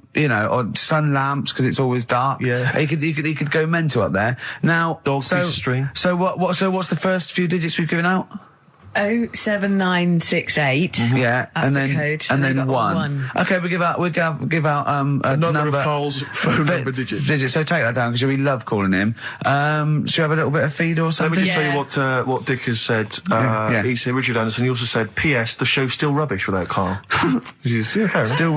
Speaker 1: sun lamps, because it's always dark.
Speaker 2: Yeah.
Speaker 1: He could go mental up there. Now,
Speaker 2: Dog piece of string.
Speaker 1: So what's the first few digits we've given out?
Speaker 4: 07968.
Speaker 1: Yeah.
Speaker 4: That's
Speaker 1: and
Speaker 4: the
Speaker 1: then,
Speaker 4: code.
Speaker 1: And
Speaker 4: We've
Speaker 1: then
Speaker 4: got
Speaker 1: 1. Okay, we give out
Speaker 2: Another
Speaker 1: number
Speaker 2: of Carl's phone number digits.
Speaker 1: So take that down, because we love calling him. Should we have a little bit of feed or
Speaker 2: Let
Speaker 1: something?
Speaker 2: me just tell you what Dick has said. He said, Richard Anderson, he also said, P.S. the show's still rubbish without Carl.
Speaker 1: Still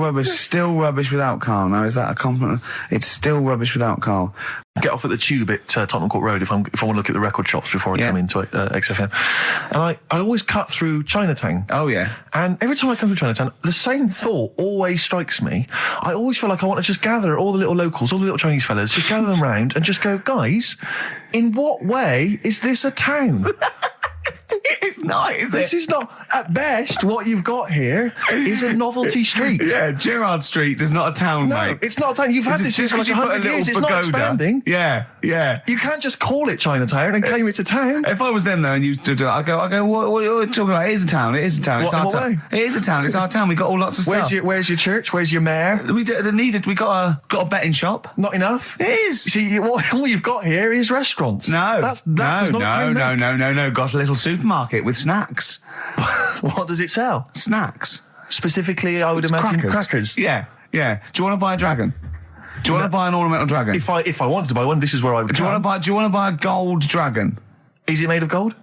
Speaker 1: rubbish without Carl. Now, is that a compliment? It's still rubbish without Carl.
Speaker 2: Get off at the Tube at Tottenham Court Road if I want to look at the record shops before I come into XFM. And I always cut through Chinatown.
Speaker 1: Oh, yeah.
Speaker 2: And every time I come through Chinatown, the same thought always strikes me. I always feel like I want to just gather all the little locals, all the little Chinese fellas, just gather them round and just go, guys, in what way is this a town?
Speaker 1: It's not, is
Speaker 2: This is not, at best, what you've got here is a novelty street.
Speaker 1: Yeah, Gerrard Street is not a town,
Speaker 2: No,
Speaker 1: mate.
Speaker 2: it's not a town. You've had this
Speaker 1: just
Speaker 2: for like
Speaker 1: because you put a
Speaker 2: 100
Speaker 1: little
Speaker 2: years. It's not
Speaker 1: pagoda.
Speaker 2: expanding.
Speaker 1: Yeah.
Speaker 2: You can't just call it Chinatown and claim it's a town.
Speaker 1: If I was them though and you did that, I go, what are you talking about? It is a town. It is a town. It's
Speaker 2: What-
Speaker 1: our
Speaker 2: in what
Speaker 1: town.
Speaker 2: way?
Speaker 1: It is a town. It's our town. We got all lots of stuff.
Speaker 2: Where's your church? Where's your mayor?
Speaker 1: We got a betting shop.
Speaker 2: Not enough.
Speaker 1: It is.
Speaker 2: See, all you've got here is restaurants.
Speaker 1: No.
Speaker 2: That does not a town make.
Speaker 1: No. Got a little supermarket with snacks.
Speaker 2: What does it sell?
Speaker 1: Snacks.
Speaker 2: Specifically, I would imagine crackers.
Speaker 1: Yeah. Do you want to buy a dragon? Do you want to buy an ornamental dragon?
Speaker 2: If I wanted to buy one, this is where I would.
Speaker 1: Do you want to buy a gold dragon?
Speaker 2: Is it made of gold?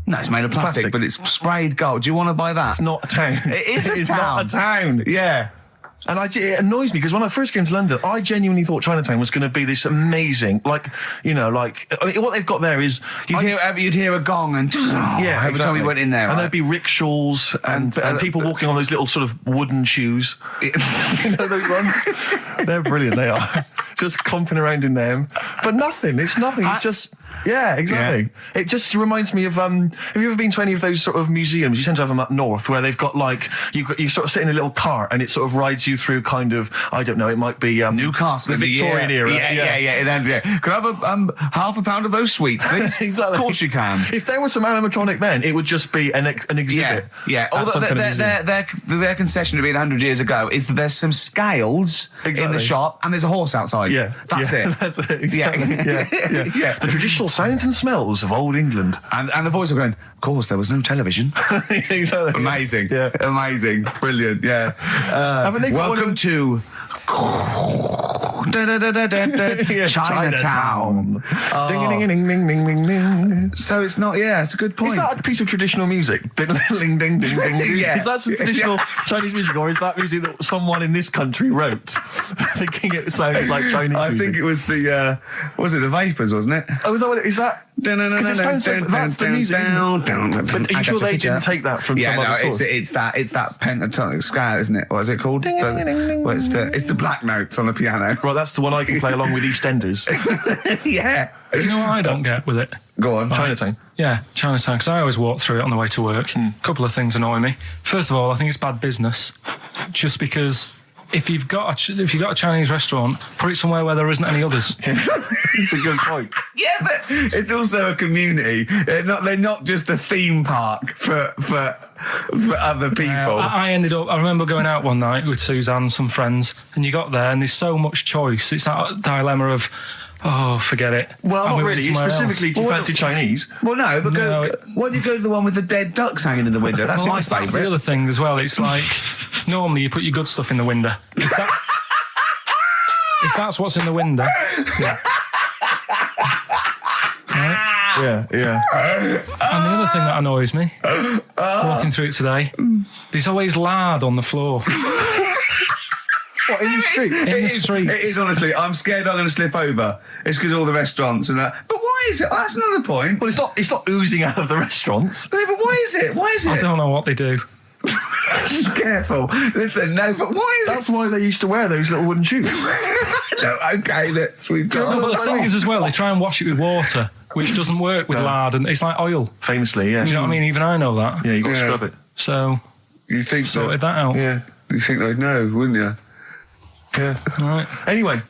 Speaker 1: No, it's made of plastic, but it's sprayed gold. Do you want to buy that?
Speaker 2: It's not a town.
Speaker 1: It is a
Speaker 2: It's
Speaker 1: town.
Speaker 2: not a town.
Speaker 1: Yeah.
Speaker 2: And it annoys me because when I first came to London, I genuinely thought Chinatown was going to be this amazing, what they've got there is
Speaker 1: You'd hear a gong and every time we went in there,
Speaker 2: and
Speaker 1: right?
Speaker 2: there'd be rickshaws and people walking on those little sort of wooden shoes. You know those ones? They're brilliant. They are just clomping around in them, but nothing. It's nothing. It's just. Yeah, exactly. Yeah. It just reminds me of, have you ever been to any of those sort of museums? You tend to have them up north where they've got you sort of sit in a little cart and it sort of rides you through kind of, I don't know, it might be,
Speaker 1: Newcastle,
Speaker 2: the Victorian era.
Speaker 1: Yeah. Can I have half a pound of those sweets, please?
Speaker 2: Exactly.
Speaker 1: Of course you can.
Speaker 2: If there was some animatronic then, it would just be an exhibit.
Speaker 1: Yeah.
Speaker 2: Although
Speaker 1: their concession to being 100 years ago is that there's some scales in the shop and there's a horse outside.
Speaker 2: Yeah.
Speaker 1: That's it.
Speaker 2: That's it. Exactly.
Speaker 1: Yeah.
Speaker 2: The traditional sounds and smells of old England.
Speaker 1: And the voice of going, of course, there was no television.
Speaker 2: Exactly.
Speaker 1: Amazing.
Speaker 2: Yeah.
Speaker 1: Amazing. Brilliant. Yeah. Welcome to Chinatown.
Speaker 2: Ding, ding, ding, ding, ding, ding, ding.
Speaker 1: So it's not, it's a good point.
Speaker 2: Is that a piece of traditional music? Ding, ding, ding, ding, ding.
Speaker 1: Yeah.
Speaker 2: Is that some traditional Chinese music, or is that music that someone in this country wrote, thinking it sounded like Chinese music?
Speaker 1: I think it was the Vapors, wasn't it?
Speaker 2: Oh, is that what it is? That? Because it sounds so, that's the music, isn't it? But are you sure they didn't take that from some other source?
Speaker 1: It's that pentatonic scale, isn't it? What is it called? It's the black notes on the piano.
Speaker 2: Right, that's the one I can play along with EastEnders.
Speaker 1: Yeah.
Speaker 3: Do you know what I don't get with it?
Speaker 1: Go on.
Speaker 2: Chinatown.
Speaker 3: Yeah, Chinatown, because I always walk through it on the way to work. A couple of things annoy me. First of all, I think it's bad business, just because if you've got a Chinese restaurant, put it somewhere where there isn't any others.
Speaker 2: It's a good point.
Speaker 1: Yeah, but it's also a community. They're not just a theme park for other people.
Speaker 3: I remember going out one night with Suzanne and some friends, and you got there and there's so much choice. It's that dilemma of, oh, forget it.
Speaker 2: Well, not really. Specifically, do you fancy Chinese?
Speaker 1: Well, no, but why do you go to the one with the dead ducks hanging in the window? That's my favourite.
Speaker 3: That's the other thing as well. It's like, normally you put your good stuff in the window. If that's what's in the window, yeah.
Speaker 2: Right? Yeah.
Speaker 3: And the other thing that annoys me, walking through it today, there's always lard on the floor.
Speaker 2: What, in the street?
Speaker 1: It is, honestly. I'm scared I'm going to slip over. It's because all the restaurants and that. But why is it? That's another point.
Speaker 2: Well, it's not oozing out of the restaurants.
Speaker 1: No, but why is it?
Speaker 3: I don't know what they do.
Speaker 1: Careful. Listen, no, but why is it?
Speaker 2: That's why they used to wear those little wooden shoes.
Speaker 1: Okay, we've got...
Speaker 3: No, but the thing is as well, they try and wash it with water, which doesn't work with lard, and it's like oil.
Speaker 2: Famously, yeah.
Speaker 3: You know what I mean? Even I know that.
Speaker 2: Yeah, you got to scrub it.
Speaker 3: So,
Speaker 1: you think
Speaker 3: sorted that out.
Speaker 2: Yeah.
Speaker 1: You think they'd know, wouldn't you?
Speaker 2: Yeah.
Speaker 3: Right.
Speaker 2: Anyway,